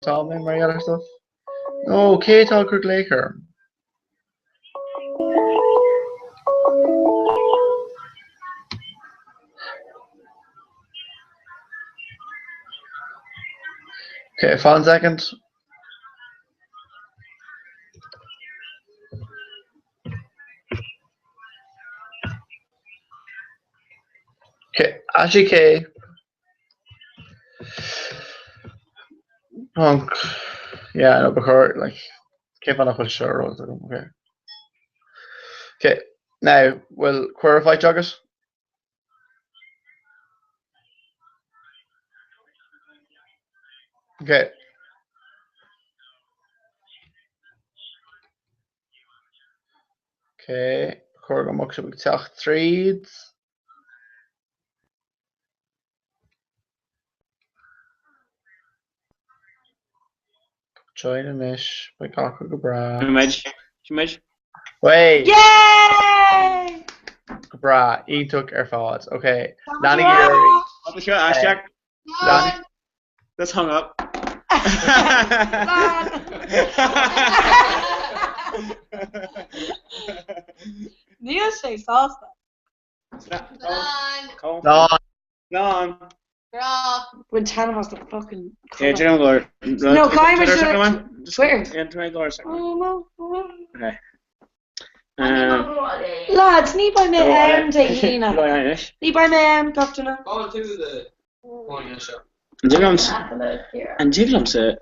Tom and Marietta stuff. No, Kate Alkirk Laker. Okay, 1 second. Okay, Ashley K. Punk. Yeah, no, because like, keep on a sure. Okay. Okay, now we'll qualify joggers. Okay. Okay, Corgan Muxu with Tach Threads. Joining this by Comhrá. Image. Wait. Yay! Comhrá, he took our thoughts. Okay. Nanny What the shot, Ashjack? Nanny. Let's hung up. Neil say sauce. Gone. When Tana has the fucking. Yeah, Jim Lord. No, Kai was Twitter. Yeah, try Lord. Oh no. Okay. Lads, ní by me take Hina. Ní by me talk to na. Oh, to the morning show. And Jiglum's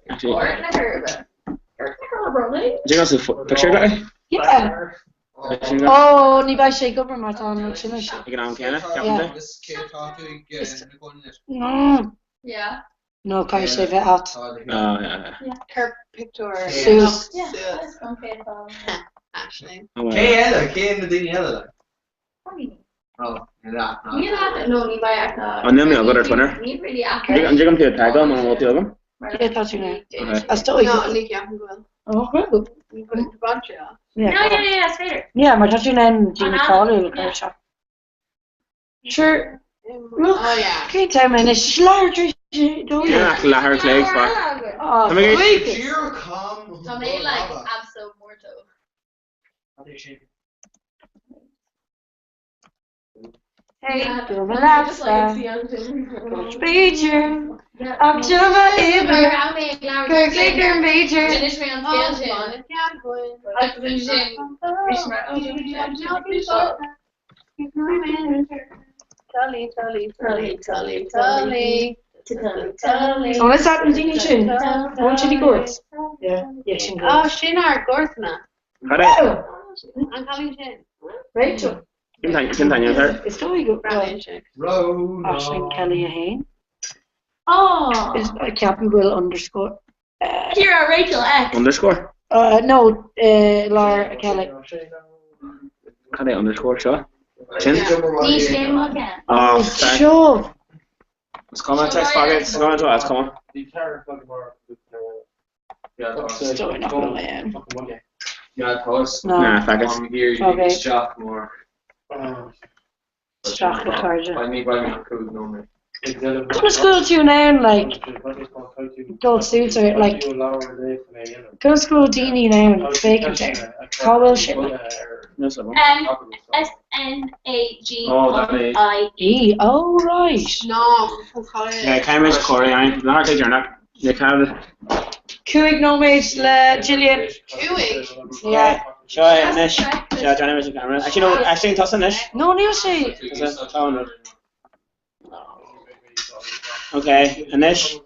actually. Jiglum's a picture guy? Yeah. Oh, ní by shake up my time no chin. You can on Canada? No. Yeah. No, Kai shave it out. Oh, yeah. Her picture. Suze. Yeah. That's okay. Ashley. Kay in the yellow. Oh, yeah. You have no, ní by actor. Oh, no, me, I've got her twinner. Ní really actor. I'm going to tag them and we'll do them. Yeah, that's your name. Okay. I still No, Nick, yeah, I'm going. Oh, good. You put it to bunch, yeah. Yeah, it's later. yeah, my touching name Jimmy Cawley will go shop. Sure. Look, Oh, yeah. can't tell me it's larger. Don't you? Yeah, Lahar Clegg for. Oh, Come here. Tommy like abso morto. hey, do my laps Coach Major, October Ever, Kirk Laker Major. Finish me on stage. I finish it. Tully. Oh, let's start with Dini Chin. One chili gourds. Yeah, Shin Oh, gourds. Shinar Gorthna. Got I'm calling Shin. Rachel. it. Continue, sir. It's still good. Brian Shin. Ashling Kelly Ahane. Oh. Is Captain Will underscore. Kira Rachel X. Underscore. No, Laura Kelly. Can I underscore, sure? Chin? Niche name again. Oh, sorry. Sure. Let's come on, text pockets. Come on, let's come on. Still not gonna land. Yeah, close. No. Nah, faggots. Here, you Okay. need to shock more. Chocolate charger. I need my code normally. Go to school tune in, like, gold suits or, like, go to school Dini now, bacon there. How will shit? No, so one. E, oh, right. No. Yeah, Cambridge, Corey, I'm not taking your neck. You can't. Kuig no mate, Gillian. Kuig? Yeah. Sure, Nish. Sure, Johnny was a camera. Actually, no, actually, toss a Nish. No, Neil say. Oh, no. Okay, a Nish.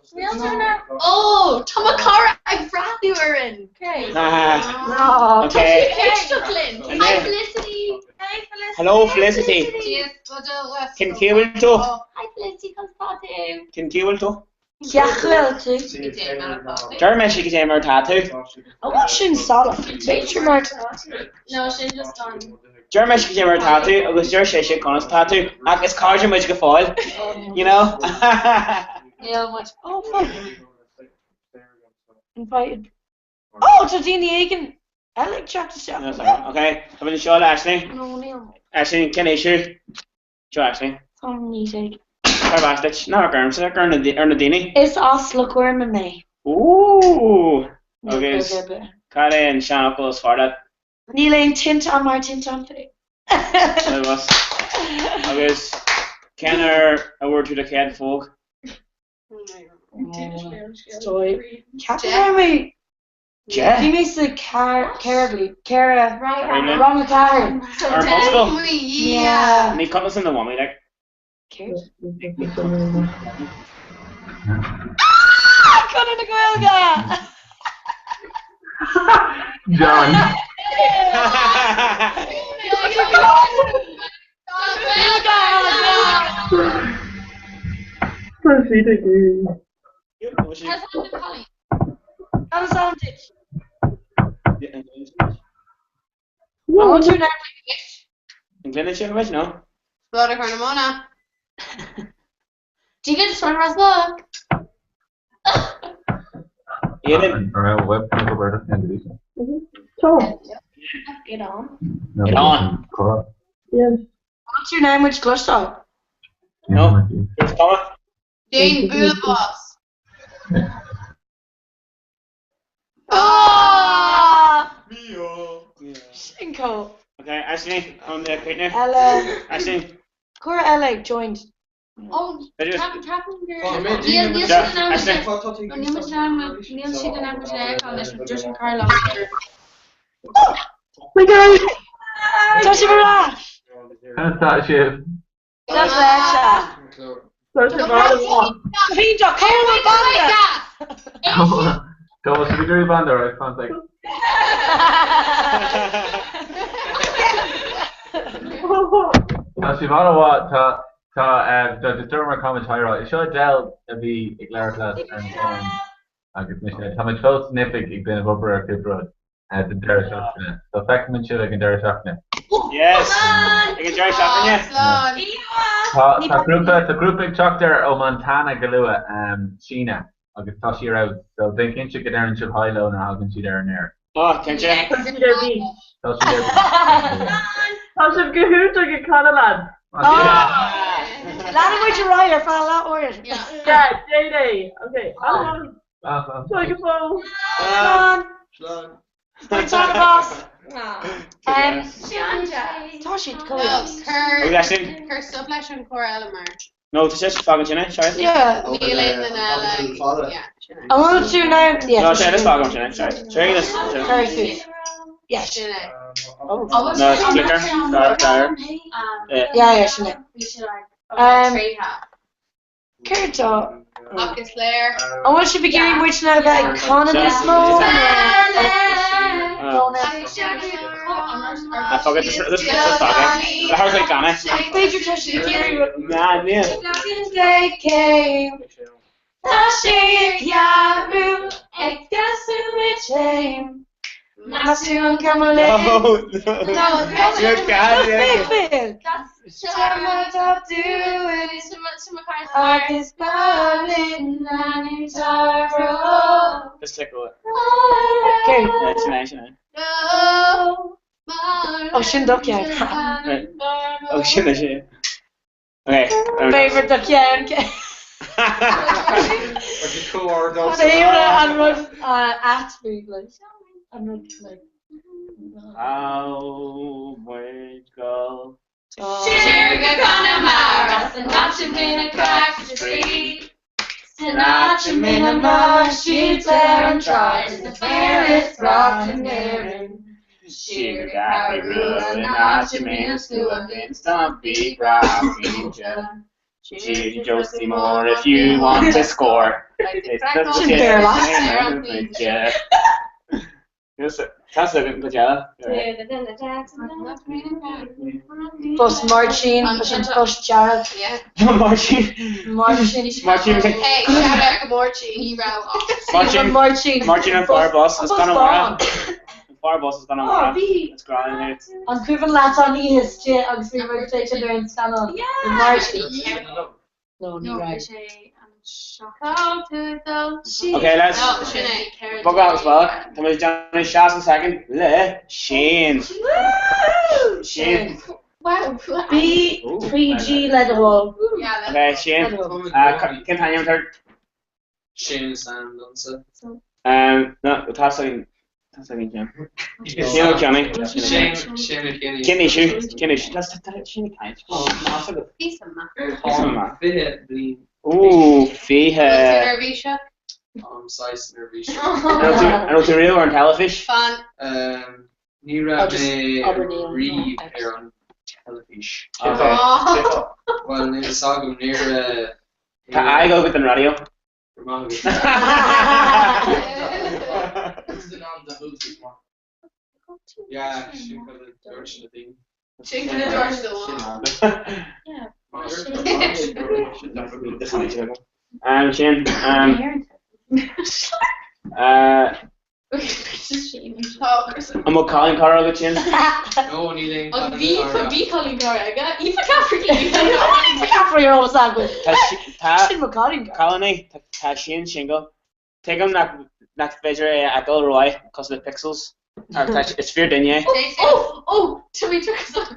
Oh, Tomakara, I brought you were in. Okay. Ah, No. okay. Hi, Felicity. Hello, Felicity. Can Kewell too? Hi, Felicity, comes tattoo. Can Kewell too? Jachlil too. Jeremy, she can her tattoo. I'm watching solid. Picture mark. No, she's just done. Jeremy, she can her tattoo. I was just she can tattoo. Like it's cards much good foil. You know? Yeah, much. Oh, fuck. Invited. Oh, to Dini Aiken. I like chat to shop. No, sorry. Okay, I'm going to show Ashley. No, Neil. Ashley, can I issue? Show Ashley. Oh, neat egg. Her bastard. No, Gurm, so they're earn the Dini. It's Oslo Gorman, me. Ooh. Agus Karen Sean goes for that. Níl éon tint an mar tint an fi. Agus Kenner a word to the cat folk. Stoi. Captain me. Yeah. Give me the carably. Cara. Right. Wrong Karen. So Our possible. definitely, Yeah. And he cut us in the one like. Cut in the Gaelga. John. Has happened, Colleen. That is sounded. I want to now. In Glenn, no? Blood of Carnamona. Do you get to start as luck? Ian. Around web Roberta and Lisa. Get on. Get on. What's your name? Which cluster? No. Here's Thomas. Jane Boss. Oh! Shinko. Okay, Ashley, on the picture now. Ella. Ashley. Cora Ella joined. Oh, Videos. Captain Oh, man, Neil Neil, My God. Tasha Mara. Kind of thought she That's Rasha. Pinja, Cora Banda. Thomas, should we do band or I sounds like Now, Shivana what the Dermer comment higher. It should Dell be Eclair class and I could mention how much felt sniffing ik ben over a kibra at the Derrick Shafton. So fact man should I can Derrick Shafton. Yes. I can try shot The group big chuck there o Montana Galua Sheena. I could toss you out. So they can check it there and should high low and how can see there and there. Oh, can you? Toss you there. Tasha Gahoot or get Catalan. Lana, would you write her for a lot word? Yeah. Yeah, Day. Okay. Take a phone. What's on the boss? Shanja. Toshi, No, come Are you guessing? Her sublash and Cora Elamar. No, it's just fucking Jenna, sorry. Yeah. Neil and yeah. I want to now. Yeah. No, sorry, let's fucking Jenna, sorry. Sorry, let's. Very good. Yes. Shana. No, it's Flicker. Dar. Yeah, Sinead. We should like trade hat. Kurto. Marcus Lair. I want you to begin which now about economist mode. I forgot this is talking. The house like Ghana. Major Tessie Gary. Nah, yeah. Day came. Tashi Yaru. Ekasumichame. Masu Kamale. Good God, yeah. Just click over. Okay. Sinead. Oh, Shindokian. Oh, Sinead. Okay. Favorite Dokian. Favorite and was at me like. I'm not like. How we go. Sugar Connemara, Sinatra crack the street. Sinatra Minamara, she's there and tries the fairest rock in there. Sugar got me rude, Sinatra Minamara, school of instant big rock ninja. She Josie Moore if you want to score. It's the Bear yeah. That's a good job. Plus Marcin, plus Jared. Yeah. Marching. Marcin. Hey, shout out to Morchi. He ran off. Marching and Fireboss has gone on. Fireboss has gone on. Bhí It's grand here. an cuimhin leat an íos tí agus bhí mar téite ar an scanal. Marcin. No, ní right. Okay, let's No, Sinead. bug out as well. Thomas Johnny shots in second. Le Shane. Shane. Wow. B 3G level. Yeah, Okay, Shane. Continue third. Seamus and Dunsa. No, that's like Jim. Shane Kenny. Shane Kenny. Kenny shoe. That's Shane Kenny. Oh, Peace of mind. Fihe. ooh, Fihe. Nervisha. Size Nervish. I don't real or telefish. Fun. Nira just me Aberdeen, repair on telefish. Okay. Oh. Well, near Sagum, near I go with the radio. What's the name of the house one? Yeah, she got a George the thing. Chicken and George the one. Shane, I'm a Colin Carroll with Shane. No, Neeling. Bhí Colin Carraga. Í Caffrey. Caffrey are always that good. Ta Shane McCarthy. Colony, ta Shane Shingle. Take him next measure Echo Roy because of the pixels. It's fear dingy. Oh, Timmy took us up.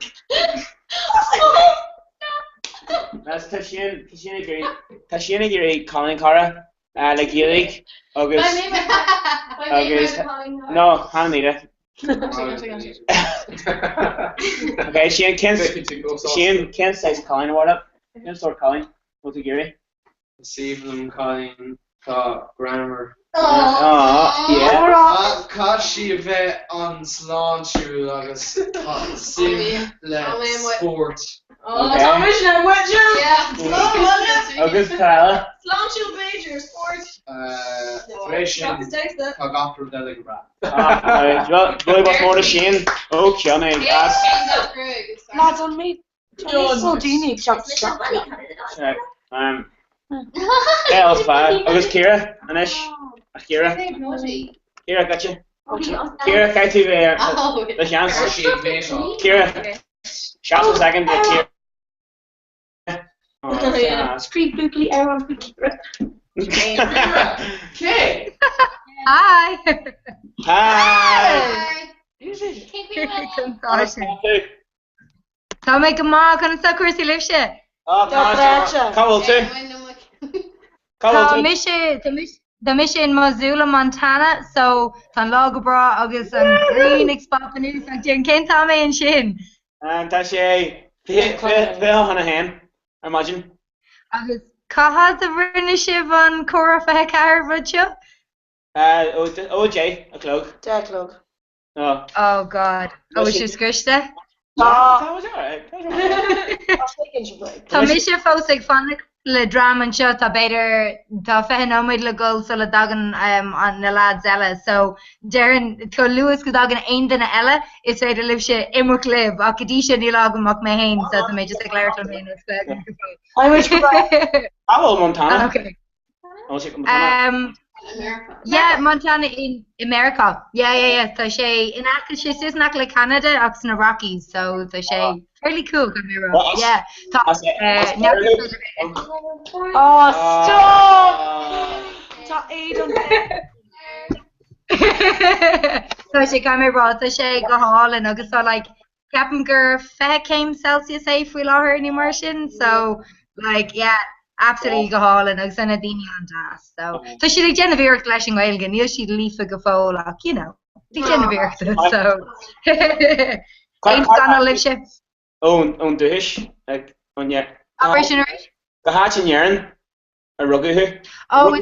That's Tashina Giri Colin Carra. Like Yurik. August. No, Hanita. Okay, Shane Ken says Colin what up? Ken sort Colin. What's the Giri? See them calling grammar. Oh, yeah. Kashi vet on sláinte agus sim le sport. Oh, Okay. Thomas, now what you? Yeah. August Kyle. Sláinte major sport. Freshen Kagapra Delegra. Really what's more to Shane? Oh, Johnny. Lads on me. So teeny. Check. Else five. August Kira. Anish. Kira. Kira, got you. Kira, can you the chance? Kira. Shots a second. Kira. Street Bookly, everyone for Kira. Okay. Hi. Hi. Tá mé go má chun sa cuasí libse. Come too. Tá mis in Missoula, Montana, so tá lá go bra agus an green expapanú ag dé cén tá mé an sin. Tá sé fé hana hen, imagine. Agus caihad a rinne sibh an chora fethe carbhad seo? OJ, a clog. Declog. Oh. Oh god. Oh, is she scriste? That was alright. Tá mis sé fós ag fannic le drama an seo tá beidir tá fethe nóid le gol so le dagan an na lad eile, so dearan tá luas go dagan aon duine eile is féidir libh sé imach libh ach go dtí sé ní lágamach mé hain so tá mé just ag léir an hain I wish we Oh, Montana. okay. Oh, she Montana. Yeah, Montana in America. Yeah. Tá sé in acha sé sis le Canada ach na Rockies, so tá sé fairly cool go mé Well, yeah. Tá Oh, stop! Tá éiad Tá sé ga mé rá tá sé go hálinn agus tá like ceapan gur 5 Celsius é faoi láthair ní mar sin, so like yeah. Absolutely go hálinn agus sanna daine an das. So tá si ag Genevieve leis an Gaeilge, níl siad lífa go fóla, you know. Dí Genevieve so. Éim gan libh sé. Ón duis ag onye. Operation Go hat in Jaren a rugu. Oh,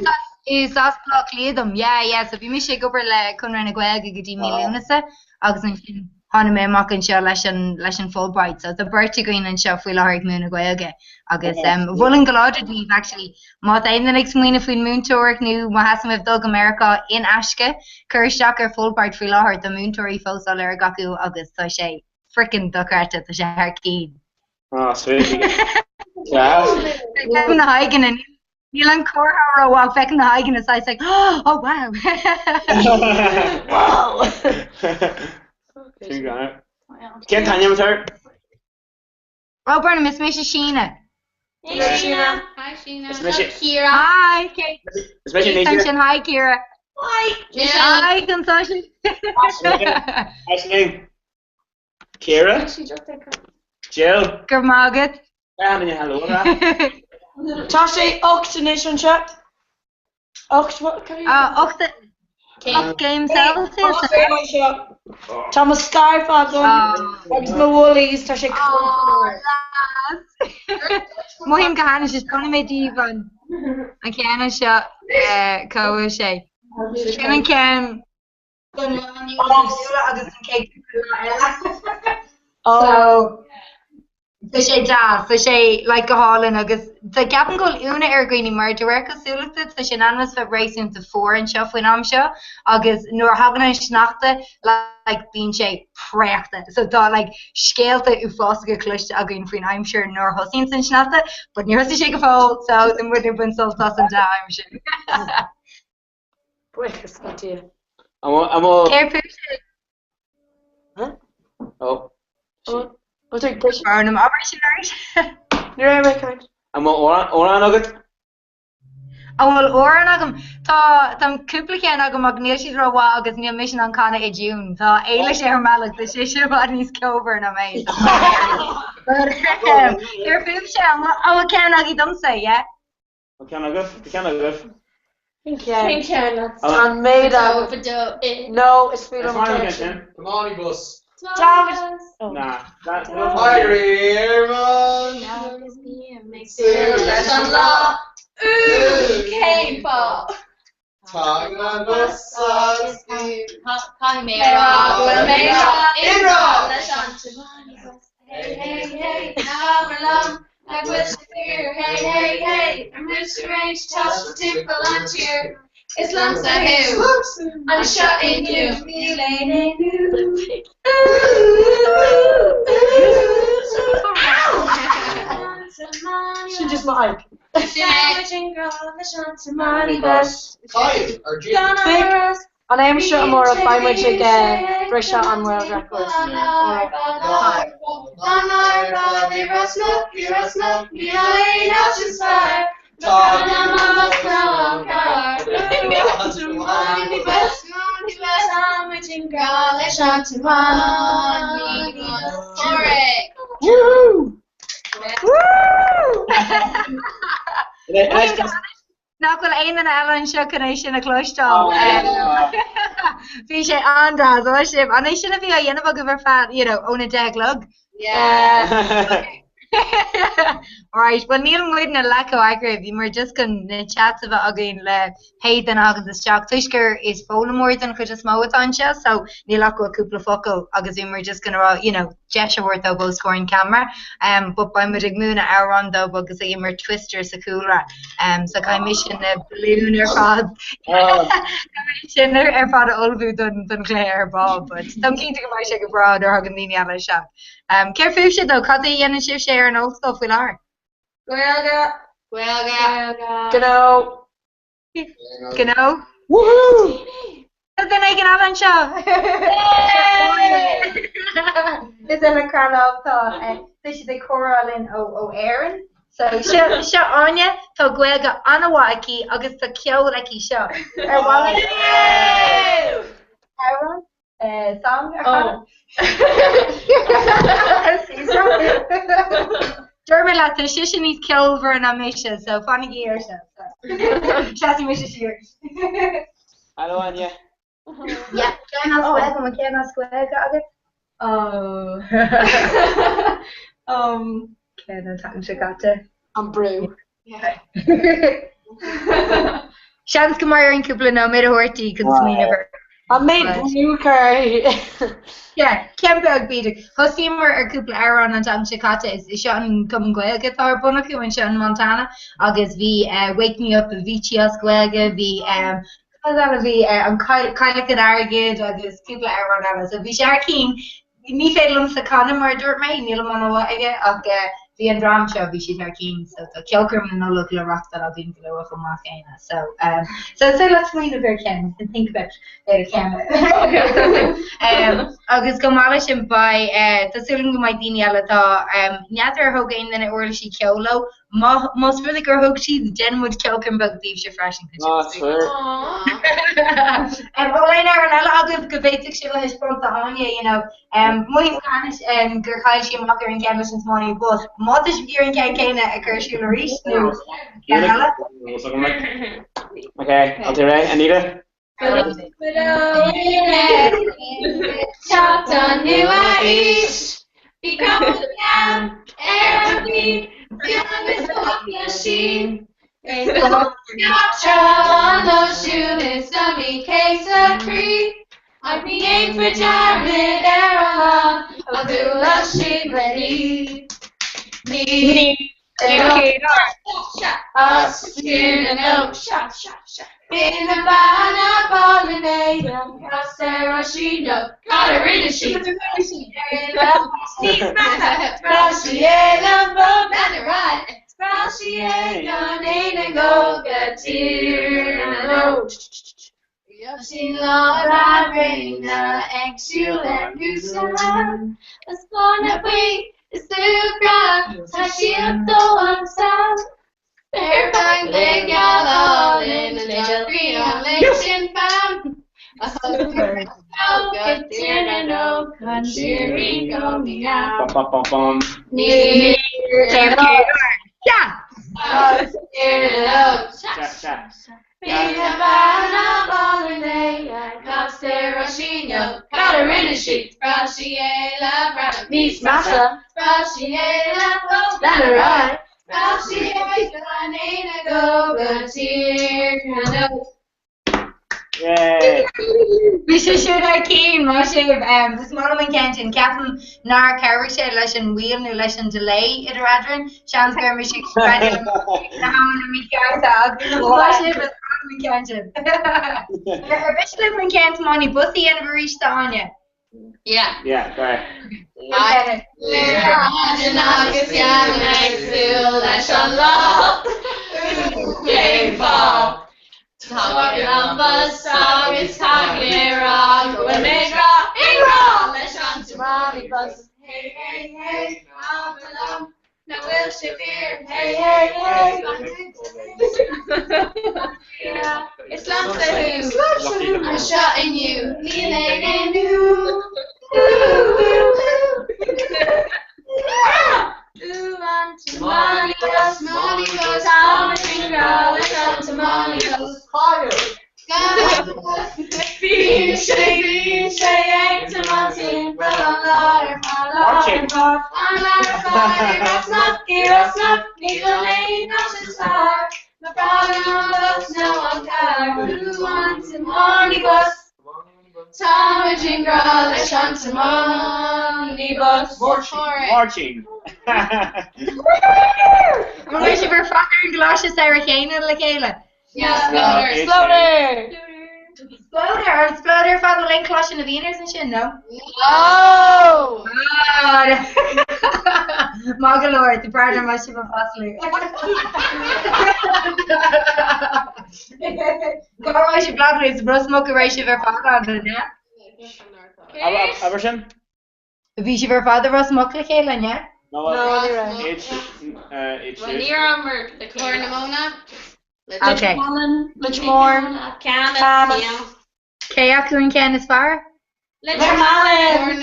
is as blog lédum. Yeah, so bhí mi sé gobar le chun na Gaeilge go dtí míúnasa agus an sin hána mé amach an seo leis an Fulbright, so the Bertie Green an seo faoi láthair mún na Gaeilge agus bhfuil an goláidir díobh actually má aon ag smuoine faoin múntóir nó má hasam mh dul America in Aisce chuirteach ar Fulbright faoi láthair do múntóirí fósáil ar gacu agus tá sé frickin dochreacha tá sé thar cín. Ah, sweet. Yeah. Na haigen and níl an chorthra bháil feic na haigen is like, oh wow. Wow. Ken Tanya with her. Oh, Burnham, it's Misha Sheena. Hey, Sheena. Hi, Sheena. It's Misha. Kira. Hi, Kate. Especially Attention, hi, Kira. Hi. Hi, Concession. Nice name. Kira. Jill. Gurmagat. Hello. Tá sé 8 in is an seo. What can you game Celsius. Thomas Scarf agus my woolies tá sé Muhim gohanna is bunna mé díhan an ceanna seo có sé. Cean cean agus an cé Tá sé jazz, tá sé le go hálan agus tá ceapan goil úna ar gcuoine mar deirchasúlachta tá sin anmas fe réisiún de fór an seo faoin am seo agus nuair haganna sneachta le bíon sé préachta. So tá le scéalta ú fása go cluiste a gin faoin I'm sure nuair hosín san sneachta, but ní hosa sé go fáil so an muidir bun soltas an da I'm sure. Buchas go tí. Céir fu sé. What are you pushing? Barnum opportunity. You're right, kind. Óran agad? Bhfuil óran agam tá cúpla cean agam ag níl siad roiá agus níl mission an canna i dún. Tá éile sé ar meach de sé sin bhd níos cover na mé. Ar fuh sé cean agí domsa, yeah? Cean agad? Cean agad? An made of. No, it's freedom of Come on, bus. Thomas. Nah. K-pop. Hey, now we're long. Like with the fear, hey, I'm rearranged, touch the tip of cheer. It's lungs I who, I'm shutting you, feeling new. She just like. Damaging girl, the chance of money bus. And I'm sure more of by much again, fresh out on world records. Nachfuil aon eile seo canéis sin na clúisteáil. Bhí sé andras ó sib an é sinna bhí a dhéanamh go bhar fad óna delog. Right, well níl muid na leco agra bhí mar just gon na chat a agin le héan agus isteach tuisgur is fólamór an chud is mód anse, so níl acu a cúpla focail agus bhí mar just gonna jeisiúirt ó go scoring camera, but ba mar ag múna árán dó agus é mar twister sa coolla, so cai mission na balloon ar fad sin ar fad olbú don léir ar ball, but dom cinnta go mai sé go brad ar hagan líine eile se. Ceir fuh sé dó cad dhéanana sib sé ar an óscoil fuil ár? Gno. Woohoo! Then I can have an show. Is in a crown of this is a coral in Aaron. So show Anya to Gwega Anawaki August the Kyo like he show. Aaron? Song? Derby like the Shishinis Kilver and Amisha, so funny gears. Chassis Misha Shears. Hello, Anya. Yeah, can I square? Oh. Can I talk to I'm brew. Yeah. Shans Kamara and Kupla no made a horty because we never. I made brew curry. Yeah, Kemba beat Hosmer or Kupla Aaron and John Chicata is Sean come Guelga or Bonacu and Sean Montana. August V wake me up Vichias Guelga V that'll be kind of arrogant agus people are around us. So be sharking me failum sa kana murder me nila manawa ag the andram show be she's king so kilcrum no look la rock that I'll be below from Marcana. So let's read the very can and think about it can. Agus gomalishim by the sulung my dini alata nyather hogain then it or she kiolo most really go hook she Jen would kilcrum about the she fresh and and well I never know I'll give good basic shit like front the Anya muy Spanish and Gurkai she mocker and Gamison's money both Modish gear and Kankana a Kershula Reese. Okay, I'll do it. Anita? Chopped on new ice. Become down, airbeat. Feeling this machine. Snapshot on those shoes, dummy case of free. I create for Jared era. I'll do a shit ready. Me. Us here to know. Shot. In the banana pollinator, Sarah she know. Got her in a sheet. She's my she ain't a boat, that's right. She ain't gonna need to go get here. She loved that ring, and you and you son. It's gonna be the crowd, so she'll go on south. They're bang leg yellow in the green election farm. Good dinner, no country going out. Near Being a banana holiday, I got Sarah Shino, got her in a sheet. Frashiela, Miss Massa, Frashiela, let her ride. Frashiela, Nina, go, but here, Yay! We should keen Moshe this morning Kenton Captain Nar Carrick leis an wheel nu leis an delay idir adrin Sean Fair me na haman mi cartag Moshe Kenton Bishop when Kent money bussy and reached Anya. Yeah. Yeah, go ahead. Talking on bus song is talking rock when they rock and roll. Let's run to mommy bus. Hey, hey, hey, mom, now we'll ship here. Hey, hey, hey. Yeah, it's Lamsa I'm shotting you, healing and you. Ooh, on to mommy bus, I'm a drink girl, let's run to mommy bus. Being shake, ain't to my team, but I'm not need a lane, not to start. No problem, bus, now I'm tired. Who wants a morning bus? Tom and Jim girl, let's run to morning bus. Marching. I'm going to be father and Galosha Sarah Kane and Lakayla. Yeah, Exploder father link Clash and the Venus and shit, no? Oh! Magalore, the partner must have been possibly. Go away, she blocked me. It's bro smoke a ratio of her father on the net. Aversion? Vishi her father was smoke like Helen, yeah? No, it's When you're on the Cornamona, okay. Lichmore, Camas, Kayaku and Ken is far? Lichmore,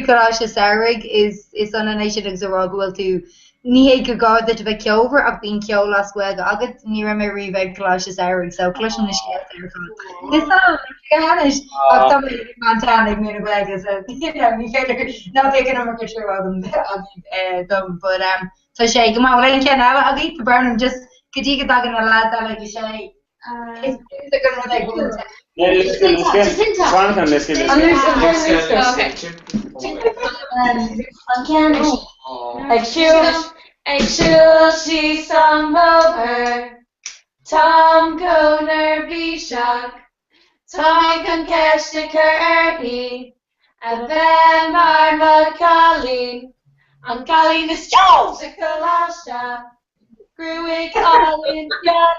Coláiste Sarig is an éisiad ag bhfuil tú ní go gáda a bheith ceover ach bíon ceol las goil agad ní ra mé riomh Coláiste Sarig so cluisian na scéal ar fan. Is ach tá Montana mí goilgus ní féidir ná féidir am go trú agam dom but tá sé go má bhfuil cean eile a bhí brenn just go dtí go dagan na lá le go sé. She's some over. Tom Conner Bishop. Tommy Concash Kirby. And then Marma Colleen. I'm calling the Stones to Kalasha. Gruig Colin Gun.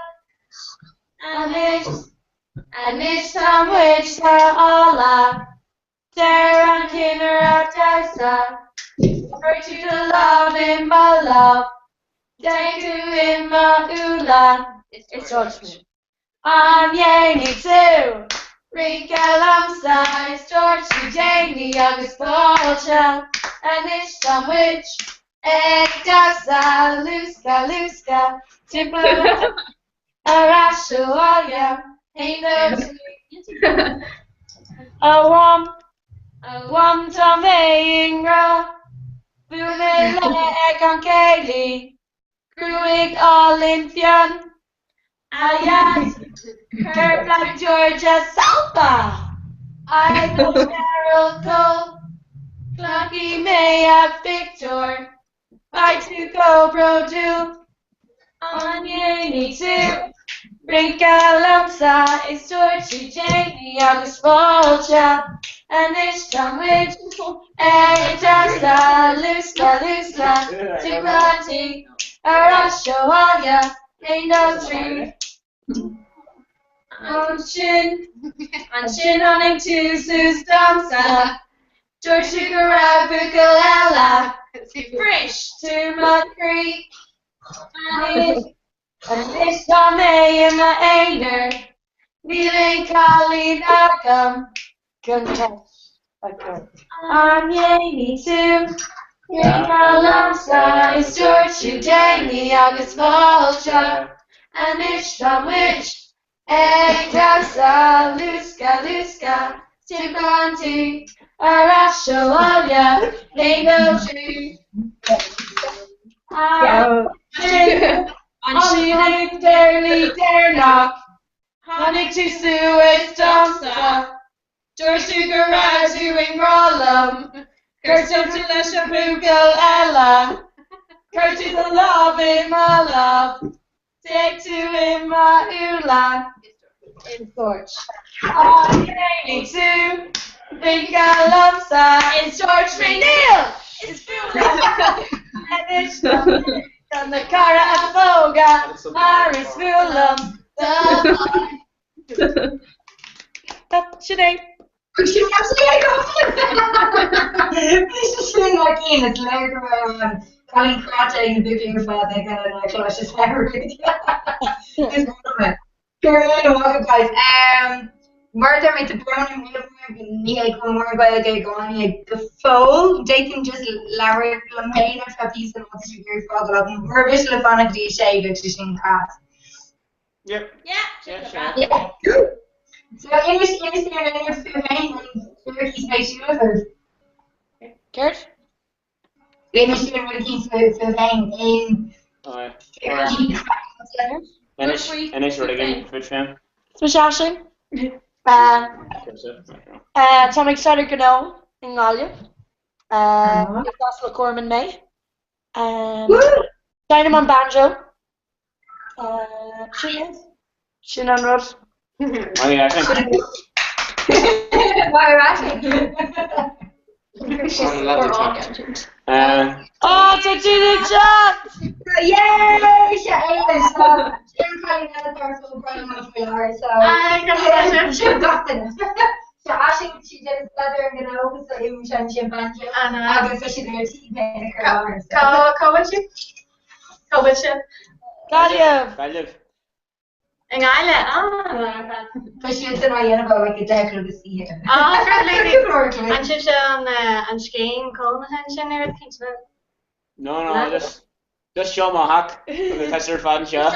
And it's some which alla. Darren Kinner at Tessa. For you to love in my love. Thank you in my ula. It's George Smith. I'm Yanny too. Rincalamsa is George Jamie agus Bolcha and it's sandwich. Dasa Luska Tipla Arashuaya ain't no Wam Tame Ingra Bumele Egan Kaylee Gruig Olympian Ayat Her Black Georgia Salpa I go Cheryl Cole Clucky Maya Victor I to go bro do Onion too Rincalamsa is Georgie Jamie Agus Volcha and it's sandwich Dasa Luska Tibrati Arashoaya ain't no tree on chin on into Sustamsa George Comhrá Bukalala Fresh to Mud Creek and this time in the Ainer Kneeling Colleen Ackham Contest I'm Yaney too Rincalamsa is George Jamie Agus Volcha and it's sandwich Dasa Luska Tibanti Arashoaya ain't no tree Honig Daily Dare Knock Honig to Suez Domsa George Comhrá doing Rollum Curtin to Lesha Bugal Ella Curtin the love in my love Take to in my Ulan in George Yaney too Rincalamsa it's George McNeil it's Fulan and it's on the Cara and Foga Maris Fulham That's your name. She's absolutely She's doing like Ian, it's later around Colleen Crotty and Vivian Father and like Clash's hair. It's one Carolina, welcome guys. Murder with the brown and Nia Comhrá Gael Goni Gafol, Jacob just Larry Lamaine of Peace and what's your father of Mervish Lafonic D. Shade, which is in class. Yep. Yeah. Yeah. So, English is your main Turkey's my shoes. Kurt? English is your main in. Inish really good food fan. Smashashing. Tommy Sutter Gano in Galia. Gospel Corman May. Dynamon Banjo. Shin on Road. Oh yeah, I think. Why are you Oh, to do the job! Yay! She probably had a parcel running off my yard, so she got it. So actually, she did leather and get over, so it was on chimpanzee. I guess she did a tea paint her. Galia. Yn gael e? But she was in my about like a decade of the sea. An sin an scéin cóna sin ar a No, just show my hack. The tester fan show.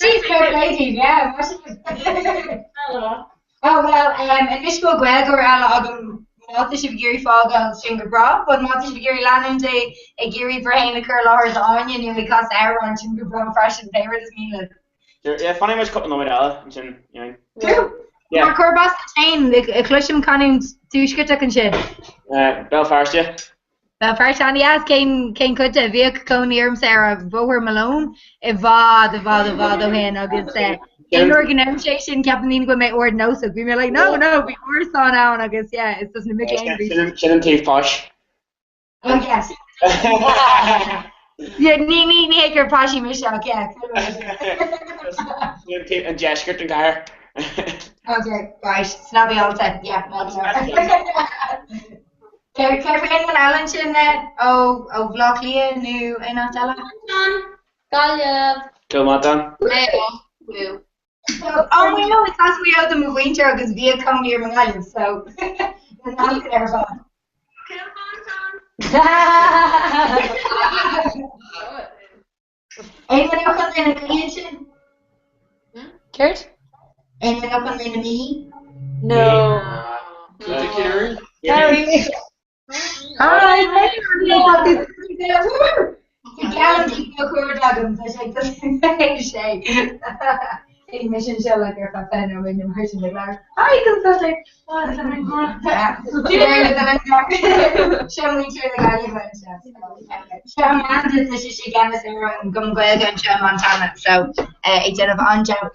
She's great lady, yeah. Oh well, and this book well go around Mata si Giri fog on string bra, but Mata si Giri landing day a Giri brain a curl or the onion you because air on string bra fresh and favorite is meal. Yeah, funny much couple of Ella, you know. Yeah. Corbas chain, a clusham canning tushkita and shit. Belfast, yeah. Belfast, and yes, came cut a Vic Coney Sarah Bower Malone, a vod, hen, I could say. In organization, Captain with my word no, so we were like, no, we were saw now, and I guess, yeah, it's just a big angry. Shouldn't take posh. Oh, yes. Yeah, ni haker pashy Michelle, yeah. And Jessica and Gar. Okay, right. Snobby all set, yeah. Care for anyone else in that? Oh, vlog Leah, new, and I'll tell her. Galia. Kilmatan. Leo. Woo. So, oh my God, it's as we out them winter because we come here in Ireland, so it's not their fault. Anyone else in a creation? Kurt? Anyone else in a me? No. Carrie? Carrie. Alright, Callum go cool dragons, I shake the shake. In mission show like your fan or in the version of that. Hi, consulting. Show me through the guy Show Montana, this is she gave us everyone come go and show Montana. So instead of on job,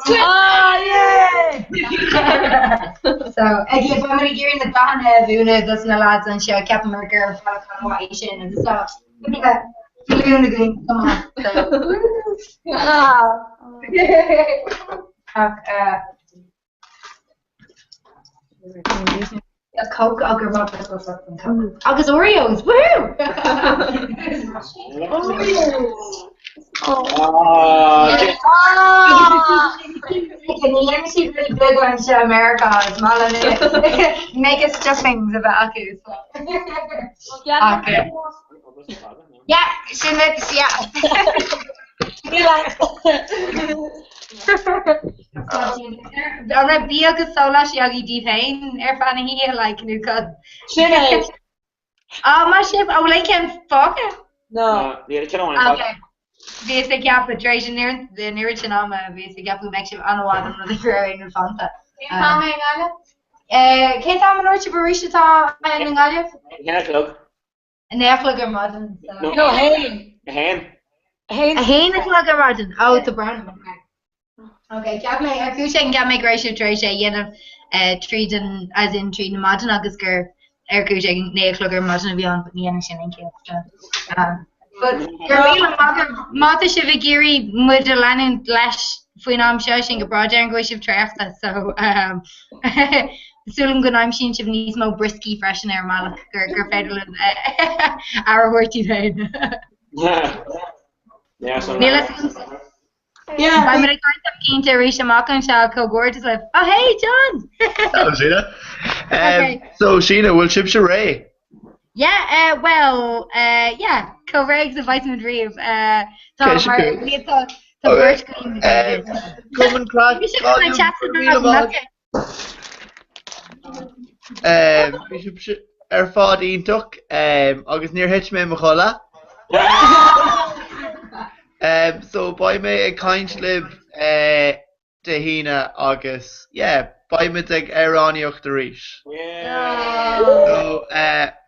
Oh, yeah! So, again, if I'm going to gear in the Donna, Vuna, that's no lads, and show Captain Merker, Falcon, White, and the stuff. Luna Green, come on. A Coke, I'll give up this one. August Oreos, woo! Can you let me see really big ones to America? It's smaller than make us stuffings about Akkus. Okay. Yeah, shouldn't Donna be agus sola siagi divain fan hi like nu god. Oh my ship, I will like him fuck. No. Okay. Basic gap patration near the near Chinama, basic gap who makes you on a lot of the Ferrari and Fanta. Kate I'm an Barishata and Olive? And the Afflecker Modern. No, Hain. Hen. Hain is like a Modern. Oh, it's a brand. Okay, Captain, I feel like I make ratio trace, treating as in treating Modern August girl. Erkushing near Clugger Modern beyond, but the energy and kill. But Mata Shivagiri Mudalan Lash Fuinam Shashing a project and go ship trafta. So Sulam Gunam Shin Shivnismo Brisky Fresh in Air Malak or Federal our horty pain. Yeah, so yeah, I'm gonna go to Kinta Risha Maka and Shako Gorgeous like, oh hey John. That was Sheena. Okay. So Sheena, will chip Sheree? Yeah, yeah, Comhrá the Vitamin Reeve. Okay, she could. Birch Come and crack. We should come and chat to them. Bishop Fád Ionach, agus níor hit mé mo chola. So by me a kind lib de hína agus, yeah, by me ag Aráníocht de ríis. So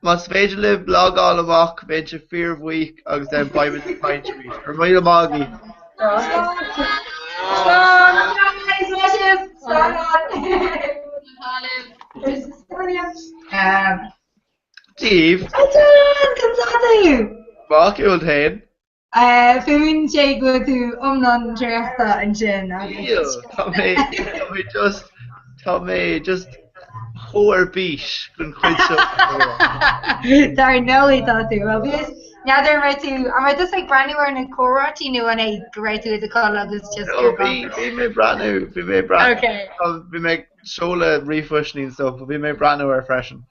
mas féidir lib log all amach ben se fear of week agus then by me ag kind ríis. Or my magi. Steve. Mark you old hen. Femin sé go tú omnan trefta an sin. Tá mé just chóir bís gon chuid Dar no tá tú. Well, because now they're right to. I'm just like brand new in a Korati new and I right to the call of this just. Be made brand new. Be made brand. Okay. We make shola refreshing and stuff. But we made brand new refreshing.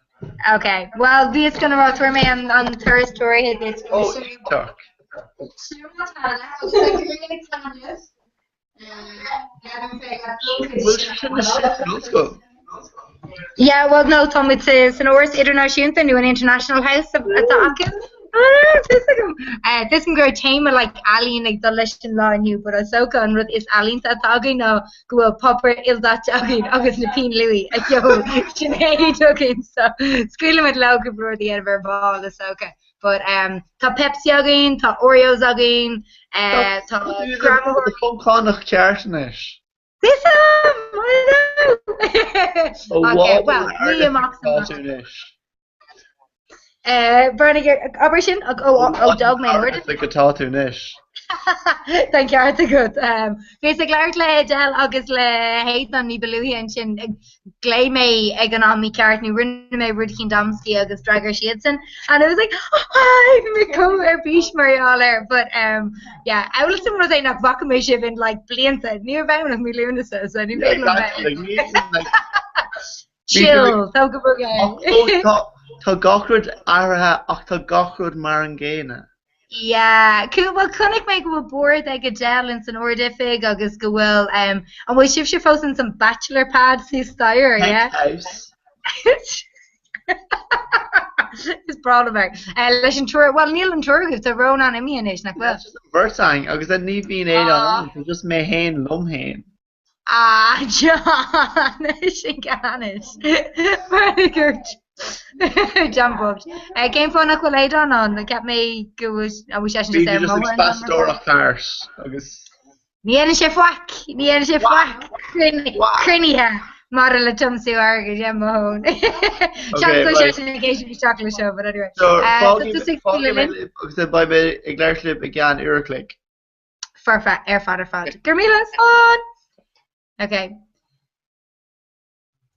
Okay. Well, this gonna roll through me on third story. It's talk. Yeah, well, no, Tom, it's an Oris International, new an international house at the Akin. This can go team like Ali and the lesson law new, but also can with is Ali that talking now go popper is that talking August the Pin Louis. Yo, Sinead talking so squealing with local for the ever ball is okay. But tá Pepsi again, tá Oreos again, tá grandma. The fun connach cartonish. This I know. Okay, well, we am cartoonish. Bernie, operation. Oh, dog, my word. Like a cartoonish. Thank ceart a go. Bhís a gglair le del agus le héad an ní beluíonn sin glé mé ag an am mí ceart ní rinne mé rud cin damscí agus dragar siad san. And I was like, hi, me come bís mar but yeah, I will sim é nach vaca mé sib in like blianta ní bhein nach mí lúna so ní Yeah, exactly. Like, me, like, chill, tá go bug. tá gachrúd áirithe ach tá gachrúd mar an ggéine. Yeah, well, conic me go board ag a gel in san ordifig agus go bhfuil an bhfuil sib se fós in some bachelor pad sí stair, yeah. House. Is brala meg. Leis an tour, well, níl an tour goibh tá rón an imíonis nach bhfuil. Bhirtang agus a ní bhíon éad an just mé hain lom hain. Ah, John, sin ganis. Very good. Jump up. Came for nach bhfuil éad an ceap mé go a bhí sé Bhí just ag spastóra thars agus. Ní ana sé foic, crinithe. Mar le tumsú agus dé mahón. Chéisification chocolate show, but anyway. Agus ba mé ag leirslip ag gan uirclic. Farfa, fad. Gurmilas on! Okay.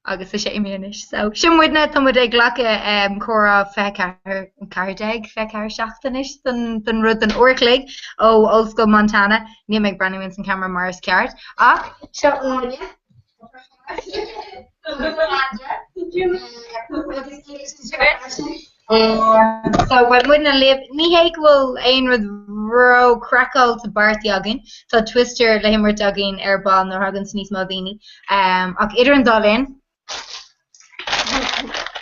Agus sé imíis. So, simmuidna tá ag ghlacha chora fecar seachtanis den rud an orclig ó Old School Montana. Ní meid Brandon san camera Mars ceart. Ach, seo so when wouldn't live ní héic bhfuil aon rud ro crackle to Barty agin tá twister le himar agin ar ball nó hagan sníos má daoine ach idir an dálinn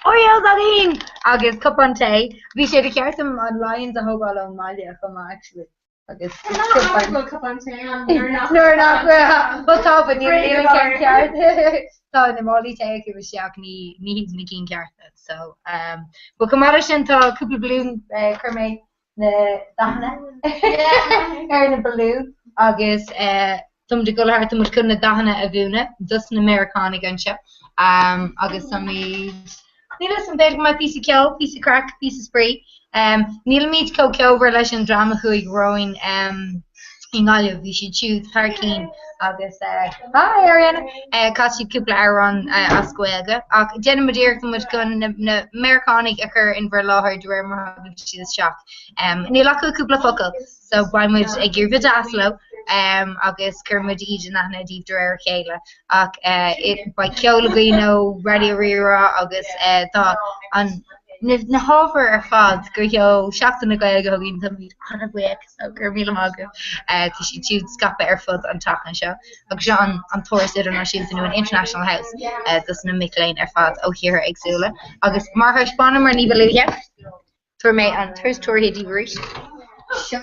Oriel agin agus cup an té bhí sé de ceartam an lines a thógáil an maiile chumá actually agus nuair nach butá ní ceart tá na málaí te go bh seach ní na cín cearta so bu go mar sin tá cúpla blún chu méid na dana ar na balú agus tum de gohart mu chun na dana a bhúna dus na Americanig anse agus sa míid níl san beidir mai pí ceol, pí crack, pí spray níl míid có ceover leis an drama chuig roin in gáileh bhí si siúd Harcín agus hi Ariana cos siad cúpla airán ascuilga ach déanam modíir mu gon na Americanig a chur in bhar láthir de réir mar siad seach ní lecha cúpla focail so baimmuid ag gur vid aslo agus chumid iad nachna díobh de réir chéile ach ba ceola nó radio rira agus tá an na hábhar ar fad gur heo seachtain na gaige a gin tamid anna buic so gur míle mága tá si siúd scape ar fud an tachan seo agus seo an toras idirnáisiúnta nó an International House dus na Micklein ar fad ó hiar agsúla agus mar spána mar ní beluúhe tuair mé an tuair tuairthe díbhrí seo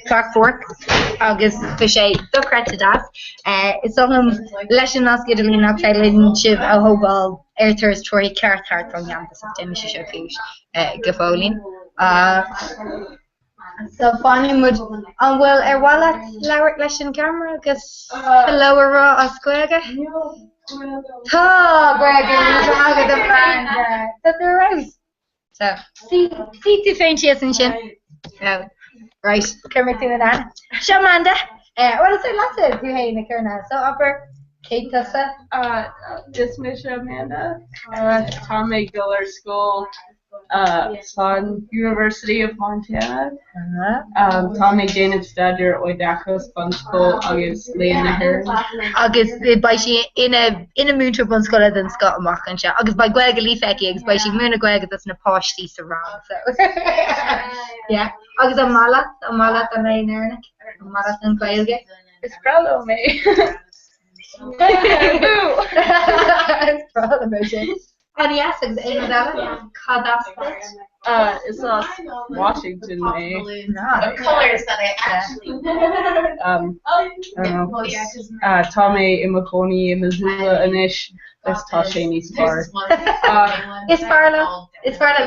Clark fork agus fi sé dorete das is om leis an as Gidalín fé sib a hoáil airtars troi cearthart an campus déimi se seo fús gefólín. So fáinine mud an bhfuil ar bhile leabhart leis an camera agus leabhar rá a scuilge? Tá Gregor agad an brand that's a rose. So see tú féin sias an sin. Right, cumir tú an Seo Amanda, what is it lots of you hay na curna? So upper Kate Tessa, Just Miss Amanda, Tommy Giller School, Son University of Montana, Tommy Janet Stadger, Oidakos Bunsko, August Lane Naher. August by she in a mutual bunskola than Scott Markin. August by Gwega Leaf eggs by she Muna Gwega that's na posh these around. So yeah. August a Mala the main Ernick, Marathon Gwega. It's probably me. It's probably and yes, it's Washington, May. The colors that I actually I don't know. Tommy Imaconi, Missoula, Anish, that's Tasha Spar. It's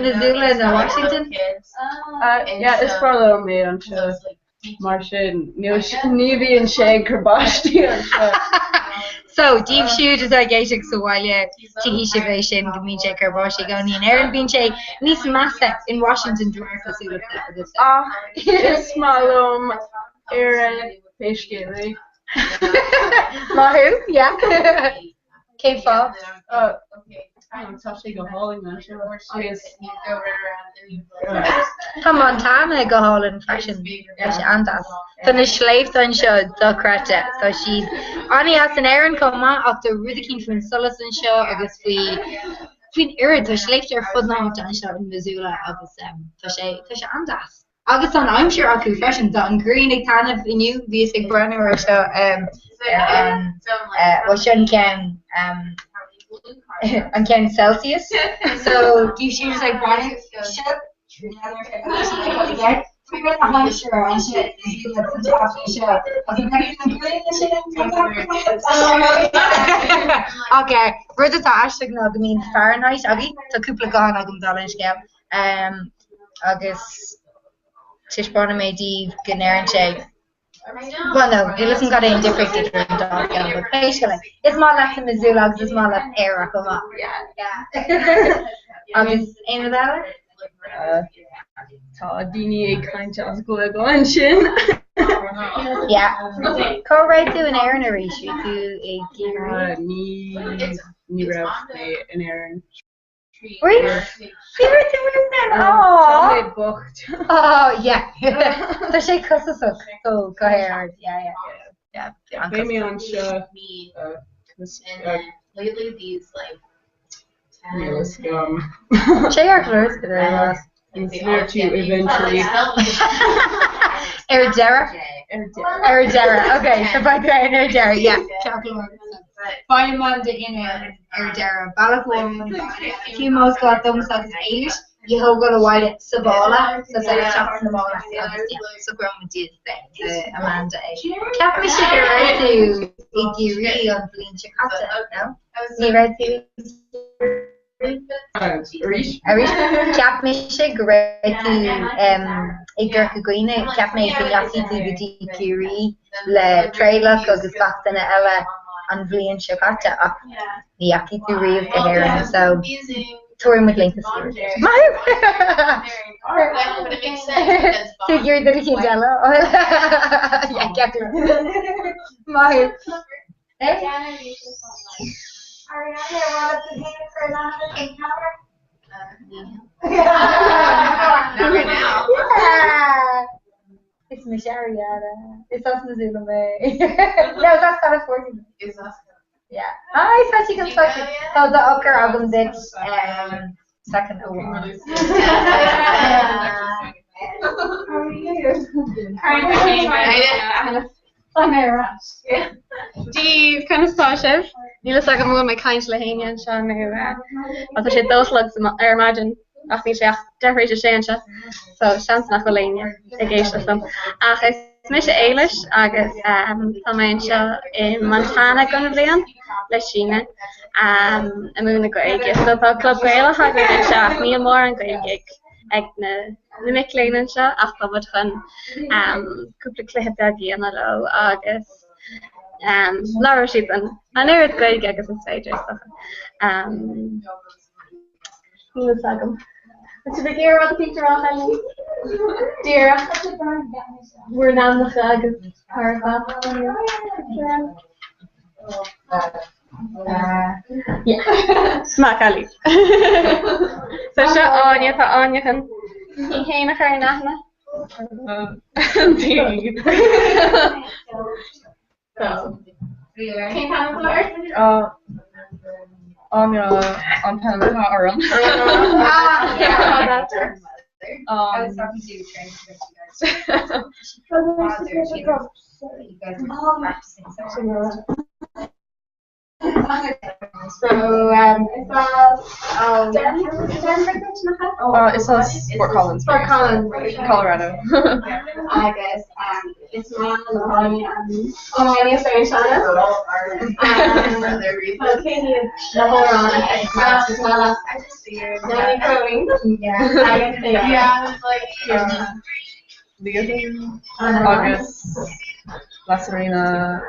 Missoula, no Washington. Yeah, it's Farlow, May, I'm sure. Mar sin níomh an sé crabáistí an seo. So deep siúd is a géisiigh sa bháile tuí sé bhééis sin go mín sé carbáisi go níon air bín sé níos massa in Washington dúsúla agus. Is malum ar féiscéala. Mahu? Yeah. Céim fá? Tá sé go háling na seo agus Tá Montana go hálan fashion leis antas. Tá na sléifh an seo docrate tá siad aní as an éan comma ach do rudicín faoin solas an seo agus faoin irid tá sléifte ar fudnácht an seo in Missoula agus tá sé antas. Agus an aimseir acu fashion tá an green ag tanmh iniu bhís ag brenne ar seo wa sin cen an cen Celsius. So do you choose like brownie ship? Okay, rud atá eiste ná go mín Fahrenheit agé tá cúpla gáin agam dalin scéil agus tiisbána méidí gnéan sé. Well, no, it doesn't got any different but basically, it's more like the Missoula, it's more like air, come on. Yeah. Agus, aim of that? Tá daoine ag cainte as go gáin sin. Yeah. Có raibh tú an éireann a rís, tú ag géirí? Ní raibh mé an éireann. Really? Favorite to Tá mé bocht. Oh, yeah. Tá sé cosasach, so go ahead. Yeah. Bé mé an seo Lately, these like sé ar clús go there. Inspired to eventually. Erdera? Erdera, okay. So by the way, Erdera, yeah. Fáim man de in Erdera. Balachón, Cumos got those as Irish. You have got a white Savala, so say chop in the morning. So grown did Amanda. Cap me sugar right to Igiri on Blean Chicata, no? You read to Cap me sugar right to Igor Green, Cap me Yaki to the Igiri, Le Trailer, because it's got an Ella on Blean Chicata, the Yaki to read the hair, so. Touring with Lincoln. So you're the little jello. Yeah, get it. My. Not right now. It's Michelle. It's us Missoula. No, that's California. Is that? Yeah. I thought you could talk. So the Ocker album did second award. Díomh chuna stáisih, nílas aga mó me caiint le haine se nó sé dóslagus ar maidin ach ní sé deéis sé se, so sean nach go léine ag géiste sam. Ach is mi sé éiles agus tá mé seo in Montana gona bblion le Síne a múna go ige so tá club gaile ha go se ní mór an go ig ag na miléanaan seo ach tá bud chun cúpla cluthe a gíana le agus láir siad an éad go ige agus an féidir nílas agam. What's the gear on the picture on dear? We're down the flag of yeah. Smack Ali. So shut on you, put on you can. You came a fair enough. On Comhrá or on. Yeah. I was talking to you trying to you guys are practicing It's Fort Collins, Colorado. I guess it's my name is Shana. Okay, the whole on. Yeah, I guess yeah, like August. La Serena.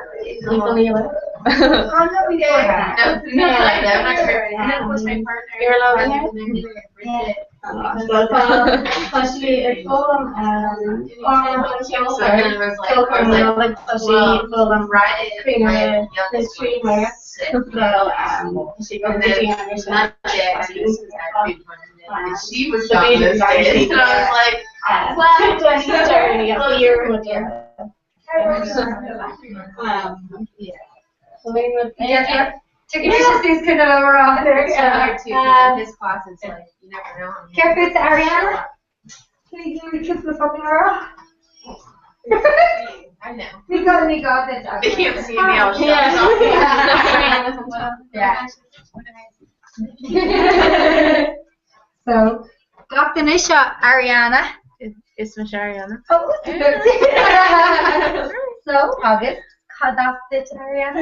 She was jobless. So I was like, These kind of overall. his class is like, you never know. Careful, it's Ariana. Can you give me a kiss with fucking girl? I know. We got it. They can't see me. I'll show Yeah. So, Dr. Nisha, Ariana. It's Miss Ariana. Oh, so, August. Kadastit Ariana.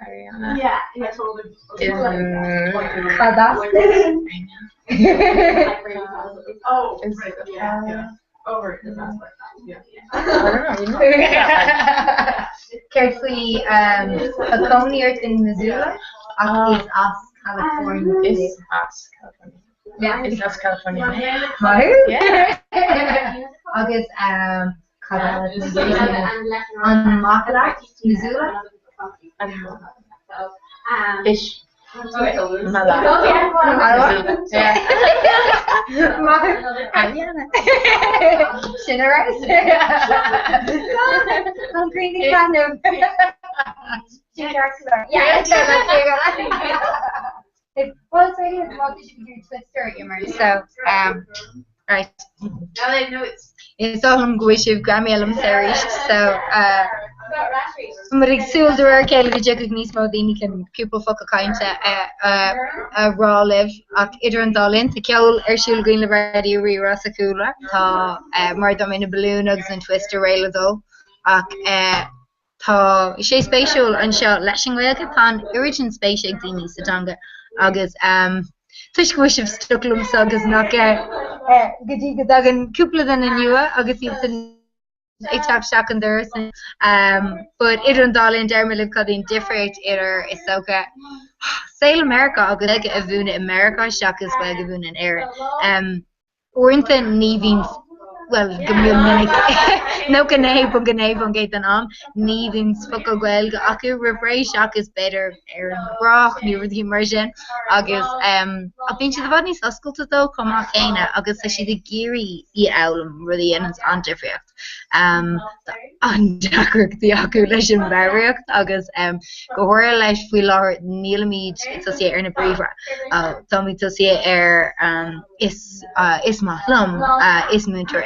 Ariana. Yeah, I told her. Kadastit. Oh, Is right, it, yeah. Over the I don't know. Carefully, a coney earth in Missoula. Is us California. It's us, California. Yeah. It's us, California. Yeah. August, on Makala, Missoula. Ish. I'm greedy kind of. Well, it's really about this weird Twister humor. So, right. Now they know it's all I'm going to Grammy Elam Series. So, maar ik zie er ook heel goed niet meer die kan people fuck a kind raw live at ieder en dalin te kill shul green liberty re rasa cooler ta maar dan in a balloon ugs and twister rail do tá sé spatial an seo leising bhilge tá origin spatial daoine satanga agus tuiscuisih stolum agus nach gotí go dagan cúpla den na nua agus í Itap secondary, but idir an dalin dermilib coding different idir is soca Sail America agus ag a bhúna America seachas bag a bhúna an air. Orintha níhín well gomúminic no gnéib an gait an am níhín focail gweilga acu ribhré seachas better ar an brach ní rudí mar sin agus a bhíonn siad bhd níos oscailta dó chumá chéine agus sa siad a géirí í elam rudí an difriocht. An deachreachtaí acu leis an bhreacht agus go háir leis faoi láthir nílamíd tá sé ar na bríomhra tá mí tá sé ar is maithlam is mútar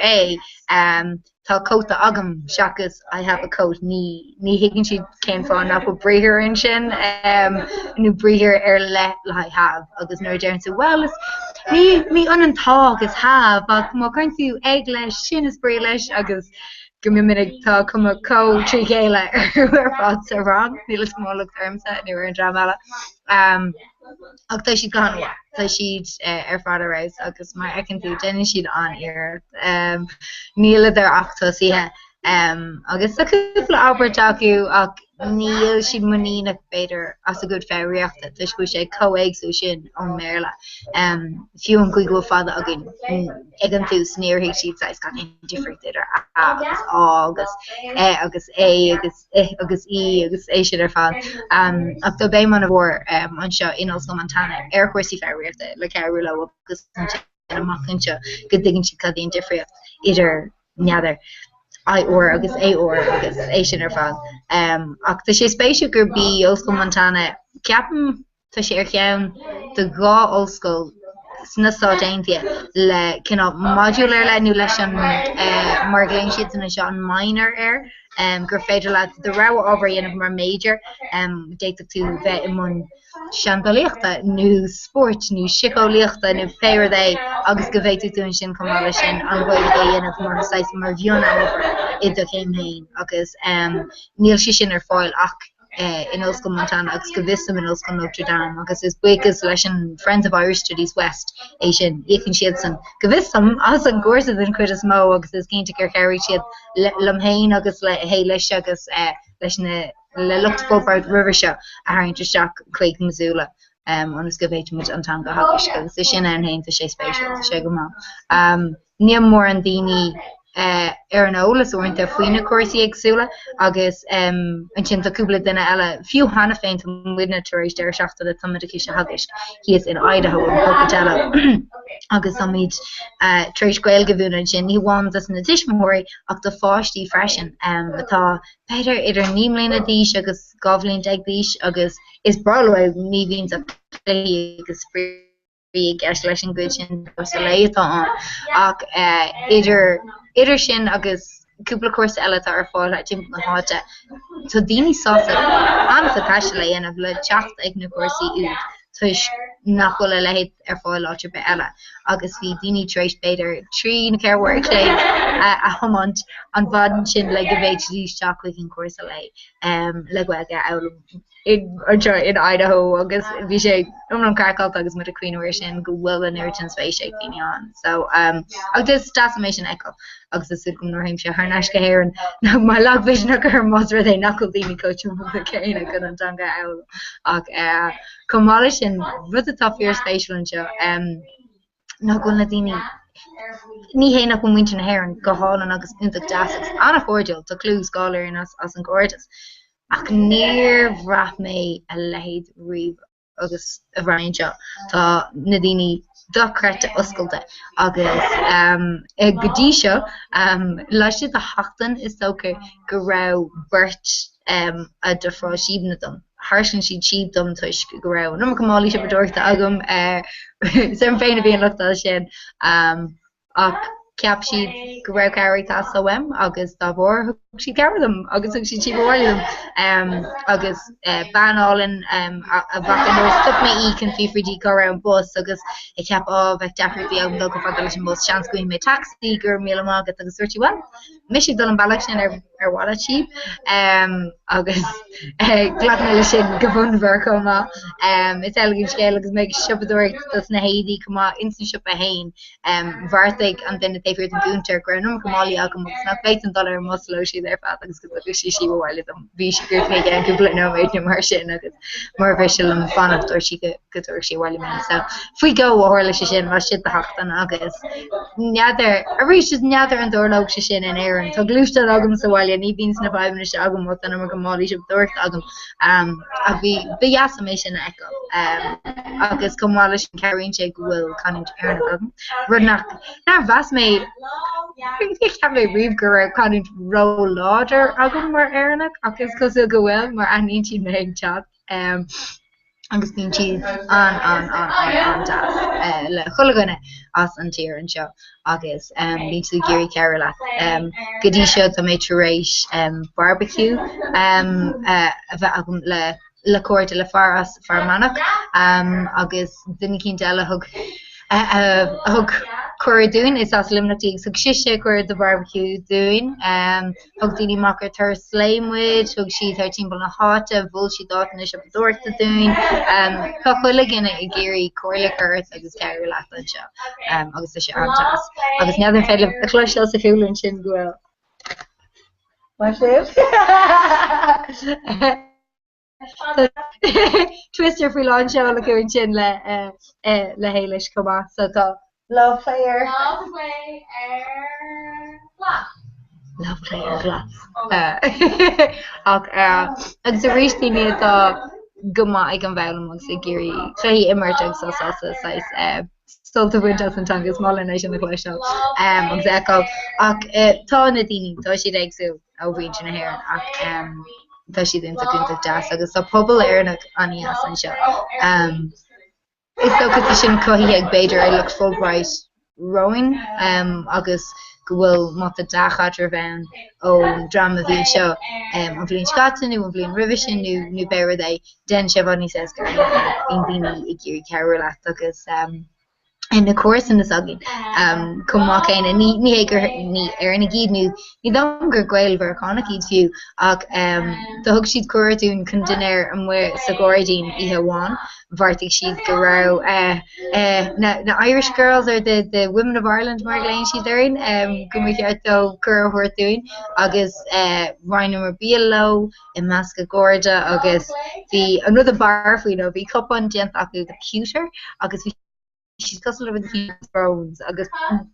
tá cóta agam seachas I have a coat ní higann siad céim fáin nach go bríthir in sin nó bríthir ar le have agus nuair dearann sa well ní anantá agus have ach má chuinn tú ag leis sin is brí leis agus go minic tá cuma có trí chéile ar fád sa rang nílas mála termsa nu an dramala ach tá siad gan tá siad ar fád arás agus mar ecinn tú dénne siad an ar níla ar achta sithe agus sa cúpla ábhar acu ach níl siad maníach beidir as a good féireachta tuis go sé coéagsú sin ón méla fiú an cuiigh fada agin ag an tú snéirigh siad sa gan difricht idir agus agus é agus í agus é sin ar fad ach do bé man a bhór an seo inals go Montana ar cuasí féireachta le ceirú le agus amachchanse go dtuigeann siad cadíon difriocht idir neadar or agus agus é sin ar fad ach tá sé spéisiú gur bí Oscail Montana ceapan tá sé ar cheann do gá Oscail sna daintia le cinna modular le nu leis an mar gléin siad in seo an minor air gur féidir le de ra ábhar dhéanamh mar major déach tú bheith i mun seandaíochta nó sport nó sicóíochta nó féir é agus go bhéitú tú sin cumála sin an bhfuil é dhéanamh mar 6 mar bhionna over i do chéim hain agus níl si sin ar fáil ach in Oscar Montana agus go bhis in Oscar Notre Dame agus is buchas leis an Friends of Irish Studies West é sin écinn siad san go bhis as an gcuirsa den chuid is mó agus is cinnte gur chéir siad lomhéin agus le hé leis agus leis le lucht Fulbright River seo a hainteteach chuig Missoula. Agus go bhéit muid an tan go hagus agus is sin an héint sé spéisiúil sé go má. Níl mór an daoine ar an ólas orintanta faoine cuasaí agsúla agus an sin aúpla duine eile fiú hena féint an muine tuéis deir seachta le tamaidir se hagus. He is in Idaho an Pocatello agus amid trééis gail go bhúna sin ní bháin as na tiismóirí ach do fáistí freisin atá beidir idir nímlína díis agus gábhlín ag díis agus is bralha ní vín a agus sprí leis an good sin sa létá an ach idir sin agus cúpla cuasa eile ar fáil a timp na háte. Tá daoine sása an sa caiise le anamh le teacht ag na cuasaí úd tuis nachhfuil le lehéad ar fáil áte be eile agus bhí daoine trééis beidir trí na ceirhhar lé a thomant an bhadan sin le go bhéid líteach chuig an cuasa le goige elam. In Idaho agus bhí sé an carcáil agus mu a cuioinir sin go bhfuil an nuirtin spéis ag daine an. So agus staméis an eco agus is gom nóhéim se thneis go héir nach má lehís nach gur más é nachil daoine coachú chéine go an tanga eil ach cumáile sin bud atá fear spéisiúil an seo nach go na daoine ní hé nach go muinte na hhéir an go hálan agus intach deas anna fórdeal tá clús gáir as an gordas. Ach níor bhreath mé a lehéad riomh agus a bhrain seo tá na daoine docrete oscailte agus godí seo leis siad a heachtain is socha go raibh beirt a defrá síbna dom. Harslan siad siad dom tuis go raibh. Nó go málaí se bedúirta agam sem féin a bhíon lechtá sin ach ceap siad go raibh cairirtá SOM agus dá bhór si ceirm agus si tíhhailm agus banálinn a bhachan stu mé í can fifridí go ra an bus agus I ceap bheith deafirtí an do go fa an bus seanscuin mé taxi gur mé mágad agus suirtí well. Mis si dul an bailach sin ar wala tíb agus gladna sin go bhn bhar comá is elegin scéil agus méid sipadúirt na héadí cumá instant siop a hain bharrtaigh an duine taobhir an dúntar gur nó gomáí agam agus nach beit an dollar mosló si ar fat agus go si bhile bhí si gur mé an goúpla nó méid na mar sin agus mar bheisiil an fanachúir si goúir si bhile mé so faoi go bhla se sin mar si a heachtain agus neadidir a rí neadidir an dúirlóg se sin in éan tá glúiste agam sa bhile ní bhín na bhaimne se agam mo an go máí se dúirt agam a bhí beheasa mé sin eco agus cumála sin ceirn sé gohfuil canin ar agam rud nach bheas mé ceap mé riomh gur canin ró láidir agam mar airnach agus cos go bhfuil mar aníon si mé chat agus bíon siad an das le chulaganna as an tíir an seo agus bíon siad géirí ceir leat godí seo tá méid taréis barbecue a bheith agam le cuairte le faras farmanach agus duine cinnte eile thug cuir dún is as limnatí so siise cuir de barbecue dún thug daoine mac tar sléimmuid thug si tar timp na háte bhil si dána se dúirta dún tá chuile gine I géirí cuirlacurt agus ceir leat an seo agus se antas agus neadidir féile a chluisiil sa fiúlann sin gohfuil. Mar sib? Twister frí lá seo le goin sin le héiles comá so tá Love player. Love player glass. Agus a rítíine tá goma ag an bhhelam agus I géirí chluí immert agus sa Stolta bhaint as an tangus mála sin na chluisiil agus eáil ach tá na daoine tá siad agsú ó bhíonn sin na hhéir ach tá siad inta cinnta deas agus tá pobl airnach aní as an seo. Is so sin cohí ag beidir I look Fulbright rowing agus go bhfuil má a dachaidir bhein ó drama bhíon seo an bhblionn scatan nó an bblionn rivision nó beir é den se bhaní sé gur on daoine I ggéirí ceir leat agus in the course in the sagin come walk in and ní égur ní ar na gíd nu ní dongur gweil ver conna gíd fiú ach the hug she'd cuairún chun dinner an mu sa goradín ihe one vartig she'd go na Irish girls are the women of Ireland mar lein she'd therein gumicharto cur hortún agus Ryan mar Bielo in Masca Gorda agus the another bar for the cup on gent acu the cuter agus she's got over the bones agus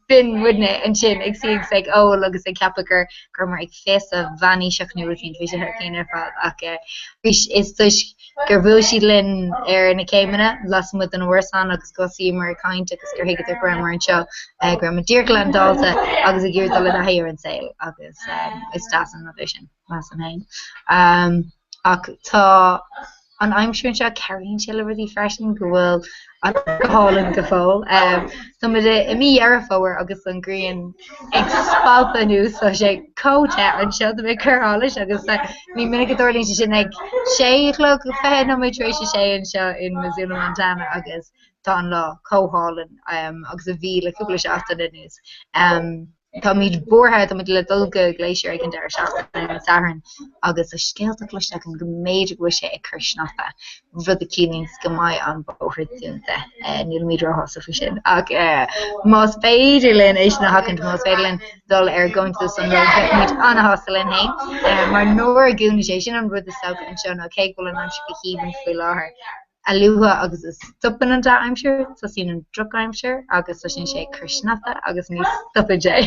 bin wouldn't it and sin ag si like oh agus ag capagur gurmar ag face a vanny seachnu routine fi se hurricane fa ake is tush gur bhfuil si lin ar na céimena las mu an orsan agus go si mar kaint agus gur hiige grammar an seo grammar dearglan dalta agus a gear dal a hair an sail agus is stas an vision las an hain ach tá an I'm sure carrying chill over the fashion go well alcohol and gafol some of the me arafower agus an green expalpa nu so she coat and show the big curlish agus me minute dorling sin like shay cloak fe no me trace shay and show in Missoula Montana agus don law co-hall and agus a v like couple after the news Tá míid borthe mit le dulga glacier ag an deir seach saran agus a scéalt a gluisteach an go méidir go sé ag cruisnacha rud a cílíns go maiid an bóthir dúnta níl míidir hosa fa sin ag más féidirlinn éis na hacant más féidirlinn dul ar going to the sun míid anna hosalinn hain mar nóir a gúna sé sin an rud a saocha an seo na céhil an an go híban faoi láthair a luha agus is stoppen an da I'm sure so sin an druk I'm sure agus so sin sé krishnata agus ní stoppe jay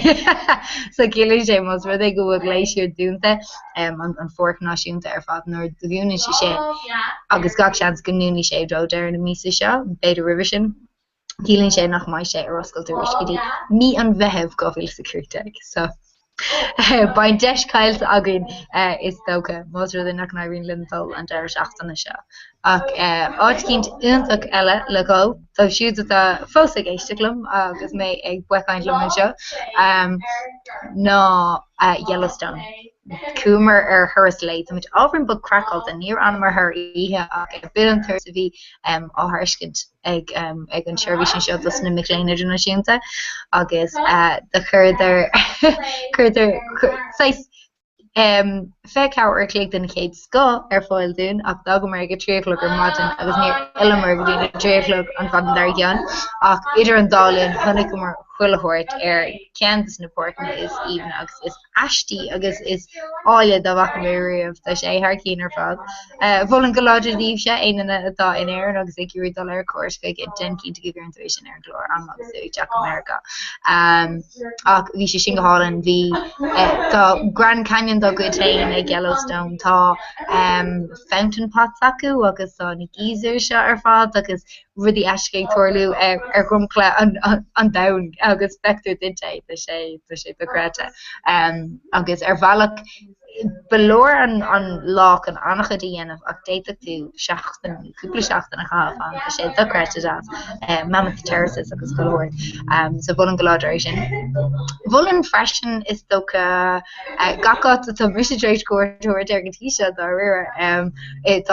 so gile sé mos where they go a glacier dunta an fork náisiúnta ar fad nor dúna sé agus gach chans gannúni sé dro der an mísa seo beidir revision Gilin sé nach mai sé ar oscail tuaiscití ní an bheitheh gohfuil security so Bain deis caiilt agin is dócha más rud nach naíonn lintal an deir seachtainna seo. Ach áit cinnt úntaach eile le gá tá siúd a fósa éistelumm agus mé ag buchaint le seo ná Yellowstone. Cúmer ar thuras leit mit ábhainn bud crackalt a níor anmar thar ihe ach ag bit an thuir sa bhí á thuiscint ag an seirbhís seo dus na miléine donisiúnta agus de chuidir feicá ar clé den chéad sco ar fáil dún ach dag mar go tríolog ar maidin agus níor ilimar go dtína tríolog an fadan dar gceann ach idir an dálinn chunig go mar chuilehort ar Kansas napórtna is even agus is astí agus is áile do bhacha tá sé thar cín ar fád. Bhil an goláidir díobh sé aana atá in air agus ag curí dul ar cuairs go den cinnta go grantation sin ar glór an agus Jack America. Ach bhí sé sin go hálan bhí tá Grand Canyon do go tain ag Yellowstone tá fountain pots acu agus tá na geyser seo ar fád agus rudí eisce tuairliú ar grumcla an dain agus spector dinte sé begrete agus ar bhealach beloor an lách an annach dhéanamh ach déiteach tú cúpla seachtain a chaamh an sé docrete as Mammoth Terraces agus goir so bhil an goláidir sin. Bhil an freisin is dócha gacá tá brisdréid cuairúir ar gotí se dá rire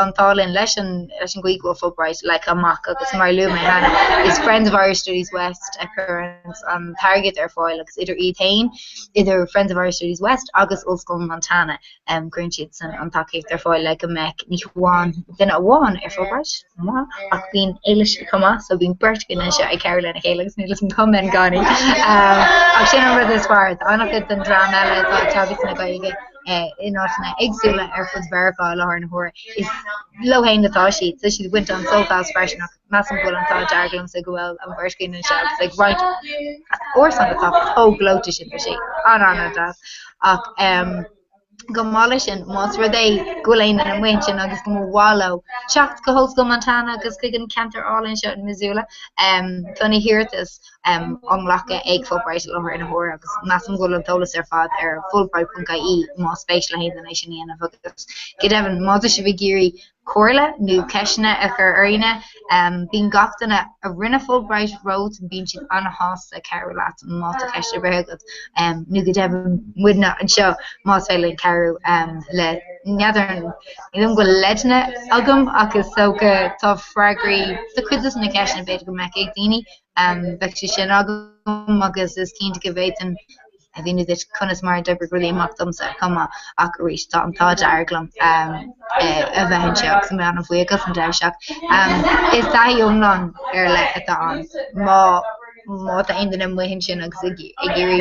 antálinn leis an gcuigh Fulbright le amach agus mar lu mé hena is Friends of Irish Studies West occurrence an target ar fáil agus idir itain idir Friends of Irish Studies West agus Ulster Montana green sheets an takeíh ar fáil le go meic ní bháin den a bháin ar Fulbright ach bhín éiles comá so bhín burt gin se ag ceir lena chélagus ní an cum an gáí ach sin an rud is fearr annach den drama eile tá tabhí na gaige in ána agsúla ar fud verá láthir na thuair is lohéin natá siad so siad wint an soltás freisnach mass an bhil antá dearglamm sa gohfuil an bhircin an se ag right or san atá óglóte sin sé an ach go mála sin más ru é goléin an muin sin agus go bháó techt go hos go Montana agus go an cantarálinn seo in Missoula Tony hiirtas anlacha ag Fulbright lethir in thuir agus meam go an tolas ar fad ar Fulbright.caí má spéis le héan éis sin ana agus go dehan má se bh géirí Corla, nu Keshna, a Arena, being Goftana, a rinna Fulbright Road, being she's on a house, a Carolat, Malta Keshna Bergut, nu Gadevin Widna and show Mosfell and Caru, le Nether, you go Legna, Ugum, Akasoka, Tough Fragri, the Quizzes in the Keshna Beta Macadini, Vexishan Ugum, August is keen to give it and I think that Cunas Mar Deborah really mocked them so come on Akarish Tom Taj Arglum a bheith seach sa meán an bhuiagus an deir seach is tá iomlán ar le atá an má a aon na muhin sin agus i ggéirí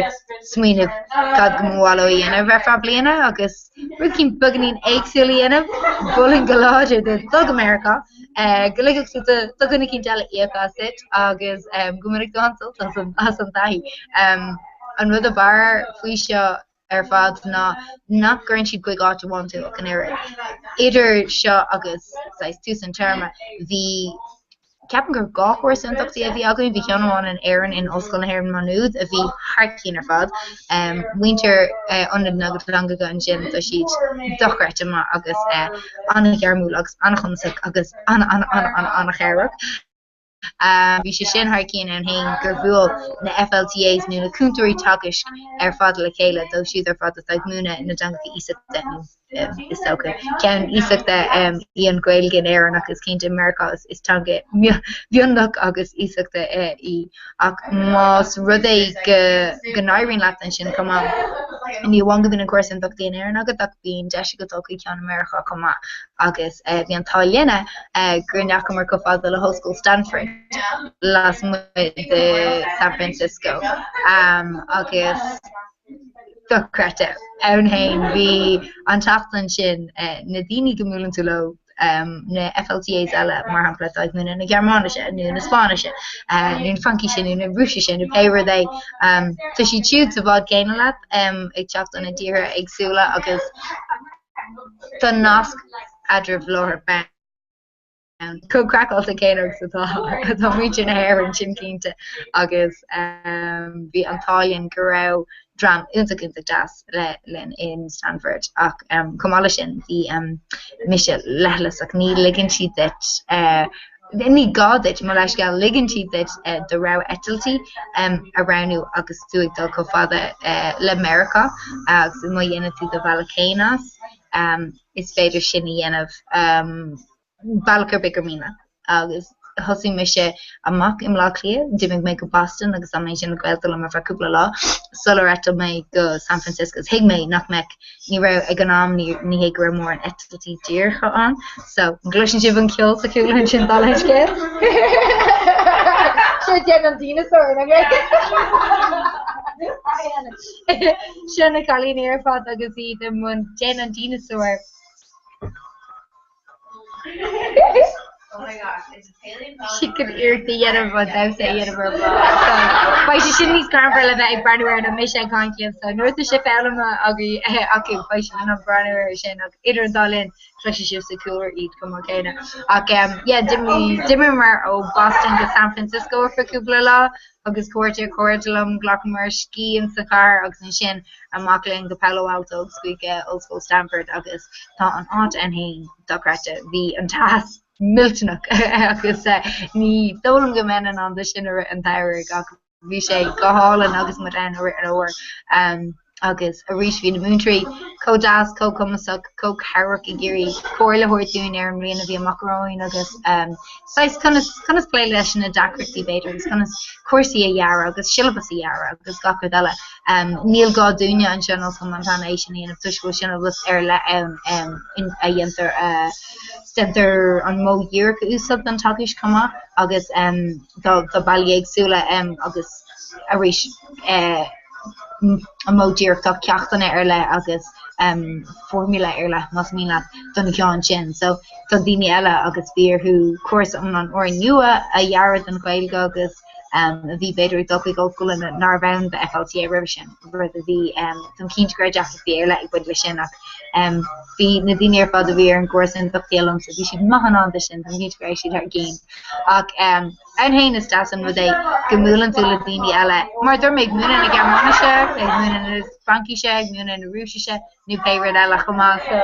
smaoinemh cad go mhála dhéanamh ar fá bliana agus rucinn buganín éagsúla dhéanamh bulling go láidir de Dog America go ligach sa gona cinn deile íochá sit agus go minic dohansal as an taithí an rud a bar faoi seo ar fad ná gurn siad chuig áit bhain tú an éire. Idir seo agus tú san terma bhí ceapan gur gáchóir san tuchtaí a bhí againn bhí ceanháin an éireann in Oscail na hÉireann Manúd a bhí harcín ar fad. Winter anad nagad langaga an sin tá siad dochreit ama agus anna gearmú agus anna chumsach agus anna chéireach. Bhí sé sin harcín an hain gur bhuail na FLTAs nó na cúntúirí tagish ar fad le chéile dó siad ar fad a múna ina danga ísachta is socha. Ceann ísachta íon gailgin éireann agus cinnte America is tanga bhionlach agus ísachta í ach más rud é go nairíonn leat an sin cumá. Ní bhain go bhín an cuairsa an tuchtaí an éireann agad ach bhíon deise go tócaí ceann America cumá agus bhí an táilianna gur neachmar go fád le Hoscoil Stanford las de San Francisco agus docrete an hain bhí an taflan sin na daoine go múlann tú lo na FLTAs eile mar hapla ag muna na Germáise nu na Spáise nu funky sin nu na Rúise sin nu péir é tá si siúd sa bhád céine leat ag teacht an na ddíre agsúla agus tá nasc adribh láthir ben co crackle a céineach satá muinte na hÉireann sin cínte agus bhí an táilíonn go raibh dram intacinnta das len in Stanford ach cumála sin bhí mise lelas ach ní ligann siad that ní gáit má leis gal ligann siad that do rah etaltí aroundú agus túig dul go fada le America agus má dhéanamh tú do bhecénas is féidir sin dhéanamh Balcar Bickermina agus hosí me sé amach im lá lia dimig me go Boston agus am sin na gweil am fa cúpla lá solareta me go San Francisco hiig me nach me ní ra ag an am ní hé ra mór an etatí díircha an so gluisisin si an ceol sa cúla sin dalhéisce sé de an dinosaur sinna chalín ar fád agus iad mun déan an dinosaur. Oh my gosh, it's a alien. She could irritate yet but I say yet about but she shouldn't be scrambled like that brand wear the mission conclave so north the ship element agree okay but she not brand wear shin either darling flashy ships secure eat come okay now yeah Jimmy mar Boston to San Francisco for Kubla agus cuairte cuairtelum glachmar ski in sa car agus sin a macling go Palo Alto squeak Old School Stanford agus tá an aunt and he docrate the an task Miltonach agus ní dólam go menan an sin an dair bhí sé go hálan agus mar an or agus a ríis hí na múntrí codas comach coharach i ggéirí choirla thuirtún ar an riana bhí macaróin agus sais conas play leis na dacrachtaí beidir agus conas cuasaí a dheara agus silabas a dheara agus gachar eile níl gá dúine an sin os go Montana é sin íanamh tuisciúil sin bhs ar le a dhéantar center an mó dhear go úsab an takeis cuma agus do bailí agsúla agus a ríis a módíir tá ceachtainna ar le agus formula ar le mas mína donna ceán sin so tá daoine eile agus bíorthú cuasa an or nua a dhearad an ghailge agus bhí beidir docaigh go na Narbhain de FLTA revision rud a bhí don cinnte greid after bhí ar le ag bud le sin ach bhí na daoine ar fad a bhí ar an gcuirsan dochtalam so bhí siad maithan an sin don cinnte greid siad ar géin ach an hain is dasan bud é go múlan tú le daoine eile mar dúir méid múna na Germáise ag múna na Frankise ag múna na Rúise nó péiread eile chumá so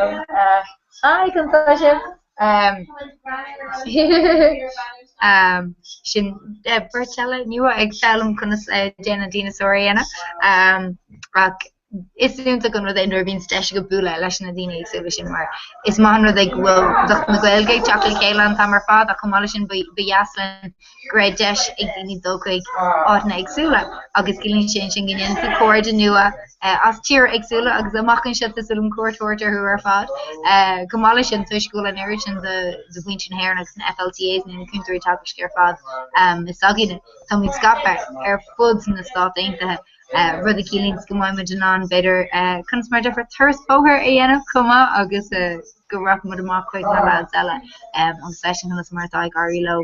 I can touch it Um, sin bertelle nua ag fellum kun déna dinosauriana ach is dúnta gon rud idir bhín ste go buúla leis na daine agsúla sin mar is man rud ag bhfuil docht na ghilge teachla chéile an tamar fád a chumála sin beheaslan gré deis ag daoine dóchuig áitna agsúla agus gilín sin gin fi cóide nua as tír agsúla agus amachchan si sulm cuairtóirtar thu ar fád gomála sin tuisúil an air sin de bhain sin hair agus na FLTAs na cúntúir tapiscear fád is agin tá mí scapar ar fud na stát aontathe rud a cílíns go maiid an an beidir chun mar defar thus bóthir a dhéanamh cuma agus go rap mu amach chuig na lá eile an session chus martá garí lo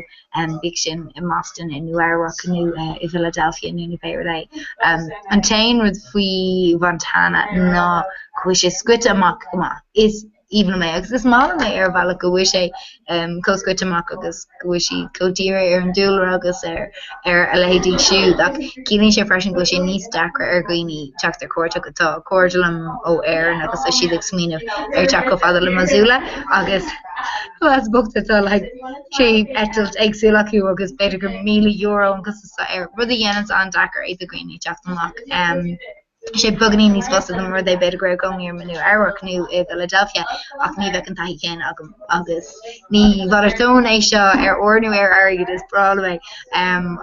big sin i Boston in New York nu i Philadelphia nu féir lei an tain rud faoi Montana ná chu sé scuite amach goma is even me agus is má me ar bhela go bhfuil sé coscuite amach agus go si codíir ar an dúil agus ar a lehédí siúd ach cílín sé freisin go sé níos dacra ar gooine teachtar cuairte atá cordialam ó air agus a siad ag smíanamh ar teach go fada le mazúla agus las bugta like sé etalt agsúla acu agus beidir go €1,000,000 agus ar rud a dhéanamh an dacra é a gooine teachtamach sé buganí níos fásta an mar beidir gra gomíar manú airach nu i Philadelphia ach ní bheith an taí cén agus ní bhadartón é seo ar ornú ar airgad is brala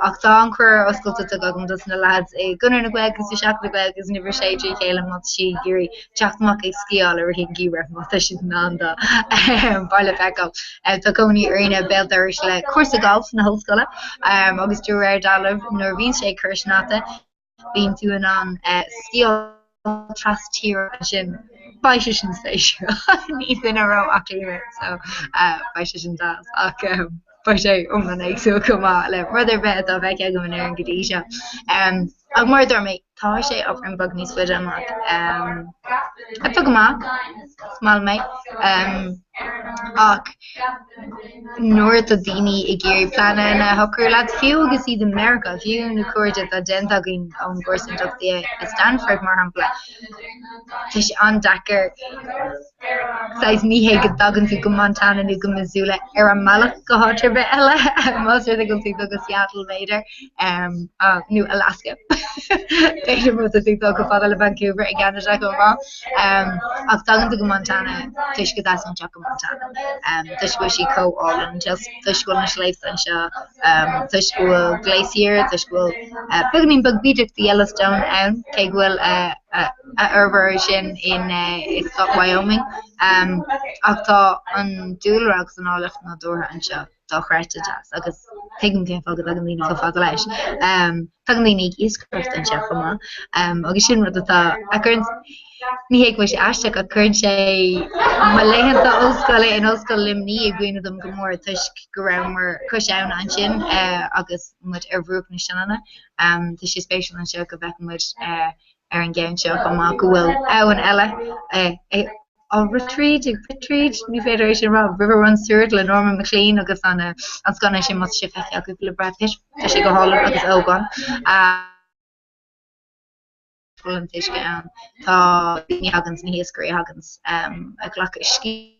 ach tá an chuir oscailta agam dus na lads é gunnar na gweig gus seach na gweig gus nibir sé trí chéile má si gurí teachtamach ag sciáil ar hin gíre má si náda bailile feá tá gcóí arna bedar le cuasa golf na hoscoile agus dú ar dalah nó bhín sé chuisnáta bín tú an steel trustíir sin bei sin spéisiú ní in ará aríir so bei sin das ach bei sé an éagsú cumá le ruidir bed a bheith go an ar an godíise ag mar dor méid tá sé op an bag níos fuide amach tu goach smal méid ach nuair a daoine i ggéirí plana na hogur leat fiú agus iad America fiú na cuairde a denta gin an gcósanachtaí i Stanford mar hapla Tá sé an dachar sais níhé go dagan tú go Montana nu go Missoula ar an malach go háir be eile más go tú agus Seattle Vader nu Alaska Déidir mu tú go fada le Vancouver i Canada go má ach dagan tú go Montana tuis go an teach go Montana tuis go si coálan just tuisúil na sléifs an seo tuisúil glacier tuisúil buganín bag bíidir the Yellowstone ann cé bhfuil urbar sin in Wyoming ach tá an dúlragus an álacht na dútha an seo dá chreite jazz agus tem cé fágad an lína go fád leis tá línig iscrocht an seo chumá agus sin rud atá ní héic sé eisteach a chun sé maléhananta óscoile in óscoil limní a gcuine dom go mór tuis go raimar chuiseann an sin agus mu ar bhrúp na sinna Tá sé spéisiú an seo go bheith mu ar an ggéan seo chumá go bhfuil an eile retreat ní féidir sin ra River Run Stewart le Norman McLean agus an scanna sin mat si feice go le Brad Pitt Tá sé go hála agus ógan tiisce an tá ní hagans ní hiascarí hagans ag lecha cí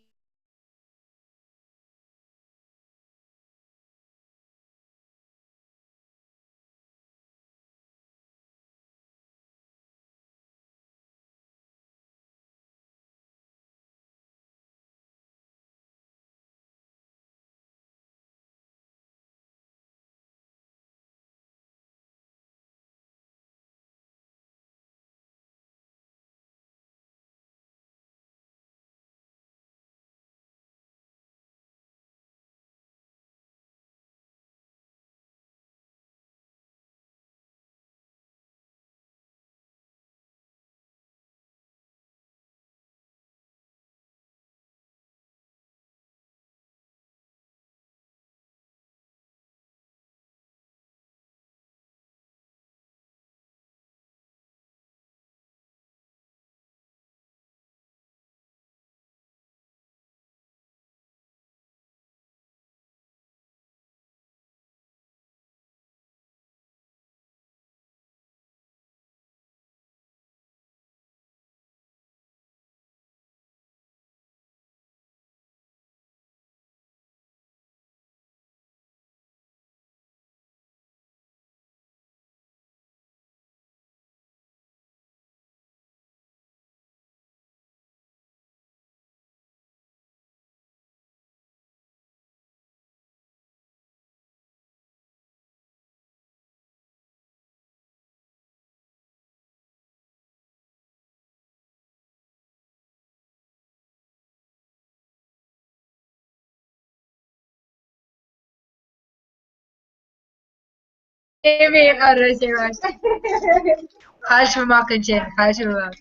Maybe I don't say right. Cash for mock and chin. Cash for mock.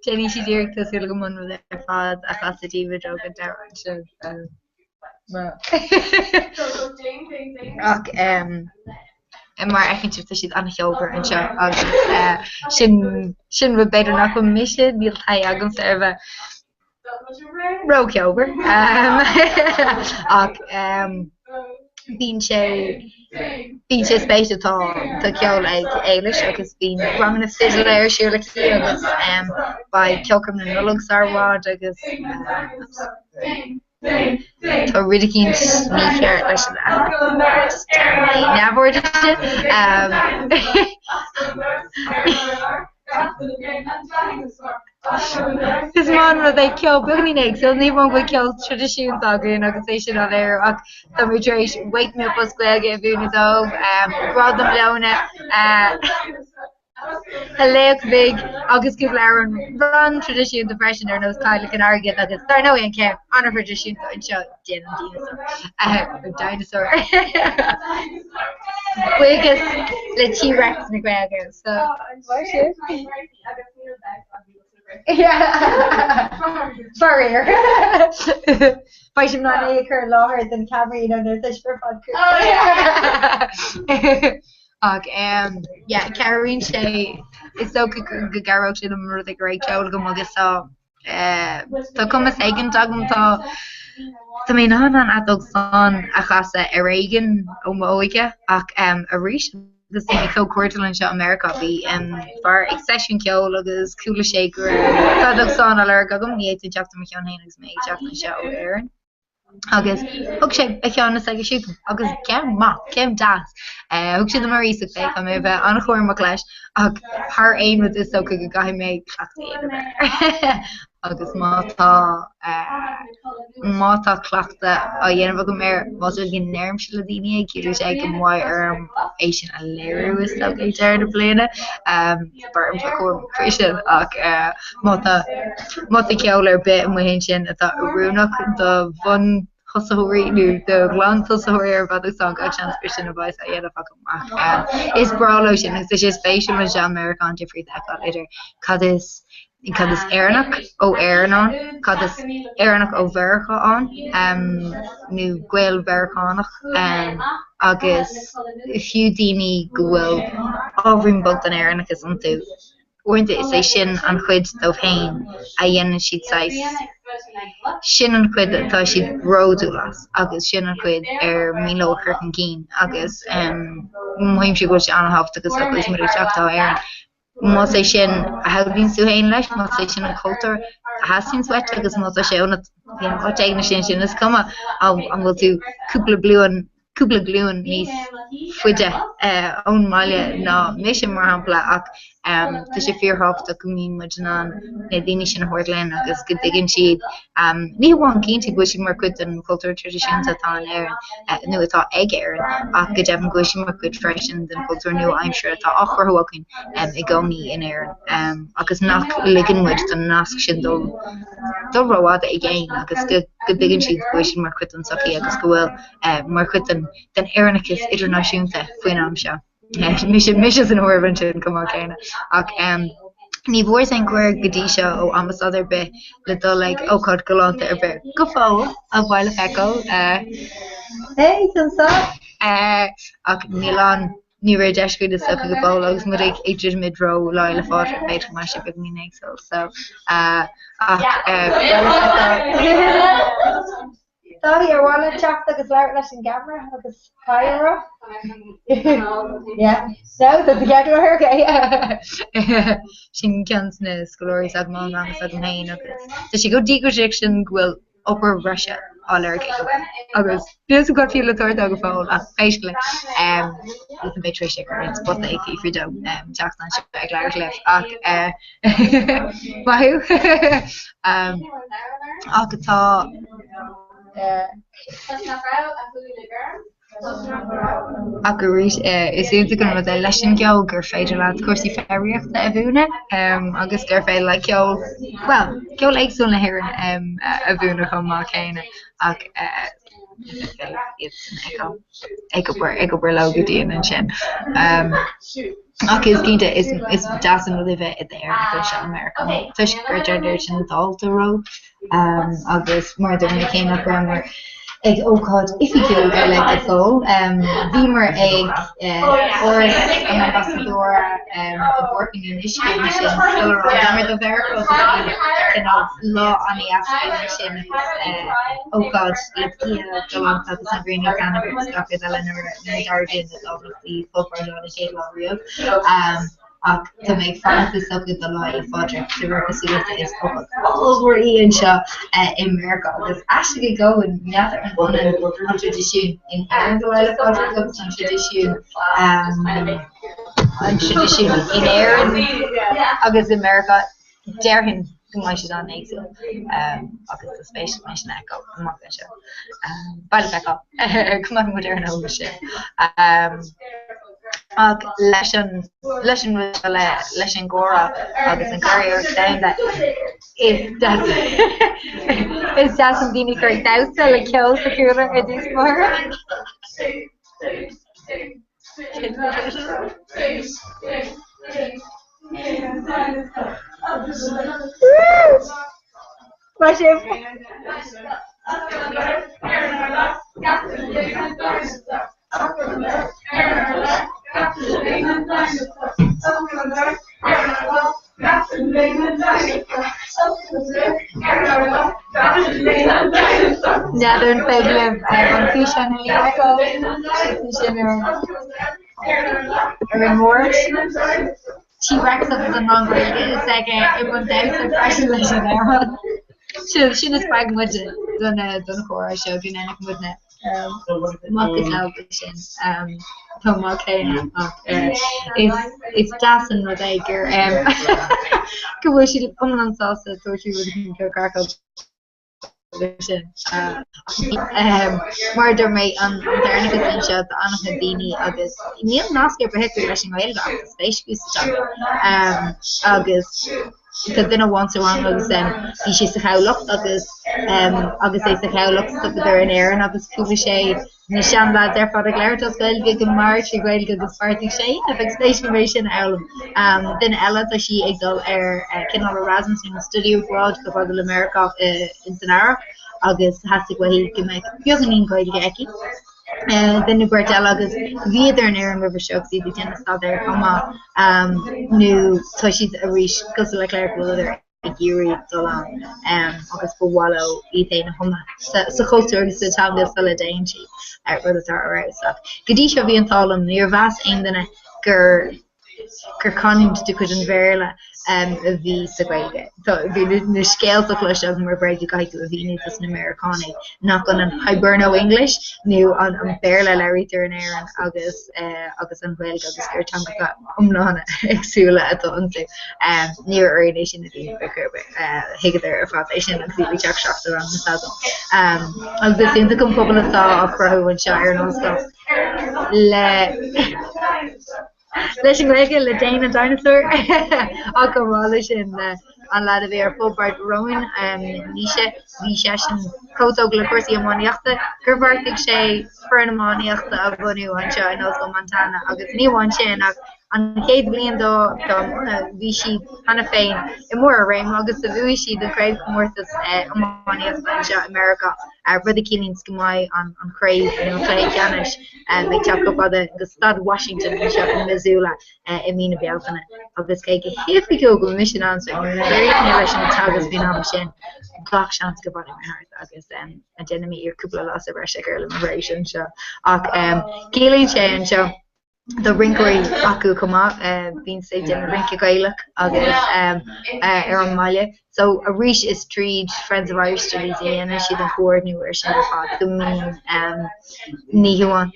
Jenny, she's here to see the one with their father. I thought the TV joke and there. So, mar eintje si an over an seo agus sin bh beidir nach go mise níl tha agam serve rokeover ach bín sé spéis atá tá ceol ag éiles agus bín rang na fizzle air siú le cí agus ba ceolcam na nulagus arhád agus tá rid cín ní cheart leis nabhir Is man wat ik jou bugni niks. So niet van wat jou tradition dagen agus é sin an air ach tá éis wake me up as gléige a bhúna dómh bra am leona a leach big agus go leir an run tradition de freisin ar nos caiile an agad agus tar nó an ceir an tradition an seo gin an dinosaur Buigus le T-Rex na gréige so Furrier. By some not a cur lower than Cameron under the for yeah, Carolyn Shay is so good garro to them or the great child go mugasaw. To come a second dogum to me not an adult son a casa Aragan Omoiga a reach. Agus có cuairtal an seo America bhí far accession ceol agus coolla shaker fadach san ar gagam níiad teachta me chean héanagus mé teach an seo éan agus thug sé a cheanna ag siú agus ceim mac ceim das thug siad mar ísa fé a mé bheith an chuirach leis ag th aon is so go gaithim méid chhlaachta agus mátá clachta a dhéanamh go mé má gin nerm se le daine cíú sé go mhaid é sin a léirú is so é deir na bliana barm chuisisin ach mátá ceall ar bit mu hen sin atá rúnach do bhun chosaúíú do glán tosaúir bad san go seanspri sin a bhaid a dhéanamh amach is braló sin is sé spéisiú man se American Jeffrey eá idir cad is Airnach ó Airnán cad is Airnach ó Vercha an nó Gweil Verchánach agus fiú daoine go bhfuil ábhrín bog an Airnach is an tú Orinthe is é sin an chuid dó féin a dhéanaan siad sais sin an chuid atá siad róú las agus sin an chuid ar mílóchar an cín agus muim si go se anhaft agus agus mar teachtá Éireann má sé sin a haginn sú héin leis má sé sin an cultúr a hasín swet agus má sé áteagna sin is cuma an bhfuil tú cúpla glúin níos fuide ón maiile ná mé sin mar hapla ach tá sé fearhaft a go mín mu an na daine sin thuirlein agus go dtí siad ní bháin cinnta go sin mar chud an cultúr tradiisiúnta atá an Éireann nu atá ag Éireann ach go deapan go sin mar chud freisin den cultúr nu aimimseir atá achorthhain i gcónaí in Éireann agus nach liganmuid don nasc sin dó roiáda i ggéin agus go dtí siad go sin mar chud an sochaí agus go bhfuil mar chud den Éireannachas idirnáisiúnta faoin am seo. mis an orban kom céine ach ní bhór san cuair godí seo ó ambassador be le dul le ócád goánta ar be go fá a bhile feco san sa ach Milán ní ré deiscuid is socha go bó agus mu ag idir midró leile fád beidir mar se bag ní so Sorry, ar bhile teach agus leir leis an gamra agus caira? Yeah, no, that's the sin ceans na scoláirí ag má agus ag an hain agus. Tá si go dígur sin ghfuil upper Russia all our agus this got feel the third of fall basically you can be Tricia it's what they if you don't Jackson back like left wahoo tá Agurit is úta go mu leis an geol gur féidir le cuasí féíochtta a bhúna agus gur fé le ceol well ceol éagsú na hir a bhúna chu má chéine ach ag go bur le go dtíon an sin ach is cínta is dasan nu bheith i d éir go se America tuis gur deidir sin dáilta ro agus mar dúna céine mar ag ócáid ifiiciúil go le a fó bhímar ag oras an ambassador working in Michigan sin mar do bhar lá aní aspa sin ócáid le go an agus an bhíine cannabis gafe eile na dardin í fópáil a sé láíod ach to make Francis so good the life project to work as is over Ian Shaw in America there's actually going another one tradition in Ireland project of some tradition in Ireland agus America Derhin mai on Nasil agus the space mission echo come on come on modern over shit ag leis an gora agus an career down that is that an dini gur dausa le ceol secure a dús mar Northern Peglim on fish and remorse. She racks up the wrong way. It's like everyone does the pressure lesson there. She is quite much done a horror show dynamic with it. Marcus Albertson Tom Markane it's Jason Rodager go wish you on salsa so she would go crack up murder me an dernigus shot an Dini agus Neil Nascar per hit rushing away space agus because then once around agus she's the how look agus is the how looks up there in air and agus sé Nishan that there for the Claritas well big March well good the party sé of explanation album then Ella that she exalt Ken Erasmus in studio abroad for the America in Sonara agus has to go he can make feeling going to get then the Bertel agus viidir an air an river show see the tennis out there come new so she's a reach because like Claire there Giri Dolan agus for wallow ethane homa so close to the town this solidarity for the start right so Gadisha vi an talum near vast ein gur connim to couldn't verla vi sagwege so vi the scale of flush of more break guy to a vini this Americani not on hiberno English new on berla Larry Turner and August and well agus gur tanga umlana exula at onto near nation the higger foundation and we check shots around the saddle of this in the couple of saw of Crow and Shire and stuff Leis an gléige le déine dinosaur a go rála sin an lad a bhí ar fóbart roin níise bhí sé sin cótóg le cuasaí ammáíochta gur bhharrtaigh sé fearn ammáíochta a bhunú an seo in Oslo Montana agus níomháin sin ach an céad blion do bhí siad hana féin I mór a réim agus a bhuaigh siad an creid comórtas ammáíochta an seo America rud a cílín scumáid an craig lé ceannis ag teach go bada agus stad Washington an seo in Missoula I mína bealtainna agus cé go hifiú go mission answer leis an tagas bhí am sin gach sean go bada mar hart agus a dénne mí ar cúpla las a bhar sé gur le mar sin seo ach cílín sé an seo the rinkery acu Comhrá being saved in a rinky gaelic agus ar Malia. So a rish is treed friends of Irish studies and she the core new version of the mean Nihuan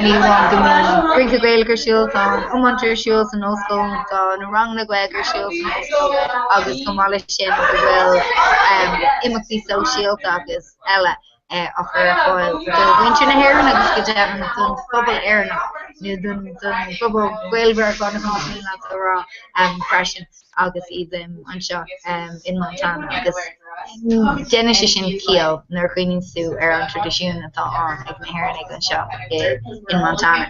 Nihuan rinky gaelic shields on Umonter shields and also on Rang na Gweger shields and also agus Comhrá shin will immoxy so shield agus Ella of her foil the winter na hair agus go down dun bubble air nu dun bubble whalebird on the raw freshen agus them on shot in Montana agus Genesis in Keo nar chuoinn sú ar an tradiisiún atá an ag na hairnig an seo in Montana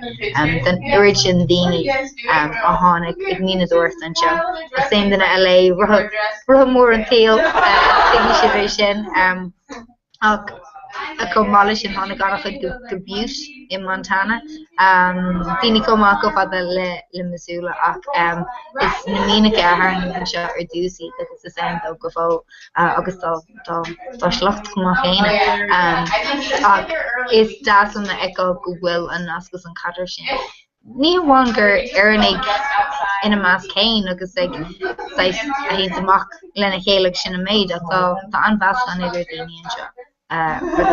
den origin daoine a tháinig ag mína dúirt an seo agus same den LA rutha mór an taal signi sin ach a Comhrá sin tháinig ganach go bút in Montana daoine comá go fada le Missoula ach is na mína ceathair an seo ar dúsaí agus is an go fó agus tá slacht chumá chéine ach is dásan na eá go bhfuil an nascas an cadar sin. Ní bháin gur airnig ina más céin agus ag a hén amach lena chéalaigh sin na méid ach tá anbheas an idir daoine an seo. For the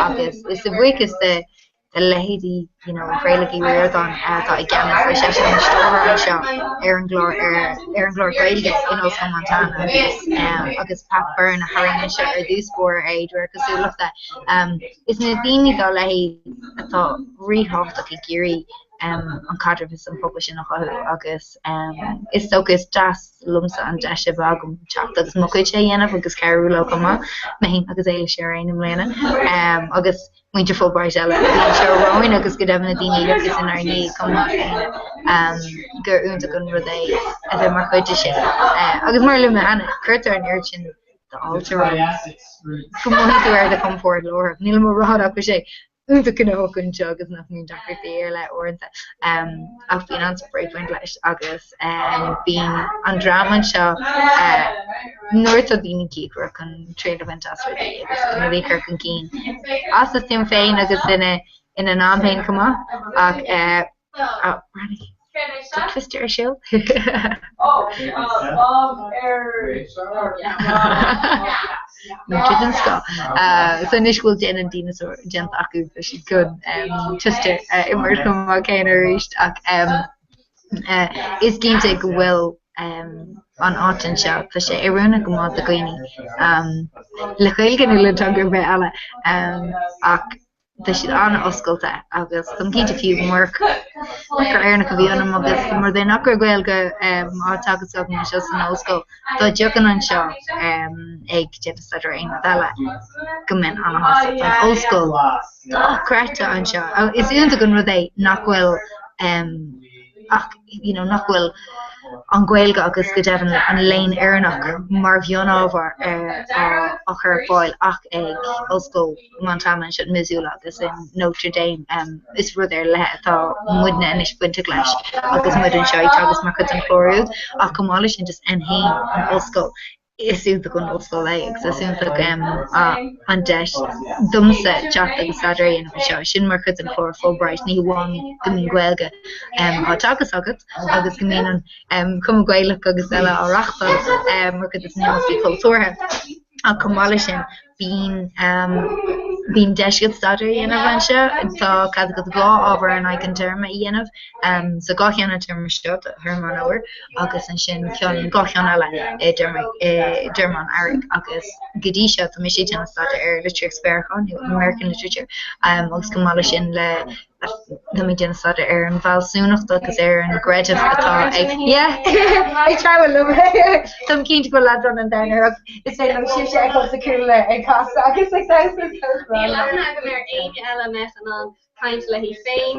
agus is a week is the lady really weird on again for session in store and shop Aaron Glor Gailge from Montana agus Pat Byrne a haring and shot or these for age where because they looked at is na dini go lei atá rihocht a giri an cadre is an publishing agus is sogus das lumsa an deshe bagum chat agus mokuche yena agus carúlo kama me agus eile sharing im lena agus winter full bright ela show rowing agus go devna dini agus in our knee kama gur unta gun rodei ever mar chuide sin agus mar lume an curtar an urchin the altar come on to where the come forward lower nil mo rod up sé the kind of open jug is nothing Dr. Beer like or I've been on break English August being on drama show north of being keeper can trade event us with maybe Kirk and Keen also same fein August in an arm come on Twister show so initial Jen and dinosaur gent aku she could Twister immer come kind of reached is game take will on autumn show for she irona come out the greeny le gelgen le tanger be alla the shit on osculta agus some key to few work erna ka viana agus more than akar gwelga tagus of my shows no osco the jokin on show egg jet etc in dala comment on osco correct on show is into gun with they not well not well an ghilga agus go devan an lein airnach mar bhíon ábhar a chur fáil ach ag Osco Montana sin Missoula agus in Notre Dame is rud ar le atá muidna inis buinte leis agus muid an seo agus mar chud an chlóriúd ach cumála sin just an hain an Osco isúnta gon Osco legs isúnta an deis dumsa teach agus sadra an seo sin mar chud an chlór Fulbright ní bháin gomín ghilga á tagus agat agus gomín an cum ghailech agus eile á rachtal mar chud is némasí cultúrtha a cumála sin bín deisgad sadra dhéanamh an seo tá cad go bhlá ábhar an ag an terma dhéanamh so gachéanna terma seo thurman ábhar agus an sin ceann gachéan eile German Eric agus godí seo tá mis sé sada ar literature spéirchan American literature agus cumála sin le Let me just start an valsúnacht agus an gradh atá ag try lu Tom keen to go lad run an diner is sé si sé securele ag casa agus LMS an kaint le hi féin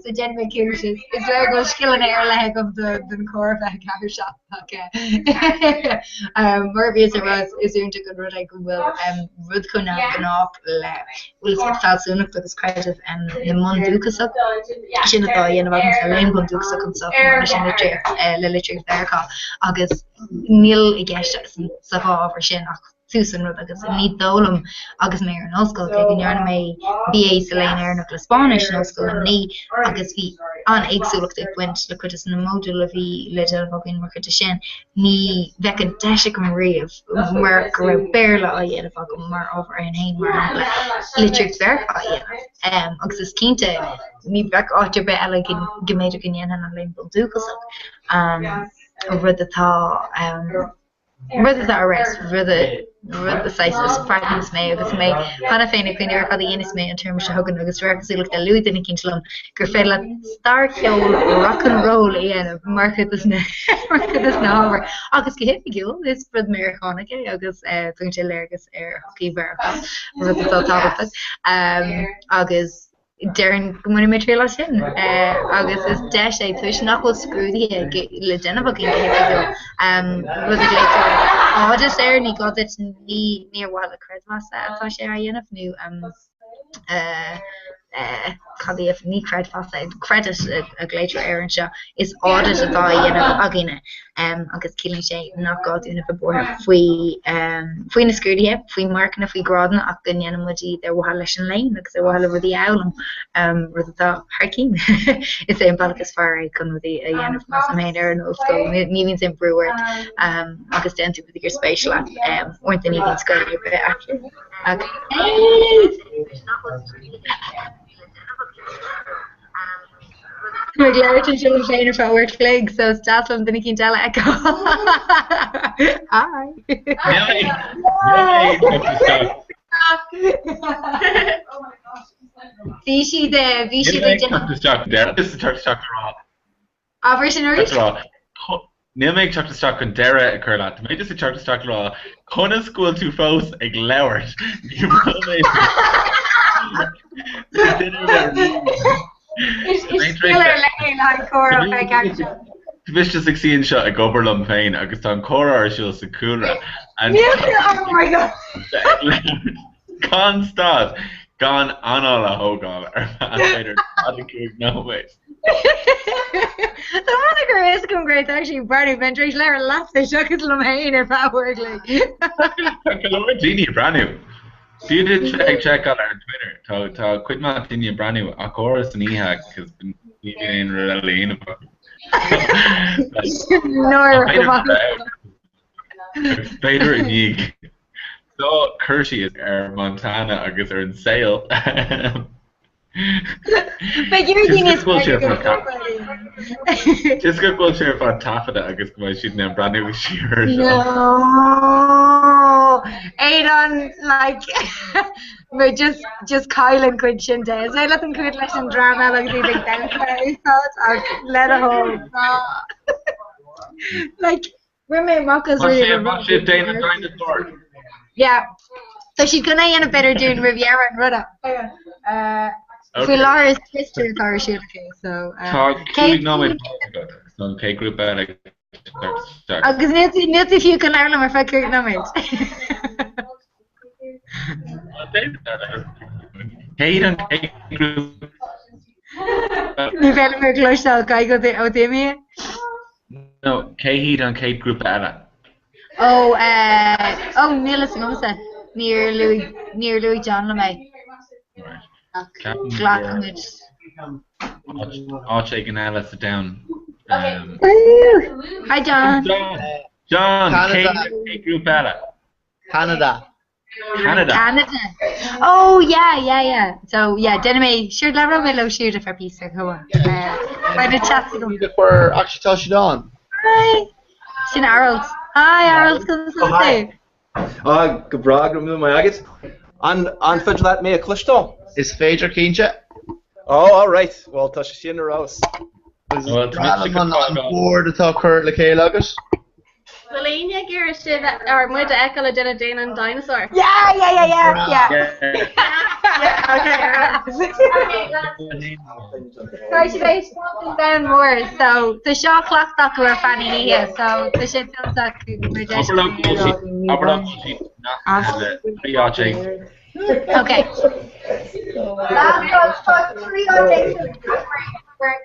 so Jen is le go skill an air le of den core of a shop mar is to go rud go will rud kunna ganop le will falsúnacht agus creative and the mon dukas sin atá dhéanamh an lein bon dukas an so sin le literature verá agus níl I gceiste sa bhá over sin ach Susan rud agus ní dólam agus mé an osscoil ag gnearna mé BA sa léin ar nach le Spáis an osscoil an ní agus bhí an éagsúlacht ag buint le chutas na módul a bhí le bhagin mar chuta sin ní bhecin deise go riamh mar go raibh béla a dhéanamh go mar ábhar an hain mar litric verá dhéanamh agus is cínte ní bheh áitir be eile goméidir gnéana an leon dúchasach rud atá a res rud a seis fragments mé agus mé fanna féinna chuine ar fad dhéananis mé an term se thugan agus reachúlacht a luúid inna cinlumm gur fé le star ceol rock and roll dhéanamh marchad is na ábhar agus go hifigiúil is brud méánacha agus tuinte léirgus ar hoí verá rud atá tábhacht agus Darren gomuna mé trí sin agus is de é tuis nachhfuil scrúdí le denna gin go rud le áidir ar ní go ní níorhil a creidmas atá sé a dhéanamh nu cadíomh ní creid fasta credit a gléidir ar an seo is áidir atá dhéanamh agine agus cílann sé nach gáúna bh borthe faoi na scrúdíthe faoi marcna faoi grádanna ach go dhéanamidí ar bhil leis an lein agus ar bhil rudí elam rud atá Harcín is é bailachas far chun rudí a dhéanamh más méid ar an óscoil ní vín sin breúir agus denú bud gur spéisiú orint ní vín scoil We're glad to show Shane for our flag, so Jocelyn didn't can tell echo. Hi. Vichy the This is chocolate raw. Operation Reach. Neil make chocolate stock on Dara a curlat. Make this a chocolate stock raw. Kona school to fos a glowers. Vicious 16 shot a goberlum pain, agus on Cora or she'll Sakura. And oh my god! Constant. Gone on all a hogan or no way. The moniker is come great actually Barney Ventry Lara laughs they shook his lamain if I work like Genie brand new. Do you did check on our Twitter to quit Martini brand new a chorus and EHAC has been in really in Vader and Yeek. So Kershey is Air Montana agus are in sale. But your thing is just go share for top of that agus go shoot them brand new sheer. No, Aidan like we're just Kyle and Quinton days. I let them create lesson drama like they think that's or let a home. Like we're made mockers really. Dana dinosaur. Yeah, so she's gonna end up better doing Riviera and Rudda. Okay. Lara's sister parachute. Okay, so. Kate group agus net if you can learn them if I could know it. Kate and Kate group. You feel more close to Odemi? No, Kate and Kate group Ella. Oh, Neil is near Louis John LeMay. I'll take an Alice down. Hi, John. John, Kate group Ella. Canada. Oh yeah. So yeah, Denny, sure, let me low shoot if I piece of come on. By the chat. We're actually touching on. Hi. Sin Arnold. Hi, Arnold. Hi. Good brag, remove my agate. On fudge that me a clusto. Is Phaedra Keencha? Oh, all right. Well, touch she in the rose. On board to talk her like Agus. Melania Garrison or Muda Ekala Dana and Dinosaur. Yeah. Sorry, she based down more. So the shot clock that we're fanning here. So the shit feels like okay.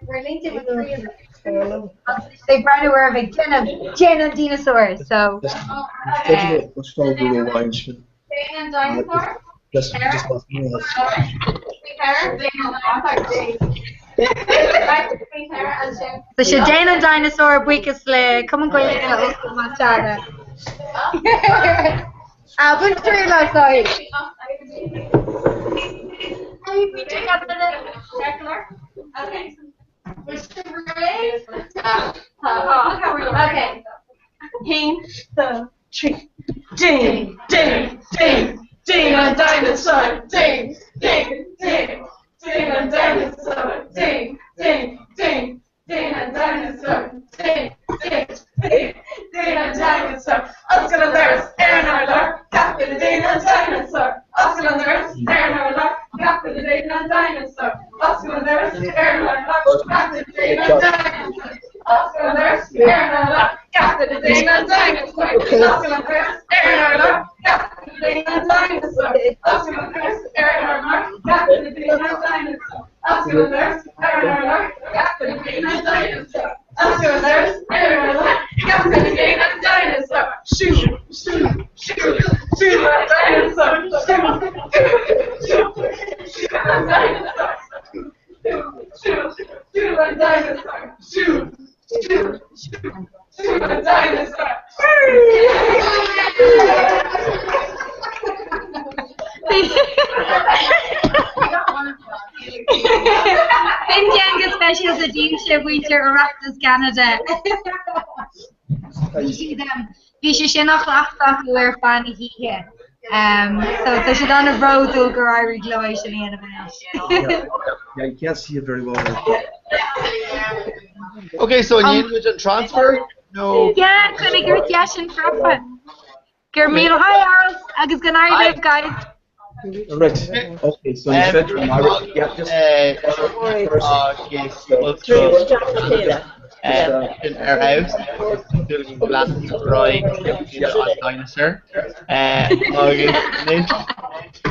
We're linked in with 3 of them. They brought over a big tin of gin and dinosaurs, so. What's called the wine? And dinosaur. Just So she Jane and dinosaur buicas le come and go in a oscar machada. But true last night. Okay. Hang the tree. Ding, ding, ding, ding a dinosaur. Ding, ding, ding, ding a dinosaur. Ding, ding, ding, ding a dinosaur. Ding, ding, ding, ding a dinosaur. Oscar and there's Aaron Arler. Captain the ding a dinosaur. Oscar and there's Aaron Arler. Captain the ding a dinosaur. Oscar and there's Aaron Arler. Captain the ding a dinosaur. Oscar and there's Aaron Arler. Captain the ding a dinosaur. Oscar and there's Aaron Arler. Captain the ding a dinosaur. Oscar and there's Aaron Arler. Captain the ding a dinosaur. Oscar and there's Aaron Arler. Captain the ding a dinosaur. Oscar and there's Aaron Arler. Captain the ding a dinosaur. Shoot, shoot, shoot, shoot a dinosaur. Shoot, shoot, shoot a dinosaur. Shoot, shoot a dinosaur. Shoot, shoot, shoot a dinosaur. Indian specials a dealership winter Raptors Canada. You see them. Visha Shinach Lachta who are fan here. So she's on a road to Garari Gloy Shalina Yeah, you can't see it very well. Okay, so in Inuit transfer? No. Yeah, can I get Yashin Frappa? Germino, hi Arles, agus Ganari guys. Right. Okay, so you said yeah, just in our house, doing black right dinosaur.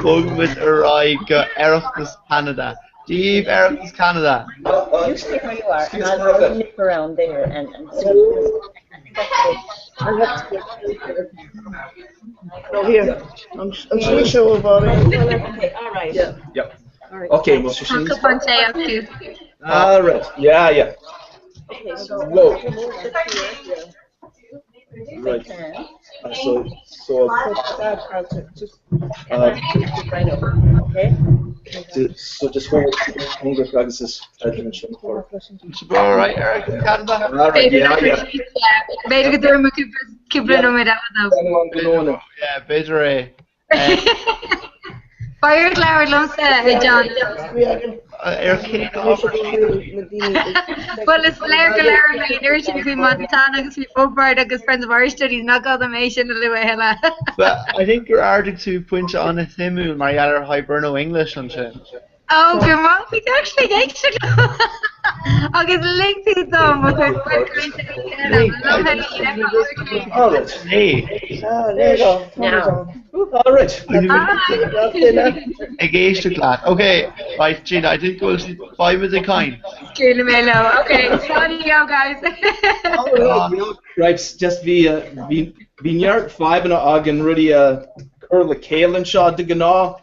Going with Arai go Ericus Canada. Steve Ericus Canada. You stay where you are, and I'll nip around there and see. I'll have to get No, here. I'm sure show about it. Okay, all right. Yeah. Yep. All right. Okay, well, so Uncle Ponte up too. all right. Yeah, yeah. Okay, so Whoa. Right. So Right over. Okay. so just hold Congress Pegasus attention for. All right, Eric Canada. All right. Yeah. Beide gedurme kiblen om dat nou. Yeah, beter. Fire cloud lumps John. Well, it's Larry leaders if we Montana because we Fulbright because friends of our studies not got the nation a little hella. But I think you're Arctic to punch on a thimu, Mariella Hiberno English on shit. Oh, good mom, we actually actually. I'll get the link to them, but we're going to All right. Hey. There you go. Now. All right. Engaged glad. Okay, right, Gina, I think we'll see 5 minutes of kind. Okay, sorry go guys. Right, just be near 5 and again really curl Kale and Shaw de Gana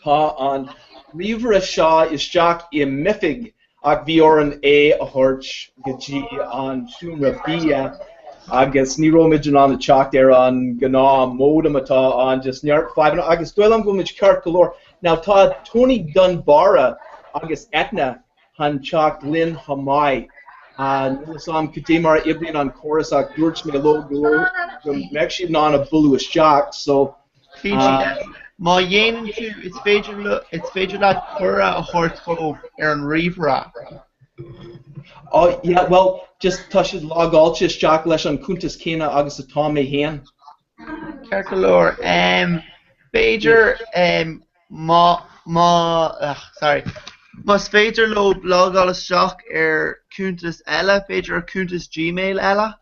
on River Shaw is Jack in Mifig ag Bjorn a Horch Gaji on Shumra Bia agus Nero Midgen on the chalk there on Gana Modamata on just near 5 and agus Doilam Gumich Kirkalor. Now Tony Dunbara agus Etna han chalk Lynn Hamai and some Kadimar Ibn on chorus ag George Melo actually non a buluish jock so My yen too, it's Fajal at Cura a horse Aaron Reevera. Oh yeah, well just touch it log alchis Jack Lesh on Kuntis Kena agus a Tommy Hen. Kerkalor, Fajer, sorry. Mas Fajer lo log all shock Kuntis Ella, Fajer Kuntis Gmail Ella.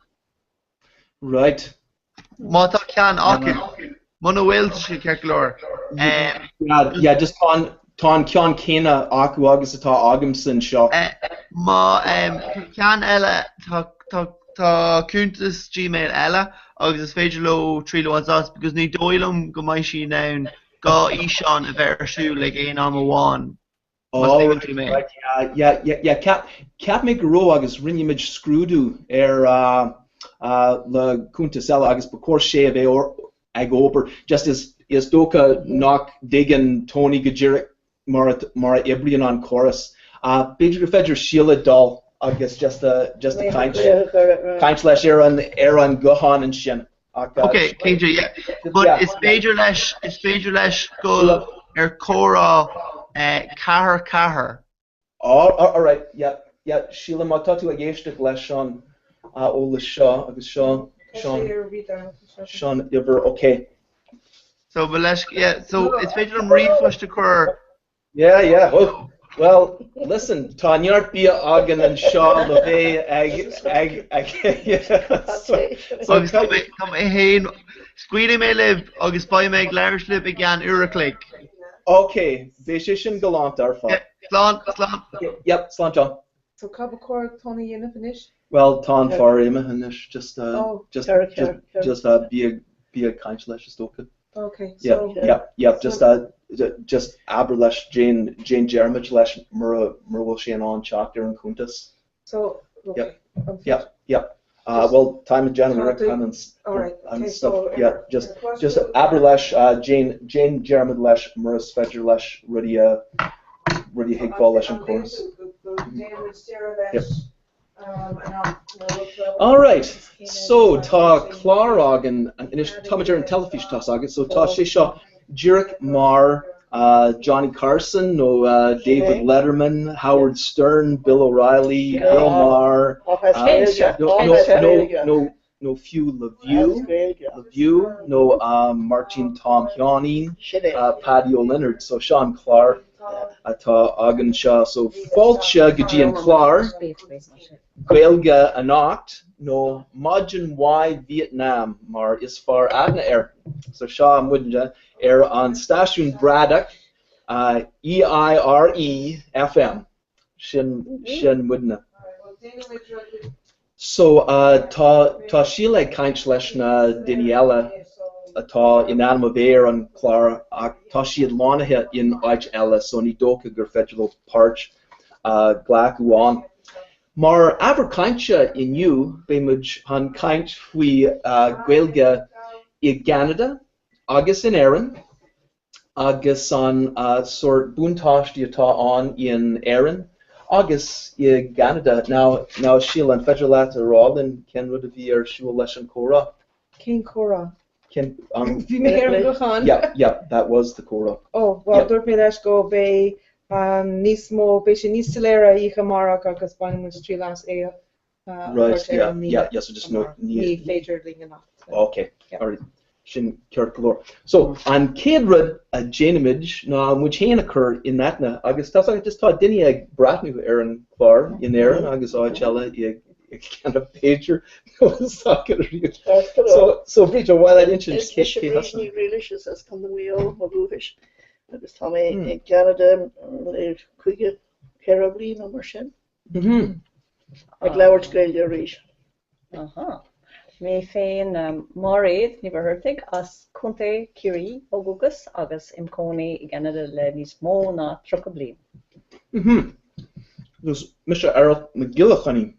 Right. Mata can Okin. Mono will to Kerkalor. Yeah, just on Tá cean céine acu agus atá agam san seo. Má cean eile tá cúntas Gmail eile agus is féidir le trí leás because ní dóilm go maiid sin nán gá íseán a bheith arsú le géon am amháin. Cap mé go ró agus rinneimiid scrúdú le cúntas eile agus ba cóir sé a bheith ag obair just is dócha nach digan Tony go ddíreach mar ibrion an chorus. Beidir go féidir síle dal agus just a kaint leis ar an gohan an sin. Okay, KJ, yeah. But is féidir leis go córa cahar. All right, yeah. Síle má tatú a géisteach leis an óla seo agus Sean Iver, okay. So it's féidir an rifuiste chur. Yeah. Well, listen, tá neart bí agan an seo le bheith ag agus tá é héin scuide mé libh agus ba mé ag leirslib i gceann uiriclic. Okay, bhí sé sin galant ar fá. Slán. Yep, slán John. So cab a cór Tony dhéanamh inis? Well, tá far imime inis just bí a kaint leis is tóca. Okay. Just aber leis Jane Jermid leis mar bhfuil sé an teach ar an cúntas. So, okay. Well, time and generic and stuff. Yeah, just aber leis Jane Jermid leis mar Svedger leis rudi higfá leis an chorus. All right. So tá chlár agan inis táidir an telefís tá agan so tá sé seo Jurek Marr, Johnny Carson, David Letterman, Howard Stern, Bill O'Reilly, Bill Maher, no few LeVue, no Martin Tom Hionine, Paddy O'Leonard, so Sean Clark, atá agan seo so fáilte go dtí an chlár, Gaelga Anocht, no Majin Y Vietnam, mar is far adna so seo muidja an Station Braddock, EIRE FM, sin muidna. So tá síle kaint leis na Daniela atá in anam bhéir an chlár ach tá siad lánathe in áit eile so ní dócha gur feidir páirt ghlaachúán. Mar aber kaintse inniu béimiid an kaint faoi Gaelga i Canada agus in Éireann agus an sort búntáistí atá an in Éireann agus i Canada now síl an feidir leat a rálinn cén rud a bhí ar siúil leis an chóra. Cén chóra? Bhí mé ar an gochan? Yeah, that was the chóra. Oh, well, dúirt mé leis go bheith níos mó béis sé níos soléire ícha marach agus bain mu trí las é. Right, yeah, so just no ní féidir lína nach. Okay, all right. Sin ceart golóir. So an céad rud a déanaid ná mu chéana occur in natna agus tá just tá duine ag brathnú ar an chlár in Éireann agus áiteile ag kind of pager. So Brito, while I mentioned Kate Hudson. Really, she says, come the wheel, Mabuhish. It was Tommy in Canada, Quiga, Carabli, number shin. Like Loward Gael Reach. Mé féin Maréad ní bhirthig as Conte Curie ógus agus imcónaí I Canada le níos mó ná trocha bliain. Dus Mr. Errol McGillachany.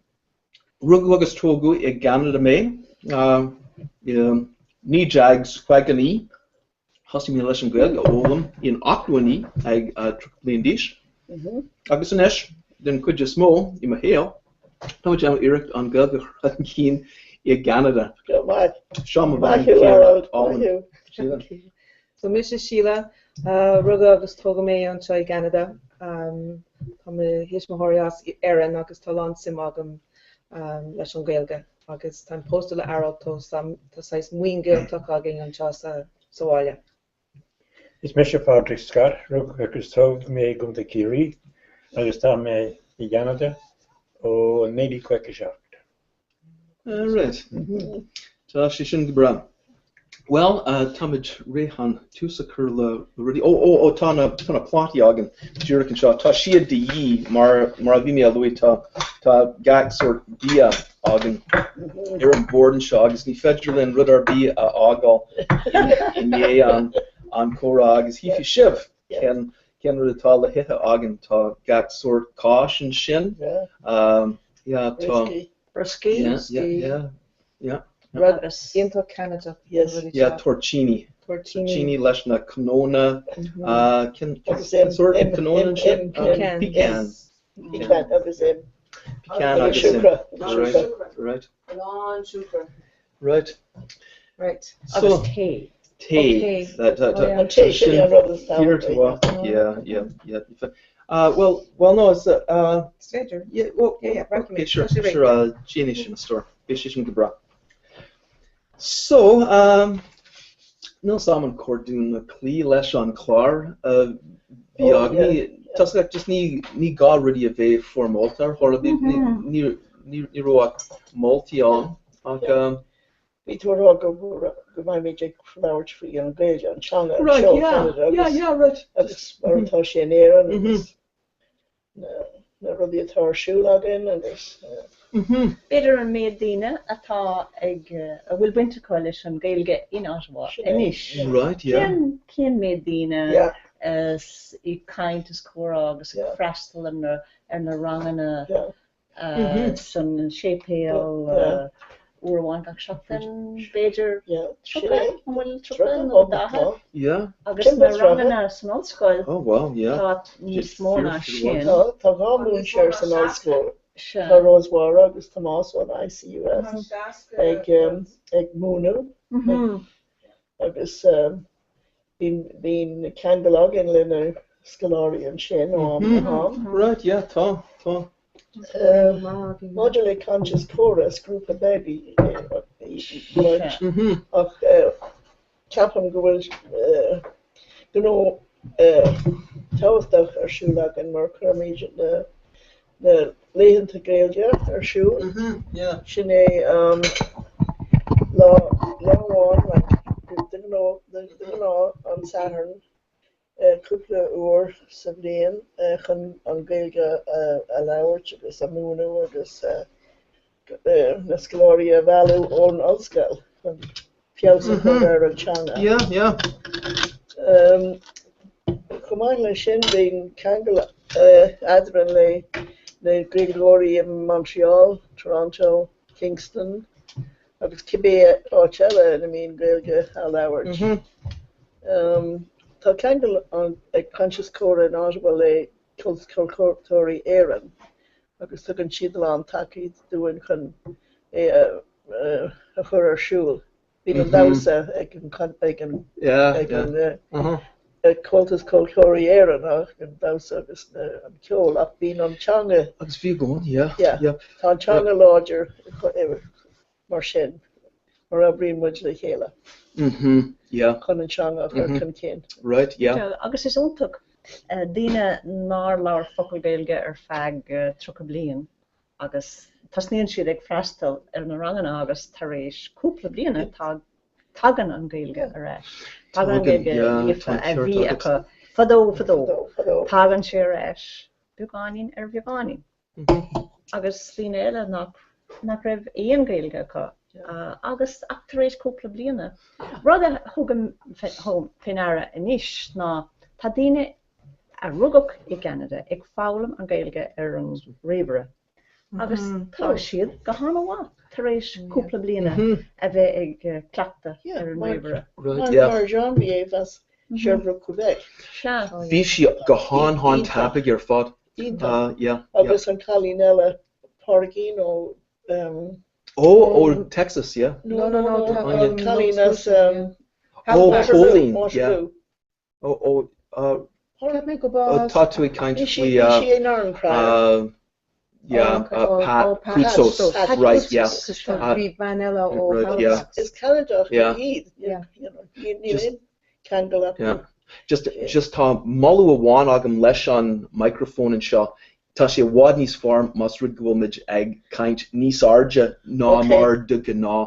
Rug agus trogu I Canada mé, ní jags quaganí, hasí mé leis an Gael ólam in achluaní ag trocha bliain díis. Agus an eis, den cuid is mó I ma héal, tá muid an irecht an Gael go chradan cín I Canada. So Mrs. Sheila, rug agus tóga mé an I Canada, tá me his mahorias Éireann agus tá lan sim agam leis an Gaelga agus tá posta le arab tó sais muin Gaeltach agin an chasa soáile. Is Mr. Patrick Scott, rug agus tóg mé gom de Curie agus tá mé I Canada ó nédi quaice seacht. Right. Tá sé sin go bra. Well, Tamid Rehan Tusakirla already. Tana Plati Agan, Jurican Shaw, Ta Shia de Yi, Maravimi Louis Ta Gax or Dia Agan, Aaron Borden Shaw, is Ni Federlin Rudar B Agal, in Ye on Comhrá, is Hifi Shiv, Ken Rudata La Hita Agan, Ta Gax or Kosh and Shin. Yeah, Ta. Brisky. Yeah. Into Canada. Yes. Yeah, Torcini. Torcini, Leshna, Canona. Can sort of Canona and shit? Pecan. Pecan, August Pecan, Right. Right. So, tea. Tea. Here to walk. Yeah. Well, no, it's Stranger. Yeah, well, Yeah, okay, sure. Genie in the store. Bishishim Gebra. So, no salmon cordon a clee lesh on clar. Biagni, just ni ga ready a ve for maltar, or a bit ni roak multi on. We told go my magic flowers for young Gage and Changa. Right, yeah, right. That's Maritoshi and Aaron, and really a tar shoe again, and this. Better and Medina, atá ag a bhfuil Winter Coalition Gaeilge in Ottawa. Inish. Right, yeah. Cén Medina is I kind is Comhrá agus freistal and na rangana san shépéal Urwan ag seachtain Beidir trúpain bhfuil trúpain ó dátha. Yeah. Agus na rangana san ollscoil. Oh wow, yeah. Tá níos mó ná sin. Tá gámún sér san ollscoil. Tá Rosemara agus Tomás on ICUS ag múnú agus bín cangalag in linne scalári an sin Right, yeah, tá. Modular conscious chorus group of baby Chapham gohfuil táhachtach ar siúlag an mar chuirméid na léhananta Gaeilge ar siú sin é láháin duine an Saturn cúpla uair sa bhliain chun an Gaeilge a labhairt agus a múnú agus na scoláirí a bhealú ón ollscoil chun fiabhsa ar an teanga. Yeah. Chumáin le sin bhíon cangala adran le Gaeilgeoirí in Montreal, Toronto, Kingston, agus cibé áiteile na míon Gaeilge a labhairt. Tá ceangal ag conscious chora in Ottawa le cultúirí éireann, agus tugann siad an takeíd dúin chun a chur ar siúl. Bhí an damhsa ag an cultus cultúirí éireann an damhsa agus an ceol ach bhí an teanga. Agus bhí going, yeah. Tá an teanga láidir mar sin. Or a brín muid le chéile. Yeah. Chun an teanga chun cén. Right, yeah. Agus is óntaach daoine ná leabhar focail Gaeilge ar feadh tríocha bliain agus tasníonn siad ag freastal ar na rangana agus tar éis cúpla bliana tagan an Gaeilge ar éis. Tagan Gaeilge a bhí acu fadó tagan sé ar éis beagáinín ar bheagáinín. Agus bhíon eile nach raibh éon Gaeilge acu. Agus tar éis cúpla bliana. Rud a thugann féinara inis ná tá daoine a rugach i Canada ag fálam an Gaeilge ar an réimhre. Agus tá siad go hána tar éis cúpla bliana a bheith ag cleachta ar an réimhre. Mar Jean bhí as Sherbrooke, Quebec. Bhí si go háin tapig ar fad. Agus an chalín eile Pargin ó Texas, yeah. No. Colleen as Pauline, yeah. Tatui kind of she in Iron Crown. Pat Kutsos, right, yeah. Vanilla right, yeah. It's Canada. Yeah. Just tá malú a bháin agam leis an microphone an seo tá sé bhád níos form mas rud gohfuilmid ag caint níos arde ná mar de gná.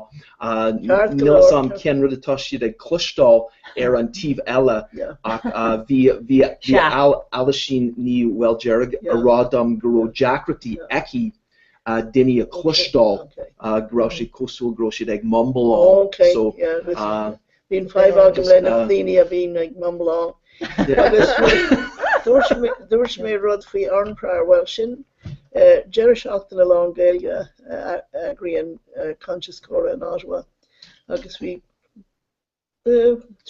Níl sam cean rud atá siad ag clustáil ar an tíomh eile ach bhí eile sin ní bhfuil dearg a rádam go raibh deacratí eici duine a clustáil go raibh siad cosúil go raibh siad ag mumble so bhín 5 agam lena daoine a bhín ag mumble dúirs mé rud faoi arnprair bhfuil sin deir seachtain le lán Gaeilge agrion conscious córa in Ottawa agus bhí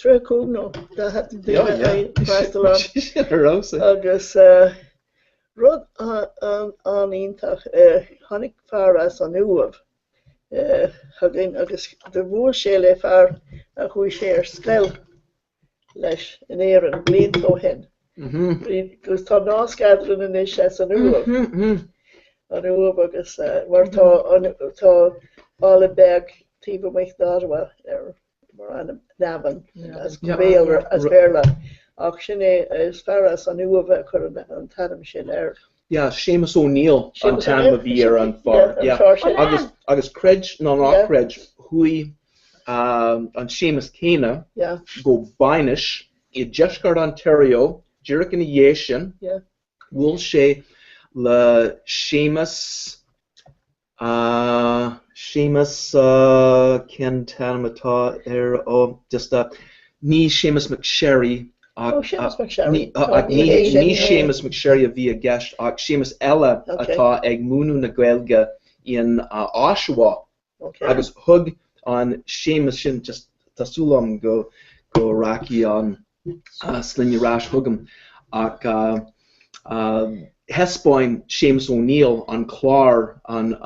tre cúg nó agus rud anítach tháinig fear as an uamh agus de bhfuil sé le fear a chuaigh sé ar scail leis in éireann bliain ó hen. Gus tá náscadran in is as an uamh agus mar tá ála beg tíomh meich dáha ar mar an naban as govéal as béla ach sin is fear as an uamh chur an tanam sin ar. Yeah, Seamus O'Neill an tan a bhí ar an far. Agus cred ná ná cred hui an Seamus Céine go bainis I Deisceart Ontario Dúireach in dhé sin bhfuil sé le Seamus cén tanam atá ar just ní Seamus McSherry ní Seamus McSherry a bhí a gceist ach Seamus eile atá ag múnú na Gaeilge in Oshawa agus thug an Seamus sin just tásúlam go raci an slinne rás thugam ach hespáin Seamus O'Neill an chlár an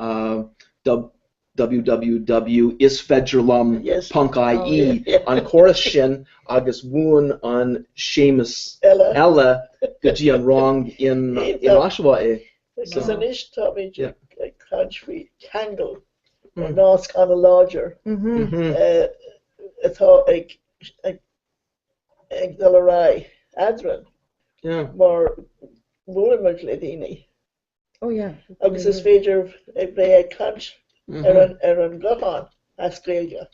www.isfeidrlam.ie an choras sin agus bhuain an Seamus eile go dtí an rang in Oshawa Gus an is tá méid ag country tangle ar nás gan a láidir atá ag dul a rá adran mar bhuaimiid le daoine. Agus is féidir ag bé ag cant ar an gluán as Gaeilge.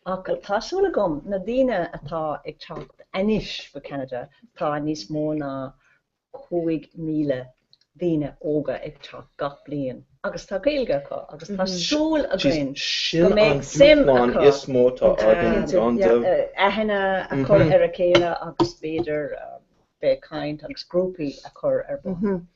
Ach tásúla gom na daoine atá ag teacht inis fa Canada tá níos mó ná 5,000 daoine óga ag teacht gach bliain. Agus tá Gaeilge acu, agus tá súil a gin sin an dúchláin is mó tá agan aithne a chur ar a chéile agus féidir be caint agus grúpaí a chur ar bon.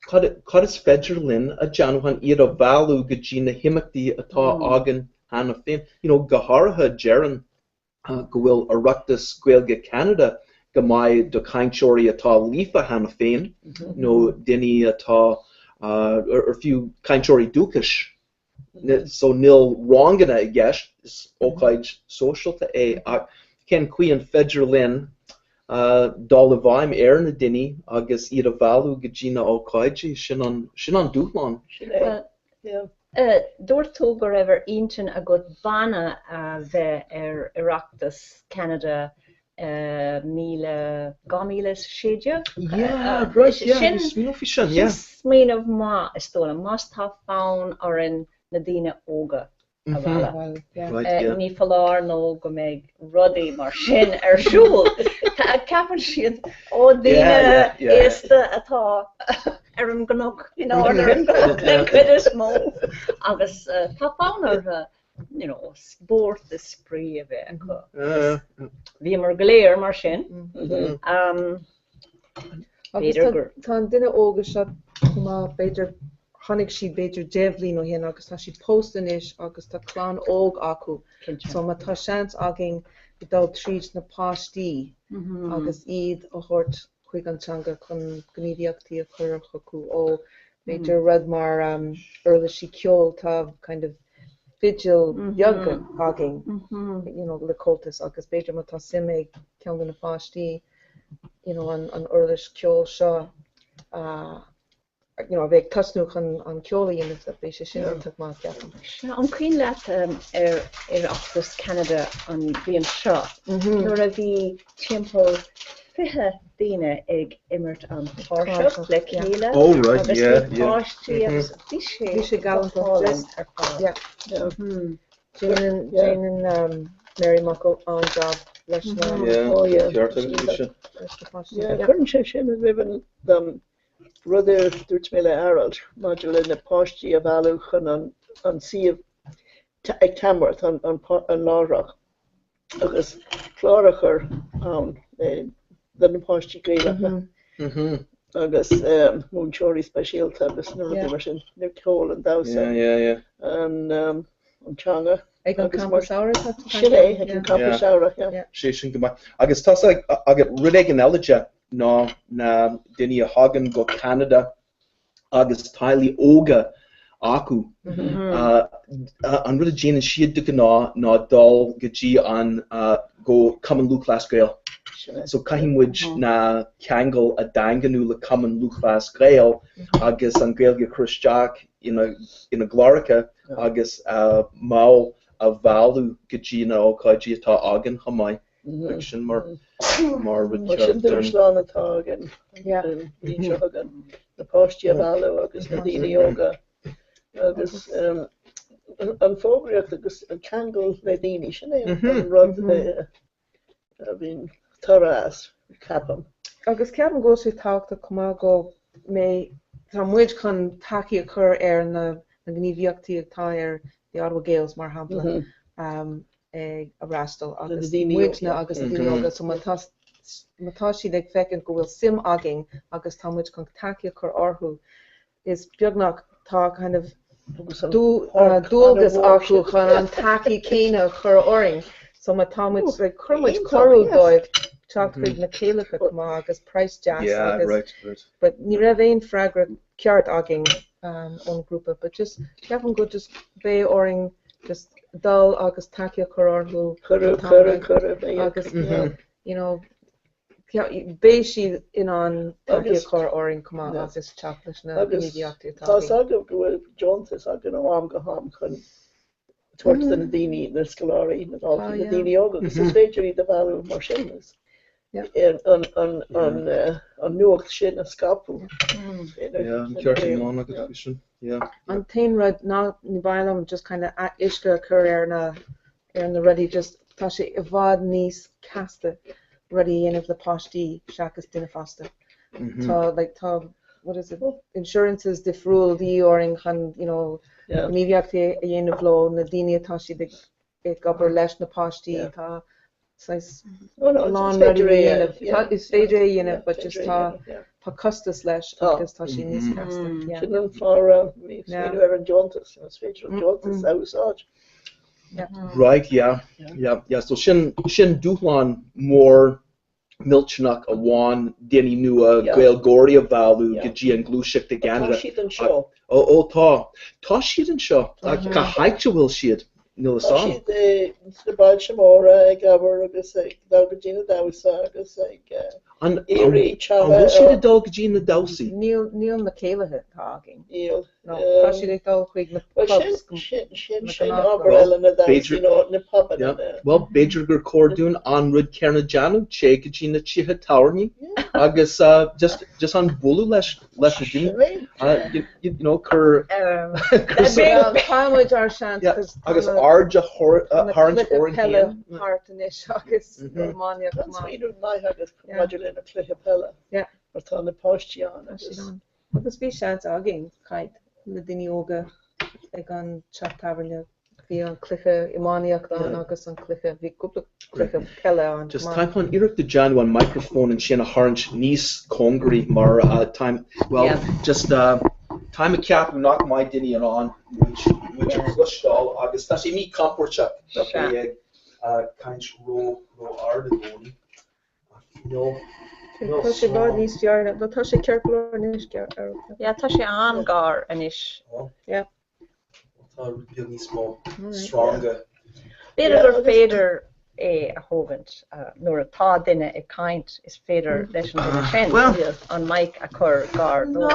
Cad is féidir linn a deanúhan iad a bhealú go dtí na himachtaí atá agan hana féin. Go háirithe dearan go bhfuil oireachtas Gaeilge Canada go mbeidh do cainteoirí atá lífa hana féin nó duine atá ar fiú cainteoirí dúchais. So níl ranganna I gceist is ócáid sóisialta ach cén cuian féidir linn dul a bhaim ar na duine agus iad a bhealú go dtí na ócáidí sin an dúchláin. Dúirt tú go raibh intin a go bana bheith ar Oireachtas Canada 2000 séide? Smíanamh má is tóla más tá fán ar an na daoine óga a bhela. Ní faláir nó go méid rudaí mar sin ar siúl. Tá ceapan siad ó daoine éasta atá ar an gnóc in order an gnóc le cuid is mó agus tá fán ar sport is sprí a bheith acu. Bhí mar goléir mar sin. Tá duine óga se beidir tháinig siad beidir déimhlín ó hin agus tá siad póstanis agus tá clán óg acu. So má tá seans agin I dul tríd na páistí agus iad ó thuirt chuig antanga chun gníomhaíochtaí a chur acu ó beidir rud mar urla sí ceol tá kind of vigil yoga agin le cultas agus beidir má tá simméid ceann na páistí an urlis ceol seo bheith tasnúch an ceolaí in a bhí sé sin tuach má ceapan. An cuioin leat ar Oireachtas Canada an bhíon seo. Nuair a bhí timpeall fiche daoine ag immert an páirseach le chéile. Oh, right, agus yeah, bhí yeah. páistí agus bhí sé galant fáilin ar fáil. Jane and Mary Muckle on job. Oh yeah. Chun sé sin riban rudder dúirt mé le airad module na páistí a bhú chun an siomh ag tamhairt an lárach agus chlárachar den na páistí gréilecha agus múnseoirí speisialta agus nu mar sin nuctóil an dása an teanga. Ag an campus ára Sin é ag an campus ára. sé sin go agus tá agad rid an eige ná na duine a hagan go Canada agus tailí óga acu an rud a déanaan siad do ná dul gotí an go Common Lúclas Gael. So caiimmuid na ceangal a danganú le Common Lúclas Gael agus an Gaeilge Christeach ina gláiricha agus má a bhú gotí na ócáidí atá agan chamaid sin mar sin atá agan na páistí a bhú agus na daoine óga agus an fógraíocht agus an ceangal le daoine sin é an rud a bhín tarrás capam. Agus ceapan go sé táachta cumá go mé tá muid chun taí a chur ar na gníomhíochtaí atá ar the Ottawa Gaels mar hampla ag a rastal agus muidna agus daoine agus so mátá siad ag fecinn go bhfuil sim agin agus tá muid chun taí a chur orthú is beagnach tá kind of dúlgus acu chun an taí céine chur oring so mátá muid le churmuid choú dóibh teachtaigh na céalacha cumá agus price jazz agus but ní raibh éon freigra ceart agin on grúpa, but just ceapan go just bé oring just dul agus taí a chur orthú agus you know bé siad in an taí a chur oring cumá agus teach na gníomhíochtaí atá. Tá agam go bhfuil Johntas agan am go ham chun tuairt na daoine na scoláirí na daoine óga agus is féidir iad a bhú mar sin is. An nuacht sin a scapú. An tain rud ná ní bhailm just kind of isce chur ar na rudí just tá sé i bhád níos casta rudí dhéanamh le páistí seachas duine fasta. Tá what is it? Insurances defriúil dí oring chun gníomhíochtaí a dhéanamh leo na daoine atá siad ag gobar leis na páistí tá is féidir dhéanamh but just tá costas leis agus tá sin níos casta. Sin an far féidir ar an Johntas féidir an Johntas ásáid. Right, yeah. So sin dúchláin mór milchnach a bháin déanaí nua gaelgóirí a bhú go dtí an glúiseach de Canada. Tá siad an seo. Tá siad an seo. Ca haite bhfuil siad nó Tá siad na baid sem móra ag gabar agus ag dalgadína dása agus ag éirí teanga. Bhfuil siad a dalgadína na dásaí? Níl na céilethe tá agin. Níl. Tá siad ag dal chuig na pubs. Sin ábhar eile na dásaí na pub. Well, beidir gur cordún an rud cearna deanú sé go dtí na tithe táirní agus just an bhú leis na dúine chur táid ar sean agus ardja harnt orin hartanis agus mánia Sweden agus modulin a cluthe pelle. Mar tá na páistí an agus bhí sean agin caiid na daoine óga ag an chat taverne bhí an cluthe imániaach an agus an cluthe bhí cúpla cluthe pelle an. Just time on iireach de John an microphone and sin a harnt níos congraí mar time just time a cap knock my dinny and on which gustal agus tá sé mí comportach ag kaint ro ardagóí. Tá sé bád níos fearna, tá sé ceirlór níos cear. Ja, tá sé an gár anis. Tá níos mó stronga. Beidir gur féidir é a hógant nuair atá duine ag caint is féidir leis an sin an mic a chur gár. No,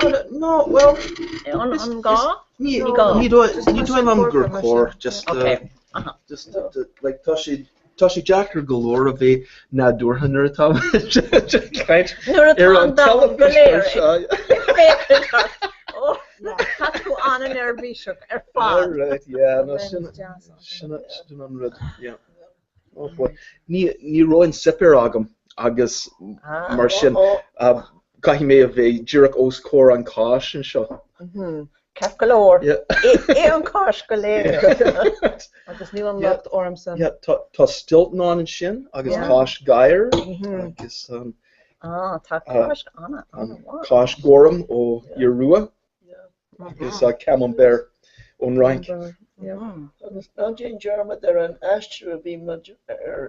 well, an gá? Ní dóil am gur cór just like tá sé tá sé Jackar galore a bheith nádúrtha nuair atá Nuair atá an dá go léir. television Oh, Catú an an airbíseach fád. All right, yeah, no, sinna an rud, yeah. Oh boy. Ní roin sipir agam agus mar sin caithí mé a bheith díreach os cór an cáis an seo. Ceap go leor. É an cáis go léir. Agus níl an locht ormsa. Yeah, tá stilt ná an sin agus cáis gaiir agus tá cáis anna. Cáis goram ó Iarua agus Camembert ón Rank. Agus ná Jane Jarmad ar an aistru a bhí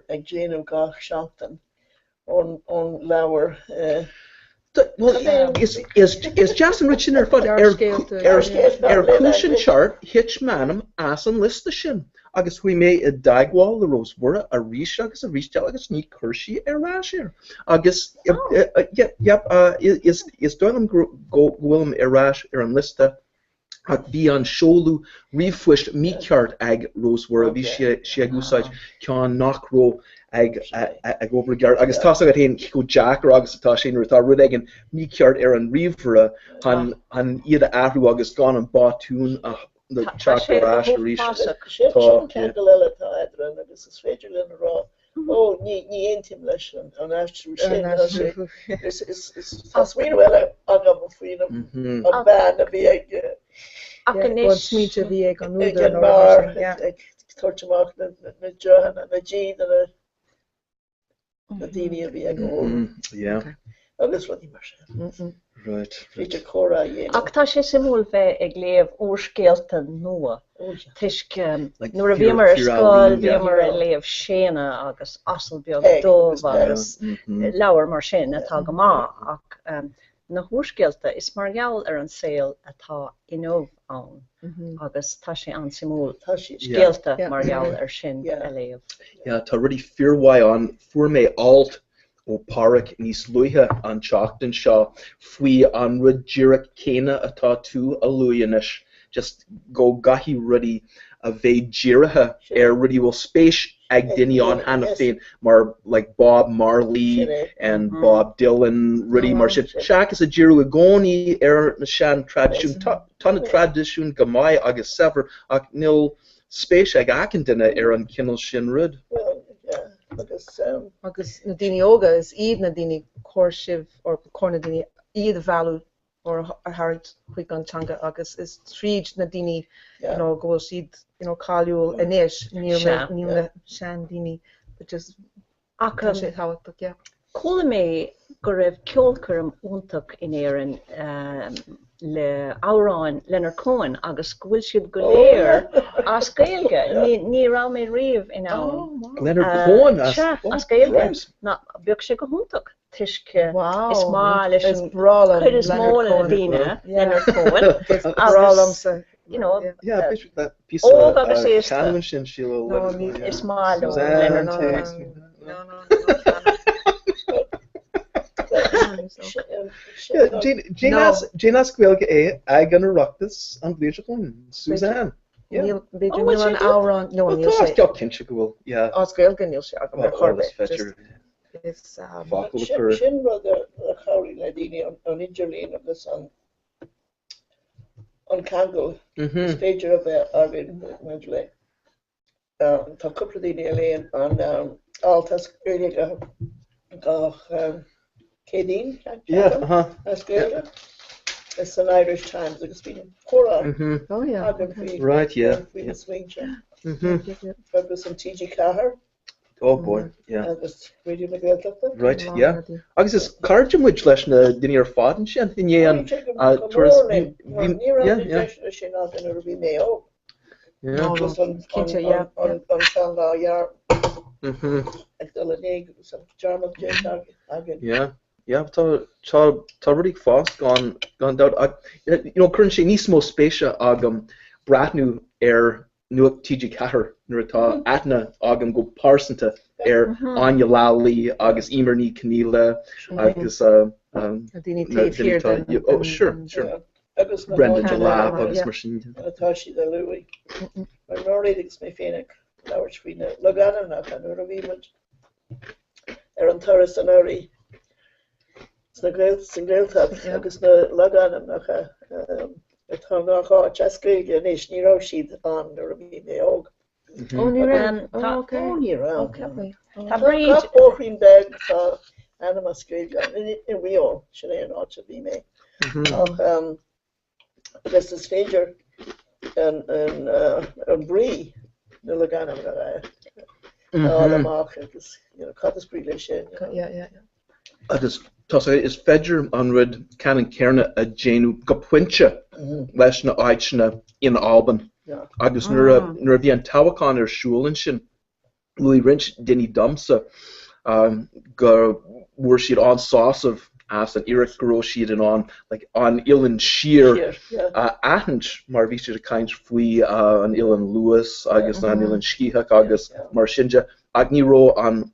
ag déanamh gach seachtain ón leabhar. Is Jason Richin fod cúsin chart hitch manam as an lista sin agus hui mé a dagwall the Roseboro a ríis agus a ríis agus ní chuirsí ráisiir agus is dóm gohfuilm ráis ar an lista ach bhí an seolú riomhfuist míceart ag Roseboro bhí si a gúsáid ceán nachró ag obergear agus tá agad hen go Jack agus tá sin tá rud ag an míceart ar an riomhre an iad a ahrú agus gan an bátún a na chatrás ríis tá candle eile tá edran agus is féidir lena rá ó ní intim leis an aistru sin is mí eile agam faoinam an ban a bhí ag smíte bhí ag an údar mar ag tuirteach na Johanna na Jean na daine a bhí ag agus rudí mar sin. Right. Féidir chora dhéanamh. Ach tá sé simúil bheith ag léamh órscéalta nua. Tuisce nuair a bhí mar ar scoil, bhí mar a léamh séna agus asal beag dómh agus leabhar mar sin atá go maith ach na thuairscéalta is mar gheall ar an saoil atá inómh ann agus tá sé an simúil scéalta mar gheall ar sin a léamh. Ja, tá rudí fearmhaith an fuair mé alt ó páric níos luithe an teachtain seo faoi an rud díreach céine atá tú a luanis just go gahí rudí a bheith díirithe ar rudí bhfuil spéis ag duine an hena féin mar like Bob Marley and Bob Dylan rudí mar sin seach is a díreú a gcónaí ar na sean tradiisiún tá na tradiisiún go maith agus sever ach níl spéis ag acin duine ar an cineál sin rud. Agus na daine óga is iad na daine cóirsibh or cóna daine iad a bhealú or a harid chuig antanga agus is tríd na daine go bhfuil siad cáiliúil inis níl na sean daine just sé táhachtach. Chula mé go raibh ceolcurm úntaach in éireann le áráin Leonard Cohen agus bhfuil siad go léir as Gaeilge ní rá mé riamh in ann. Leonard Cohen as Gaeilge ná beag sé go úntaach tuisce is má leis an brálam chuid is móla a bhíine Leonard Cohen brálamsa agus é sin síl is má Leonard Cohen. Jane Asquilga é ag an Oireachtas an bléiseachún Suzanne. Beidir níl an árán nó níl sé. Tá cinse go bhfuil Asquilga níl sé agam mar chorbeh. Sin rud a chairí le daine an Ingerlín agus an Cangel is féidir a bheith agin muid le. Tá cúpla daine a léon an altas éige gach Cédín Asquilga. It's an Irish Times agus bhí chora right, yeah. Agus an TG Cahar. Oh boy, yeah. Agus radio na Gaeltachta. Right, yeah. Agus is cardja muid leis na duine ar fádan sin in an tourist. Yeah. Sin á gan ar bhí mé ó. Yeah. Just an Shanghai yar. Ag dul a néig agus an Jarmad Jane agin. Yeah, tá rudig fast gone down. Current sé níos mó spéise agam brathnú ar nuach TG Cahar nuair atá atna agam go pásanta ar Anya Lally agus Emerní Cníle agus oh sure. Brendan Jalab agus mar sin. Atá si de Louis. Mar réidir is mé féinnig. leabhar trína le ganamnach an nuair a bhí muid an turas an áirí san ggéilteach agus na le ganamnach tá nachá teascréile níos ní rah siad an nuair a bhí mé óg. Ó ní ra. Ní ra. Tá bríd óchrín beg tá anam a scréile in bhíol sin é an áit a bhí mé. Agus is féidir an brí na le ganam amach agus cad is brí lei sin. Agus tá is féidir an rud cean cearna a déanú go puinte leis na áitna in Alban. Agus nuair a bhí an táhaáin ar siúlann sin luí rint duine domsa gur bhuair siad an sásamh as an iireach goró siad an Ilan siar aithint mar bhí siad a caint faoi an Ilan Lewis agus an Ilan Scitheach agus mar sinse ag ní ró an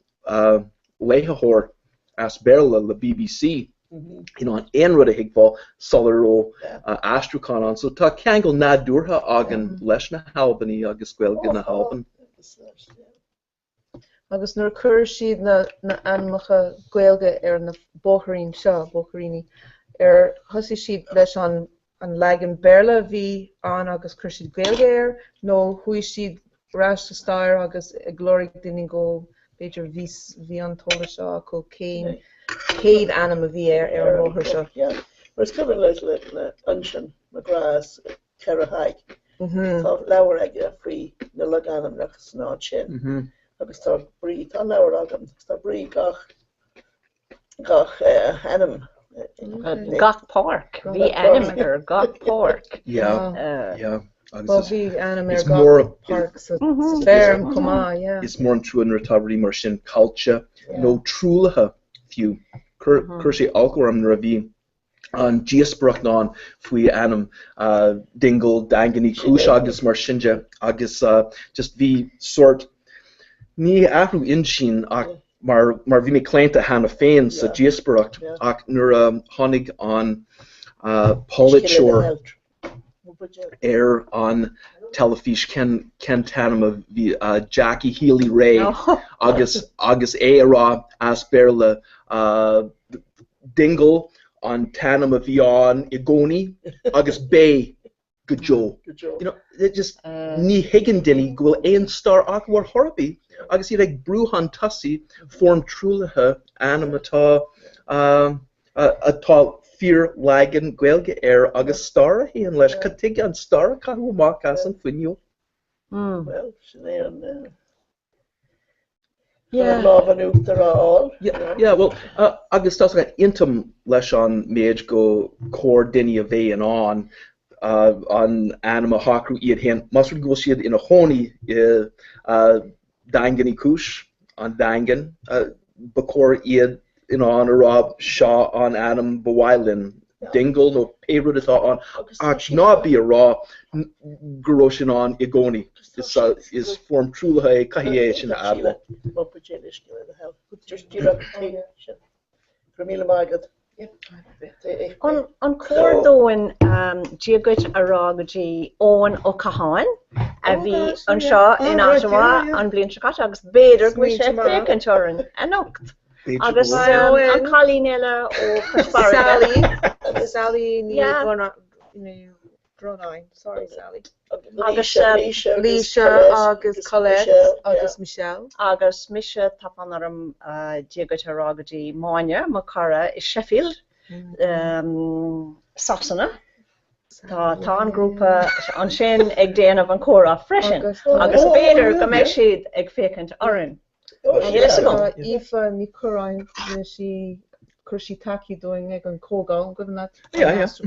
léitheóir as béarla le BBC an éon rud a hiagfáil salaró astrucán an, so tá ceangal nádúrtha agan leis na Halbaní agus Gaeilge na Halban. Agus nuair chuir siad na anmacha Gaeilge ar na bóthraín seo, bóthraíní, ar thosaigh siad leis an leagan béarla bhí an agus chuir siad Gaeilge ar, nó chuaigh siad rás sa stair agus glóigh duine go beidir bhí an tóla seo go céad anam a bhí ar an bóthar seo. Mas cyfan le ansin na grás ceir a haig. Tá leabhar aige faoi na le ganamnach snáid sin. Agus tá brí tá leabhar agam, tá brí gach anam. Gach park. Bhí anam ar gach park. Well, bhí anam ar gach park, so fearm Comhrá, yeah. Is mór an trú an recovery mar sin culture, nó trúlathe fiú. Cur sé algorm nuair a bhí an díosbrocht ná faoi anam dingle danganí cúis agus mar sinse agus just bhí sort ní ahrú insin ach mar bhí mé cléinte hena féin sa díosbrocht ach nuair tháinig an Politshore ar an telefís ken tanam a bhí Jackie Healy Ray agus é ará as béarla dingle an tanam a bhí an I gcónaí agus bé go Joe. It just ní higgin duine go bhfuil éon star ach bhar thorpaí agus iad ag brúhan tusaí form trúlathe anam atá fear lagan Gaeilge ar agus star a híon leis catig an star a caithú amach as an fuinniú. Well, sin é an lábhanú all. Yeah, well, agus tá intam leis an méid go cór duine a bheith an anam a hacrú iad hen. Mas go siad ina hóní dangan I cúis an dangan bacór iad in an ará seo an anam bhhailin dingle nó péród atá an ach ná bí a rá goró sin an I gcónaí is form trúlathe caithé sin adla. An cuardóin díagait ará go dtí óin ó Caháin a bhí an seo in Ottawa an blion seá agus béidir go sé fécinteoran an nocht. Agus an chalín eile ó Cuspara. Sally ní Dronain, sorry Sally. Agus Lísha agus Colette agus Michelle. Agus Misha tapan arm díagait ará go dtí Máine má cara I Sheffield. Saxona. Tá an grúpa an sin ag déanamh an córa freisin agus béidir go méid siad ag fécint orann. Aoife ní choráin chuirsí takeí doing ag an cógáil go na so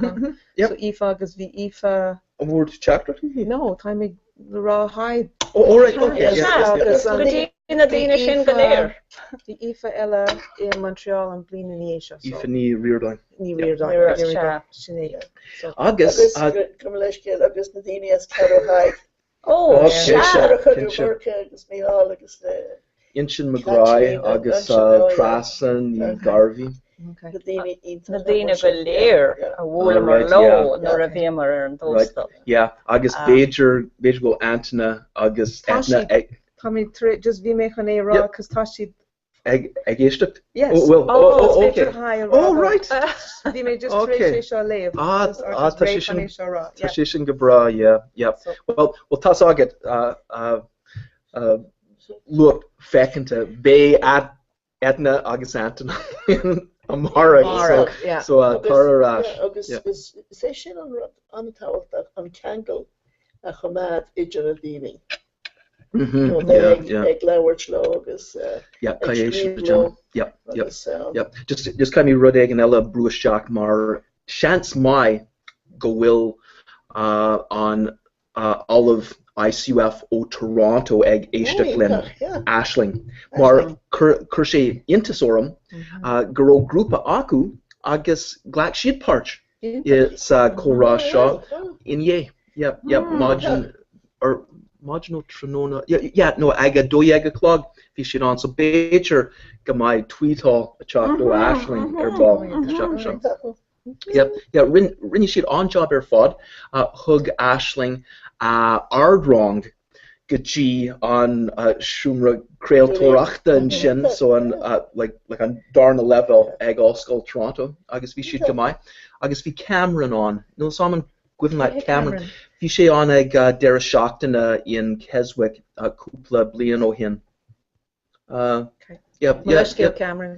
Aoife agus bhí Aoife a bhúr chapter? No, tá ag rá haid. Oh, right, okay. Ina daine sin go léir. Bhí Aoife eile in Montreal an blian in éisio. Aoife ní riordain. Ní riordain sinné. Agus cum leis céad agus na daine as ceir ó haid. Oh, chuidir agus míá agus Inchin McGrath agus Trasan I Garvey. Na daine go léir a bhla mar lo nuair a bhí mar ar an dóstal. Yeah, agus Beidir go Antina agus Etna Tá mé just bhí mé chun é rá cos tá siad Ag éistecht? yes. Oh, well, okay. Oh, right. Bhí mé just Okay. trééis sé seo léamh. Tá sé sin go bra, yeah. Well, tá agad look fecanta bé Edna agus Anton Amara, so Cara agus is sé sin an táhacht an Kangol a chomad idir a daoine. Ag leabhart le agus just kind of rud ag an eile brúisteach mar seans mai go bhfuil an Olive ICUF ó Toronto ag éisteach linn Aisling mar chur sé intasóm go raibh grúpa acu agus ghlac siad páirt sa Comhrá seo inné Marginal Trinona, no, ag a dói ag a clog fi siad an, so béidir go mai tweetá a teach ó Aisling ball. Rinne siad an job fad thug Aisling ardrong go dtí an siúmra creaaltóireachta an sin, so an like an darna level ag Osscoil Toronto, agus bhí siad go mai, agus bhí Cameron an, no saman gwibn le Cameron. Bhí sé an ag deire seachtainna in Keswick cúpla bliain ó hin. Cameron.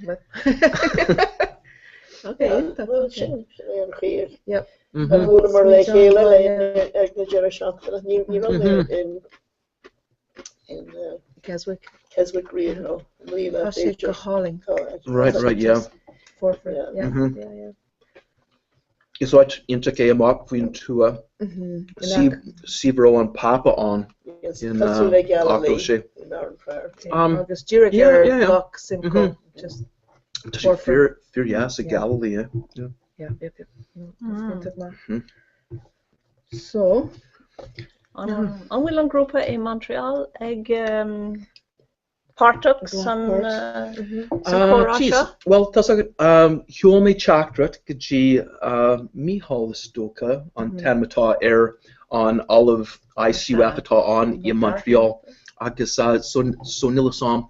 Sin an chéir. Bhúla mar le chéile ag na deire seachtainna ní ran in Keswick Rian nó Lína go háling. Right, yeah. Yeah. Is wat intricate amach between two Sibro and Papa on in October. Agus dúra loch simple just fear yes, Galilee. Yeah. So an bhfuil an grúpa in Montreal ag Partox san Comhrá seo? Well, tas Huomé Chakrat go dtí Mícheál Stoka an tanmatá an Olive ICUF atá an in Montreal agus son nilasam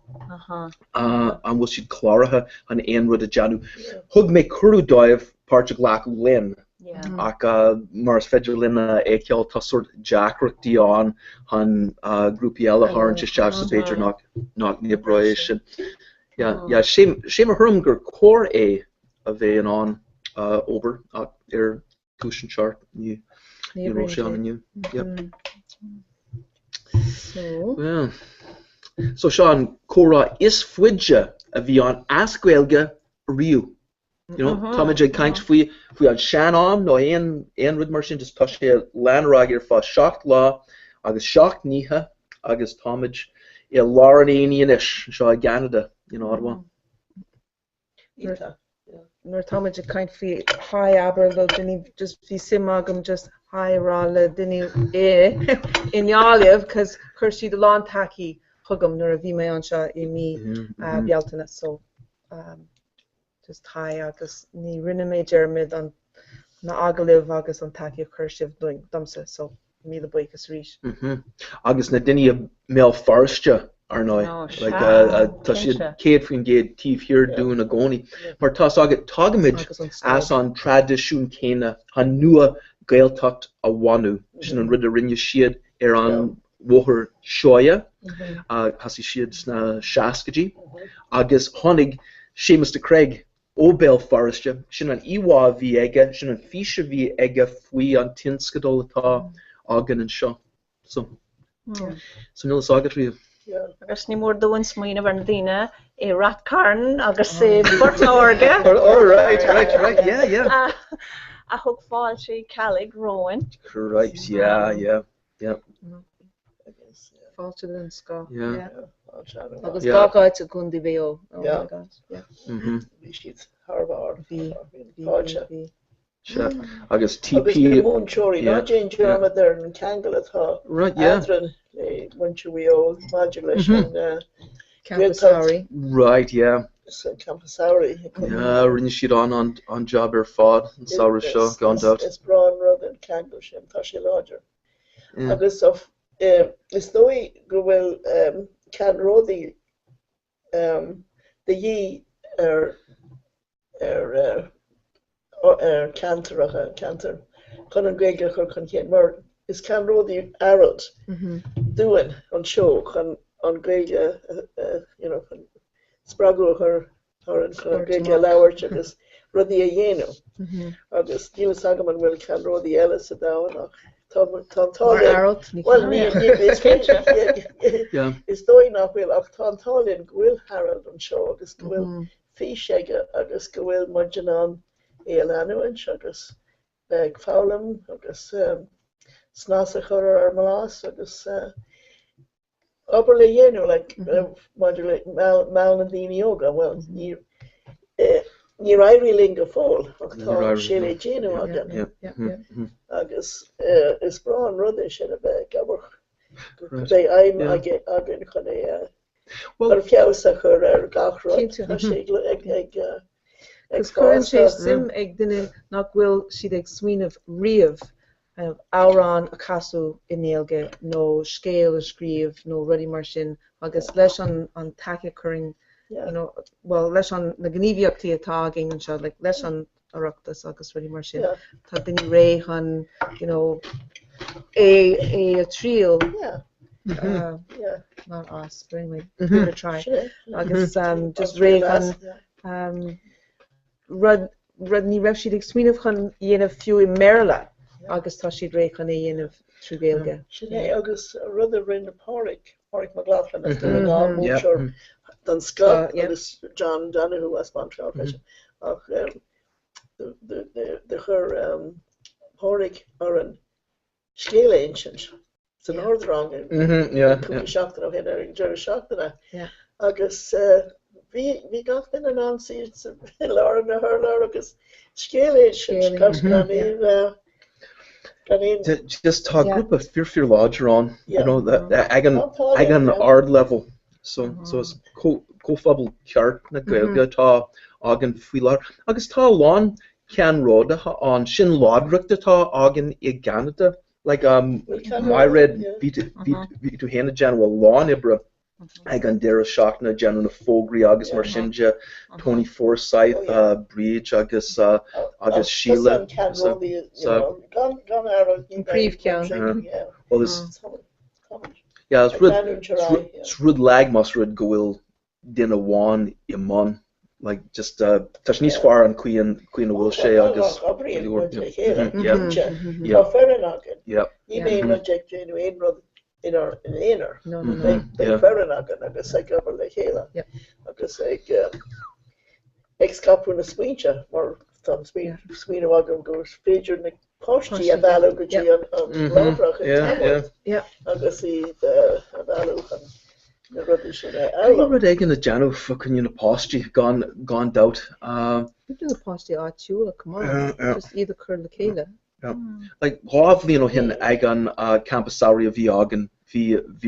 an bhfuil siad chláirithe an aon rud a deanú. Thug mé curú dóibh páirte ghlac linn ach mar féidir linna éceáil tá sort Jackreachtaí an grúpi eile tharn teasteach sa féidir nach níobráis sin. sé mar thum gur cór é a bheith an obair ar cúisin seart ní ró sé an aniu. So Sean, Comhrá is fuide a bhí an ascuilge riú. Táid kaint faoi an seanám nó éon rud mar sin just tá sé leanráig ar fá seacht lá agus seacht níthe agus táid i láraníis seo a Canada áha. Nuair táid a kaint fao high aber le duine just bhí sim agam just hairá le duine ináalah cos chuir siad a lán taí thugam nuair a bhí mé an seo I mí bealtainna so just high agus ní rinne mé dearmid an na agalibh agus an takeíomh chuirsibh doing dumsa so míle buchas rís. Agus na duine mé forste ar ná tá siad céad faoin géad tíomhhir dún a gcónaí. Mar tá agad tagamid as an tradiisiún céine an nua gaeltacht a bhainú sin an rud a rinne siad ar an bmhóthar seoia hasí siad sna seascadí agus tháinig Seamus de Craig ó Belfast sin an iwa bhí aige sin an físe bhí aige faoi an tinscadul atá agan an seo. So nulas agat riamh. Agus ní mór dúin smaoine bhar na daoine é ratcarn agus sé Portláirge. Right, yeah. A thug fáil sé calig roin. Right, yeah. Fáilte den sá. agus gááid a gundí bhéo. Bhí siad Harvard Bhí. Agus TP Montessori ná Jane Dermot ar an Kangol atá adran le Montessori maidir leis an Campusari. Right, yeah. Campusari. Rinne siad an job ar fád an saoire seo gone out. Is brán rud an Kangol sin tá sé láidir. Agus is dói go bhfuil can rodí de dhí cantar chun an gréige chur chun chéad mar is can rodí airad dúin an seo chun an gréige spragu chur an gréige leabhart agus rudí a dhéanú agus níl agam an bhfuil can rodí eile sa dáhanach is dói nach bhfuil ach tálinn gohfuil Harold an seo agus gohfuil físeige agus gohfuil muidir an éalanuin agus fálam agus snása chur ar malás agus aber le dhéanú le má na daoine óga well ní raibhí linga fóil ach tá sé le déanú agan agus is bra an rud é sin a bheith gabhar é aim agan chun é ar ceasa chur ar gachrá sé Gus chuann sé sim ag duine nach bhfuil siad ag smaoinemh riamh árán a casú i néalge nó scéal a scríomh nó rudí mar sin agus leis an take chuing well leis an na gníomhíochtaí atá gin an seo leis an oireachtas agus rudí mar sin tá duine ré an é a tríal not us bring me try agus just ré an rud ní raibh siad ag smaoinemh chun dhéanamh fiú i Merla agus tá siad ré chun é dhéanamh trúgéilge. Sinné agus rud a rinne páric McLaughlin as doing all múteir don Scott agus John Donahue was Montreal ach de chur páric ar an scéile ancient san ordrang cúpla seachtainna hen ar Jerry seachtainna agus hí gach in an ansí lá na thurla agus scéile ancient just tá grúpa fear láidir an ag an ard level so is cófabal ceart na gaeilge tá agan faoi agus tá lán cean róda an sin ládreachta tá agan i Canada my red ví tú héna Jan bhfuil lán ibre ag an deire seachna Jan na fógraí agus mar sinja Tony Forsyth Bridge agus Sheila príomh ceann well is rud lag mas rud go bhfuil duine bháin i man just tá níos fearr an cuian a bhfuil sé agus inar ferran agan agus ag gabar le chéile agus ag scapú na smuointe mar tá smuoine agam go féidir na páistí a bhealú go dtí an lábrach agus í a bhealú na rudí sin rud ag na Janú fucking na páistí gan doubt na páistí áitiúla cumá just iad a chur le chéile hábhlíon ó hin ag an campusáí a bhí agan hí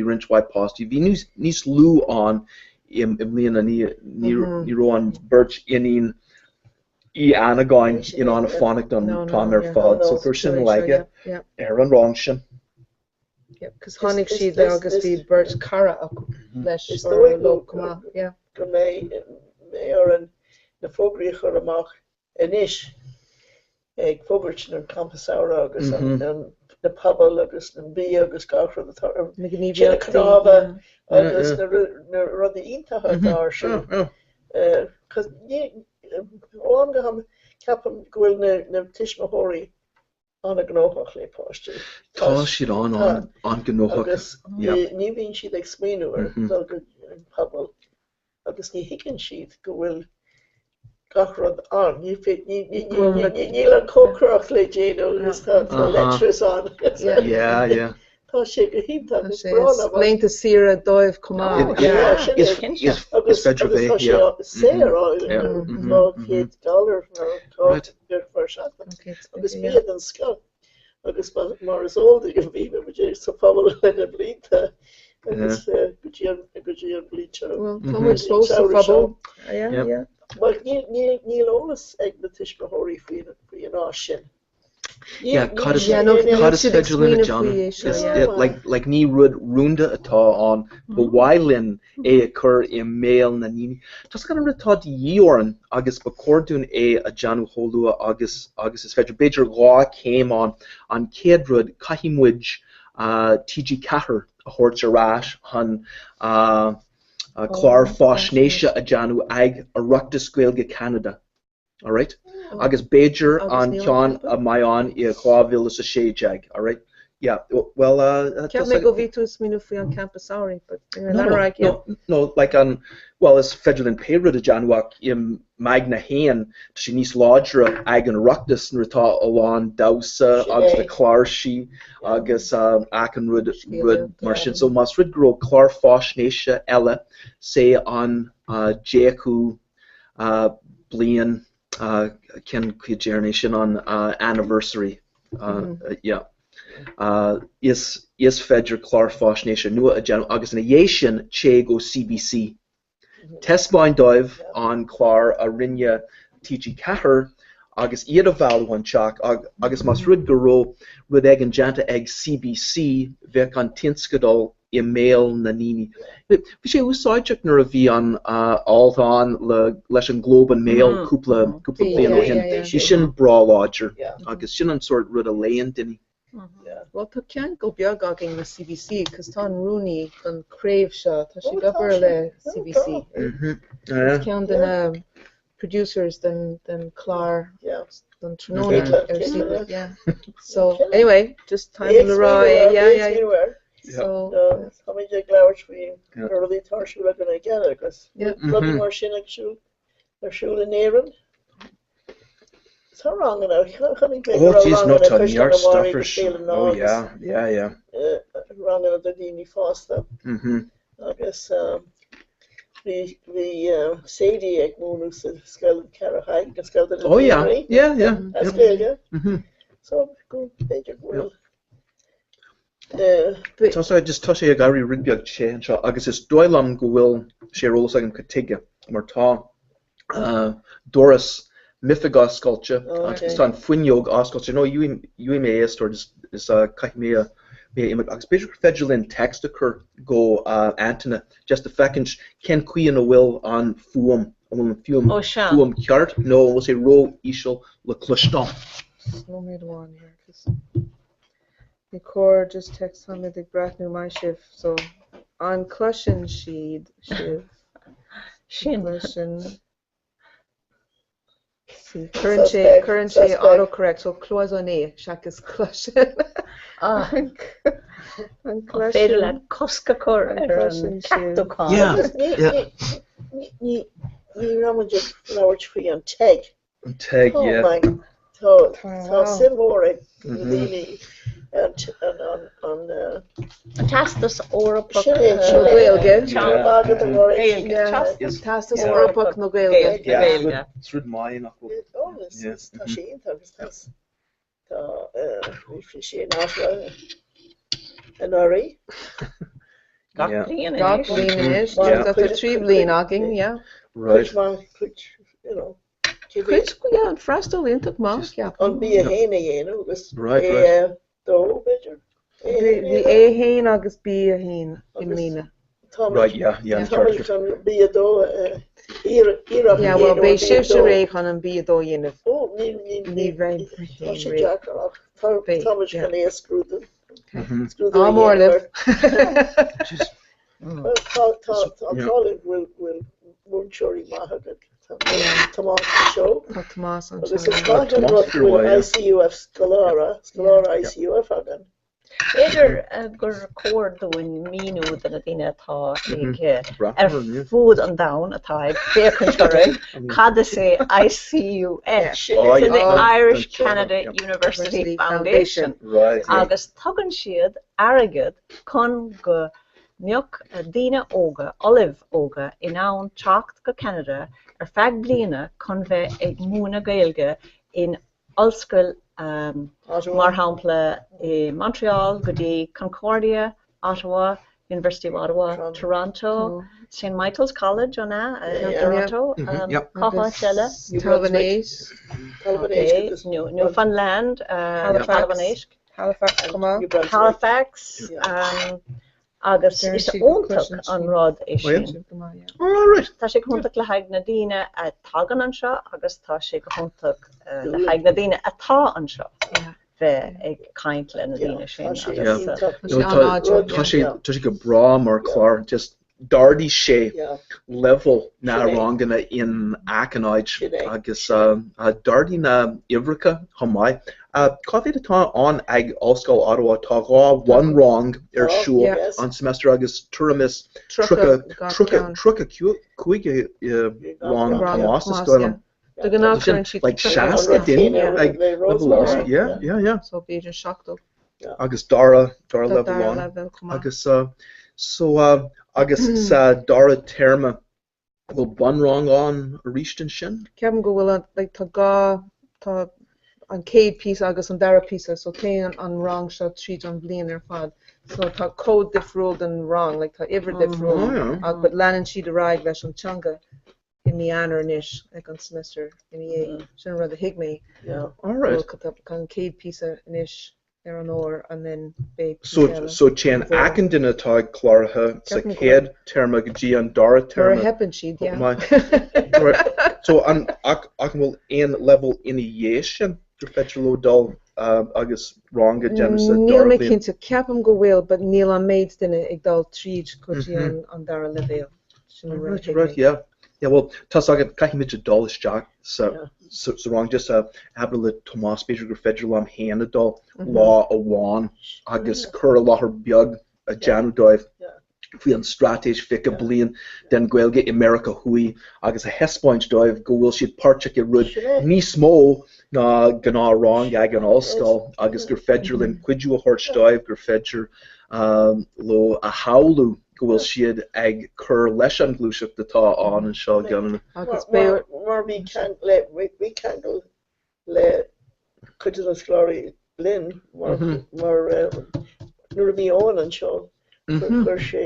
rinchhaid páistí hí níos lú an i mbliana ní ró an birch inín í anagáin in an a fánic don tám ar fád so fuair sin leige ar an rang sin cos tháinig siad agus bhí birch cara leis lo cumá go mé ar an na fógraí chur amach inis ag fógurt an campusára agus na pobl agus na bí agus gachra na cnába agus na rudí iontathe dar sin cos óan go ham ceapam gohfuil na tuismóirí an a gnóthach le páistí tá siad an gnóthach agus ní bhíonn siad ag smaoinúir go pobl agus ní hicann siad go bhfuil gachrod an níl an cócroch le déanú agus tá lectures an tá sé go hínta lénta sira dóibh cumá agus agus miad an sco agus mar is óda go bhí dé sa pobl lena blita agus gotí an blite níl ólas ag na tuismóirí faoin á sin Yeah, Codis should federal in explain a it John. for you, sure, yeah. Like ní rud runda atá on but whilin occur in male na nini. Just gan atá Yoran agus bacordún a John Holua agus is federal Bejer law came on Kedrud Kahimwij TG Cahar a horch a rash on Clar Foshnasha a Janu Ag a Ructus Gaelga Canada. All right. Agus Bejer on John a Mayon I Clawville is a shade. All right. Yeah. Well. Can't make go vitus minufi on campus. Sorry, but no. Like on as federal in Peru the Januak im Magna Hain she needs lodger Agan Ructus and Rita alon Dausa agus the Clarshi agus Akenrud Marshin so must rid grow Clar Foshnasha Ella say on Jaku Blian Ken Generation on anniversary is Fedger Clar Foshnasha Nua a General agus in a Yation Che go CBC Testbine dive on Clar Arinya TG Cahar agus iad a val one chak agus mas rud garo rud egg and janta egg CBC vec on tinskadol email nanini. Vi sé úsáidteach nar a bhí an althán leis an globe an mail cúpla blian ó hin. Bhí sin brá láidir agus sin an sort rud a léon duine. Well, tá cean go beag agin na CBC, cos tá Rooney don Crave seo, tá sé gobar le CBC. Cean den producers den Clar, don Trinona, yeah. So, anyway, just time in the raw, So, how many glowers we early tarshu are going to get it, because bloody more shinnig shoe, they're shoe in Aaron. It's how wrong enough. Oh, geez, no telling your stuffers. Oh, yeah. Wrong enough, the Dini Foster. I guess we Sadie Egmonus Skeleton Carahag, the Skeleton. Oh, yeah. That's good, yeah. So, go, Major World. Tá just tá sé a gairí rinbeag sé an seo agus is dóilm go bhfuil sé rólas agam cotige mar tá Doris Mythiga sculpture agus tá fuineog sculpture no UMA or is caiith mé agus beidir federal in text occur go Antona just the fecin ken cuian a bhfuil an fuam fuam ceart no we'll say ro ishal le cluston. No made one here because the core just text on the brat new my shift so on clushion sheed clushion currently autocorrect so cloisonné chaque clushion Féidir le cosca cor ní ramaidir leabhart faoi an teag tá simbóra daoine an tastas órapach Gaeilge tastas órapach nó Gaeilge Srud mai nach tá sé agus tá fi sé náisiúil an áí Gach blian is tá trí blian agin right an freistal intach má an bí a héna dhéanú agus dó beidir Bhí é héin agus bí a héin in mína bí a dó bé sib se ré chun an bí a dó dhéanamh ní bhain Tá scrúdan mór leh tálig bhfuil múnseoirí maithagad Tomás show Tomás an ICUF scalára ICUF agan Idir gur record doin míú den a dine atá fud an down atá ag féconseoirí cad sé ICUF the Irish Canada University Foundation agus tugann siad airgid chun go Miok Dina óga, Olive óga in ann teacht go Canada feag bliana chun bheith ag múna Gaeilge in Ulscoil mar hampla i Montreal go dtí Concordia, Ottawa, University of Ottawa, Toronto, St. Michael's College on Toronto, Comhrá Shella, Newfoundland, Halifax, agus is óntaach an rud é sin. Tá sé go hontach le haig na daoine a tagan an seo agus tá sé go hontach le haig na daoine atá an seo. Bheith ag caint le na daoine sin. Tá sé go bra mar chlár just dardaí sé level na ranganna in Acanáid agus dardaí na Ivrica Hamai. Coffee atá an ag Oscail Ottawa tá gá one wrong siúl an semester agus turamis trucha cuige wrong Hamas stoilm. Like Shasta din like level lost. Yeah. So beidir seachtal. Agus Dara level 1 agus agus sa Dara terma will bun wrong on a reached sin. Ceapan go bhfuil like tá an céad piece agus an dara piece, so té an wrong seo tríd an blian fad. So tá code difriúil an wrong, like tá iver difriúil, but leanan siad a raig leis an teanga in the anar nish like on semester in the sin rud a higme. All right. Kan céad piece nish ar an or and then be. So chan acan dina tá chlártha sa céad terma go dtí an dara terma. Or hepan siad, So an acan bhfuil ein level in a gur fetch dul agus ranga genesis Níl me cinnte ceapam go bhfuil, but níl an méid dine ag dal tríd go dtí an dara levéil. Right, yeah. Yeah, well, tas agad caiimiid dul Jack so wrong just have le Tomás Beidir gur federal am hand dul law a one agus cur láthar beag a Janu dóibh fi an stratéis fic a blian den gweilge America hui agus a hespóint dóibh go bhfuil siad páirteach I rud níos mó ná gná wrong ag an Allscoil agus gur federal in cuiidú a hort dóibh gur fedidir lo a howlú go bhfuil siad ag cur leis an glúiseach atá an seo gan mar bhí ceangal le cuidir an scláirí blin mar nuair a bhí ón an seo gur sé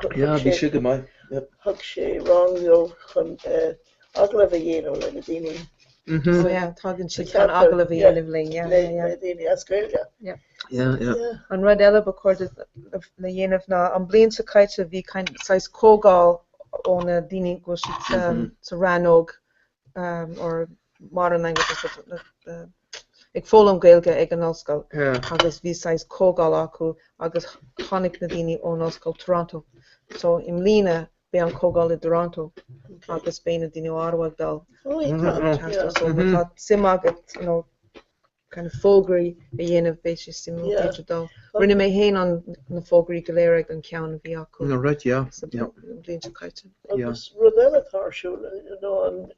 bhí si go mai thug sé rang chun aglah a dhéanamh le na daoine. So tágann si an aglah a dhéanamh le daoine a scailge. An rud eile ba chuir le dhéanamh ná an blian sa caiite bhí sais cógáil ó na daoine go siad sa ranóg or mar an ag fólam gailge ag an Allscoil agus bhí sais cógáil acu agus tháinig na daoine ón Allscoil Toronto. So im lína be an cógáil I Toronto agus bé na daoine Ottawa dal. So sim agat, kind of fógraí a dhéanamh béis simútéidir dal. Rinne mé héin an na fógraí go léir ag an ceann a bhí acu. Right, blian sa caiite. Agus rud eile tásúil an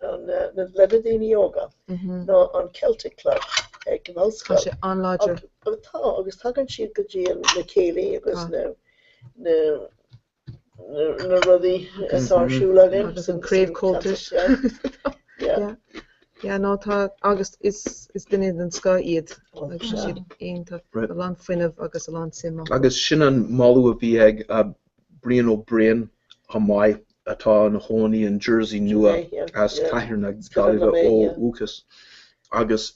na daoine yoga nó an Celtic Club ag an Allscoil. Tá sé anláidir. Agus tagann siad go dtí na céilí agus na rudaí tásúil agin. Agus an craobh cultus. No, tá agus is duine den sca iad siad aonanta a lá fuiineh agus a lá sim. Agus sin an máú a bhí ag Brian O'Brien Hamáid atá na Hónaí in Jersey nua as caiithir na galibh ó Úchas. Agus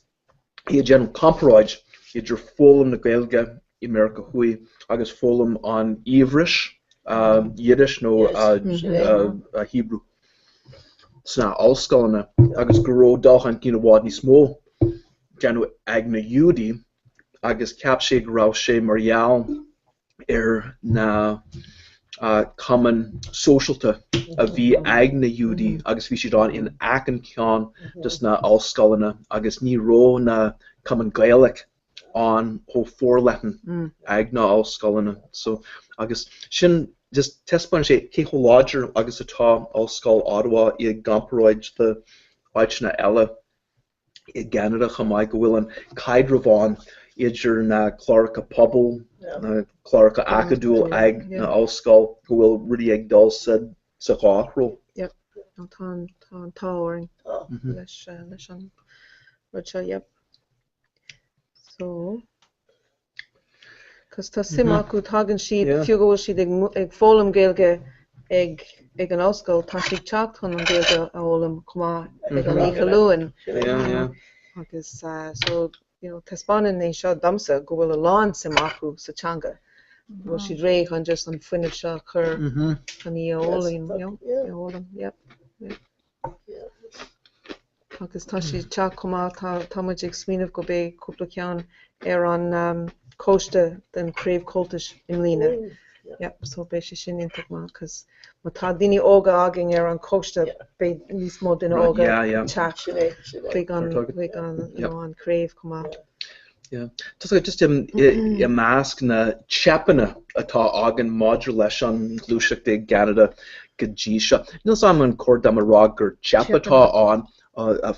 hí gen Comhráid idir fólam na Gaeilge America hui agus fólam an Ivris, Yiddish nó Hebrew. Sna Allscoilna agus go raibh dáchan cína bhád níos mó genú ag na Júdaí agus ceap sé go raibh sé margheall na common socialta a bhí ag na Júdaí agus bhí siad an in Acan ceann dus na Allscoilna agus ní ró na common Gaelic an ó fórleatan ag na Allscoilna. So agus sin just testban sé cé láidir agus atá Allscoil Ottawa I gamparáid de áitna eile I Canada chamáid go bhfuil an caidreháin idir na chláracha pobl na chláracha acadúil ag na Allscoil go bhfuil rudí ag dul sa gáthró. Tá an táhaing leis an rud seo, So Cos tá sim acu tagan siad fiúgóil siad ag fólam géilge ag an oscail tá siad teacht chun an géilge a ólam cumá ag an ícha luúin. Agus so tespáin é seo damsa go bhfuil a lán sim acu sa teanga. Bhfuil siad réigh an just an fuineh seo chur an í ólaín ólam, agus tá siad teach cumá tá muid ag smíanamh go bé cúpla ceann ar an cóiste den craobh coltais im líne. So bé sé sin intach má, cos má tá daoine óga agin ar an cóiste bé níos mó duine óga teach chuig an craobh cumá. Tás go just I measc na teapanna atá agan maidir leis an glúiseach de Canada go dtí seo. Nus am an cór am ará gur teapatá an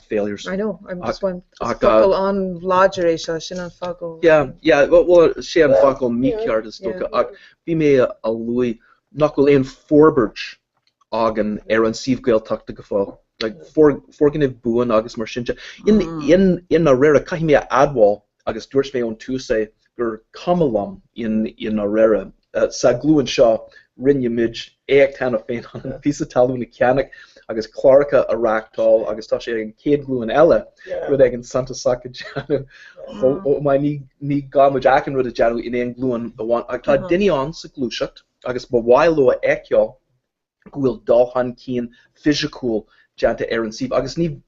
failures. I know, I'm just one focal on larger sin an focal. Well, sé an focal míceart is stocha ach bhí mé a luí nach bhfuil éon forbert agan ar an síomhgailteachta go fáil. Like forgan buan agus mar sinse. In a rare caithí mé adháil agus dúirt mé ón túsa gur cumlam in a rare sa glúan seo rinne mid éag tanna féin an pí talúna ceannach agus chláracha a reachtáil agus tá sé an céad glúan eile rud ag an Santa Saca deanú ó mai ní gamuid achan rud a deanú in éon glúan bháin ag tá duine an sa glúiseacht agus ba bháil lo a eiceáil gohfuil dulhan cían physical deanta ar an síomh agus ní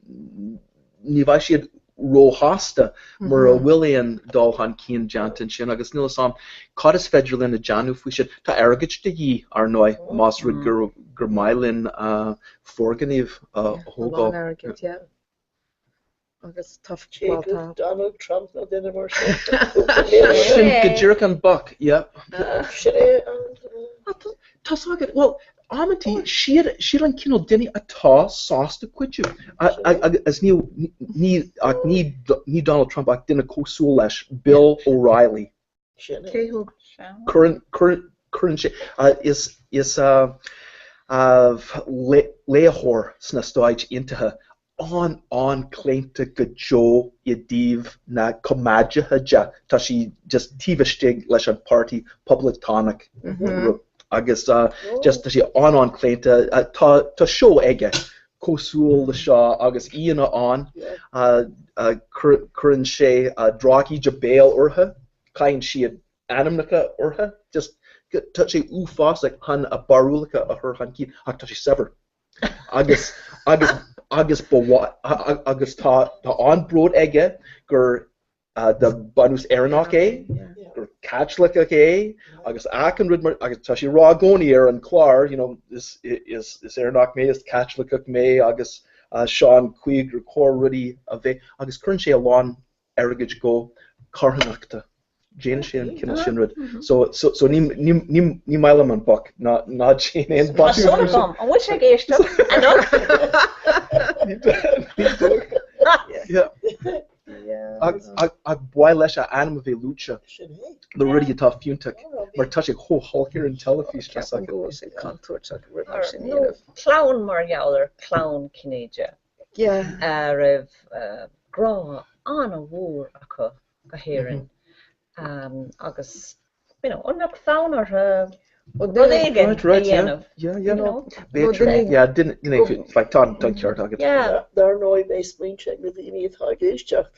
bhaid siad róhasta mar a bhfuilíon dulhan cían deanta sin agus níl sam cad is féidir linn a deanú faoi siad tá airgid de dhí ar nói más rud gur mailinn forganíomh thógáil. Agus tough Donald Trump na duine mar sin go dtíreach an buc, Tá agad, well, amtí siad an cinál duine atá sásta cuiitiú agus ní Donald Trump ach duine cósúil leis Bill O'Reilly. Current sé is léthór sna stáid intathe an cléinte go Joe I díomh na comadethe tá si just tíbhaistigh leis an party Publictonic agus just tá si an cléinte tá seo aige cósúil le seo agus íana an chuann sé dráí de béal ortha cainn siad animnacha ortha just tá sé uafás chun a barúlacha a thur chan cín ach tá sé sever agus tá an bród aige gur de banús airnach gur catlacha agus achan rud mar agus tá sé rá gcónaí ar an chláir is airnach mé is catlacha mé agus seán chuig gur cór rudí a bheith agus chuann sé a lán airgid go carthanachta. Jane sé an cinál sin rud. So ní maiile an buc ná Jane éon buc. An bhfuil sé géiste ag bhaid leis a anam a bheith lúte le rudí atá fiúntaach mar tá sé chóthálcir an telefís clown mar geallar clown cinéide raibh grá an a bhór acu go héireann agus annach fánar Dar nóid é sprinteach na daoine atá géisteach.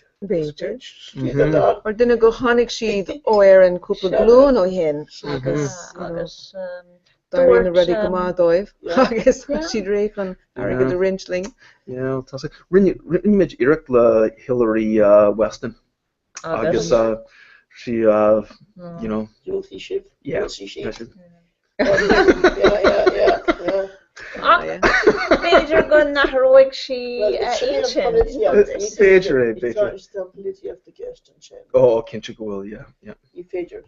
Or duine go tháinig siad ó ar an cúpla glúin ó hen agus rinne rudí go mádóibh agus siad réith an agad a rinsling. Rinneid iireach le Hillary Weston agus she Youthie ship. Beidir go nachróig si Féidir Oh, cinse go bhfuil, Í féidir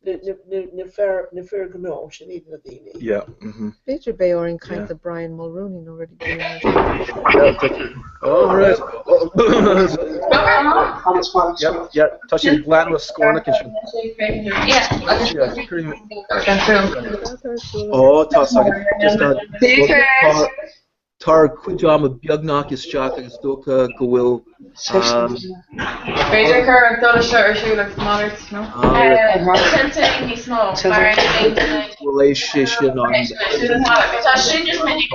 na fear go nó sin iad na daoine. Féidir bé or in kind of Brian Mulrooney already. Tá sé glan le scóna sin. tar cuidáam a beagnach is teach agus dócha go bhfuil Beidir chur dul se ar siúla moderate, no? Tintin ní smó, mar bhfuil é sé sin an Tá sin just minic.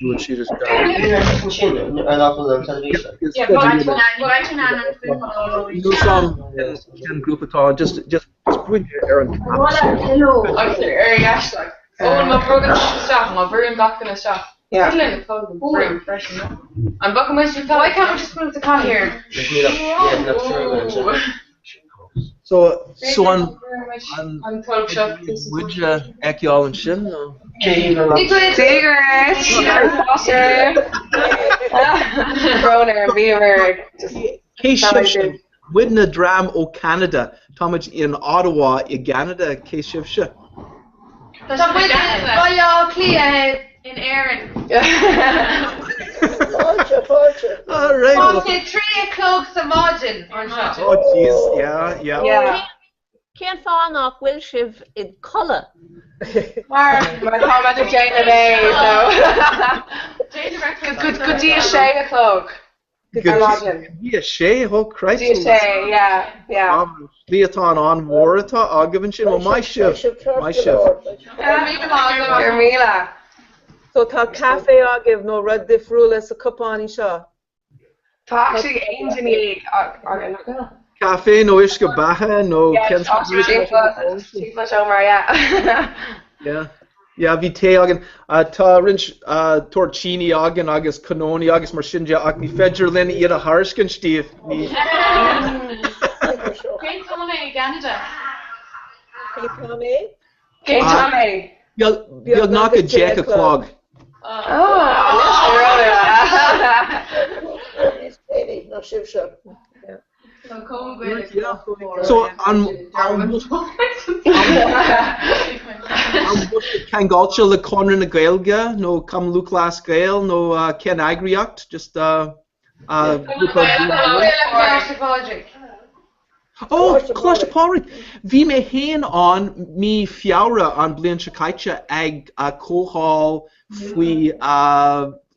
bhfuil si is nó sam cean grúp atá just buinte ar an Má progan staff, má bhrúm gachan na staff. Lynn, bhrúm freisin. An bucha muis tú why can't we just put it to come here? so an Tulp seo. muide eiceáil an sin nó Broner, beaver. cé sibh sin muid na drám ó Canada táid in Ottawa I Canada cé sibh se Tá bhaile clí in Éireann. Fáilte. all right well, Tá 3 o'clock sa mágin an seo. oh jeez yeah Cén fánach bhfuil sibh in colla. Mar tá a Jane é, so. Good dia 6 o'clock. Bhí sé ó Christ Dia 6, yeah. Líatá an mórtá agabann sin ó mai sibh Míle. So tá cafe agah nó rud difriúla sa cupáí seo. Tá actually aiming Café nó is go bathe nó bhí té agan tá rint torcini agan agus canóí agus mar sinide ach ní féidir linn iad a thscin Steve ní Great coming Canada. beag nach a Jack a clog No sibh seo. so an Cangáilse le Conran na Gaeilge nó Cam Lucas Gael nó Ken Agriacht just Oh, Clush Porrick. Bhí mé héan an mí fiabhra an bliain se caite ag cóháil faoi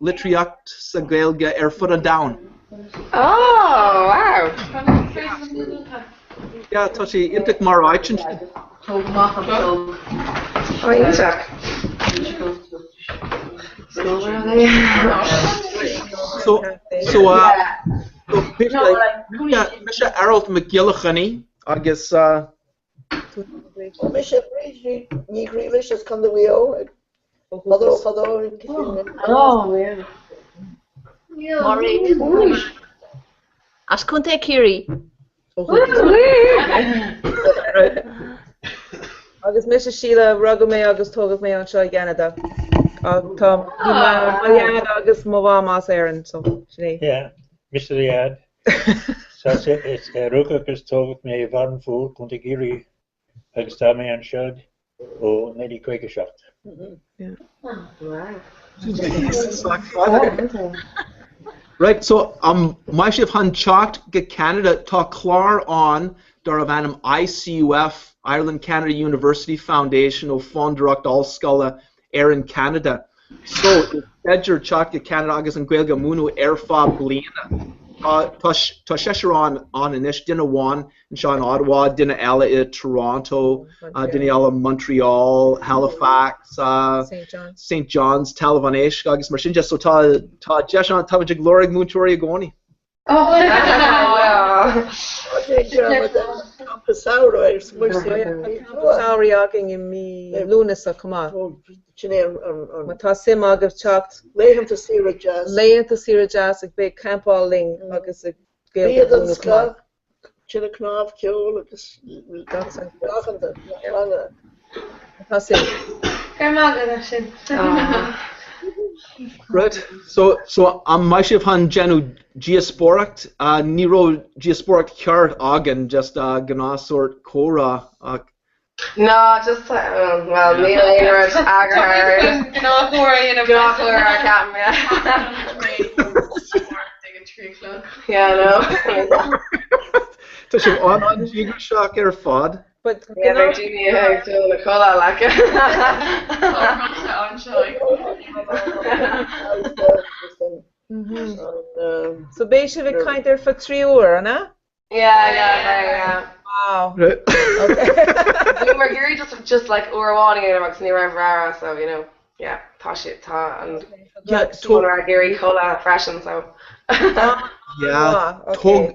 litriacht sa Gaeilge ar fud an down. Oh, wow. Yeah, tá sé intach mar áitin. Mis sé Aralt McGillachany agus Mis sé bríd ní grílis as chun bhío As chunta Kiri. Agus mis Sheila rugga mé agus tógad mé an seo I Canada. Tá agus móhá más éan so sinné. Yeah, Mr. Riad. So it's Ruka agus tógad mé bharn fú chunta Kiri agus tá mé an seod ó nedi cuige seacht. Right, so mai sibh han teacht go Canada tá chlár an dar a bhanam ICUF Ireland Canada University Foundation ó fondúireacht allscoile ar in Canada. So is féidir teacht go Canada agus an Gaeilge múnú ar fád bliana. Tá sé an inis duine bháin in seo in Ottawa, duine eile I Toronto, duine eile Montreal, Halifax, St. John's, Talvanéis agus mar sin just so tá deis an tá glórig múntúirí a gcónaí. Saoirí agin I mí lúnas a cumá. Tá sim agah teacht léhananta sira jazz ag bé campáil ling agus ag sinna knáf ceol agus tá sim. Right, so mai sibh han genú geospóracht, ní ró geospóracht ceart agan just gnáisirt córa No, just well, me later agar. No, for I can't. Yeah, no. Tá sibh an jígur seach ar fad But Yeah, they're Jimmy to the cola like. So basically kind of for 3 hours, no? Yeah. Wow. Right. We were Gary just like we were wanting it about near Rara, so you know, yeah, tosh it and Gary cola freshen so. Yeah,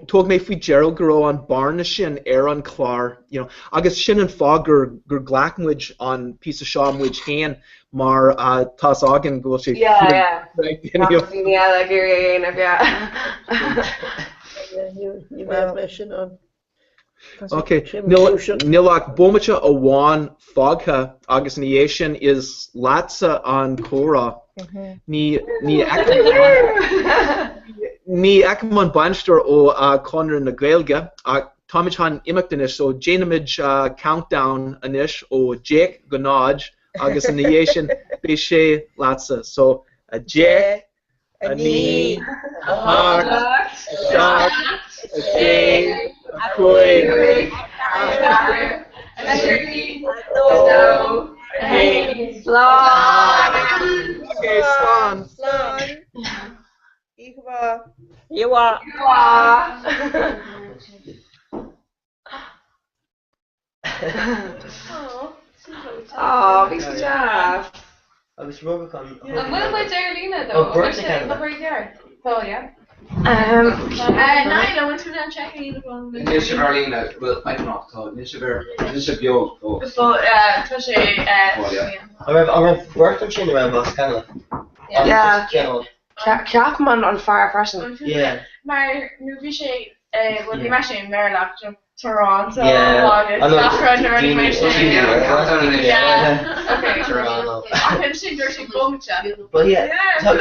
tog me fi Gerald go on barna sin an chlár, you know, agus sin an fá gur glacmuid on piece of shawmuid hen mar tas agin go sé Yeah. yeah. Gary You have mission on. Okay, Nilak Bomacha Awan Fogha agus Niation is Latsa on Comhrá. Ni Akamon Banster o Conor na Gaelga, Tomichan Imactanish, so Janimage Countdown Anish o Jake Gonaj, agus Niation Bishe Latsa. So a Jake, a Ni, a Hawk, a Shock, a Shane, a Quig, a Tree, a Snow, a Hay, Slon. Okay, Slon. You are. Oh, big job. I was Rubicon. And what about Darlena though? Oh, birthday candle. Look right there. Oh yeah. I went through that checking the one. Nisha Arlena, well, I don't know, so Nisha Bio. So, Trisha, I remember worked on Chin around Los Canada. Yeah. Capman on fire fashion. Yeah. Maar nu wie je wat die meisje in Merlach, Toronto, I'm sure there's a gomcha. But yeah, no,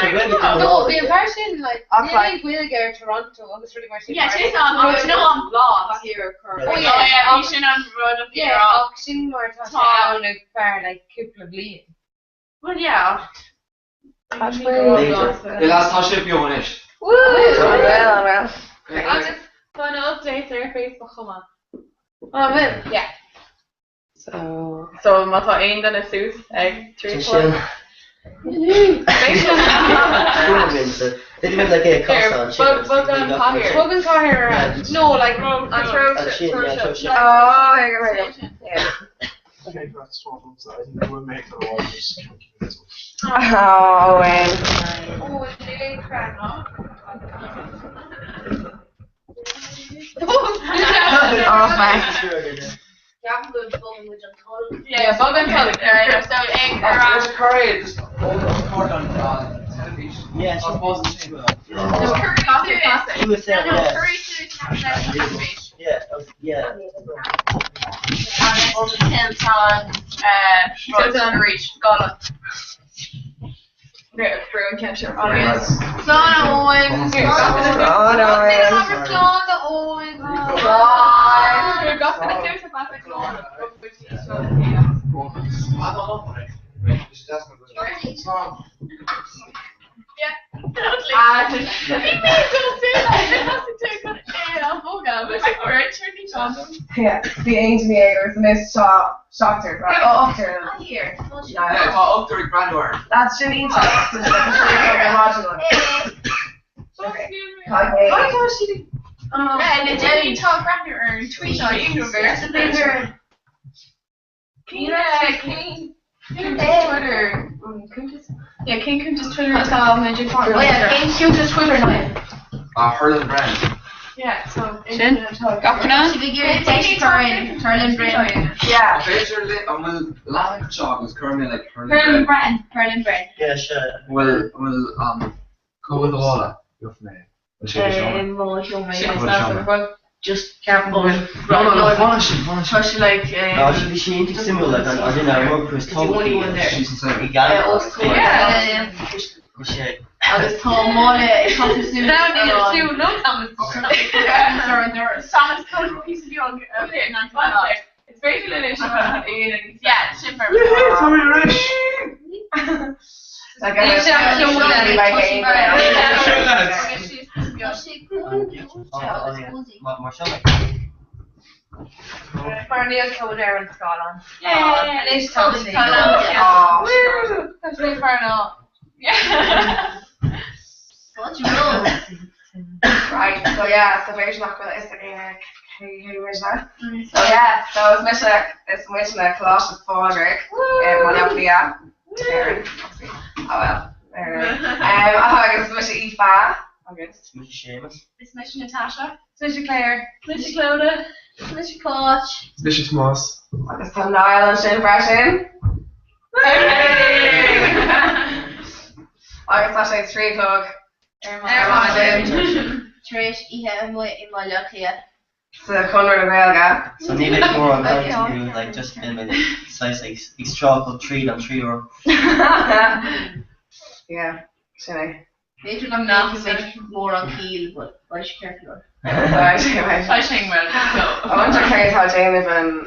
the impression like Okay. we'll get Toronto. I was really much. Yeah, she's on. No, on blog here. Oh yeah, She's on road of yeah. Auction more town of fair like couple of leaves. Well, yeah. That's The last time she Bio is. Woo! Well. I'll just find an update there Facebook. Come on. Oh, man. Yeah. So mata ein dan is soos, 3, 4. They meant like a cost on Bogan Cahir. No, like on throat. Oh, yeah. Okay, that's what I'm saying. We'll make the waters. Oh, well. Oh, it's really crap, no? Oh, man. Yeah, Bogan Cahir. Alright, so egg around. There's a curry, just hold on television. Yeah, I suppose it's the No, curry to He was saying, no, yeah. curry to Yeah. And on the 10th on, reach, got it. Yeah, Bruin Kensher. Yes. Slán Owen. Slán Owen. Slán Owen. You're gonna do some bad yeah, the engineer was Miss Shocker, right? Oh, up there. Here. Yeah, up there in Grandware. That's Janine. And Jenny talk Raptor or tweet on universe and things are King Twitter. Yeah, King Kunta's Twitter is called Magic Farm. Oh yeah, King Kunta's Twitter now. Hurling Brand. Yeah, so Sin? Gafna? Hurling Brand. Yeah. I'm a lot of chocolates currently like Hurling Brand. Yeah, sure. Well, go with the water. You're from there. Just careful. No, Especially like. No, she ain't similar. Like I don't know. I remember Chris told me. She's inside. He got it. Yeah. I was told more it comes to soon. Now need to no Thomas. Thomas code a piece of young it's very delicious. Yeah, shipper. Like Neil Kildare in Scotland. Yeah, Liz totally Thompson. Scotland. Woo! That's really far enough. Yeah. What you roll? Right, so yeah, so very not good is the So yeah, so it's mission a Colossus Fodrick, Monopolia, Aaron. Oh well. I guess mission Aoife. It's Mission Seamus. It's Mission Natasha. It's mission Claire. Mission Clodagh. Mission Koch. Vicious Moss. I guess Tom Niall and Shane Freshin. I guess that's like 3 o'clock. Trish, ihe in my luck here. So Conrad and Gaelga. So need a bit more on how to do like just a minute. Size like extra 3 on 3 euro. Yeah, should I? Maybe I'm not a bit more on keel, but I should careful. I think well. I wonder how Jane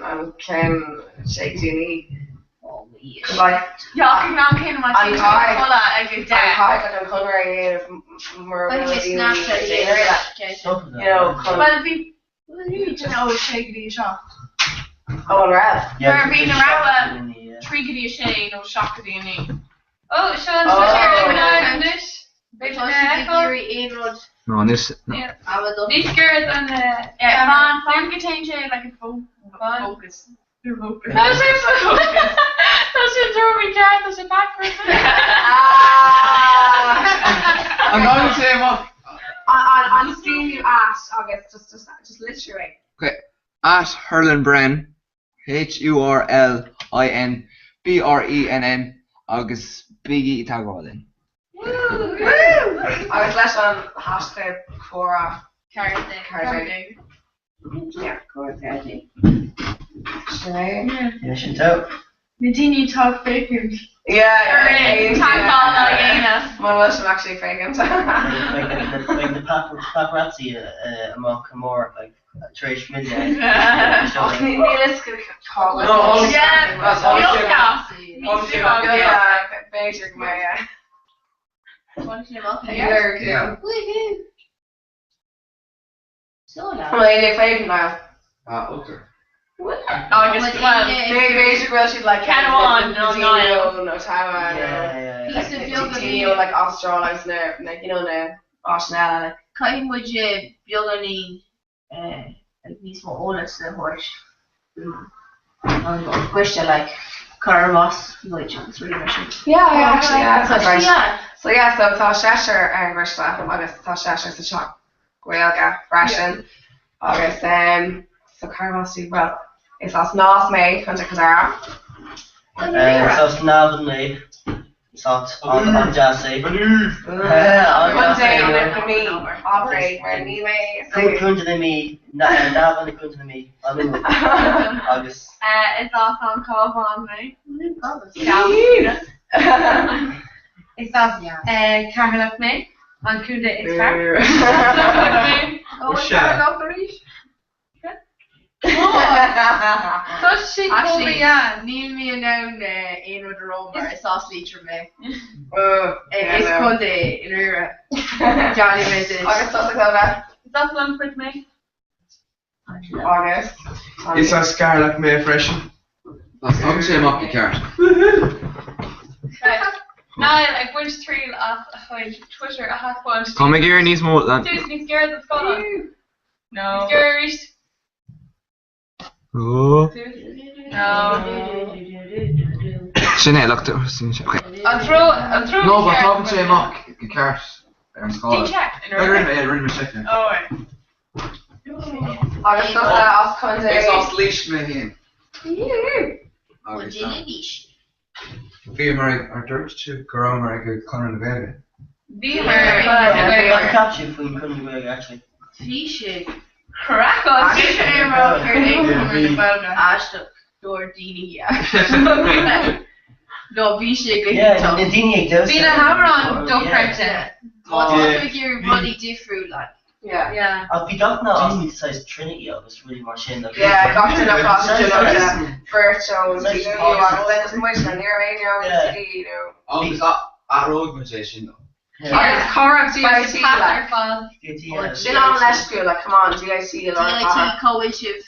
and Ken shake Jeannie. Oh, yeah. Like, Ja, ik nou ken maar I'm high. Voilà, ik I'm high, like I'm Conrad more But it's not that you know, Well, you know, shake the shop. Oh, Red. We're being around triggedy shane or shockedy and Oh, Sean, Oh. English. Big Gary Aidrod. No, this. No. Yeah, I would love these girls and fan contain shade like a focus. You're focused. That's it, throw me cat, that's a backwards. I'm going to say what? I'm seeing you at August, just literally. Okay. At Hurlin Brenn, HurlinBrenn, August Biggie Tagalin. I was left on hashtag Comhrá. Carrot. Yeah, Comhrá. Yeah, shit out. Nadine talk bacon. Yeah. Time One was actually faking. Like the paparazzi among Comhrá, like Trish Million. Neil could call it. No, Yeah, Beijing, yeah. Well, you faking now. Okay. August 12th. Basic girl, she'd like Canawan, no Taiwan, Yeah. like Australia, like you know, the Australia, like. Kain would you Bjornin like these more honest than horse. Question like Carlos, which is really much. Yeah, actually, yeah, that's right. Yeah. So yeah, so tá Cheshire and Rishla, August tá Cheshire the shop, Gaelga, Freshen, August so Carlos, well, it's us North May, Contra Cadara. So Snav and me. So on Jassy. One day with me, operate, where me may. Come to me, Nav and come to me. I'm in August. It's off on call on me. It's us, Carol me. On Kunda it's Carol. Such she told me, yeah, Neil me and down in with the Roma, it's us leader me. It's called the Inura. Johnny message. August, what's it called? That's one for me. August. It's a Scarlet May Freshen. That's not the same up the cart. Now, like, which 3 off Twitter, I have one. Come here, needs more than. He's scared of Scotland. No. Scared. Oh. No. Sinead, look to her. Okay. I'll throw No, but talking to him up. The cart. Did check. Ring me check now. Oh, right. August, off Conde. It's off leash me in. What do you need? Be Murray, or Dirt to Corona Murray, Conor and Vega. Be I catch you from Kundig actually. Fishy. Crack on. Ashton. Dordini. No, Fishy. Yeah, the Dini does. Being a hammer on Duck Crampton. What's with your bloody different like? Yeah. I'll be done now. I need to size Trinity of this really much in. Yeah, Dr. No Prostitute, Birth Jones, you are Lennon Wisher, near me, you know. Oh, is that at our organisation though? Yeah, Comhrá DIT, like. DIT. Still on less school, like, come on, DIT, DIT, co-issue.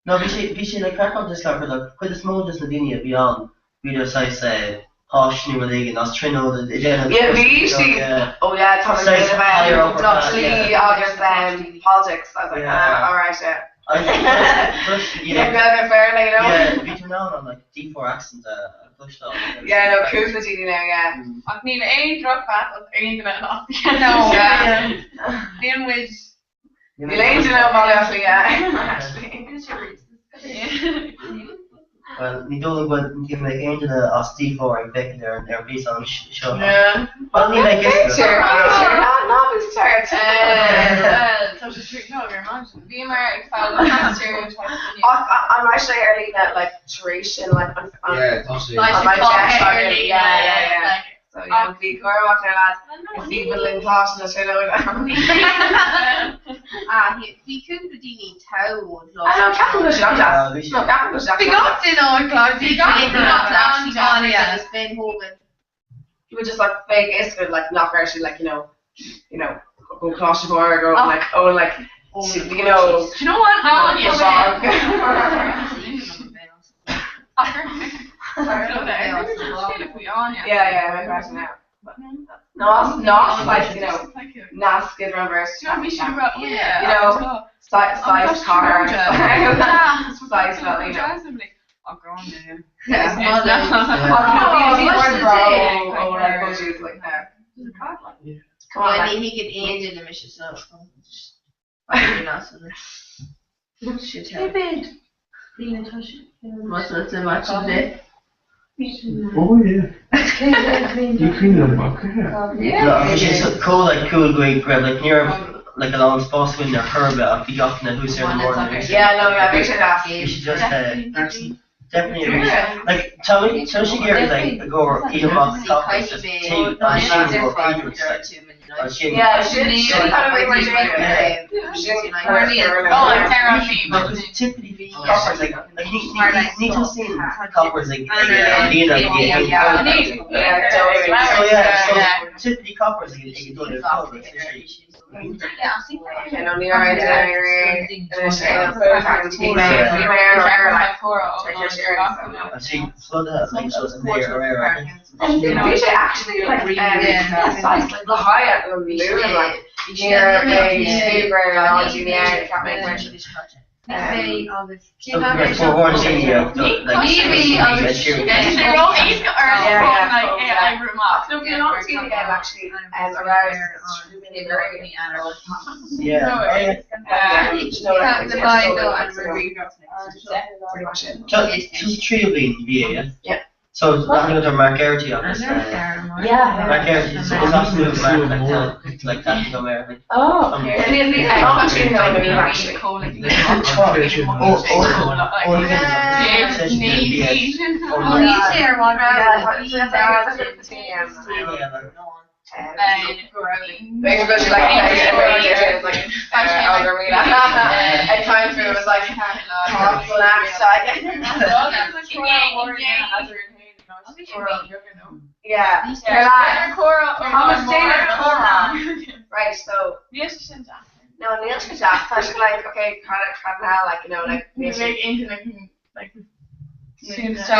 No, vi sé le crack this like quite a small just na dini beyond. Vi just say Hosh ni really and that's Trino the agenda. Yeah, we usually. Oh yeah, Thomas Says higher about upper Dudley, class, August, politics. I was like, Yeah. alright, yeah. You Yeah, know, good, fairly, you know. yeah, between now and like D4 accents, pushed on. Yeah, no, cool for you now, yeah. Ach níl éon drug pat of aon go nach. No, yeah. Bíon muid You laid to know about it, yeah. Well, ni dole go give me into the D4 and pick their piece on show. Yeah. Well, ni like it. Sure, not this church. So just treat no, your mom. Bí mar ag fáil stereotypes. I'm actually early that like duration, like on Yeah, totally. on my chest. Early, Yeah. So you know, be core walking lads. If people in class and I know Bhí cúpladíní town. I know, Captain was young, no, Captain was young. Bhí got in on Clark. Bhí got in on yeah. Ben Hogan. You would just like fake is good, like not actually like you know, go across the board or like you know. Do you know what? Yeah, my question now. Not like you know, not skid runners. You know, size car, size felt, you know. Oh, go on, dude. Yeah. Come on, he could end in the mission, so. Shit, hey, babe. Must have much of it. Oh yeah. You clean them up, Yeah, she's cool going grab like near like a long spouse when they're curb up, be off in the who's here in the morning. Yeah, no, yeah, we should ask. You should just definitely like tell she get like go eat a box of chocolates, just take and she will go eat yeah, she kind of make my drink. Typically coppers like need to see coppers like typically coppers like you don't have coppers. And on the right I see flood that like so it's there. And we should actually like the high at the moon like near a super large in the air. Can't make mention. Maybe August. So like for one thing, Maybe August. They're all easy or like I room up. No, we're not seeing again actually. Around pretty much it. Just three of these, yeah. So nothing with Mark Garrity on this. Yeah. Mark Garrity is nothing with Mark like that to America. Oh, okay. And then the actually Make a bunch of like and time for it was like yeah. How much data? Right, so no, Neil should ask. I should like okay, kind of like you know like Okay, so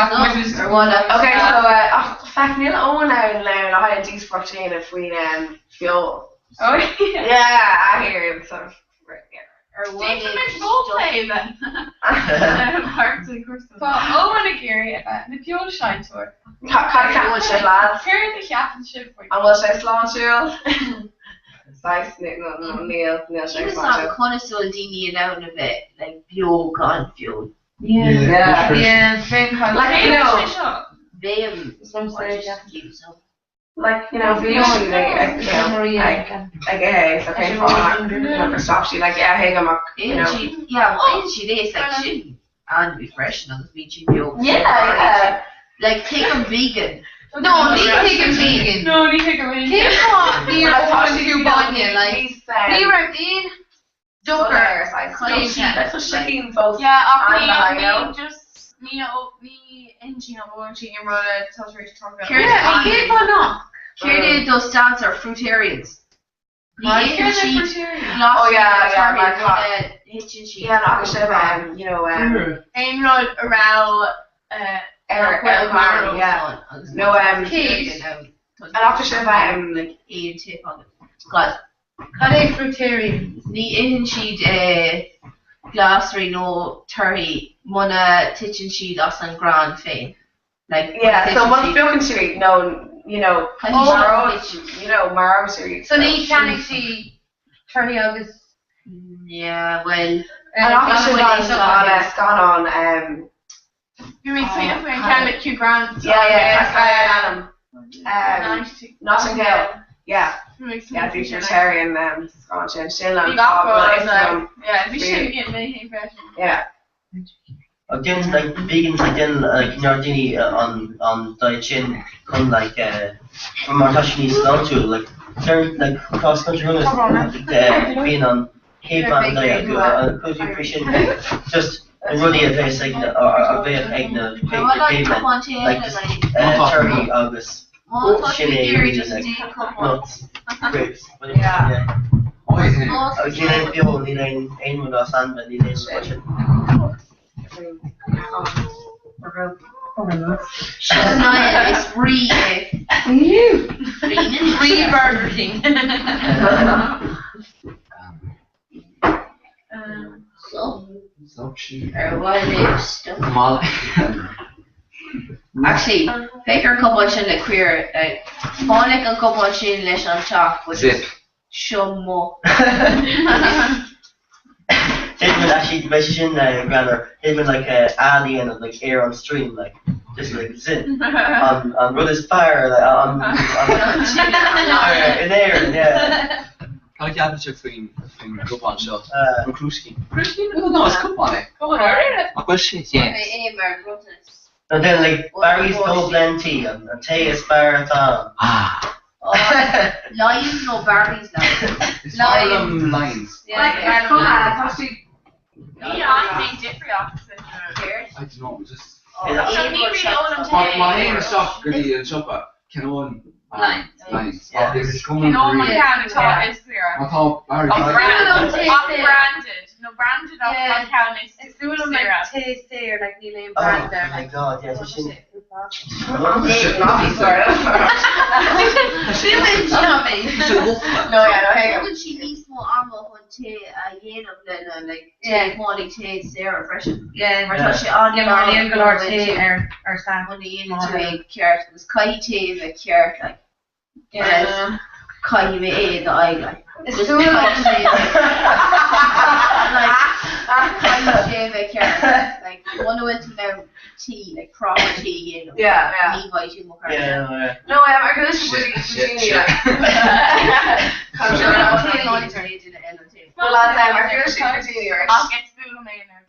fact Neil Owen now I had these 14 if we feel. Oh yeah, I hear him sort of. Or what is roleplay then? Owen and Gary, the pure shine to it. Captainship lads. Carry the captainship for you. And will say Sloan Shield? Nice, Neil. He was not connoisseur Dini out of it, like pure confused. Yeah, very like you know, like you know, usually like hey, it's okay for never stop. She like yeah, hey, I'm you know, she is like she and be fresh and be pure. Yeah. Like take them vegan. No, take them vegan. No, take them vegan. Take them here. I thought you bought me like we were in Dunkers. That's what shaking both. Yeah, me engine of ONG and wrote a touch rate to talk about. Here those stands are fruitarians. Hitchin sheet. Oh yeah, my God. Hitchin sheet. Yeah, no, you know, Aim rod around yeah. No, Kate. and after like A and tip on it. God. Cad fruitarian. Ní in sheet glossary no 30 mona teaching sheet as an grand fame. Like yeah, so what's broken sheet? No, you know, Marrow sheet. So ní can see 30 August. Yeah, well. And after gone on You mean sweet up and can make you grand? Yeah, Notting Hill. Yeah. Yeah, vegetarian scotch and Shillan. Yeah, we should get many fashion. Yeah. Again, like vegans, again, like Nardini on diet chin, come like from our Chinese down to like turn like cross country runners, being on Cape and diet. Could you appreciate just really advice like a bit of pavement like just 30 August. Nuts, grapes. Yeah. Again, people need ein with us and need ein watching. It's free. Free Burger King. Actually, Baker couple sin le queer Fáinnig an couple sin leis an teach Zip. Shummo. Hitman actually mentioned Granner. Hitman like Ali and like air on stream, like just like zip on Brother's Fire, like on in air, yeah. How you have to between go on show? Kruski. No, it's come on it. Well, shit, yeah. And then like Barry's Gold Blend Tea and Tea Aspire Tom. Lions no Barry's It's all them lines. Yeah, I think different opposite. don't know, just... My name is Shop, Goody and Shopper. Canon lines. It's coming is clear. I thought Barry... Branded. No, branded on account is it's doing them like taste there, like Neil and Oh Brandon. my God, yeah, she should. No, she needs more armor on tea, like morning tea, Sarah fresh. Yeah, Morning galore tea or Sam. Money into carrot. It was Kai tea and carrot, like. Yeah. Kai me the eye, like. It's doing like carrot. Like one went to now tea, like proper tea, you know. Yeah. No, I could listen to Eugenie. Well, I could listen to Eugenie. I'll get spoon me in there.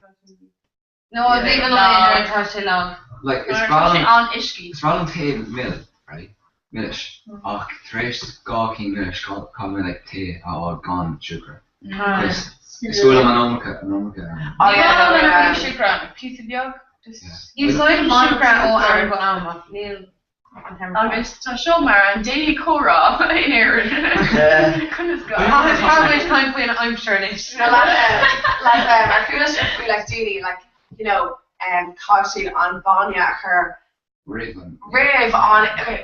No, I've been on there and touched it long. Like, it's Roland Tate Mill, right? Millish. Och, Thresh Gawking Millish, call me like Tate, gone sugar. It's full of anomka. Oh, yeah, sugar on a piece of yolk. You saw it on sugar or Aaron Alma. Neil. I'm just to show Mara and Daily Comhrá in here. Goodness God. How much time when I'm sure it. I feel like Jeannie, like, you know, caution on Vanya, her rave on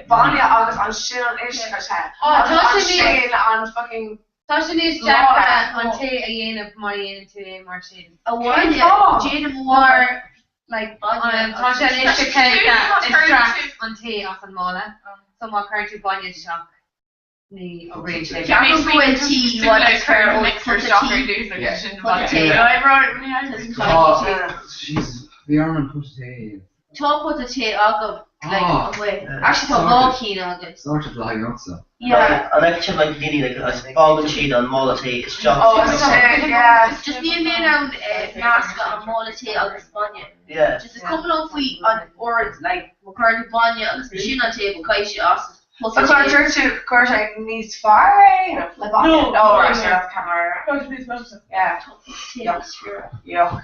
Vanya August on Shillan Ishkasha. On fucking Tasha needs Jack on Tay a yen of money into a machine. A one, Jane more. Like Tasha needs to take that extract on tea off on Mala. Someone current to Vanya shock. The orange tea. You want to curl mixer shocker dudes like I brought She's the arm put tea. Top with the tea I'll go like away. Actually top keen on this. Sort of like also. Yeah. I like to like Giddy like a ball and cheat on Mola tea. It's just just the amount of mask on Mola tea on Spania. Yeah. Just a couple of feet on or like McCartney Banya on the machine on table Kaishi awesome. Of course, I needs far. No, that's camera. Yeah. Yeah.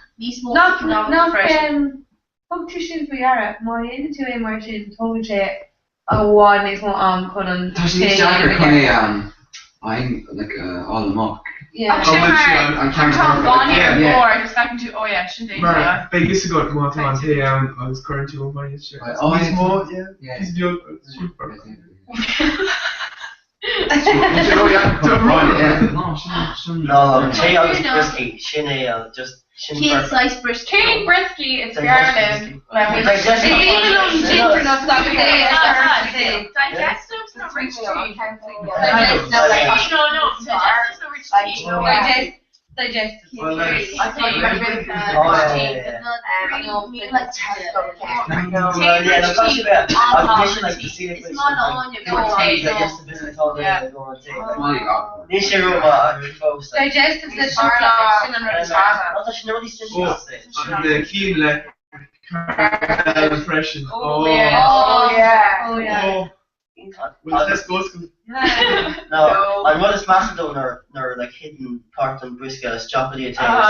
Not competition for Yara. My into a machine told you a one is more could on. Tasha needs Jacker I'm like all amok. Yeah. I'm trying to Bonnie yeah. before I was talking to. Oh yeah, shouldn't I? Maar ik is go to want to say I was currently on my shit. Oh, He's more, yeah. He's the super. No, Tay I was brisky. Shinny just Keen sliced brisket. Keen brisket is garlic. Digestive. Even on ginger nuts, I would say it's Digestive's not rich tea. Digestive. Well, like, I thought you meant really Digestive is the key like impression. Oh yeah. Well, let's go. No, I'm not as Macedon nor like hidden carton brisket as chocolate tails.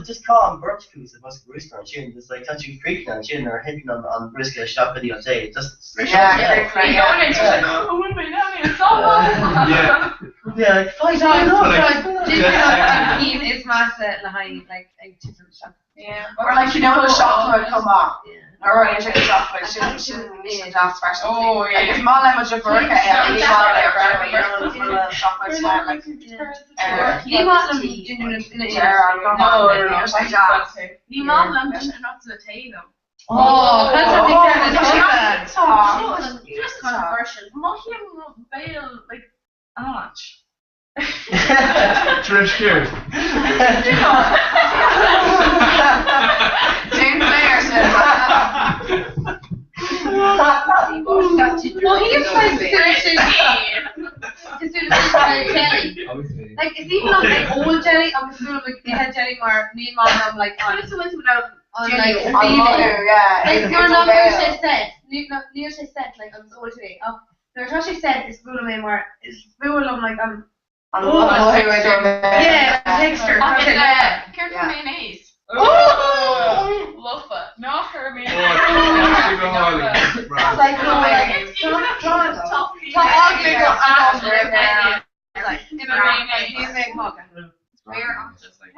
Just call them birch coups if I was rooster on chin. Just like touching freak on chin or hitting on brisket chocolate or say just Yeah. Yeah, like 5 is massive, like yeah. Or like you know the chocolate come on. Or when you drink chocolate, shouldn't last first. Oh yeah. Like if mom lemon just work out, chocolate sweat like. You want them in a jar. No, it's like that. You want them not to the table. Oh, that's a big difference. You just controversial. Mohiam bail like arch. Trish here. James Mayer said. Well, he's like jelly. Like it's even not like old jelly. I'm assuming like they had jelly more. Me and mom, I'm like on like yeah. Like you're not Neil said. Neil said like I'm so today. Oh, there's what she said is Bull me more. Is Bull I'm like yeah, texture. Careful mayonnaise. Oh, love it. Not her mayonnaise. Like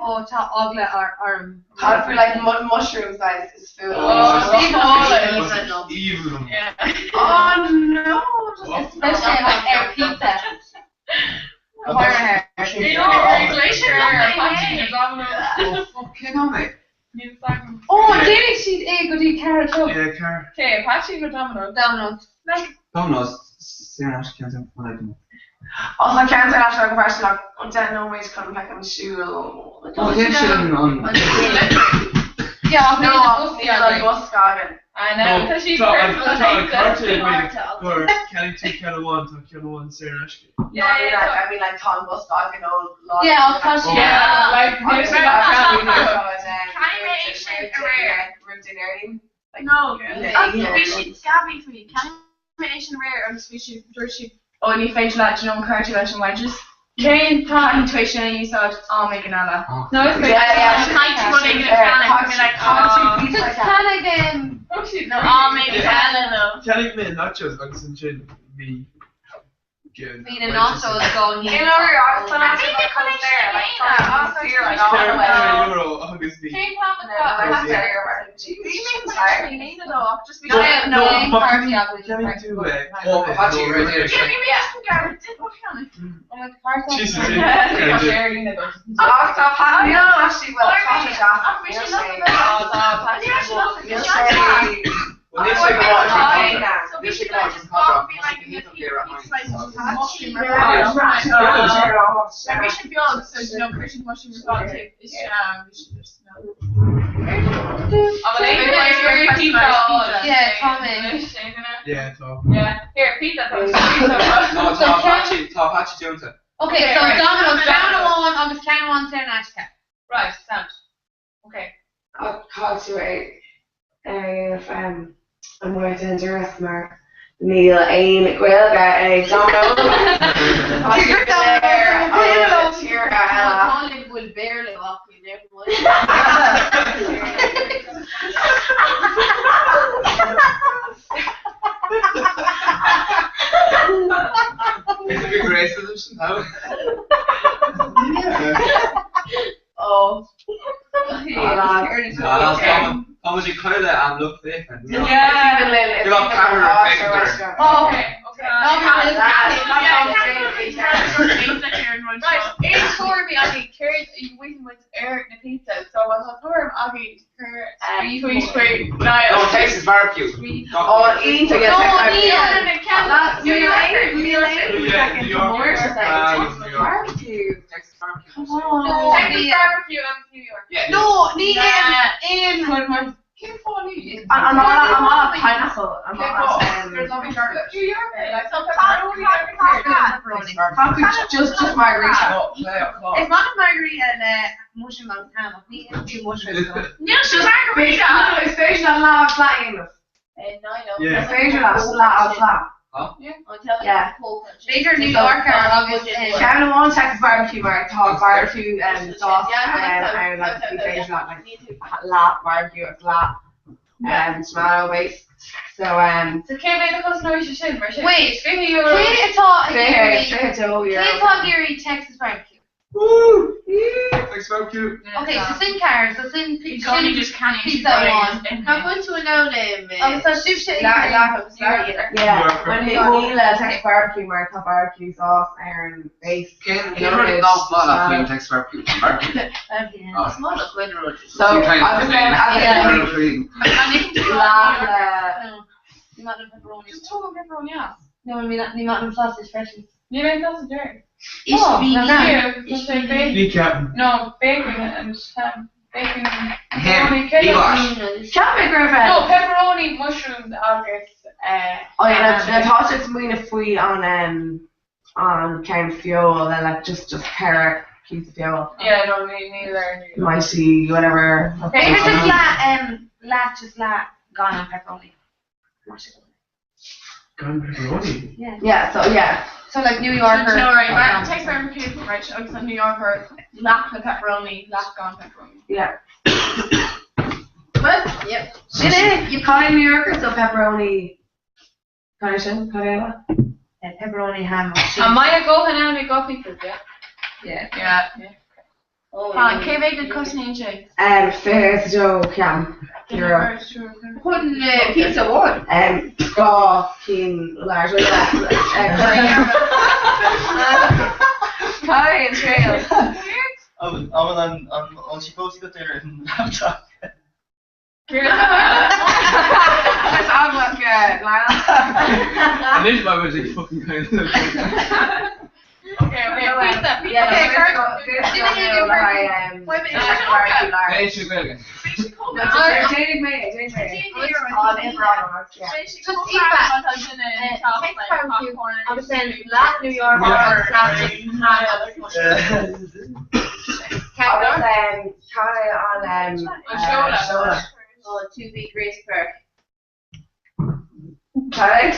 oh, top ogle or I feel like mushrooms guys is food. Evil. Yeah. Oh no, especially like pizza. Oh, Jenny, she's a goodie carrot too. Yeah, carrot. Okay, Apache or Domino's? Domino's. Like. Domino's. Sarah can't say what I do. Also, I can't say after a question like, I don't know ways come back on shoe. Oh, yeah, shit on. Yeah, no, like bus garden. I know, because she's Kelly 2, Kelly 1, Sarah Ashke. Yeah, I mean like Tom bus garden, yeah, I'll touch you. Yeah, like there's no, we should scabby for you. Animation rare or species oh, and you find that you know cartilage wedges. Kane thought intuition and you thought, I'll make another. No, it's good. Yeah. I'll make another. Kelly made nachos on gin be good. Being a nacho is going here. You know, I was planning to come there, like, also here, like, all the way. Euro, August B. Kane just because I have no party of Can we do it? Oh, Apache right there. Jesus, we should be on, so you know, Christian mushroom response is yeah, Tommy. Yeah, Tom. Yeah, here, pizza. No, Top Hatchie Jones. Okay, so Domino's, August Can 1, Sarah Nashka. Right, sound. Okay. I'll call to a area of I'm working in Durham or Neil Ain Gwelga Domino's. I'll will barely walk you there. resolution now. Oh. How was your colour and look different? Yeah. You got camera effect. Oh, okay. Right, it's for me, Aggie, carrot, you waiting with air the pizza, so I thought, for Aggie, sweet, No, Texas barbecue. Oh, eat again. That's New York. barbecue. Texas barbecue. Texas barbecue and New York. No, in. I'm on pineapple. I'm on There's only chocolate. New York, like some just margarita. It's not a margarita and mushroom on ham. We eat mushrooms. No, it's margarita. No, it's based on lava flat English. No, I know. Yeah. It's based on flat. Huh? Yeah. Major New Yorker, obviously. Kevin wants Texas barbecue, Mark. Talk barbecue and sauce. I would like to be based on like flat barbecue or flat tomato base. So can't make the customer shit. Wait, Straight to Texas barbecue. Woo! Texas barbecue. Okay, so send cars, so send You only just can't eat pizza one. I'm going to announce him. Oh, so shift shit. Yeah, when Neil Texas barbecue, Mark, top barbecue sauce, iron base. Can't really not flat after Texas barbecue. Small as well. So I'm just saying, Not in pepperoni. Just total pepperoni, yeah. No, I mean not in sausage freshly. You make sausage there. It should be Just like bacon. Kneecap. No, bacon and ham. Bacon. Ham. Pepperoni. No, pepperoni, mushrooms, August. Oh yeah, I thought it's going to free on kind of fuel, then like just pair piece of fuel. Yeah, no, neither. Mighty, whatever. Maybe just lat gone on pepperoni. Gone pepperoni. Yeah. So like New Yorker. No, right. Texas barbecue, right? I was a New Yorker. Lap the pepperoni, lap gone pepperoni. Yeah. But yep. You call it New Yorker, so pepperoni. Pepperoni ham. I might go now and go people, yeah. Oh, can make the cutting Jay. Fair Joe Cam. Euro. Putting pizza one. Keen largely. Curry and trail. I'm supposed to go there and laptop. That's almost good, Lyle. And this one was a fucking kind of. Okay, pizza. Yeah, Jane May. Just eat that. I was saying Latin New York. Shola. Oh, 2B Grace Park. Correct.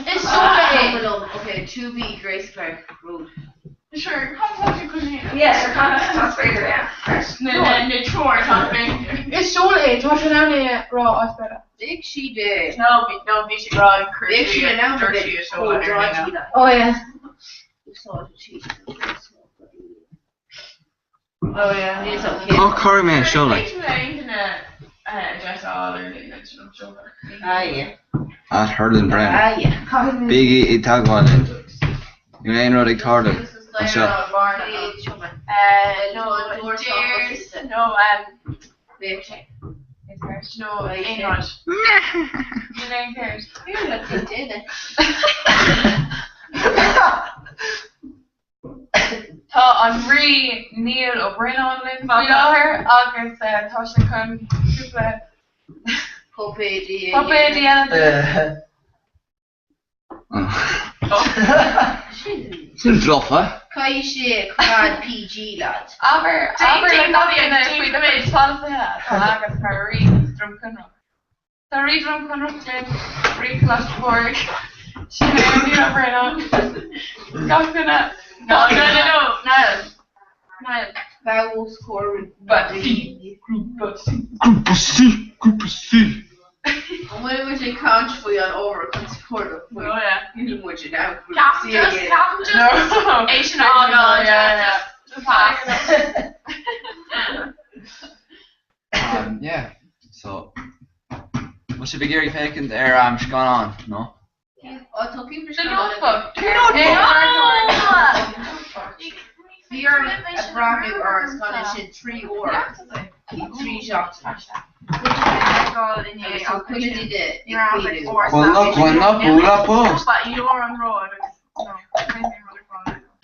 It's Shola. Okay, 2B Grace Park Road. Sure, how you couldn't hear? Yes, that's right, yeah. And the chore talking. It's Shola. What's your name? Raw hospital. Big she did. No, big she raw and crazy. Big she now dirty as Shola. Oh yeah. Oh yeah, it's okay. Oh, Corey man, show like. At Hurling Brown. Big tag on it. You ain't really card it. What's up? No, doors. No, no, English. You name cares. You're not did it. Tá an rí Neil O'Brien linn fáir agus tá sé chun cúpla Popédí Sin droffa. Cai sé chun PG lad. Aber le nóíonna fao do méid fálathe agus chu rí drum cunra. Tá rí drum cunra linn rí Closteport. Sin Neil O'Brien. Gachna. No. Vowel score but C. Group C. And when we say couch for you over, can support it. Oh yeah. You would you now? Captain just Asian all no, yeah. Yeah. So, what's the big Gary Fakin there? She's gone on, no? Oh, talking for The notebook. You're a bracket or it's gonna shit 3 or 3 shots. I'll put it in the Cuando pula po. But you're on road.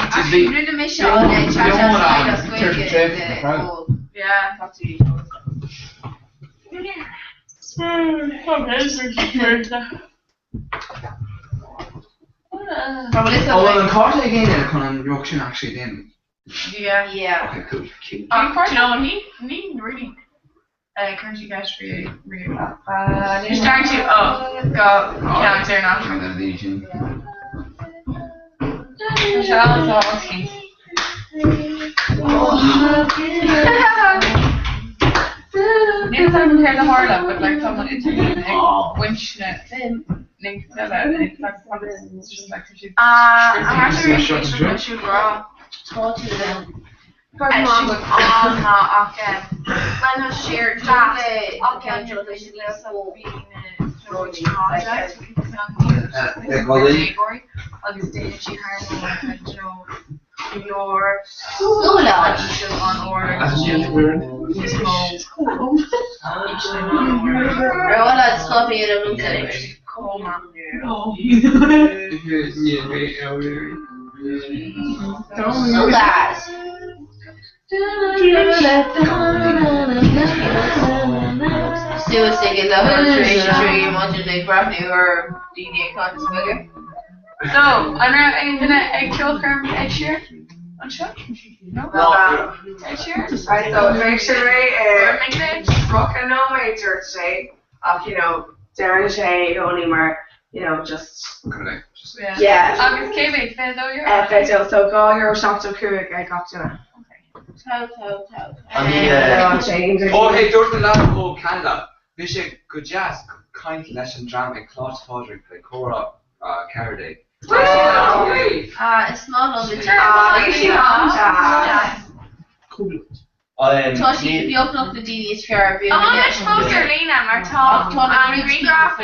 Actually, you're in the mission on the yeah, talk to you. Oh, well, in Carter again, they're coming Yorkshire actually then. Yeah. Okay, cool. Cute. No, he really country cash really bad. You're starting to go cancer now. Need someone here to Harlem, but like someone interviewing winch link to that. It's just like I'm actually when she grow. Talk to them. And she was on okay. When I shared that, okay, so being she your on order. Voilà, het snap je dat niet. Coma. So guys. Still was thinking that tree you wanted to grab you or DD contest bigger. No, I'm gonna kill her Ed Sheeran. Unsure? No. Ed Sheeran. Right, so make sure rocking no major today of Darren Shay only more just Yeah. Agus KB fed though you're. Fed so go your shop to Kurik I got you. Toe. Oh, hey, door to last go Canada. Bishop good jazz, kind lesson drama, Claus Fodrick, Cora Carday. It's not on the Cool. Toshi, the open up the DD is fair. Let's post your Lena, our top. And regraph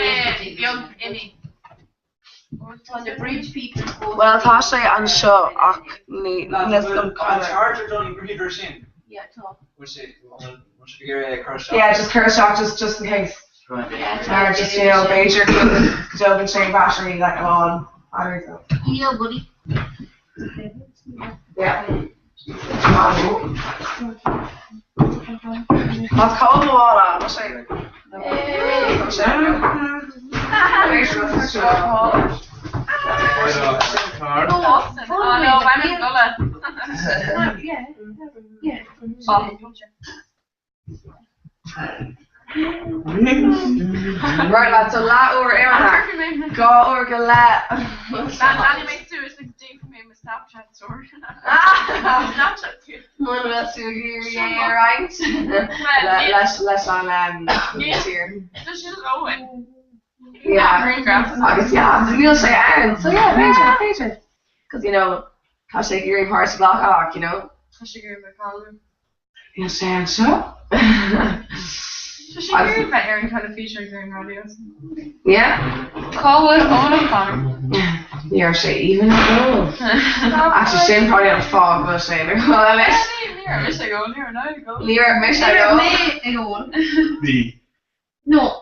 young Emmy. On the bridge people. Well, Tasha and Shaw, let's go. Charger don't even read her in. Yeah, top. Yeah, just Kershaw, just in case. Yeah, Just major joke and chain battery like on. I don't know. Yeah, buddy. Yeah. What's called the water? What's it? Oh no, I'm in Gullah. Yeah. Right, lads, so la or Erna. Go or Gala. That makes two is like D for me in my Snapchat story. Snapchat too. One of us are here, yeah, right? Less on here. Just going. Yeah. Yeah, we'll say Aaron. So yeah, major. Because Tasha you're in parts block arc, Tasha you're my collar. You saying so? So she heard about Erin kind of featuring during radios. Yeah. Colwood, Owen and Connor. You're say even actually Shane probably on fog but say Near miss I go, near now I go. Near miss I go. No,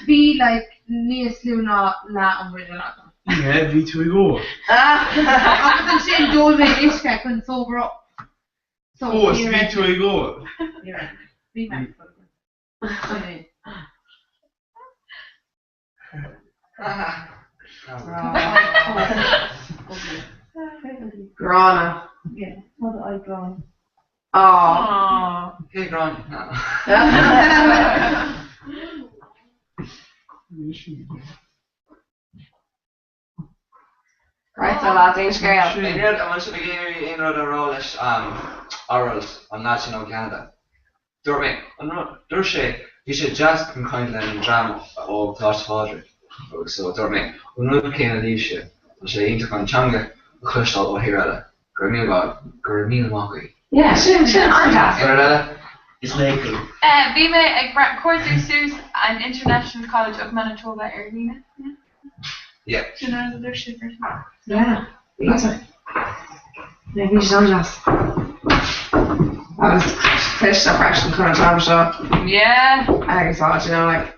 be like Nias Luna La Umbrella. Yeah, V2 igår. Jag kan se dålig riska kun så bra. Åh, V2 igår. Vi märker. Grana. Yeah, what I drawn. Oh. Hey, Grant. Right, so lads, in scale. I want to begin in other roles orals on National Canada. Dorme, Dorche, You should just kind of drama or class father. So don't make. When we became a leadership, we should intercon changa, crystal or hirala. Gurmil mockery. Yeah, shouldn't It's like Viva ag Corsair Seuss an International College of Manitoba Arena. Yeah. Do you know their shippers? Yeah. Maybe you should just. I was finished up actually kind of time shop. Yeah. I thought, you know, like.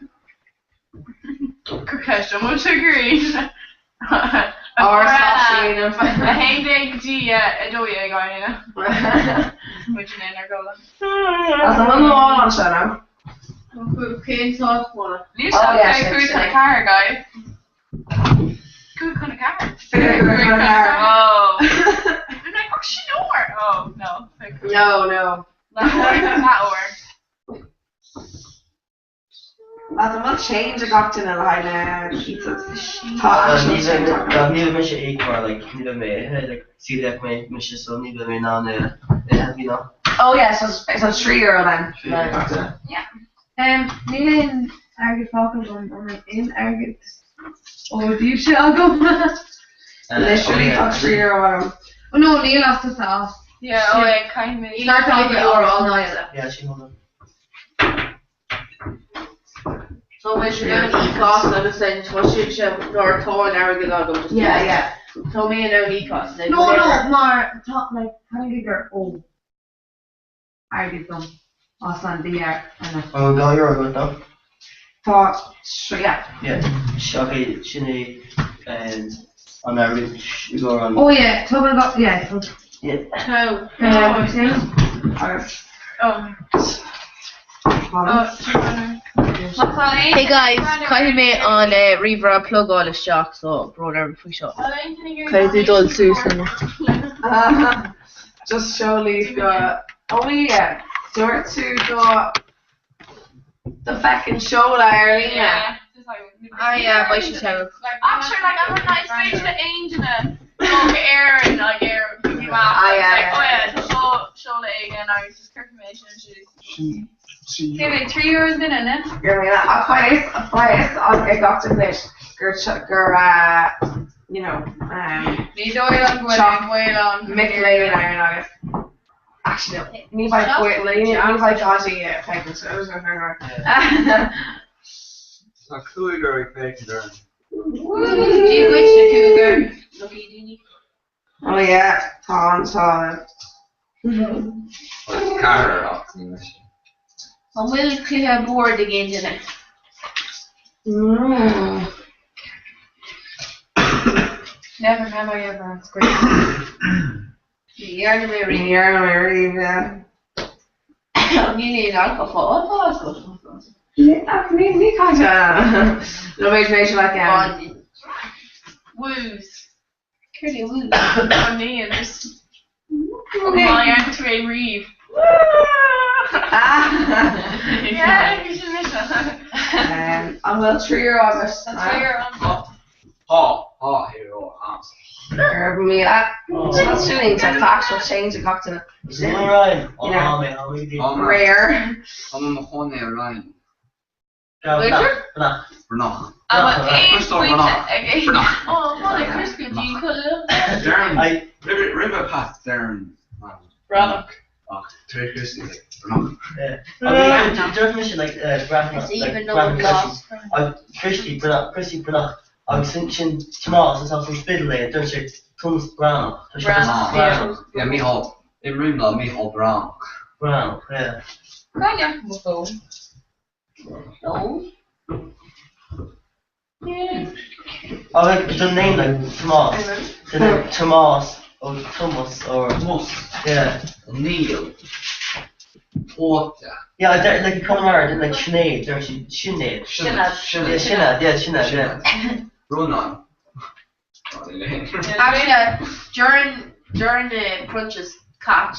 Good question, much agree. Or Sasheen and a hang G Adoya guy, you know. Which in our goal. As a little on show now. Okay, so one. You Oh, saw yeah, good kind of car guy. Good kind of car. Very good kind of car. Oh. I'm like, oh, she know her. Oh, no. No. That or. As a much change I got in a line pizzas. Níl me sé éagmar níl mé si mé me sé so níl mé ná Oh yeah, so it's €3 then. Yeah. Níl agad fáil on in agad. Oh, do you shit I'll go. Literally €3. Oh no, Neil has to sauce. Yeah, oh yeah, kind of. You learned to make it all night. Yeah, she hold So when you're going to e-cost, I'm saying, what should you or towing every good Yeah. So me and no e-cost. No, maar top like handiger. Oh, I did them. Awesome, the Oh, no, you're good though. Thought, yeah. Yeah, okay, Shinny and on average, you go on. Oh yeah, Toby got yeah. Yeah. How? Hey guys, kind me on Reaver plug all the shock, so brought every free shot. Crazy dull Susan. Just surely got. Oh yeah, Stuart to got the fucking show early. Yeah. Yeah, but she's terrible. Actually, like I'm a nice face to Ainge and a air and like air. Show the again. I was just confirmation. Give it €3 in it. A place, I got to this. You know, Need oil on, oil on. McLean iron on it. Actually, no. Need by Lane, need by Dodgy papers. A cougar bacon there. Gee, which the cougar? Lucky Dini. Oh yeah, Tom. Car off English. And we'll clear board again today. Never have I ever. It's great. You're Mary, yeah. You need alcohol. Me kind of. No information like Woos. Curly woos. On me and just. My aunt to a reeve. Yeah, you should listen. I'm well €3. That's fair. Hero, Me that. That's two things. Like factual change and got to. Right. Rare. I'm a honey Ryan. Richard? Renach. I'm a Crystal Renach. Oh, what a crispy G color. Darren. River Path, Darren. Renach. Terry Christie, Renach. Yeah. Just mention graphic. It's even though it lost. Christy Brunach. I'm thinking tomorrow since I was in Spidley, don't you? Thomas Brown. Yeah, me hall. In room now, me hall Brown. Brown, yeah. Kinda. No. Yeah. Oh, like the name Tomas. The name Tomas or Thomas or yeah. Neil. Porter. Yeah, like Comhrá, like Sinead, there's Sinead. Sinead, yeah. Ronan. Actually, during the crunches, cat.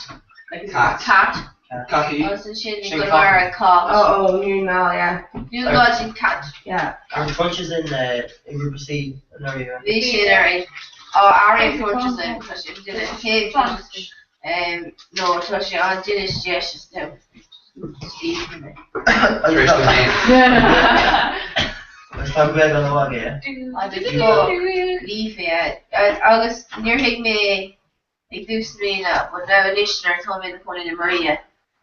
Cat. Cathy. I was in Shin Gulmara cat. Oh, you know, yeah. You guys in cat. Yeah. And crunches in River Sea and area. This area. Oh, Ari crunches in because it did a cave. No, especially on Dennis Jess now. Tá bem on the wag, yeah. I just go leave it. Agus near hig me ag dús mí na but now initiator told me to put in a Maria.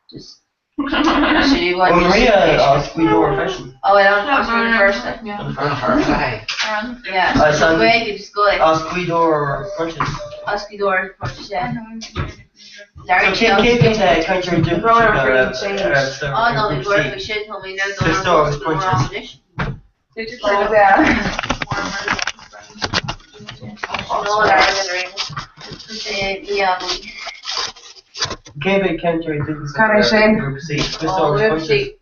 Just she Well, Maria asked we do our fashion. Oh, I don't know first. Yeah. So wait, you just go like Ask we do our punches. ask you door punches, yeah. So keep it country do. Oh no, we work for shit told me no Fist doors punches. Oh yeah. No, yeah. Keep country do. Can I say? Oh, we have to see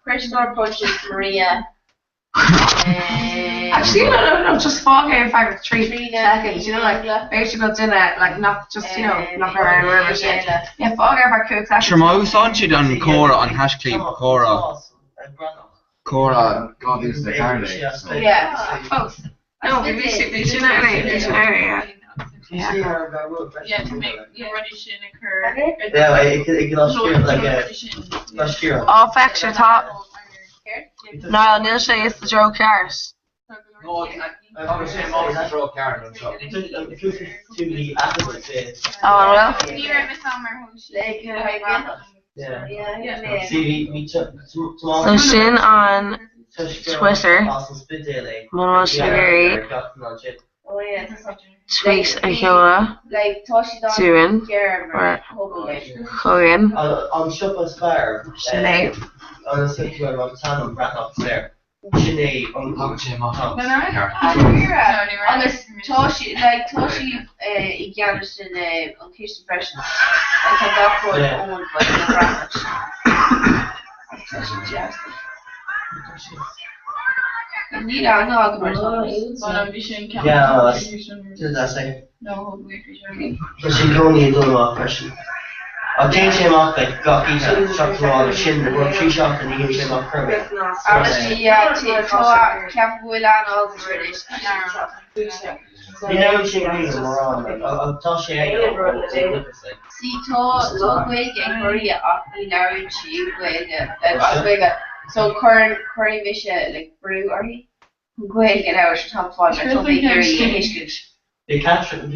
Pressure punches Maria. Actually, no, just 4 in fact 3 seconds, you know, like basically goes in it, like not just, you know, not around wherever shit. Yeah, 4 about 2 seconds. Tremó sanchi on Comhrá on Hashcliffe Comhrá God is the carne. Yeah. Oh. No, we should yeah. Yeah, to make ready shouldn't occur. Yeah, it can also like last year. All facts are top. No, Neil say it's the Joe Cars. No, I'm saying most of throw Karen on top. Oh, well. Can you write Miss Homer who she Yeah. See, we took So Shin on Twitter, Manuel Shigeri, Oh yeah. Tweaks and Killa, Like Toshi Doing, or Hogan, on Shopper's Fire. Sinead. On the city where I'm telling Brad up there. Sinead on On this Toshi, like Toshi, Igianderson, on Kirsten Freshen. I can that for own, but no Toshi just. Need I know Yeah, did I say? No, But she only done my question. I'll change him up like got each shot to all the shin, the one 3 shots and he gives him up curvy. Honestly, yeah, Cap will on all the British. You know, she can do more on like, I'll toss you out. See, to Gwig and Korea, you know, she Gwig, so Curry Misha, like, brew, are he? Gwig and I was top 5, I told me very history. They catch him,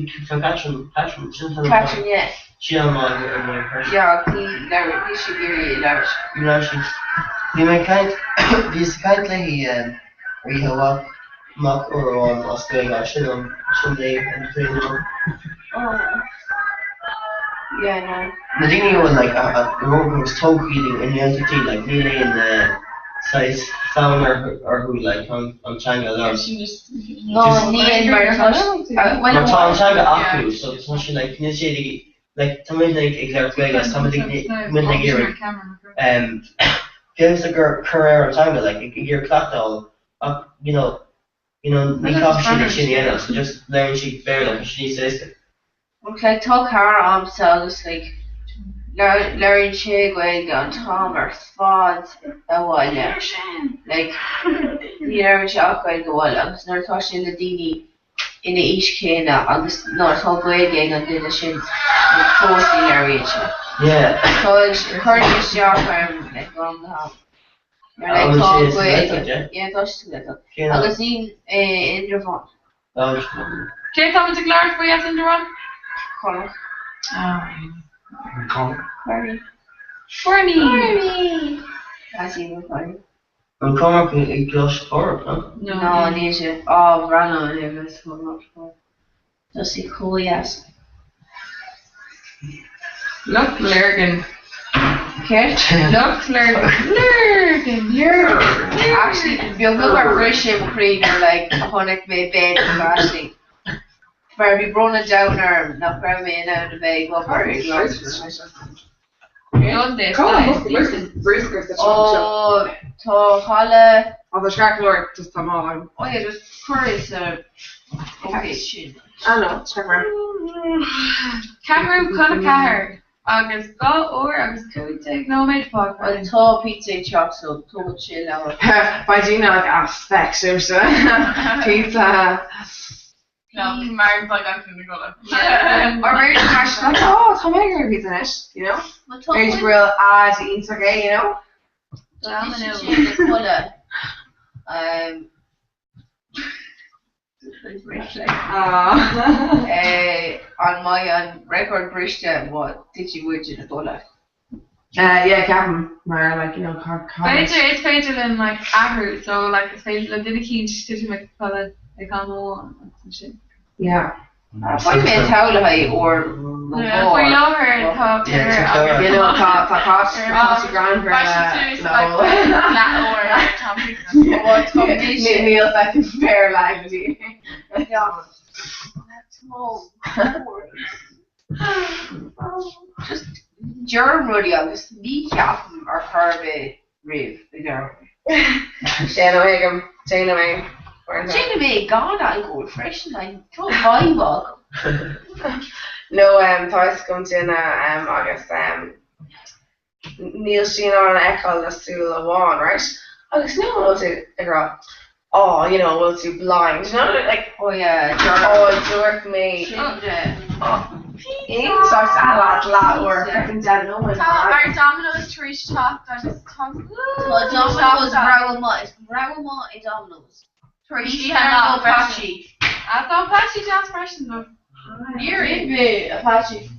yeah. She on my impression. Yeah, he should be really large. You know, you may can't lay we have a mock or on us going on someday and play them. Oh. Yeah, no. The thing was like the robot was toe feeding in the entity like really in the size found or who like on Changa alone. No, Neil Martosh. When on Changa Aku, so it's not like initially like somebody like exact Vegas, somebody Gary. Gives the career of Changa like your clock all up, you know, we talk shit so just learn she fair like she says it. Okay, talk her on themselves like Larry Chigwig and Tom or Spod a while now. Like you know Chigwig a while I'm not touching the Dini in the East Kena on this not talk Gwig and did the shin closely Larry Yeah. Because currently is Chigwig like on the house. You're like talk Gwig. Yeah, touch together. I was in your phone. Can you come to Clark for yes in the run? Connor. Corny. That's even funny. And come up in close for no? No, Nisha. Oh, Brano, it was so much fun. Just see cool, yes. Look, Lurgan. Okay? Look, Lurgan. Actually, you'll go our British Creed or like Honic May Bed and Bashing. Where we run it down or not where we in out of the go for it. Oh, to Holla. Oh, the track lord just come on. Oh yeah, there's Curry's okay shit. I know, it's Trevor. Cameroon Connor August go or August could take no made fuck. Well, tall pizza and chops so tall chill out. By Gina like aspect, Susan. Pizza. No, Martin like I'm gonna go. Or maybe just actually like, oh, come here, pizza in it, you know? Maybe grill to eat okay, you know? On record Bristol, what did you win in the bullet? Yeah, Gavin, maar like, you know, It's Pedro in like Agru, so like it's Pedro did a key to make fella like on the wall and shit. Yeah. Foi me taula hai or Foi lower top. You know, top grand for Neil fucking fair life. Just germ ruddy agus ní ceafm ar churbe rih Jana Meg. Jana Meg gone and go fresh and I throw vibe. No, Thomas comes in August Neil Sheen on Echo the Sula One, right? August no one will do a girl. Oh, you know, we'll do blind. You know, like jerk me. Starts a lot or fucking dead no one. Our Domino's Trish talked on his tongue. Domino's Rawama is Domino's. Trish had Apache. I thought Apache just freshened them. You're in bit Apache.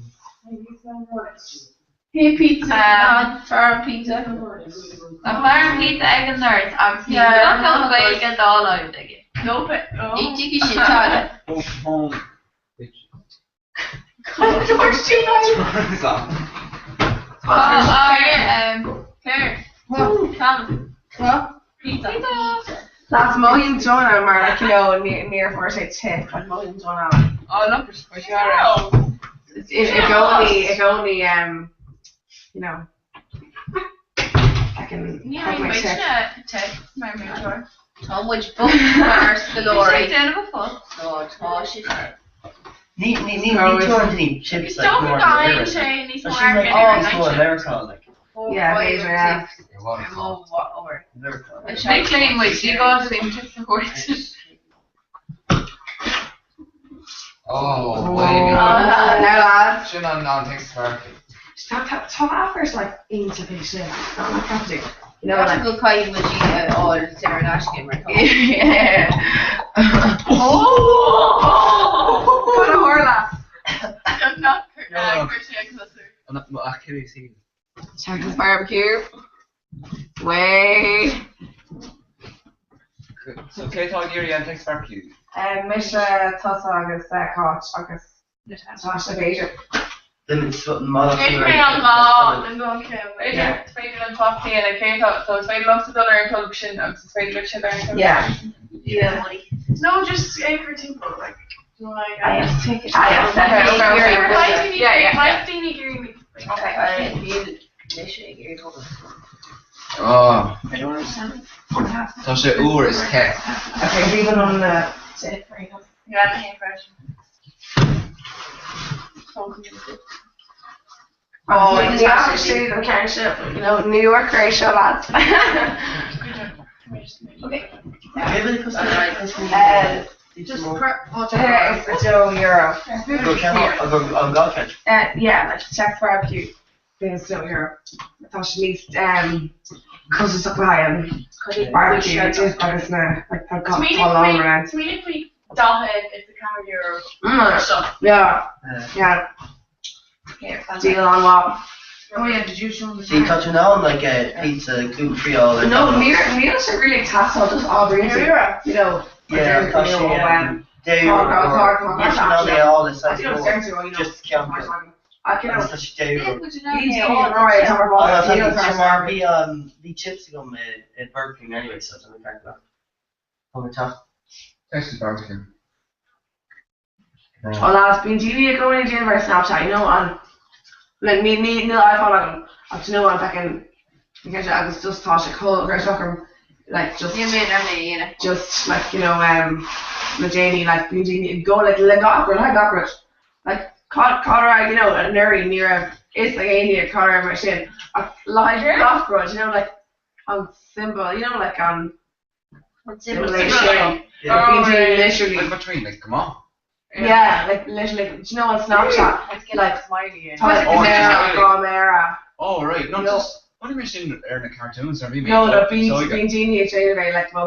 Hey pizza, farm pizza. A farm pizza, egg and nerds. Obviously, not going to get all out of it. Nope. You think you should try Home. George too much. Claire. Thomas. Pizza. That's Mullion Jonah, maar like, you know, near first aid tip, like Mullion Jonah. Oh, look, it's for sure. It only, you know, I can have my tip. My mentor. Tom, which book Mars the lorry? No, she's Need chips like more America. She's like, oh, America, like. Yeah, Asia, yeah. I claim which you got them to support. Oh, no, lads. Shouldn't have known things for Top offers like into this shit. I'm not practicing. You know, like good kind with you all Sarah Nash gamer. Yeah. What a horla. I'm not I'm not actually seeing. Texas barbecue. Way. So Kate Gary and Texas barbecue. Misha Tussa agus Koch agus Tasha Beja. Then it's model. It's very long and going to. It's very long talk and I can't talk. So it's very long to do our introduction. It's very much learn. Yeah. No, just everything like. I have to take it. I have to take it. Yeah. Okay. Oh. So she is cat. Okay, leave it on the tip. Yeah, the hand version. Oh, the Irish city them can't ship. You know, New York ratio lads. Okay. Just it's €2. Yeah, like check barbecue. It's €2. I thought she needs cause it's a client. Barbecue just but it's not like I've got all over around. Immediately dotted it's a €100. Yeah. Deal on what? Oh yeah, did you show me? So you touching on like pizza, gluten free, all that? No, meals are really tassel, just all breezy. You know. Yeah, dairy all this like just count. I can such dairy. The chips come at Burger King anyway, so it's only kind of over top. Texas barbecue. Well, lads, been TV going into Universe Snapchat, you know, on like me iPhone, I have to know I'm fucking because I was just thought it cool, very soccer. Like just just like, you know, the Jamie like go like Legopper, like Colorado, you know, a nerd near it's like near Colorado machine. A live off-road, you know, like on symbol, you know, like on Yeah. literally. Like between, like, come on. Yeah, like literally, do you know on Snapchat? Like Smiley. Comhrá. Oh, right. Not No. just. What have you seen in the cartoons? Or have you made No, up? being genie at January, like my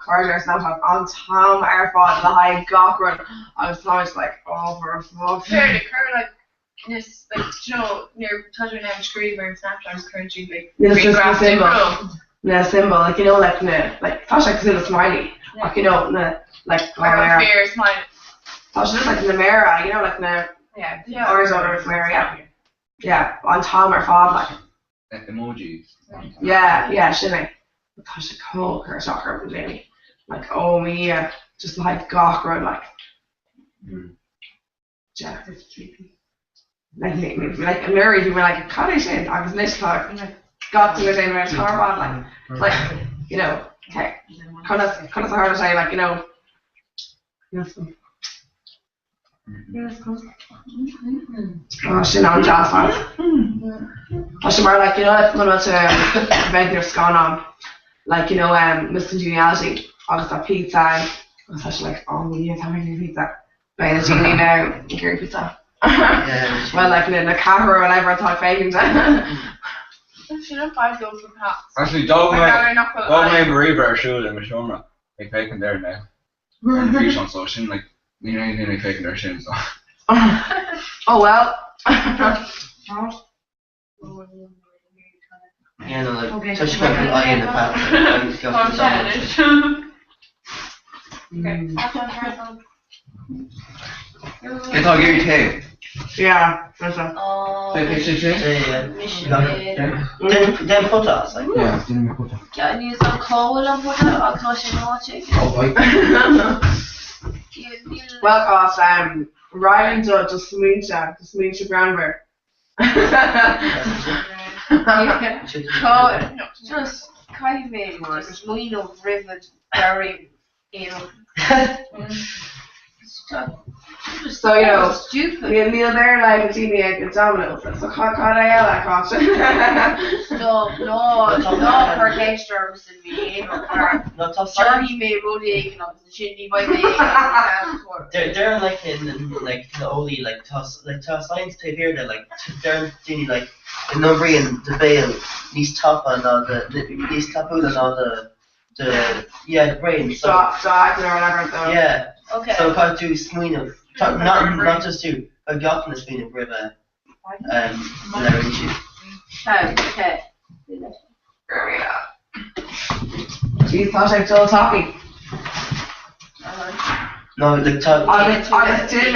corridor Snapchat on Tom Airford, the high Gawker. I was always like, oh, for fuck's Fair, sake. the current like this, like you know, near touching name screen where Snapchat is currently like Yeah, it's green just the grass symbol. symbol. Yeah, symbol, like you know, like Tasha like still a smiley, like you know, like Or fear, smile. Tasha just like Namera, you know, like Yeah. Arizona Namera, yeah, on Tom or Fob, like. Emojis. Yeah, shimmy. Gosh, the cold her soccer from Jamie. Like, oh me, yeah. Just like Gawker, like. Yeah, it's creepy. Like Mary, who were like, cottage in, I was this talk, got to it in a car like, you know, okay. Kind of hard to say, like, you know. Oh, she know jazz fans. I should more like, you know, like when I went to event near Scanon, like, you know, Miss Congeniality, I got that pizza, and I was actually like, oh, we need to have a pizza. By the genie now, Gary pizza. Well, like in a car or whatever, I thought faking that. She don't buy those from hats. Actually, dog made Marie Bear shoes in Comhrá. They faking there now. And the fish on so she like, you know, anything they faking their shoes. Oh well. Yeah, no, like, touch my eye in the back. It's all Gary too. Yeah, that's a. Then put us, like. Yeah, didn't put it. Can you some coal and put it or crush it or chicken? Well, cause Ryan just smooch your grandmother. Just kind of more. We know rivet very ill. So you know, stupid. Neil there like a teeny egg and dominoes. So can't I that option? No, her taste service in me. Johnny made Roddy Aiken up the chimney by the They're like in like the only like toss science tape here. They're like they're doing like the number and the veil. These top on all these tapoos and all the brain. So or whatever. So. Yeah. Okay. So can't do swing of not just do a got in the swing of river Okay. Geez, thought I was still talking. No, the top. I did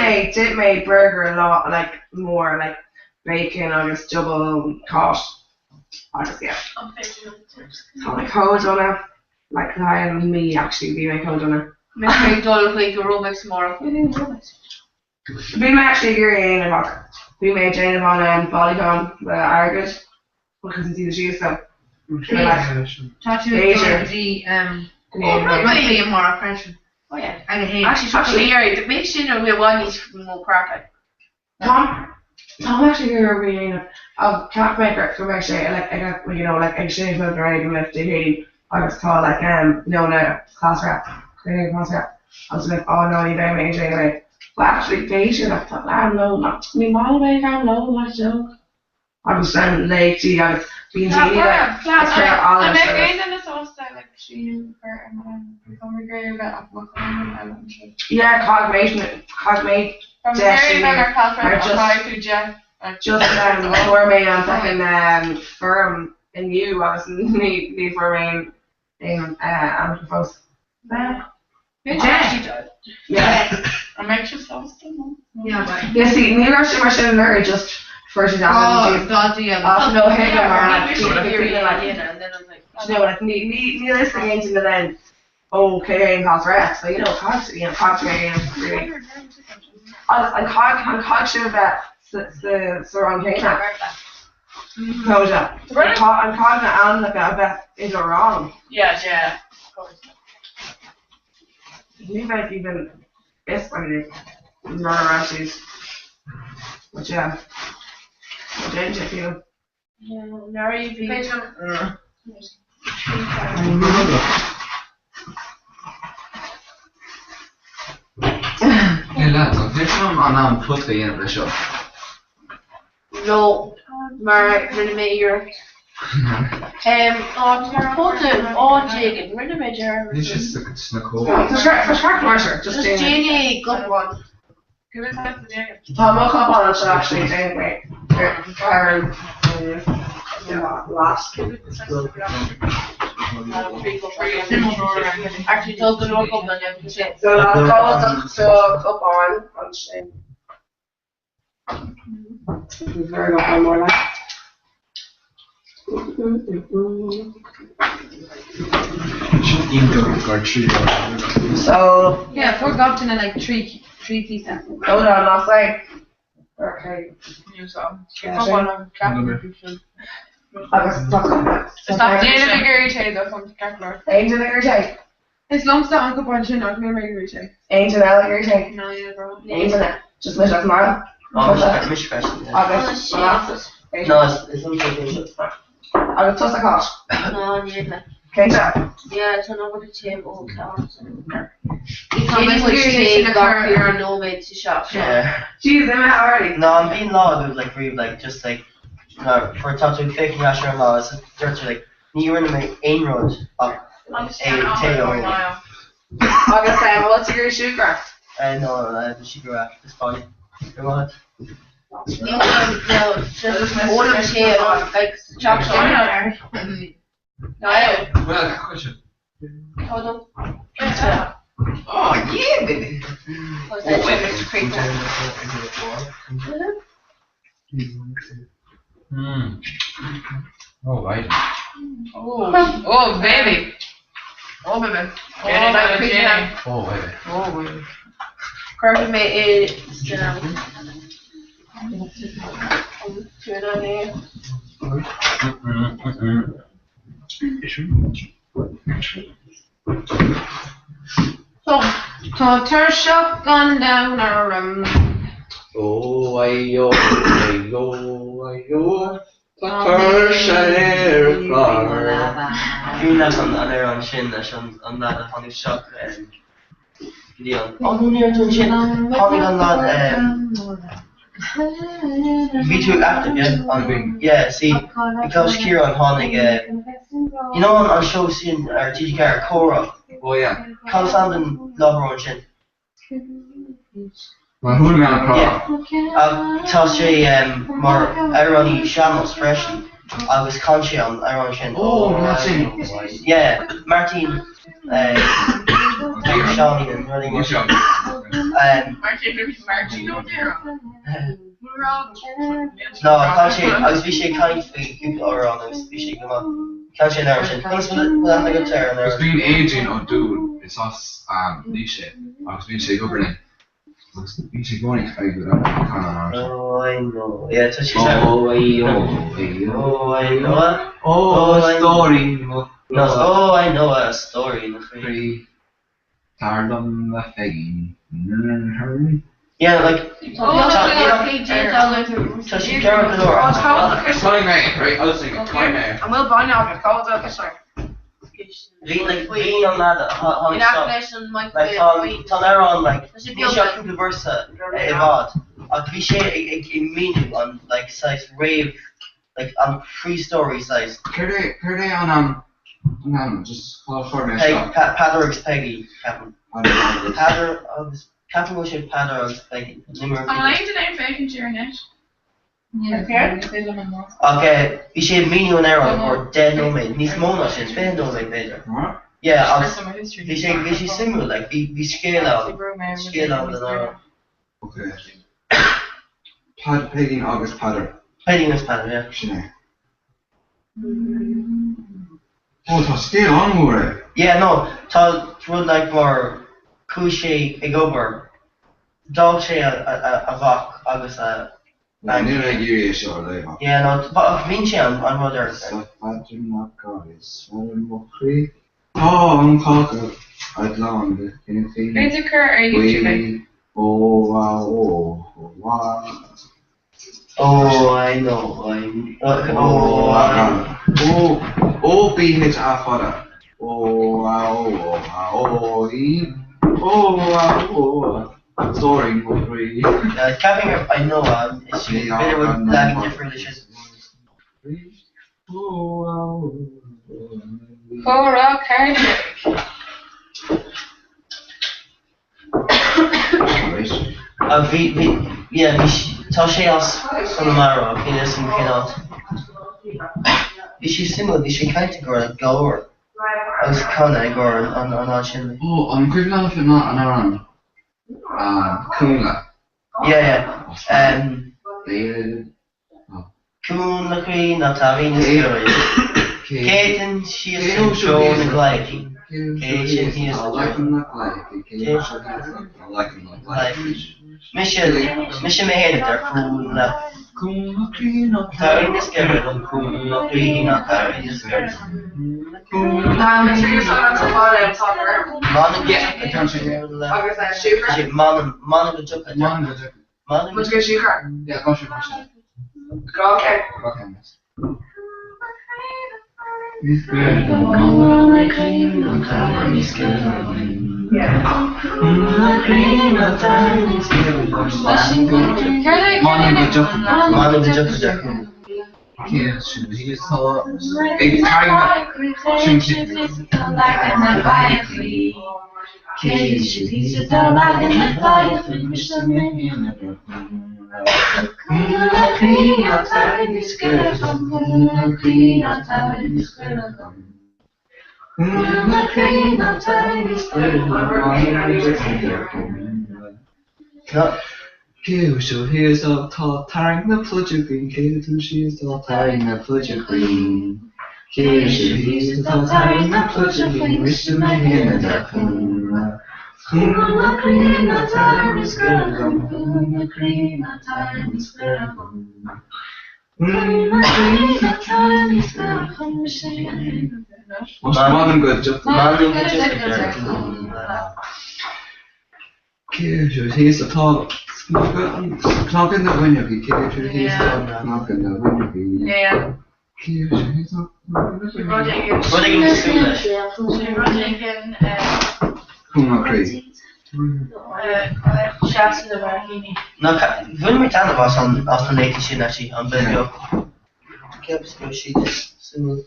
make burger a lot like more like bacon. I just double cut. I just So like cold on it. Like I and me actually be my cold on it. Make dull like a Rubik's tomorrow. We made actually agree in we made Jane on Polygon the Argus because it's either she so more pressure. Oh yeah. Actually here the mix in we want is more crack. Tom actually here we of cat maker from actually like I got you know like exchange with the right left the I was called like no class rep. I was like, oh no, you don't make it anyway. But actually, Asian, I thought, no, not me, my way, no, like joke. I was lazy, I was being teeny, like, I'm again the sauce that like she become a great about yeah, cogmate, from very better conference, just for me on fucking firm in you, I was need for me in Anthropos. Yeah. I'm anxious sauce too. Yeah, see, New York Machine Mary just first down. Oh, God, yeah. No, hang on, you know, like, need listening into the then, okay, and cause rest, but you know, constantly, really. I'm conscious that the surround came out. No, yeah. I'm confident and like I bet is it wrong? Yeah. Of course. You might even guess what it is. Not around these. But yeah. What did you feel? Yeah, very big. Yeah, Ja, dan heeft hij hem aan een foto in de show. No, maar rinne me hier. Jacob, rinne me hier. Dit is een snakkel. Verschrikkelijk Marcer. Just Jenny, good one. Tá má chaáil se actually anyway. Last. Actually, told the local man everything. So up on shame. Very got one more left. So Yeah, forgotten like three pieces. hold on, I'll say. Okay. Stop doing the figure though from the calculator. Angel irritate. It's long stop and go on chin not me irritate. Angel irritate. No, yeah, bro. Angel just miss that tomorrow. Mish question. August. No, it's not August toss a cost. No, yeah. Okay, so. Yeah, turn over the table. Jenny was Jenny taking got her- here no way to shop. Yeah. Jeez, I'm out already. No, I'm being loud. It was like really like just like for talking fake national law. It's just like near in my ain road of a tail. August, what's your shoe craft? No, the sugar wrap. It's fine. Go on. No, just hold the table like chocolate. No, Well, question. hold on. Oh, yeah, baby. Was that Mr. Creek? Oh, right. Oh, baby. Oh, baby. Jenny got a Jenny. Oh, baby. Oh, baby. Kirby made it. Turn on there. So, Tar shotgun down our Oh, ayo, Tucker share car. Green lads on there on shin, on that on his shot. Gideon. Oh, no, near to shin. Honey on that. V2 active, yeah? Yeah, see, because Kieran Honig, you know on show seeing our TG Cora. Oh, yeah. Constantine Lover on Shin. Maar hoe gaan we Yeah. Tell Jay, more irony, Shamos, Freshen. I was conscious on Iron Shin. Oh, Martin. Yeah, Martin, Shawnee and running Martin, no dear. No, conscious, I was being kind for people around, I was being them up. Conscious Iron Shin. Thanks for the good turn there. it's been aging on dude. It's us, niche. I was being shake over then. It's been going to fight with that. Oh, I know. Yeah, it's what she said. I know. Oh, I know. Oh, a story. No, oh, I know a story in the free. Tired on the faggy. Yeah, like. So she carried the door. It's fine, mate. Right, I was thinking, fine now. I'm well by now, but call it up, sorry. Being on that, how In it's activation, like on there on like Does it we feel shot like- Kuka Versa Evad. We share a meaning on like size rave, like on 3 story size. Care on just follow for me. Padder's Peggy, Captain. Padder of Captain Wilshire Padder of Peggy. I like the name fake and cheering it. Okay, we share meaning on there or dead no man. Nis Mona shit, spend no man better. Yeah, we say similar like we scale out the now. Okay. Pegging August Padder. Pegging is Padder, yeah. Sinead. Oh, so scale on with it. Yeah, no, so run like more cushy egober. Dog she a vok August I knew Nigeria show like that. yeah, no, but Vinci on other. Oh, I'm talking. I'd long. Can you see? Where's the car are you doing? Oh, wow. Oh, I know. Oh, BH Afada. Oh, wow. Story movie. Capping her, I know, it's a bit of a lagging different issues. Comhrá Cardigan. Tá sé as Connemara, cé sin céát. Bhí sé simú, bhí sé caiinte go a gáir agus canna ag gáir an sin. Oh, an cuiimhná fi ná an aran. Cúna. Cúna chuí na taí na sciúir. Céitin si sin tro na gláici. Céitin si na gláici. Mission me head there cúna. Taí na sciúir an cúna chuí na taí na sciúir. Mana go joke. Moet je sugar? Ja, kom sugar. Okay. So here's a tall tarring the pludger green, Kate and she's all tarring the pludger green. Here's a tall tarring the pludger green, Mr. Mahan and the Comhrá. Comhrá green, a tarring is good, Comhrá green, a tarring is good, Comhrá green, a tarring is good, Comhrá. What's Marvin good? Here's a tall clock in the window. Here's a clock in the window. Yeah. Here's a No, bhfuil mar tanna bhas an éiti sin actually an bheith ceapas go si simú.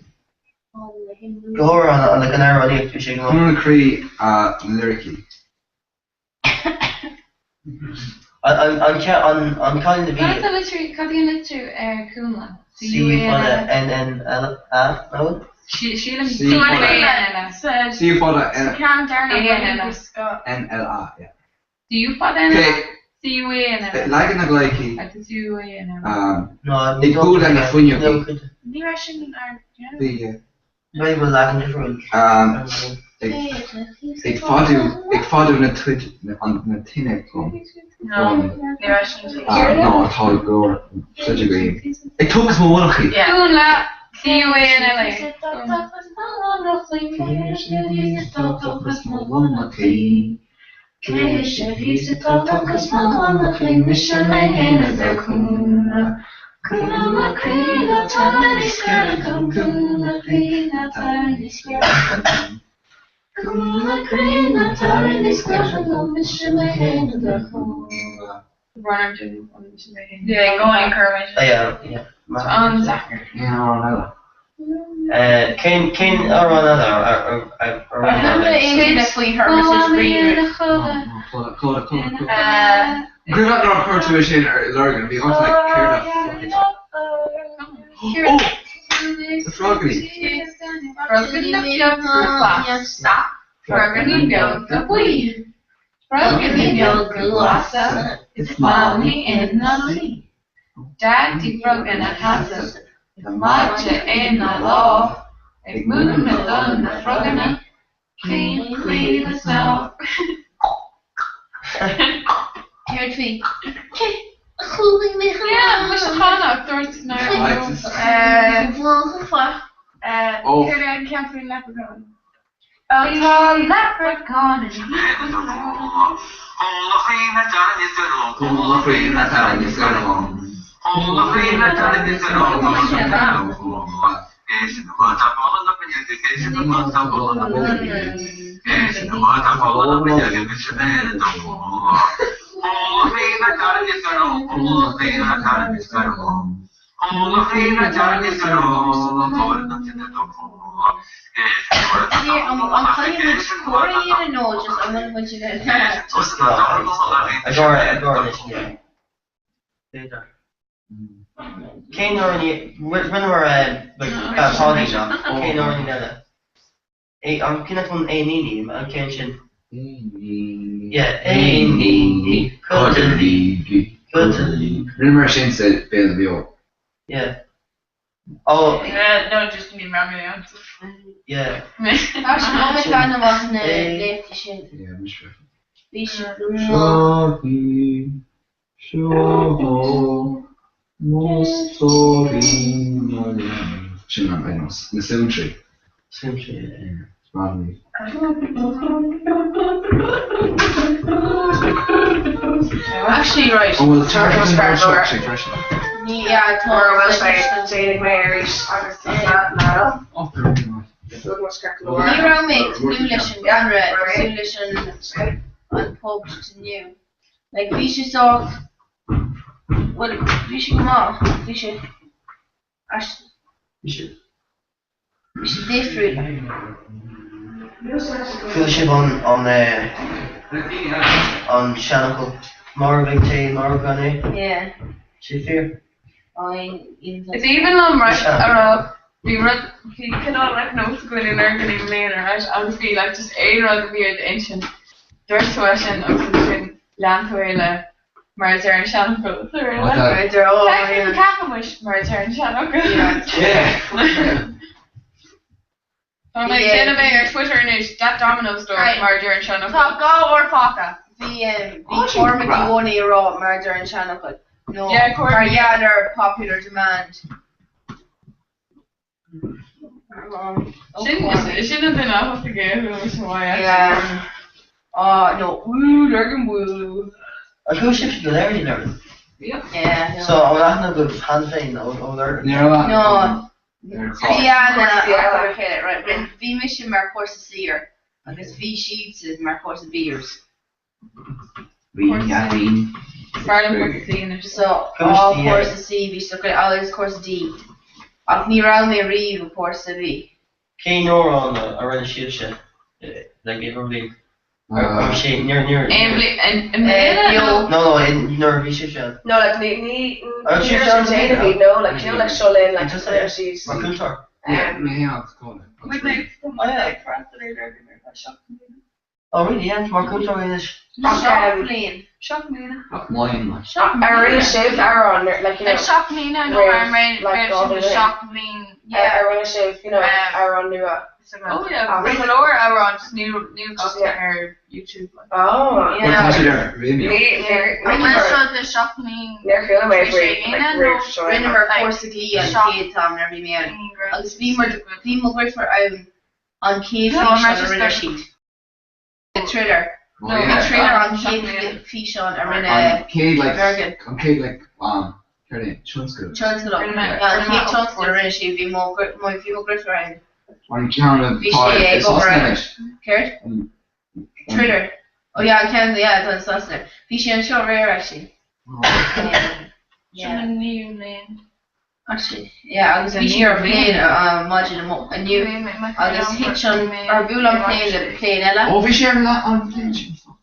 Gohar an an air rodí tú sé go. Comhrá lyrically. An caiin na bhí. Cadíon litú Comhrá. C-N-L-A. See for the N-L-A, yeah. Do you put in C-U-A-N-L? Like in a glycine. No, they go in a funny. Very well lagging different. Ik vat u net twit aan het tinnek kom. No, no, het houdt door. Such a game. Ik took het gewoon nog niet. Comhrá C-U-A-N-L-A. Yeah, go on, Kermit. Yeah. On Zachary. Cain ar another Good luck on her tuition or Lurgan, be honest, like, care that. Oh! The froggy. Stop. Froggy built the weed. Froggy built the lassa. It's mommy in the lead. Daddy Froggen a hassle. The matcha in the law. Ik moet me dan de Froggen clean the snow. Here it be. Ja, moest gaan ook door het naar Oh. Here I can't feel leprechaun. A tall leprechaun is I'm kind of Corey, you know, just I'm not much of that. I go this year. Kane already, when we're like talking now, Kane already did it. I'm gonna come A Nini, I'm catching. Yeah, A Nini. Go to the league. Remember Shane said Bill Vio. Yeah. Oh. No, just me, Mammy. Yeah. Actually, no, my kind of wasn't left to shit. Yeah, I'm sure. Shouldn't have been us. The Symmetry. Symmetry. Probably. Actually, right. Oh, well, George was fresh. Yeah, I told Or her was I saying Mary's? No. Oh, very nice. Ní ra méid nu leis an ganra sú leis an pub to new. Like bhí sé sort well bhí sé go má bhí sé difriúil. Feel ship on Shannon more big tea, more gunny. Yeah. She fear. It's even on right we cannot like no school in Ergen later, right? Obviously like just a rather weird ancient Durs tuition of something Lanthwele Merzer and Shannon. They're all Catholic Merzer and Shannon. Yeah. I'm like Genevieve or Twitter news that Domino's store Merzer and Shannon. Go or Paka. The Cormac Iwoni raw Merzer and Shannon. No, they're popular demand. Shouldn't have been off the game. Yeah. Oh no. Woo, Lurgan woo. I go ship to there, you know. Yeah. So I'm not going to hand thing over there. No. Yeah, right. When V mission mar course seer. I guess V sheets is mar course beers. So all course C V so all course D. Ach ní ra mé ri course V. Kane or on around shit. Like everybody. Near. No, in nervous. No, like me. Genevieve, no, like you know, like Charlene, like just like she's. My culture. Yeah, it's called it. Oh really? Yeah, my culture is. Shockmina. I really shaved Aaron, like you know. Shockmina, no, I'm Shockmina. Yeah, I really shaved, you know, Aaron knew it. Oh yeah, Laura Aaron just new just her YouTube. Oh yeah. I saw the Shockmina. They're feeling my free. Remember Corsica and Kate Tom every man. I'll speak more for on Kate sheet. The trailer. No, the trailer on Kate Fish on Arena. Kate like Chunskul. Yeah, Kate Chunskul Arena she'd be more people great around. On account of it's Kurt? Trailer. Oh yeah, I can. Yeah, it's on Sussex. Fishy and short rare actually. Yeah. New man. Actually, yeah, I was Fishy are playing imagine a new. I was Hitch on or Bulan playing Ella. Oh, Fishy are not on playing.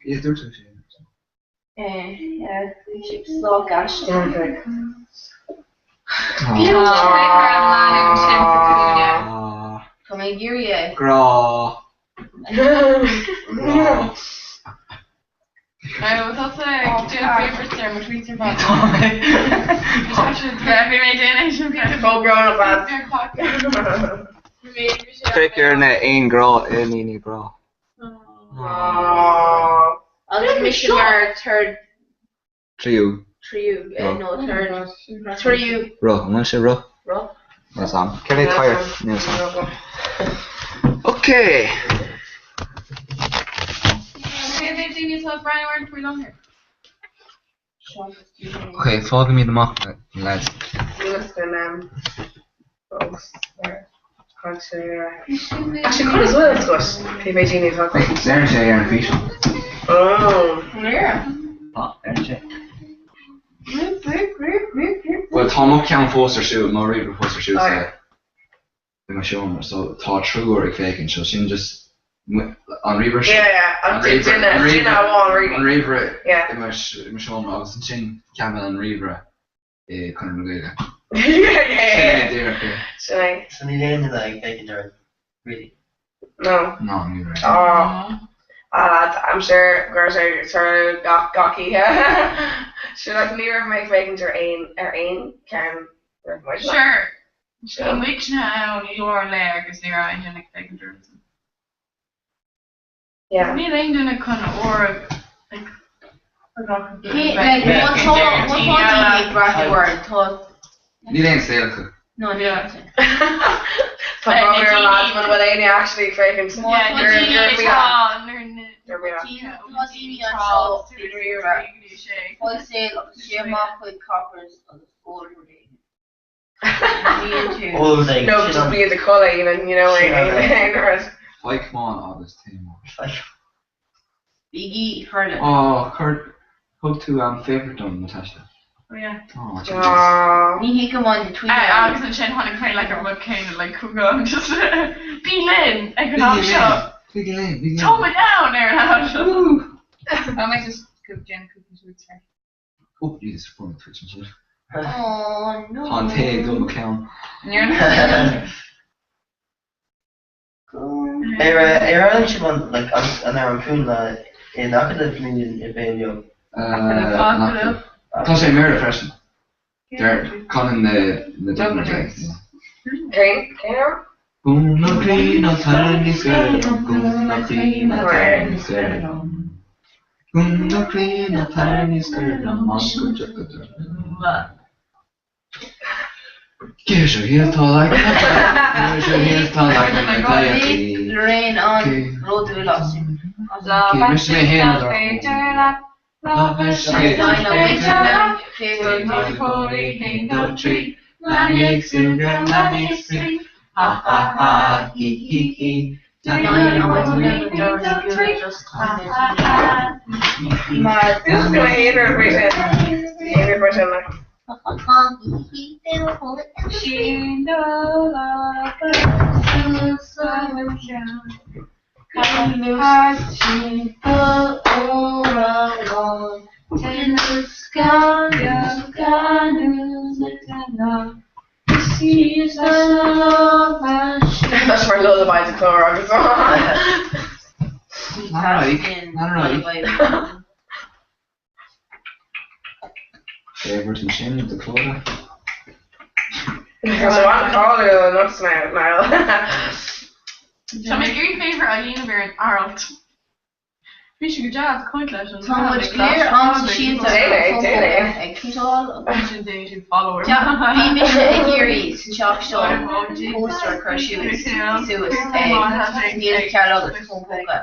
Yeah, they're too. Yeah, Fishy so gosh. Come in here, yeah. Gra. I thought I do a favorite there, my tweets are bad. Have you made donation? Full grown up Pick your name, gra, any gra. I'll just mission our third. Trio. No, third. Trio. Ro, I'm gonna say ro. Ro. Yes, I'm. Can I tire? Yes, I'm. Okay. Okay, follow me the mock, lads. Actually, as well, of course. PVG needs one thing. There's Aaron Fish. Oh. Yeah. Oh, there's Tom cean fóstar siú má river fóstar siú I mar siúmar so tá trúir ag fécinn so sin just an river an river I mar siúmar agus an sin cean an river chun na gaile. So ní léana like bacon there, really? No. No, neither. Oh. Lads, I'm sure girls are sort of gawky. Should like near make bacon to ain can Sure. So which now your leg is near angelic bacon to. Yeah. Me ain't doing a kind of or like what the word thought. Ní léon saoilcha. No, yeah. Tá bhar lads man bhfuil aine actually fécinn. No, just be in the colour even, you know, Like come on, August Timor. Biggie heard it. Oh, Kurt, hope to favourite on Natasha. Oh yeah. Oh, he come on the tweet. I was in Shin Honey Crane like a look kind of like Kugo. I'm just be Lynn, economic shop. Big Lynn. Tone it down there now. I might just cook Jen cookies with her. Oh, Jesus, for me Twitch and shit. Oh no. Ponte, go McCown. You're not. Era siobhan like an ar cún in academic communion in Bailio. Tá sé mé freisin. They're calling the Dublin drinks. Green? Una grina tiny skeleton, una grina tiny skeleton. Una grina tiny skeleton, Moscow chocolate. Here's your heel tall like here's your heel tall like a diet. Rain on road to velocity. Mr. Mahane. Love is tree. Manic sugar, manic tree. Ha ha ha, he he he. Maar dit is gewoon eerder version. Eerder version. She knows like a summer shower. Heart she put along in the sky, she's a love and that's for lullaby to Clara. Alright. Favourite and Shane of the Clora. So I'm calling you not smile. So my very favourite Eileen Bear Arnold. Fish good job, quite less. So much clear on the sheet of a control. Dating follower. Yeah, be Misha Agiri, Shock Show, poster, Kershoes, Suez, Neil Carol, Funkoka,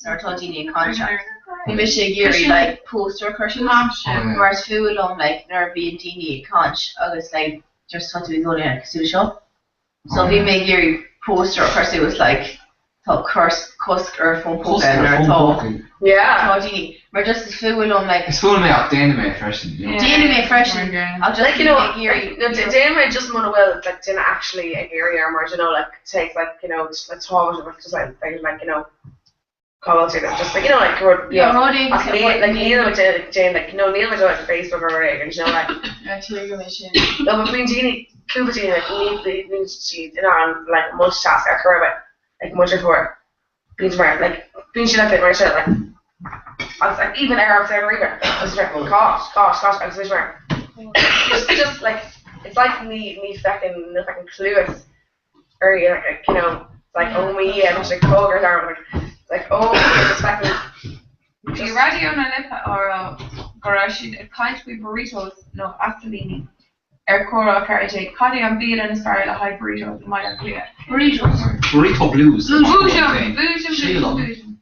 Nartogini, contract. Be Misha Agiri, like poster, Kershoes, whereas Food on like Nervy and Dini, Conch, August, like just thought to be going in a Casu show. So be Agiri. Poster of course it was like top curse cusk or phone poke and top Todini. We're just as full on like it's full me up Dynamite freshen. Dynamite freshen. I'll just like you know Dynamite just want to well like didn't actually a Gary armor, you know, like take like you know just like you know call to them just like you know like like Neil with Jane like you know Neil was on Facebook or and you know like no but between Jeannie Clubity like needs she you know on like most shots at her like much before being smart like being she like that right like I was like even Arab saying Reba I was like gosh I was smart just like it's like me fucking clueless or like you know like oh me and just like cold or like oh it's fucking do radio na lipa or actually a kind of burritos no afterlini Cora Carriage, Cody and Beal and Aspire, high burritos, in my clear. Burrito blues. Boojum.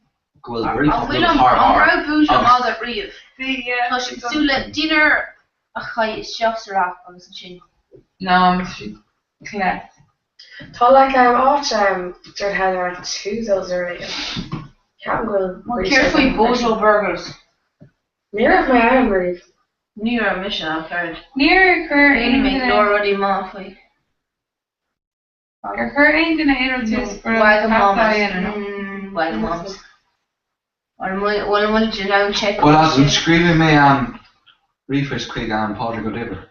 Well, burrito blues. I'm Boojum all the brief. So she's still dinner. I chefs are off on the chin. No, I'm clear. Tall like watch Jared had like 2 those earlier. Can't go. Carefully, Bojo burgers. Near of my iron brief. Near a mission I've heard. Near Kurt Enemy already Malfoy. Kurt ain't gonna introduce Wagamoms. Well, you know, check. Well, I'm screaming me refresh quick and Padraig go dibber.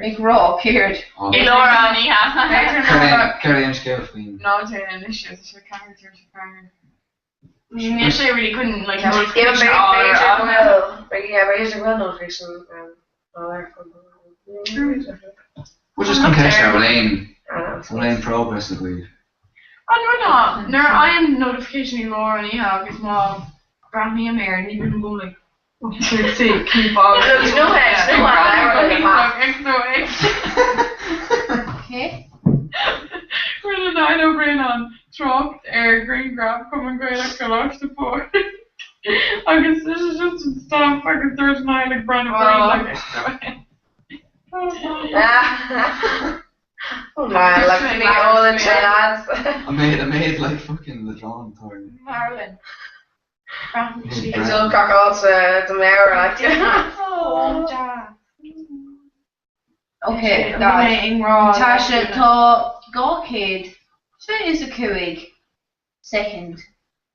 Big rock here. Laura, yeah. Carry and scale queen. No, taking issues. She can't return to primary. Initially, really couldn't like Yeah, notification Beijing will notification. We'll just contest we're laying progress that we've. We're not. I am notification in Laura and Ihag is more grant me a mayor and even go like keep on. There's no Okay. We're the 9 brain on truck, air, green grab, come and go like Kalash the poor. I guess this is just some stuff fucking Thursday night like Brandon Brain like Oh man, like me all in lads. I made like fucking the drawing toy. Marilyn. It's all cock also the mayor like. Oh, Jack. Okay, guys. Tasha, tá Gawcade. So is a Kuig. Second.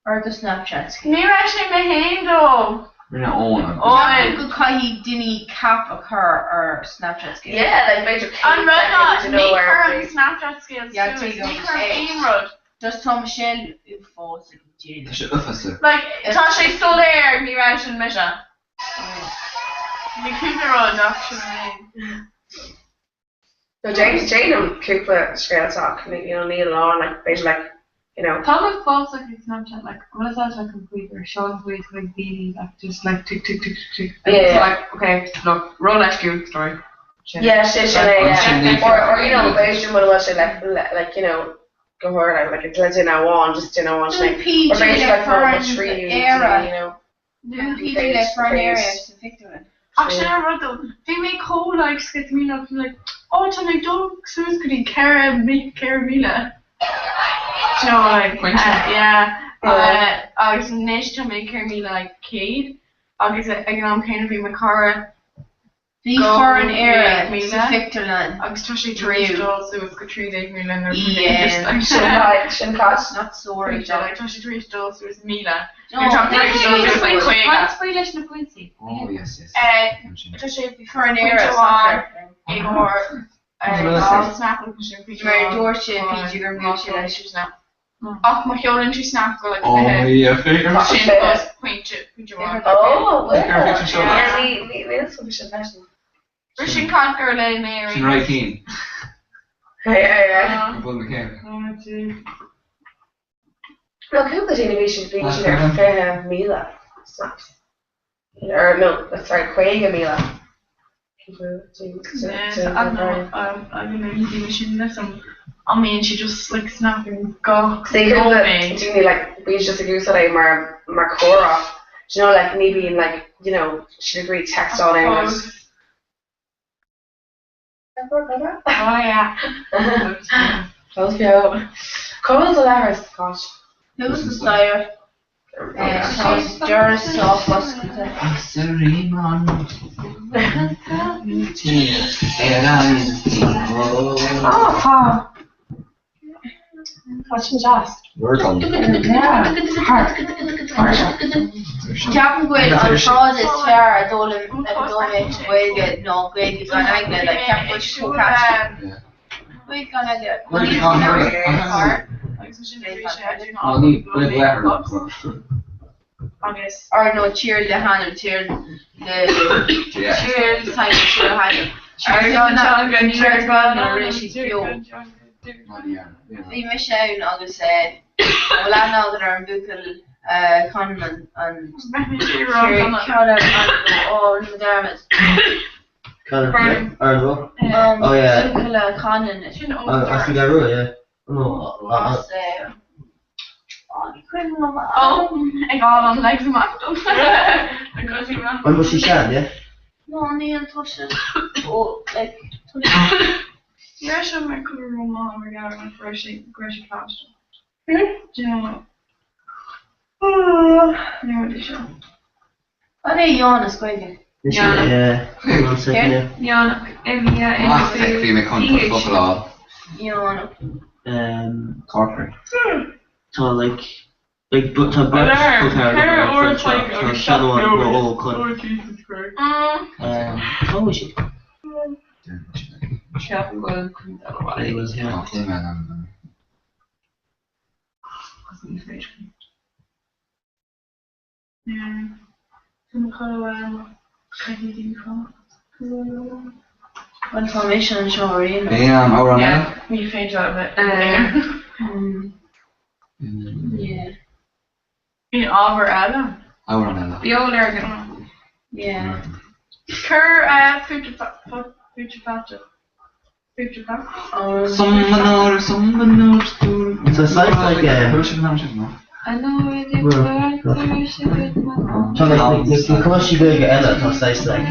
Or the Snapchat. Ní actually my hand though. We're not on. Oh, good Kai didn't cap a car or Snapchat skills. Yeah, like major. I'm not make her on Snapchat skills Yeah, too. take Make her aim road. Just Tom Michelle falls in jail. Like Tasha still there, ní actually Misha. You keep the road actually. So Jane Cooper scale talk, you know, Neil on like basically like, you know. Public false like Snapchat, like when it's like completely Sean's way to like beanie, like just like tick tick tick tick. Yeah. So, like okay, look, roll FQ story. Yeah, or you know, basically when I say like you know, go hard like it's let's now on, just you know, on like PG or basically like how much Lefern free era. you know. PG Lefern area is a victim. Actually, I wrote though. They make whole like skits me up like, oh, to make dog Sue's goody Cara Mila. You know, like yeah. I was nice to make Cara Mila like Cade. I guess again I'm kind of be Macara. The foreign area is a victorland. I was especially Therese Dawes, who was Katrina Mila. Yeah. Not sorry. Like especially Therese Dawes, who was Mila. No, What's British na Quincy? Oh yes. Especially before an era. Igor. All snap with Mary Dorche, PG or mutual now. Off my heel into snap go like oh yeah, figure. Shin goes point to oh, yeah, we should fashion. Rishin can't go lay Mary. She's right keen. Yeah. Bull McCain. No, Cooper's innovation feature there, Mila. Snaps. Or no, sorry, Quaga Mila. I'm gonna be machine this. I mean, she just like snapping go. See, Jimmy, like, we just agree today, Markora. You know, like, me being like, you know, she'd agree text all in. Oh, yeah. Close go. Cole's hilarious, gosh. Who's the Slayer? Jared Softbus. Oh, watch me just. Work on Captain Gwen on fraud is fair. I don't get no Gwen is on angle like Captain Gwen to catch. We're gonna get. I'll need red letter. August. Or no, cheer the hand, cheer the cheer the time, cheer the hand. Or cheer the hand, or really pure. Vi me sjaun agus Lana ar bukel Conman an Cara or McDermott. Conor, oh yeah. Bukel Conan. I think I wrote, yeah. Oh, I got on legs When was she shot, yeah? No, Neil touched it. Oh, like. Yeah, I my colour room on regarding my Gresham past. Do you know? No, what show? Are they yawn as quick? Yeah. One second. Yannick, Fi me con football. Corporate. So like to birth Jesus Christ. How was she? It was One formation show, really. Yeah, We faint out of it. Yeah. In over Adam. The old Ergon. Yeah. Cur future factor. Someone knows too. So it's like I know it is the commercial good Ella to say like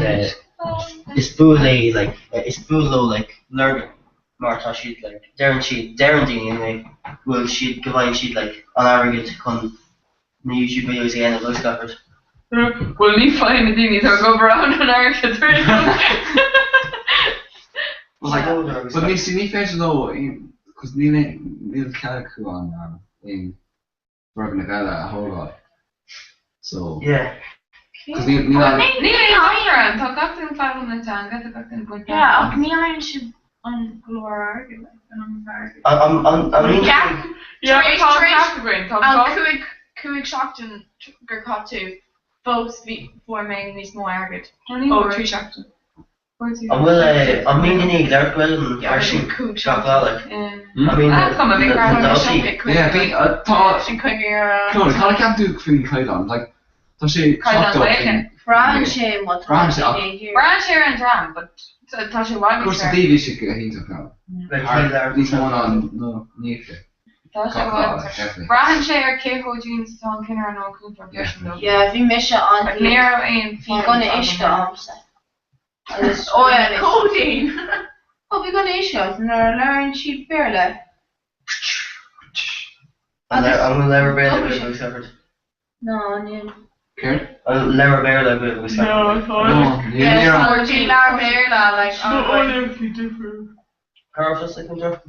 it's fully like it's fully like learning Martha sheet like Darren anyway will sheet combine sheet like on average con YouTube videos again it looks covered. Will me find the thing or go around an arcade? But ni face though because ni calcu on in working together a whole lot. So yeah. Because Neil Comhrá, tá gatain fáil na tanga, tá gatain buinte. Yeah, ach Neil si an glór I'm Cuig seachtain gur catú fós for main níos mó agad. Trí seachtain. I'm meaning Derek well and chocolate. I mean, yeah, I can't do food Kaidan. Like, does she Brian Shea and jam, but Tasha Wagner. Of course, the TV should get heat up now. These one on no Nika. Brian Shea or Keiko jeans on Kinner and all Cooper. Yeah, vi misha on Nero and vi gonna ishka amsa. Oh yeah, codeine. Oh, vi gonna ishka. Learn sheep fairly. I'm gonna never bear that we suffered. No, no. Karen? I'll never bear that we suffered. No, yeah, 14 hour bear like. Carl just like himself.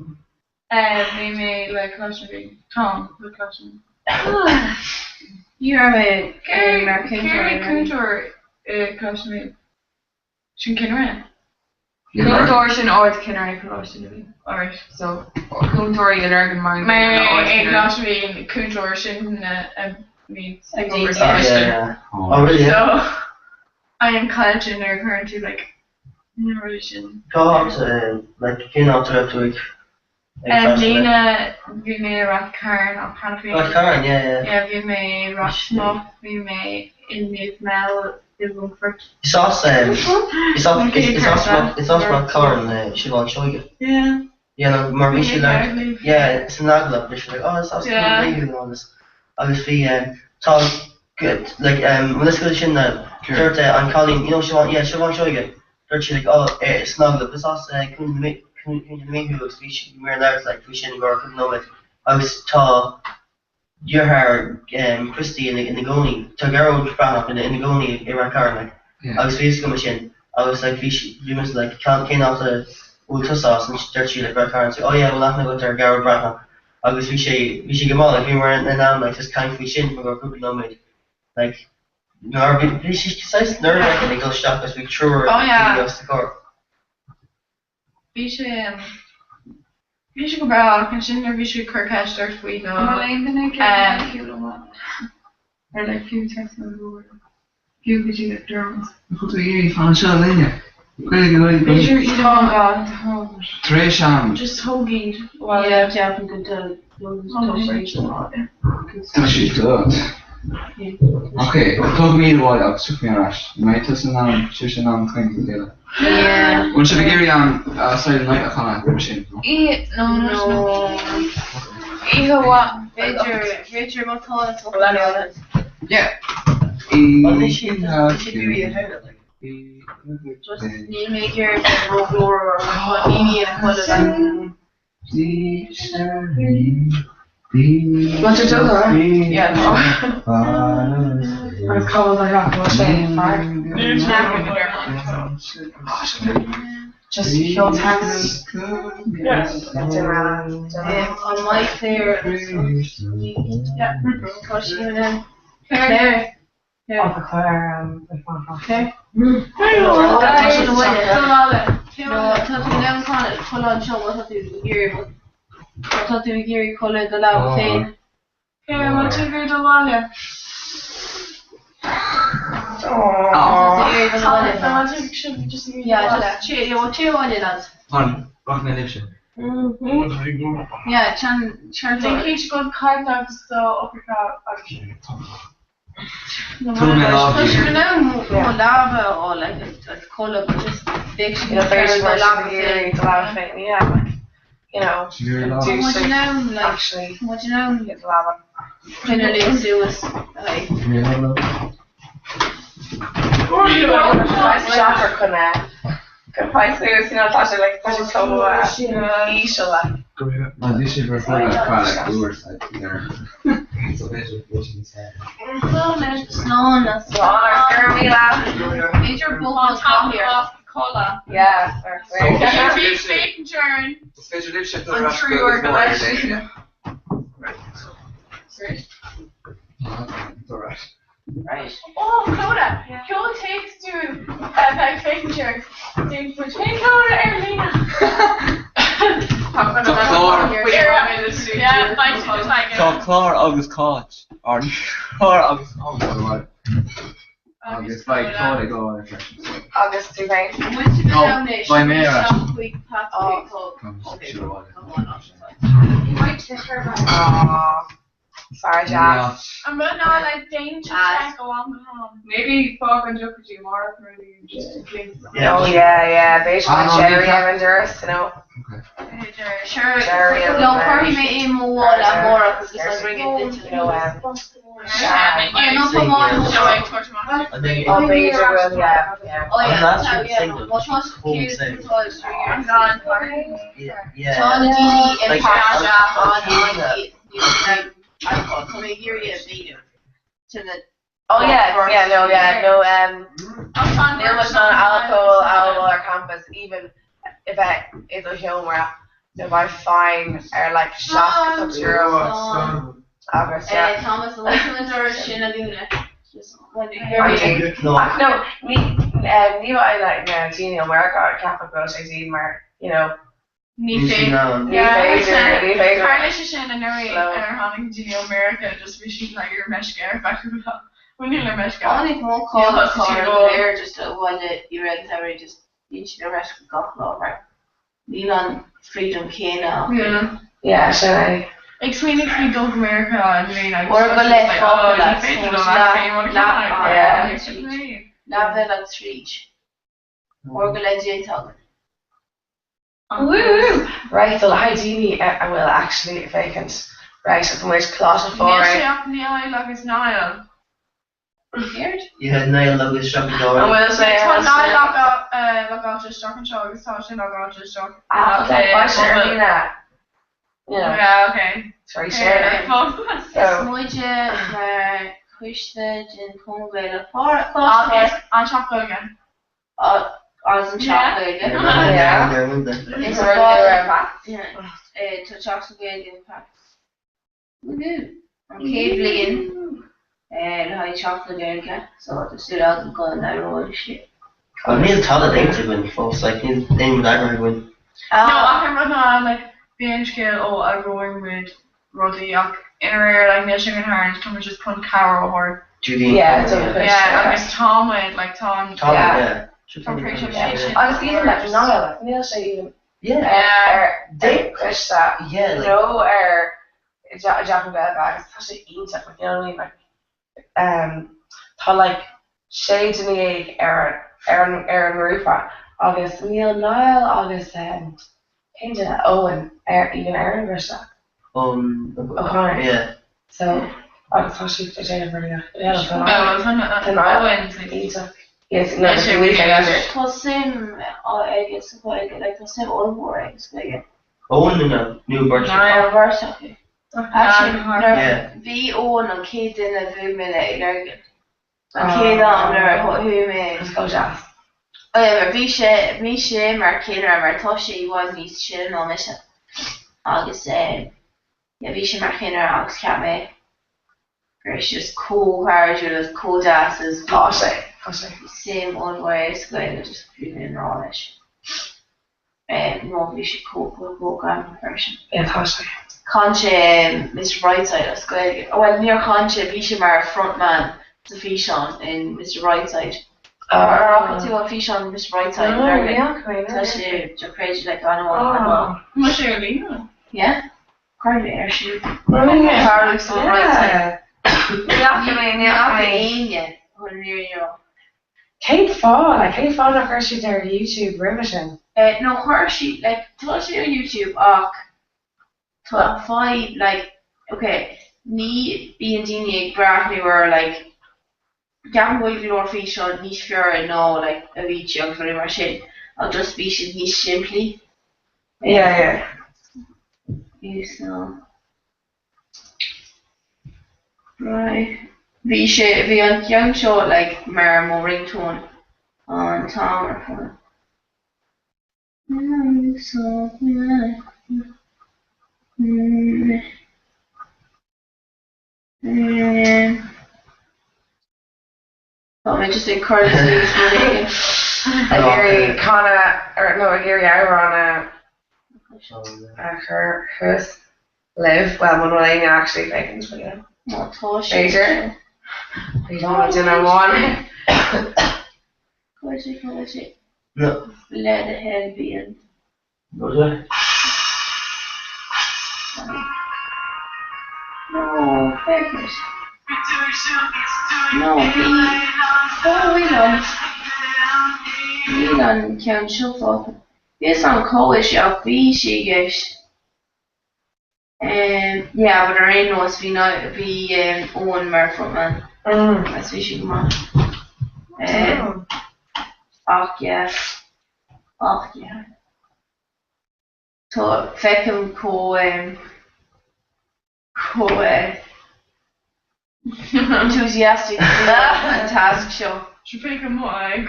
Maybe like classroom. Tom, the classroom. You are a Kerry Kuntor classroom. Sin Kinner. Kuntor sin oid Kinner classroom. Alright, so Kuntor and Ergon Martin. My classroom Kuntor sin means yeah. Oh really? So I am college and they're currently like innovation. God, like to week. Dina, vi med Rath Karen och Hannafin. Rath Karen, yeah. Ja, vi med Rashmoff, vi med Inmute Mel, det var för. It's also about Karen, Siobhan Shoiga. Yeah. You know, Maurice like, yeah, it's an agla, but she's like, oh, it's also amazing on this. Obviously, talk good, like, when let's go to Shin now, third on Colleen, you know, Siobhan Shoiga. Third, she's like, oh, it's an agla, but it's also, maybe it was we're there like we shouldn't go couldn't know it. I was taught your hair Christy in the Goni Tagero brought up in the Goni Iraq like I was basically machine. I was like you must like came out the ultra sauce and dirty like red car and say, oh yeah, we'll have to go to Garrett brought up. I was we should get all like we were and now like just kind of we shouldn't go couldn't know it. Like you know we should size nerd like and they go shop as we threw her the car. Vi should go back and vi should Kirkash start we go. Or like few tests on the board. Few could you get drones. Goed hier van Charlene. Tresham. Just hoagie. Yeah, Japan could do. Dat is dood. Oké, toch meer wat op zoek meer als. Maar tussen naam klinkt het heel. Yeah. Want je begint aan side night gaan naar machine. No. Iho wat Richard Motola to Lana. Yeah. Just you make your floor or what media what is What's your daughter? Yeah, no. It's cold like that. What's it? Just pure text. On my clear. Yeah. What's your name? Claire. Oh, Claire. Claire. No, talking down color show what do Gary what do Gary color the lava thing. Claire, what do you do to Wally? Yeah, just cheer. You want cheer on it, lads. On, rock my lips. Yeah, Chan. I think each good kind of the upper lava or like a color, but just big. Yeah, very much the lava thing. Yeah, you know, what you know, like actually, what you know, it's lava. generally do is like. Shopper can find serious, you know, Tasha, like, Tasha told Isha, like. No, this is before that car, like, we were like, there. So basically, what you said. Sloan, that's major bubbles come here. Cola. Yeah, Fake turn. I'm sure you are collection. Right. Oh, Coda. Coda takes to like fake insurance. Hey, Coda, Erlina. Yeah, Tá chlár agus cáit ar chlár agus Agus like call go. August 2 No, my mayor. Sorry, Jack. I'm not like danger check along home. Maybe Fog and Joker do more really. Oh yeah. They should have Jerry Avengers, you know. Sure. Jerry No, probably make him more because it's like bring it into you know yeah, no, come on. Oh, Major will, yeah. Oh yeah, that's how, what yeah. thing What was cool cute thing. because I'm gone. Yeah. John D and Like, Pasha I come here, yeah, video to the. Oh no. Neil was on Alcohol or campus. Even if it's a film where if I find or like shock of zero. August, yeah. Thomas, the listeners are shenanigans. Just when you hear No, Neil, I like Genie America, Catholic Girls, I see more, you know. Ní sin an nuí ar hánig Genie America just bhí like ar meisce fecha bhfuil ar meisce. Only one call there just one that you read Harry just each the rest of got over. Neil on Freedom Kano. Yeah, sure. Ag swinnig fi Dog America and really like Or go let fall that Love like Street. Or go let Jay talk. Woo! Right, so hi Jeannie, I will actually vacant. Right, so from which closet for it? Yeah, like it's Niall. Weird? Yeah, Niall love his shocking door. I will say Niall lock out just shocking show, it's how she lock out just shocking. Why Sharina? Yeah, okay. Sorry, Sharina. Moja, Christed, and Congress. On chocolate again. Awesome chocolate. Yeah. It's a to chocolate again. Woohoo! I'm cabling and high chocolate again. So to sit out and go and I roll shit. I need to tell the thing to win, folks. Like, need name that I win. No, I can run on like binge kill. I'm going with Roddy. In her like Michigan Harns, Tom just put Carol or Judy. Yeah, I guess Tom with like Tom. Yeah. I'm pretty sure I was even like Niall. Neil say even. Yeah. They push that. Yeah. Like, no, Jack and Belfast. It's actually eat it. You know what I mean? Like, like shades in the egg. Aaron Rufa. August Neil Niall. August Kinja Owen. Even Aaron Grishak. O'Connor. Yeah. So I was actually Jennifer. Yeah. Yes, no, Plus him, I guess like plus him all more eggs, like Owen in a new birth. Actually, V Owen and Kate in a 2 minute. céad an thu mé go jazz. bhí sé mar céad mar tá sé bháil níos sin ná me se agus bhí sé mar chéad agus ceap mé It's just cool cars, just cool dasses. Same one way, it's going to just put in rollish. No, we should cool version. Yeah, Conche. Conche, Mr. Brightside, that's good. Well, near Conche, Bishimar front man, the Fishon in Mr. Brightside. Or could do a Fishon Mr. Brightside. Oh, yeah, that's you're crazy like I know. What's your leader? Yeah, quite air shoot. Yeah. Kate Fall nach Hershey there YouTube revision. No Hershey like tell you on YouTube top 5 like okay ní B&D brach ni were like Gavin Wiley or fish on niche fair no like a wee young for mar sin I'll just be niche simply yeah so right vi an young show like mar mo ringtone on Tom or phone so I just encourage you Gary Connor or no Gary Ira on her house live well when actually things for you. Major. We don't want dinner one. No. Let the head be in. Was it? No, fairness. No, we don't count shuffle. This on college of B she gets. Yeah, but there ain't no it's be Owen Murphy man. That's what she come on. Yeah. So feckum enthusiastic task show. She pick him like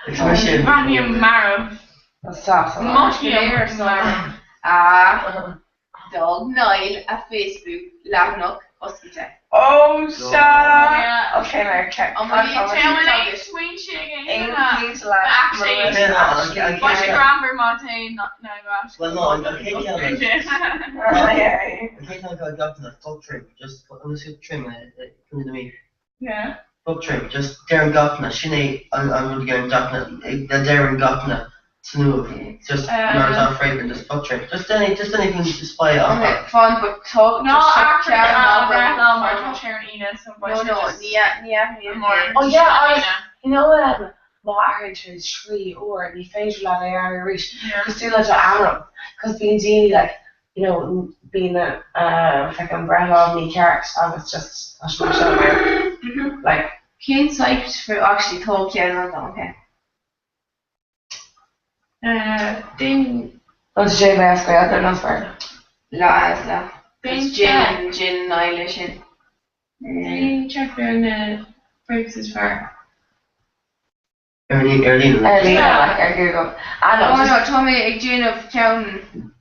It's marrow. That's awesome. Dog Nile at Facebook Lavnock Hospital. Oh, shut up. Okay, now check. I'm going to tell me sweet chicken. Actually, what's your grammar, Martin? No, well, no, I can't tell that. I can't tell I got to the full trim. Just I'm just gonna trim it. Come to me. Yeah. Full trim. Just Darren Goffna. Shine. I'm really getting Goffna. Darren Goffna. Smooth. Just not fragrant. Just full trim. Just anything. Just buy it off. Okay, fun, but talk. No, actually, I'm not sharing Ina. Oh yeah, you know what? Má áirithir trí or ní féidir le ar ríis cos tú le am cos bíon daoine like you know being a fucking umbrella me carrot agus just like Keen psyched for actually talk okay. Thing What's Jay last guy out there not fair? La Gin Eilish check down breaks as far. Early like I Google. I know Tommy Jane of Counting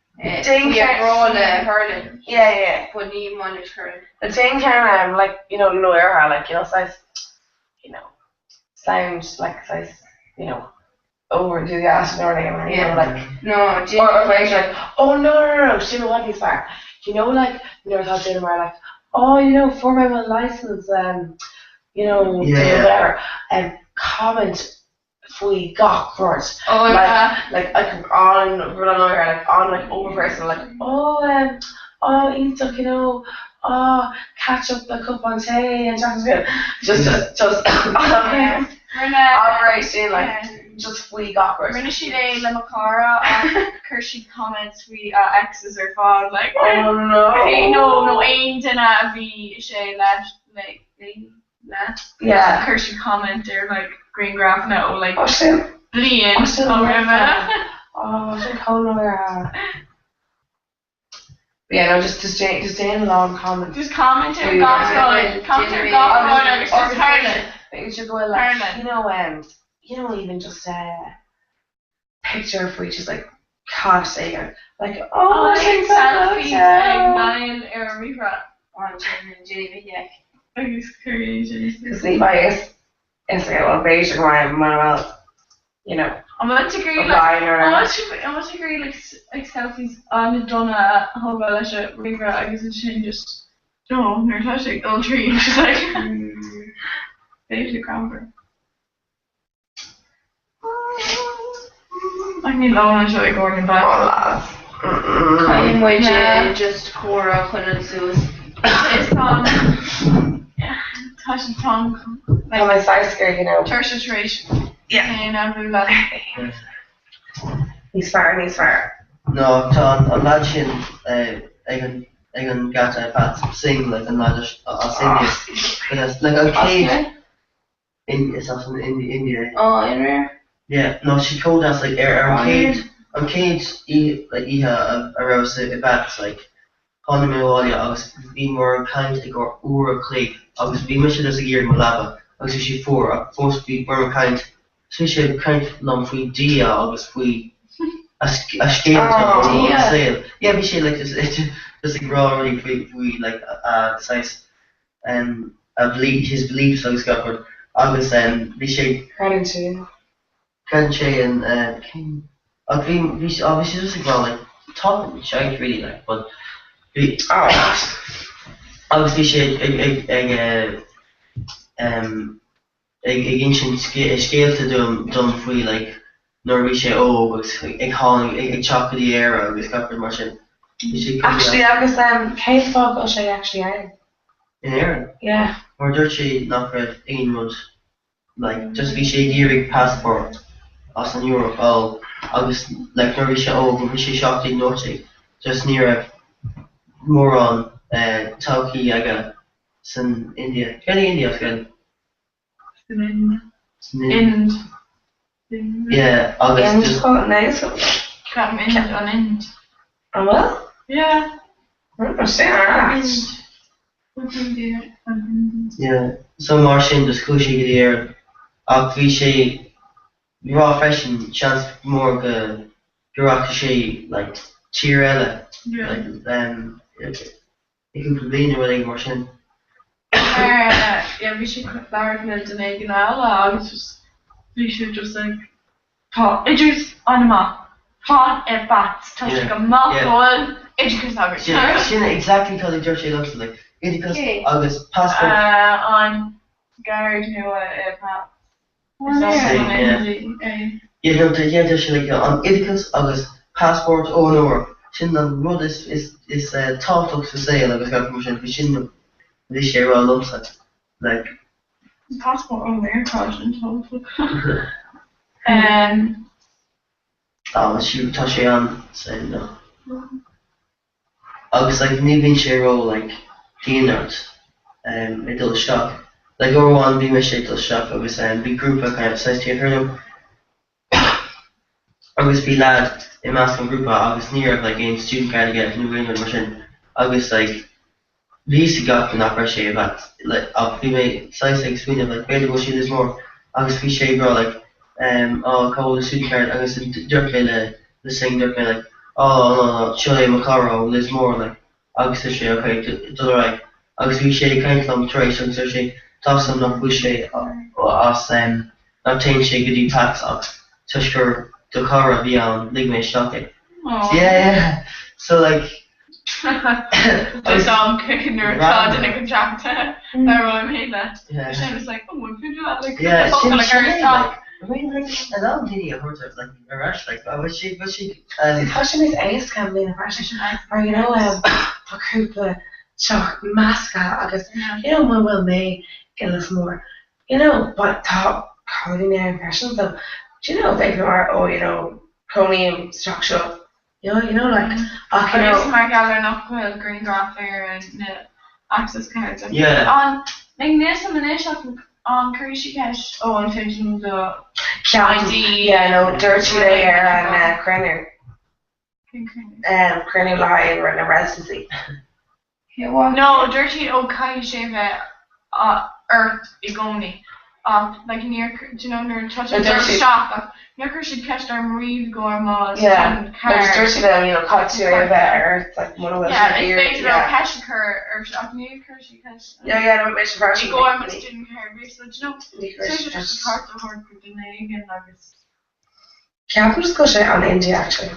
hurling. Yeah. But need money hurling. The thing can like you know her like you know size sounds like size over enthusiastic or whatever, you know, like no, or like oh no, she know what he's for. You know, like never thought they were like, oh, you know, for my license, you know, whatever, and comment we got first. Oh like I can on like over person like oh eat up, you know, catch up the cup on tea and just operation like just we got first. Rinne si é le Macara chur si comments fao exes ar fád like oh no no aon duine a bhí sé yeah chur si comment ar like green graph no like blian yeah, no, just stay in long comment. Just comment or gospel, comment or gospel, or just Harlan. You should go like, even just picture if we just like caught saying like, oh, like selfies, like Niall or Rita. Because Levi is like well, Beijing, well, I want to agree like selfies on Donna Hovel Rita. I guess it's just no, they're touching all three. She's like, David Cranber. I mean, I want to show you Gordon back. Kind would you just Cora couldn't Suze. It's Tasha's tongue. Like my size skirt, Tertius rate. Yeah. And I'm He's fair. No, I'm not chin. I can get a pat sing like I'm not just I'll sing this because like I'm Kate. It's also in India. Oh, in there. Yeah, no, she told us like I'm Kate. Iha around the bats like. Honda me wáile agus bhí mar caint ag gur uair clé agus bhí mis as a géir mo laba agus sé fór a fós bhí bar caint so sé caint lom faoi dia agus faoi a scéalta sail. Yeah, bhí sé like just ag rá really faoi like size his beliefs agus gabhar agus bhí sé caint sé an agus bhí sé just ag rá like top shite really like but obviously sé ag insint scéalta dom faoi like nuair bhí sé agus ag tháinig ag chocolate air agus gabhar mar sin. Actually, agus céim fog ó sé actually Ireland. In Ireland? Yeah. Mar dúirt sé nach raibh aon rud like just bhí sé díreach passport as an Europe agus like nuair bhí sé bhí sé seachtaí nóte just ní raibh mór an tauki aga san India. Kenny India again. Ind. Yeah, August. Just call it nice. Crap, Ind on Ind. Oh well? Yeah. Yeah. So Martian just cushy get here. We say raw fashion chance more go bureaucracy like cheerella. Yeah. Like ik can probleem wel een Martian. Yeah, we should clarify the Canadian Isles. We should just like talk. Idris on a map. Talk at bats. Touch like a mouthful. Idris over. She exactly how the George looks like. Idris August passport. On guard, map. Yeah, just like on Idris August passport no. Sin an rud is táach sa saoil agus ga mar sin bhí sin bhí sé rá lomsa like passport on there caution siú tá sé an sa no agus like ní bhíonn sé ró like cíanart I dul isteach like óháin bhí me sé dul isteach agus bhí grúpa kind of 16 hirm agus bhí lad I mascom grúpa agus ní raibh like ein student card again New England mar sin agus like bhí gach nach raibh sé bhat like bhí mé sais ag swinine like beidir go sin is mór agus bhí sé bra like có the student card agus dúirt mé le sing dúirt mé like no seo é mar caró Liz mór like agus is sé okay dul right agus bhí sé caiintlam treéis agus sé tasam nach bhui sé as nach tain sé go dtí tax agus tuisgur do cara bhí an lig mé shocking. Yeah. So like I saw him kicking their card in a contract. They're all made that. Yeah. Shane was like, we could do that. Like, yeah, I mean, like, I don't really heard of like a rush, like, was she? Fashion is ace can be in a fashion, or a cúpla seo masca agus, man will may get us more, but top culinary impressions of, they are, chromium structure. Like, Mark Aller Knockwill, Green Graph Fair, and access cards. Yeah. On Ignis and the Nation on Kurishi Cash. Oh, I'm changing the ID. Yeah, Dirty there and Crenner. Crenner Lion in a residency. No, Dirty Kai Shave Earth Igoni. like near, do you know, near touching The their dirty- shop. Near should catch their Marie Gormaz. Yeah, like dirty them, you know, cut to your better. It's like one of those. Yeah, weird, it's basically catch the her or shop near her. She catch. Yeah, no, it's first. Gormaz didn't care. So do you know, Licorice. so just part of her cooking again, like it's. Can we just go straight on India actually?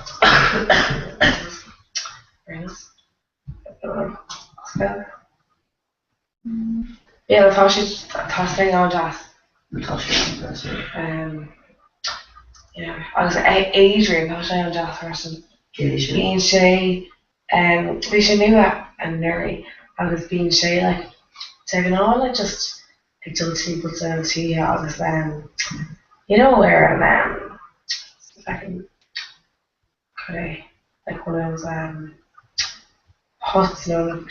Yeah, the thing on jazz. Yeah, I was Adrian, not on jazz person. Being Shay, we should knew that and Mary. I was being Shay like taking all like just like don't people to see I was you know where second like one of those huts, you know,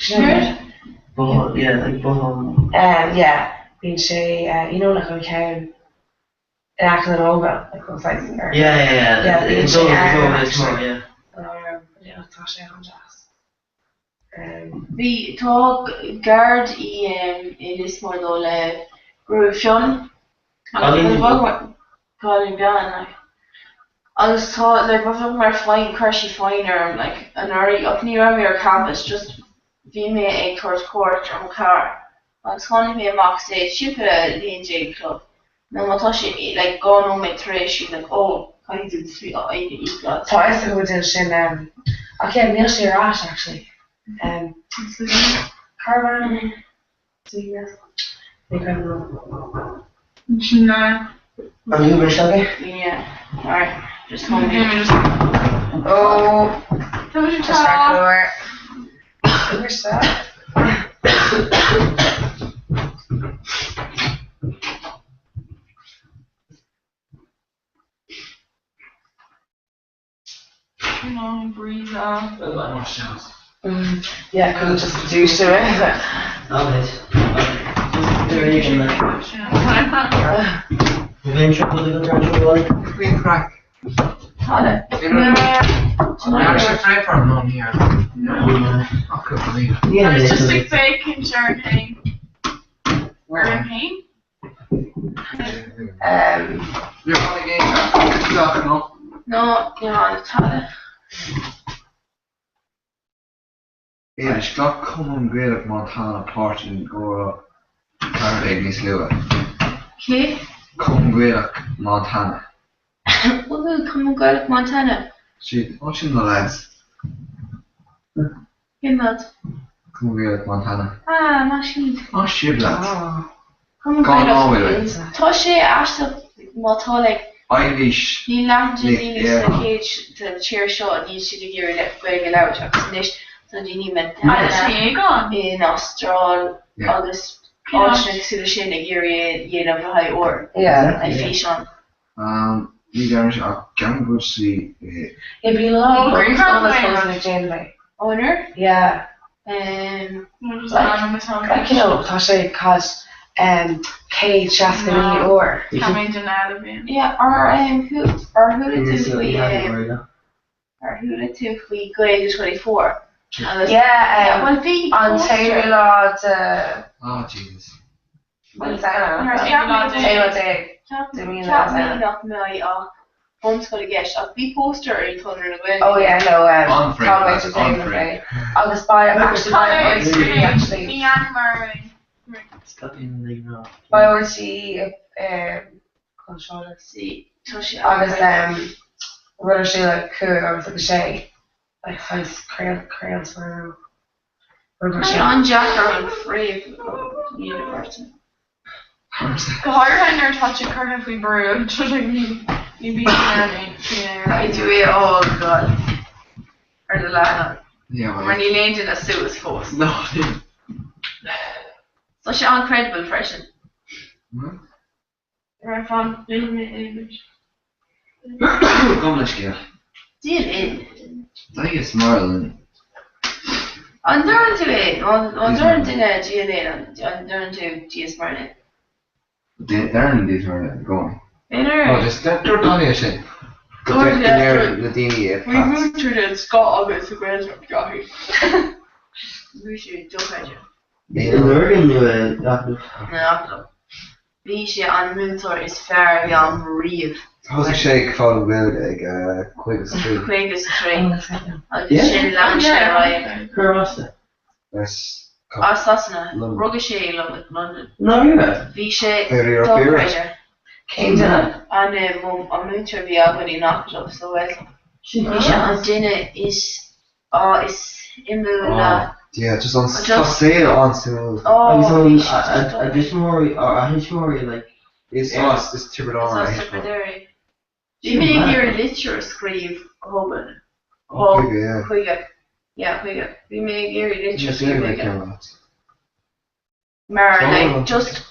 Yeah, like both. yeah, being Shay, you know, like on Cowan, acting over, like those like Yeah. being It's Shay, always small, yeah. yeah, Tasha on jazz. Vi tog guard i Lismore då le Grufjon. Colin Björn. I was taught like we're flying crashy finer like an already up near our campus just vi me a towards court on car. I was calling me a mock stage shoot at the NJ club. Now my Tashi like gone on my tray she's like oh I did 3 I eat that. So I think we did shin okay, Neil Shirash actually. Caravan. No. Are you British okay? Yeah. Alright. Just hold me. Oh. Just regular. Where's that? You know, breathe out. Yeah, couldn't just do so it. Queen crack. Hala. Actually, try for a long here. I couldn't believe it. Yeah, it's just like bacon champagne. Champagne? You're on the game, no? No, yeah, it's Hala. Yeah, she's got Common Great of Montana Port in Gora Paradise Lua. Okay. Common Great of Montana. What will come and go to Montana? She's in the last. In that. Common Great of Montana. Ah, machine. Oh, shit, lads. Come and Gone go on to with it. Toshe Ashton Motolik. Irish. Ní lámte ní Yeah. sa cage the chair shot ní si gur le gweg out agus so ní met in Austral agus Ashton su sin a gur yen of high or I fish on. Ní gar a gan see. It'd be long. Green card Janeway. Owner? Yeah. Like you know, Tasha cause Kate Shaskani or yeah, our who to we grade 24. Yeah, well the on Taylor Law Oh Jesus. What's that? Taylor Day. Be poster in Thunder Oh yeah, no, Unfree. I'll just buy it actually. By Orsi, see, August, what is she like? Cool, I was like a shade, like size crayons for. On Jack or free university. The higher hand you're touching her if we brew, just like you be I do it, oh god. Or the lana. Yeah, well. When you landed in a suit was forced. No, I didn't. So she's incredible fashion. Right from image. Come let's go. Deal in. I think it's Marlon. Under to it, under to the GNA, under to GS Marlin. They're in these are going. Inner. Oh, just they're done here shit. The DDA. We moved to the Scott August to Grand Jockey. We should do it. Lurgan knew it. No. bhí sé an mútar is fearr an riamh. Thosaigh sé fáil bhfuil ag chuig trí. Chuig trí. Agus sin lean sé ra. Currasta. Sasna, rugga sé le London. No, yeah. Bhí sé Féidir dóráide. Céimhne. An mútar bhí agad í nachla so bhfuil. Bhí sé an duine is imú le. Yeah, just on sale on sale. Agus a dismóí a hismóí like It's Tipperary. Bhí mé gur litir scríb hoban. Chuige. Yeah, chuige. Bhí mé gur litir scríb. Mar like just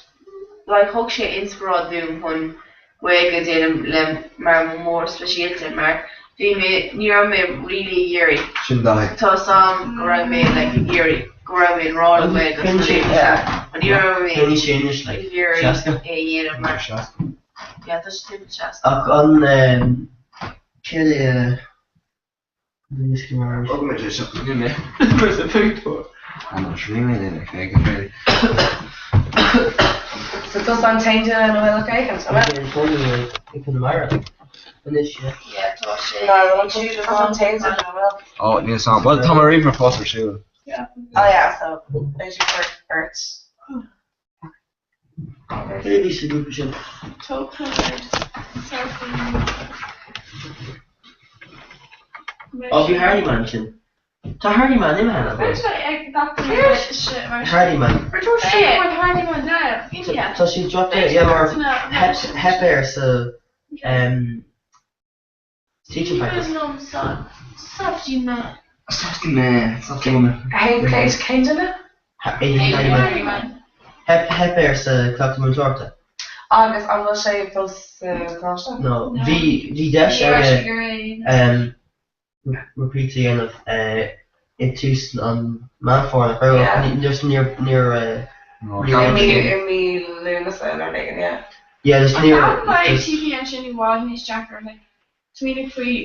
like thug sé inspirádún chun bhuaige déanam le mar mór speisialte mar bhí mé ní raibh mé really géirí. Sin dá. Tá sam go raibh mé like géirí. Go raibh mé rála bhuaig go speisialte. Ní raibh mé géirí dhéanam mar. Yeah, that's typical chest. Ach an céile Where's the picture? I'm not dreaming in it. So does an tainte an bhfuil caiican sa Ik kan maar. En is je. Yeah, tá sé. No, an tainte an bhfuil. Oh, níl sam. Well, tá mar riomh fósar siúil. Yeah. Oh yeah, so there's your first birds. Maybe should do it. Of your Hardy Man chin. To Hardy Man, you man. Hardy Man. So she dropped it. Yeah, or Hepper so teacher practice. Safety man. Safety man. Hey, place Kendall. Hardy Man. Hepper so Dr. Montorta. Agus an bhfuil sé plus No, the dash repeats again of intuition on man for just near me Lunasa or like yeah just near like TV and Shinny Wad and Jacker like to me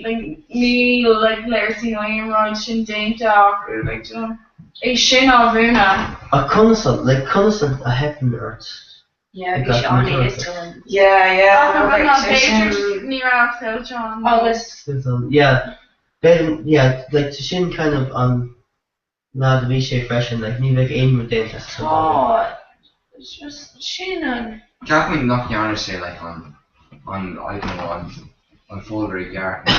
like me like Larry Iron Rod Shin Dane Dog or like a Shin Alvuna a constant a happen earth. Yeah, bhí sé an is to Yeah. Near our John. August. Yeah. Then yeah, like to Shin kind of now the V fresh and like new like aim with data. Oh, it's just Shin and. Jack would knock yarn say like on I don't know on Foldery Garden.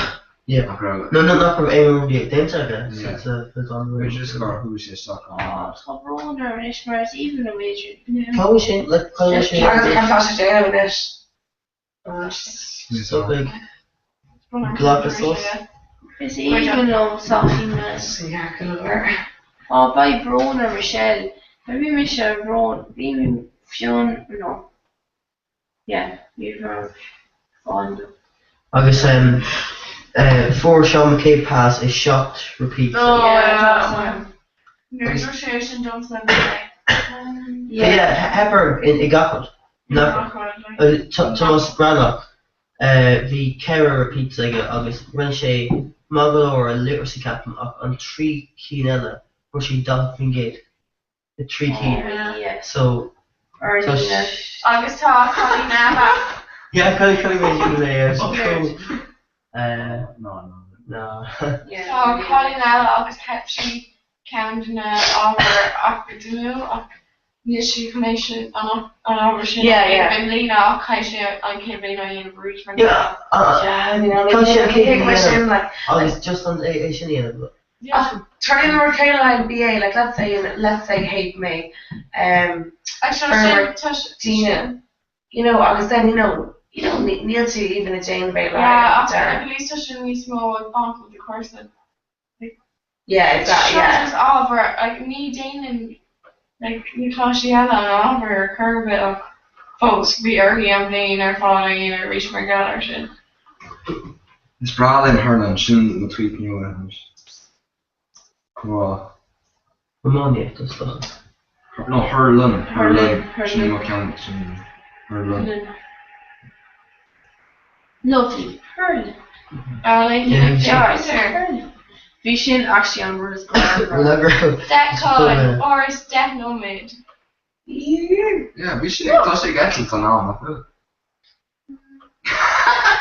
Yeah. No, not from aim with the data. It's on. We just got who's just stuck on. Oh, top roller and Ishmael's even a major. How is Shin like? How is Shin? Fantastic with this. So big. Glock sauce. Is even on sauciness. Oh, by Braun or Michelle. Maybe Michelle Braun. Maybe Fionn. No. Yeah, you've heard fond. August for Sean McCabe pass a shocked repeat. Oh yeah. Negotiation Johnson. Yeah, Hepper in Gacod. Thomas Brannock. The Kara repeats like August when she Muggle or a literacy captain on 3 Keenella where she Dolphin Gate. The 3 key. Yeah. So August talk Colleen Abba. yeah, Colleen there. No. Yeah. Colleen Abba August kept she counting over Akadunu. Nishi connection on overshin. Yeah. And Lena Kaisha on Kevin in Bruce. Yeah. Question like. August just on a Shania. Yeah. Turning over Caroline BA like let's say hate me. Dina. You know, August then you know Neil to even a Jane Bay. Yeah. At least I shouldn't be small with bump with the corset. Yeah, exactly. Yeah. Just over like me Jane and. Like Natasha and Oliver curve it of folks be early and playing or following or reach my gal or shit. It's bra in Herland soon the tweet new Comhrá. Ammonia to stuff. No, Herland. Soon mechanics Herland. Lovely. Herland. Herland. Vision actually on Rose That called or is that nomad. Yeah, we should touch it again for now.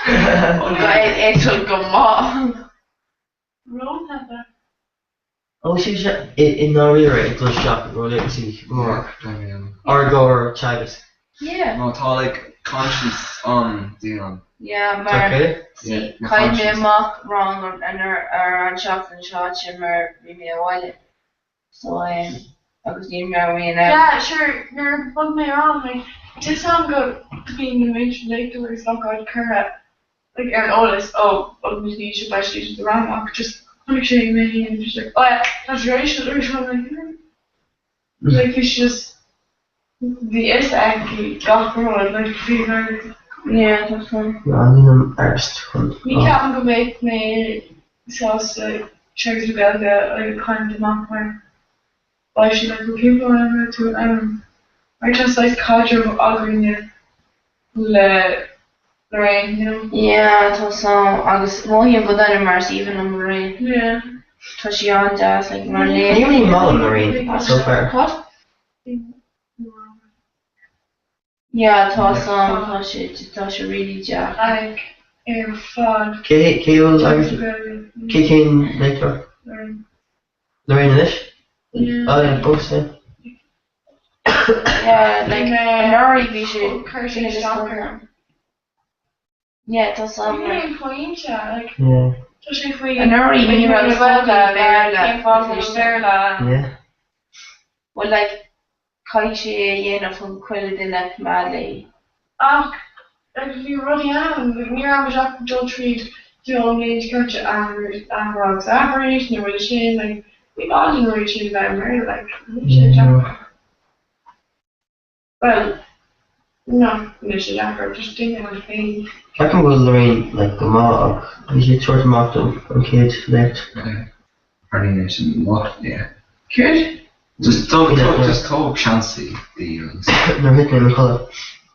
It will go more. Roll Heather. Oh, she's in Norway, it does shop, go there to see more. Or go or Chagas. Yeah. No, it's all like conscious on Dion. Yeah, maar Okay. zie, ga je meer mak wrong en aan shots and shots en maar wie meer willen. So agus niet meer wie now. Yeah, sure. You're bugging me around. Like, this song go being the mentioned later where it's not called Comhrá. Like, Aaron Olis, obviously you should actually use the wrong one. Just picturing me and just like, oh yeah, that's racial. Like, it's just the S actually got wrong. Like, fever. Yeah, that's fine. Ja, die arst. We can't go make me sauce like Cherry Belga, like, kind of mock where. Why should I go people over to I just like culture of Algrinia Lorraine, you know? Yeah, it was agus móhíon go dan mars even on Lorraine. Yeah. Tá sí an jazz like Lorraine. Can you really mull Lorraine so far? What? Yeah, tá sí really jazz. Like fun. Kate like Lorraine Lish? Yeah. Oh yeah, both yeah. Yeah, like Nori Bishop. Kirsty Stalker. Yeah, that's Yeah, Queencha, like. Yeah. Especially if we. Nori, you know, Yeah. Well, like, Kaishi, you know, from Quilted in that Malay. Ah, like if you run down, near Amajak, Joe Treat, the only church and Rocks Average, near the chain, like, we all didn't really change that, like, well, no, initially after just thinking of pain. I can go to Lorraine, like, the mock, we should sort them off them, okay, left. Pretty nice and what, yeah. Good? Just talk chancy deals. They're hitting in the colour.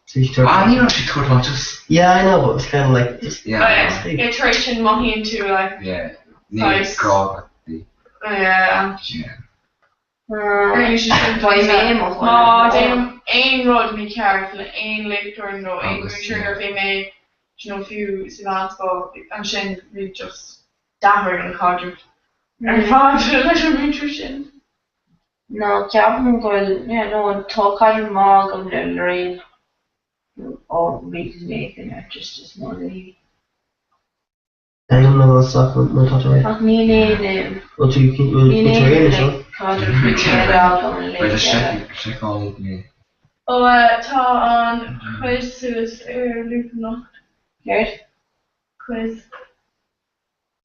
So you you know she could have just. Yeah, I know, but it's kind of like just. Yeah. Iteration money into like. Yeah. Needs grog. Yeah. You should buy me more. Oh, damn. Ain road me careful, ain late or no, ain sure they may, you know, few savants go, and Shane really just dapper and codger. And fond of little nutrition. No, Captain Goyle, yeah, no, talk out of Mog of Lorraine. Or really making it just as money. I don't know what's up with my daughter. Not me name. What you can do, so? Check all of me. Oh, tá on quiz suas Luke Good. Quiz.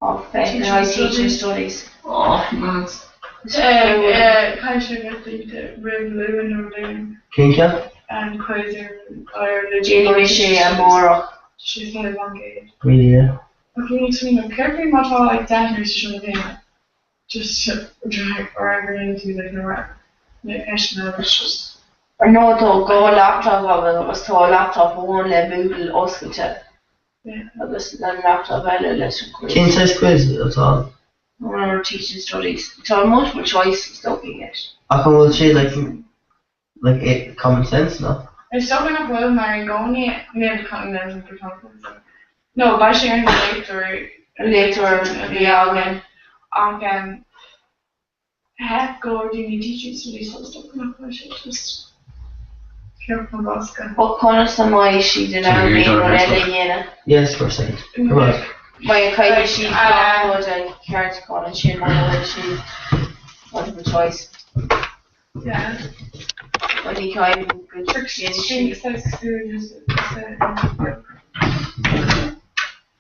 Oh, teaching studies. Oh, nice. Kind of get the Riv and Lewin Kinka? and quiz or Jenny Miché and Mora. She's kind of long age. Really, yeah. Okay, it's really carefully much all like that and she's on the thing. Just drag or everything to like no it's just. Or no, to go laptop of it was to a laptop of one level hospital. Yeah. It was the laptop of a lesson quiz. King size quiz, that's all. Or teaching studies. So multiple choice stuff you get. I can well say like common sense, no? It's still going up well, Marangoni, near the continent of the conference. No, by sharing the later, yeah, again. Heck, go do you teaching studies so stuff going up, I should just. What kind of some she did I mean when Yes, for a second. Come on. My kind of she would and carrot con and she and she multiple choice. Yeah. But he kind of good she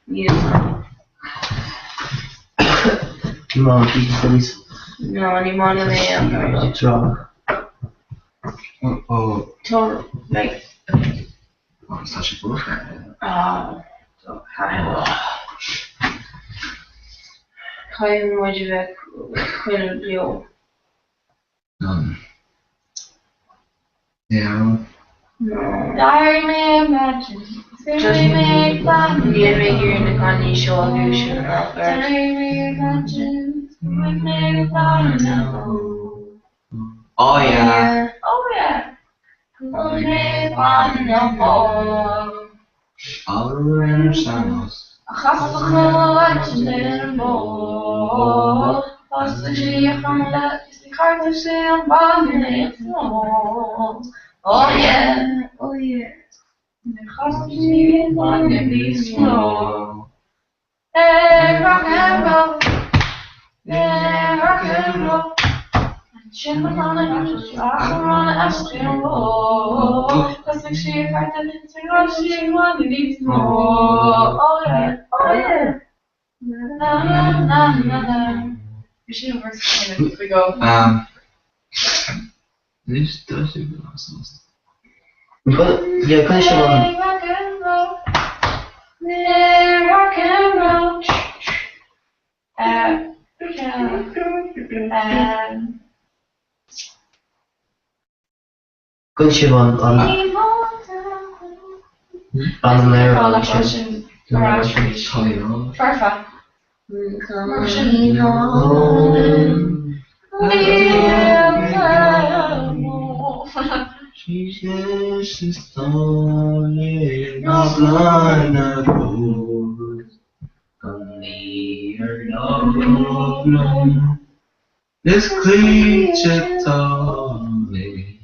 yeah. Mom teaching studies. No, any more than That's wrong. Oh. Total, like. Oh, it's such a bullshit. Oh, so Kind would you like quite you? Yeah. No. Diary me imagine. Just make fun. Yeah, make you in the candy show you should have Diary me imagine. Make fun. Oh yeah. Oh yeah. live on the home. All around Shanos. Chasach in more. As the Shia from left, the card is in Bonnet. Oh yeah, oh yeah. The Chasach in Bonnet more. Hey, rock and roll. Hey, rock and roll. Children on a beach, awesome on a Aston roll. Cause the Shia card is in Russian Bonnet more. Oh yeah, oh yeah. Na na na na na. We should have worked together if we go. This does it awesome. Yeah, kind of Hey, rock and roll. Hey, rock and roll. Good shit on layer on Russian. Farfa. Jesus is stalling, not blind at all. Come near, no. This creature told me,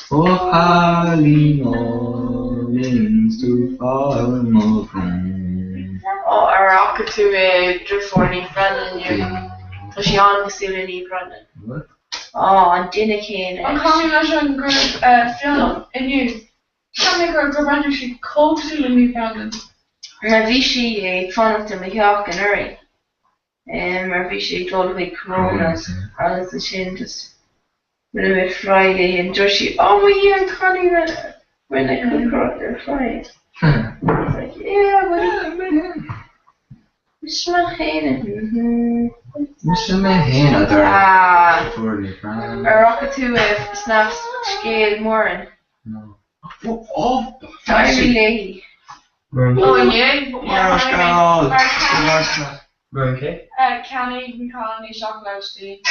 for highly mornings to fall more from. Oh, ar ach tú drifórní Brennan Tá sí an goúlaní Brennan. What? Oh, an duine céine. An chaí leis an group Fiona inniu. Tá mé gur Brennan sí cóúlaní Brennan. Mar bhí sí ag fannachta me heach an uirigh. Mar bhí sí ag dul chuig coronas agus an sin just rinne Friday and Joshi, oh my yeah, I'm funny when I come across their Friday. He's like, yeah, buddy. What's my hand? What's my hand? A rocket to snaps scale more. No. Oh, Sorry, lady. Oh yeah. Burn cake? Canning colony chocolate tea.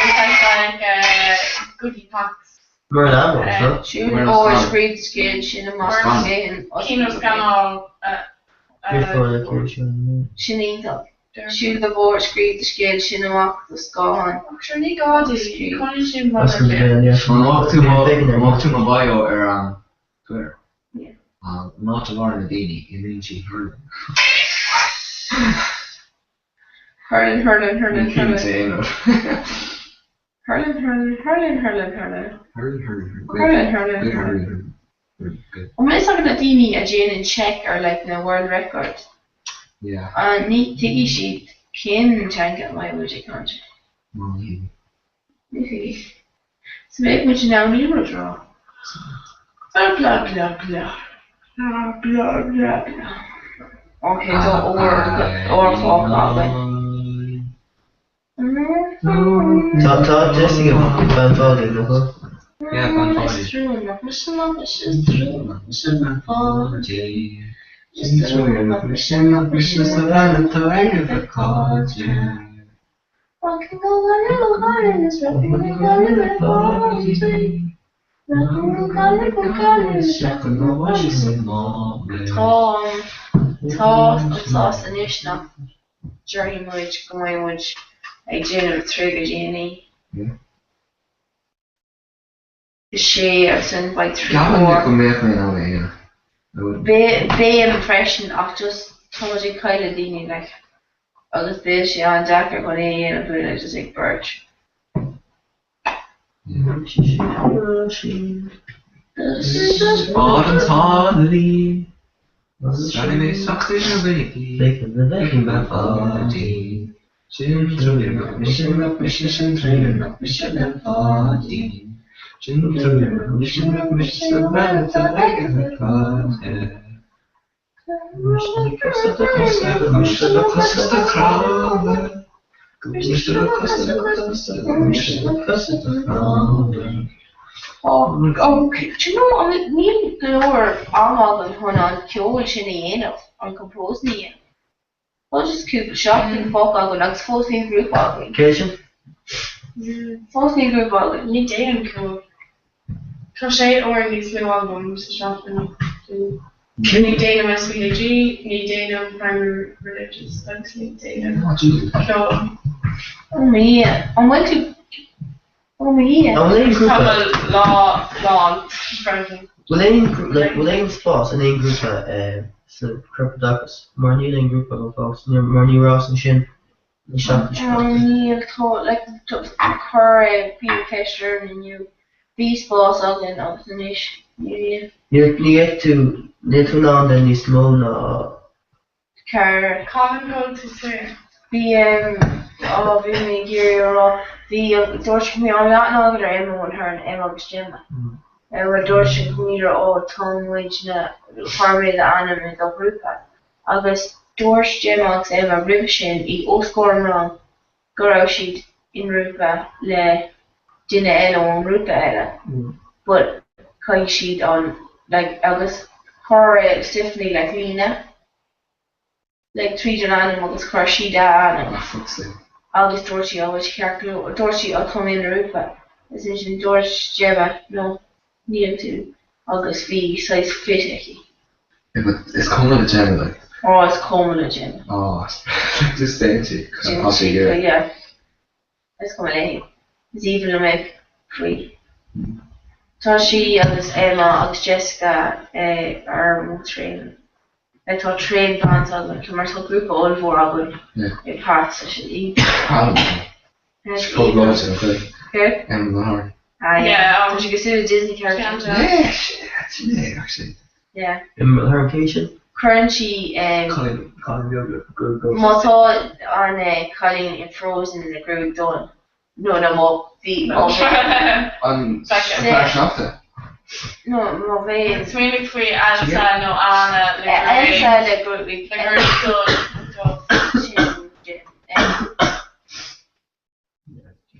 It tastes like goodie packs. Burn apples, huh? Siún óir scríb scéil sin amach géan Kinos canal sinítach. Siún do bhór scríb scéil sin amach do scáin. Sure ní gádaí chuann sin mar Walk to my bio Twitter. Not to learn the daily, and then she heard them. Hurling. Hurling. Hurling. I'm talking about Dini a Jane in Czech or like the world record. Yeah. Neat Tiggy sheet can try get my music country. Maybe. So maybe we now need to draw. Blah. Okay, so or fall probably. Talk Jessica Van Foggy, no? Yeah, Van Foggy. It's true. I can go a little higher in this record. Tá an isna Jerry muid go muid ag déanamh trígur déanaí. Is sé ar san by 3-4. Bé impression ach just táidir caile daoine like agus bé sé an dachar chun éon a bhfuil just ag birch. Bottom tawny. Sunny may suck in your baby. Taking the baking back party. Children of mission and party. Children of mission and like the party. Mission across the crowd. Mission across the crowd. Oh, okay. Do you know, I mean, me glor almal an hun an ceol sin éanamh an compose ní. Well, just cúpla shot in folk agan agus fós ní grúp agan. Cation? Fós ní grúp agan. Ní déan cool. Crochet or these little albums shopping. Ní déanam SPAG, ní déanam primary religious, agus ní déanam Cló. Oh yeah. I'm going to. Oh yeah. Lá, Franklin. Will ein spás in ein grúpa sa Crocodocus, mar níl ein grúpa go fás, mar ní rás an sin ní seach Níl tó, like, chur Peter Fisher and you beast boss again of the niche. Ní ag tú ná den ní smó ná Car. Colin go to say. Bhí bhí mé géir bhí dúirt mé an leat nágur Emma an her Emma agus Gemma. Bhfuil dúirt míra ó tomhaid na farméid anam in do grúpa. Agus dúirt Gemma agus Emma ribh sin í óscóir rang go raibh siad in rúpa le duine eile ó an rúpa eile. But caiig siad an like agus chur Stephanie like Lena. Like three anam agus chuir siad anam. Agus dúirt sí áhfuil cearcú dúirt sí á come in rúpa. Is sin dúirt Gemma no níl tú agus bhí sais fit aici. Yeah, but it's coming to Gemma, like. Oh, it's coming to Gemma. Oh, it's just fancy, because I'm possibly here. Yeah. It's coming to him. It's even to make free. Tá sí agus Emma agus Jessica ar train. Like tá train bands agam, cumar tá grúpa olmhór agam in parts a sin. She's called Lois, okay? Okay? Emma Glenhart. Yeah, tá sí go sú Disney character. Yeah, that's your name, actually. Yeah. her occasion. Currently, Colin go. Mátá an Colin in Frozen in the group done. No, má bhí On Fashion After. No, má bhí. It's really free Elsa, no Anna, Elsa le group we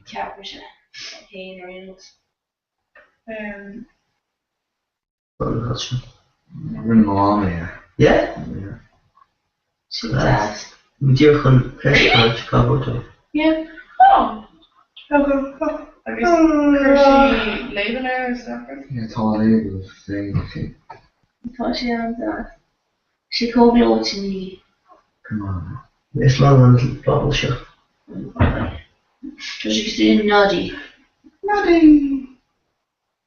Capricia. Hey, Reynolds. We're in Miami, yeah. Yeah? She does. Dír chun Christmas Chicago too. Yeah. Oh. I guess Hershey Labeler or something. Yeah, it's all label thing, okay. Tá sé an that. She called me out to me. Come on. It's long one little bottle show. Does she say noddy? Noddy.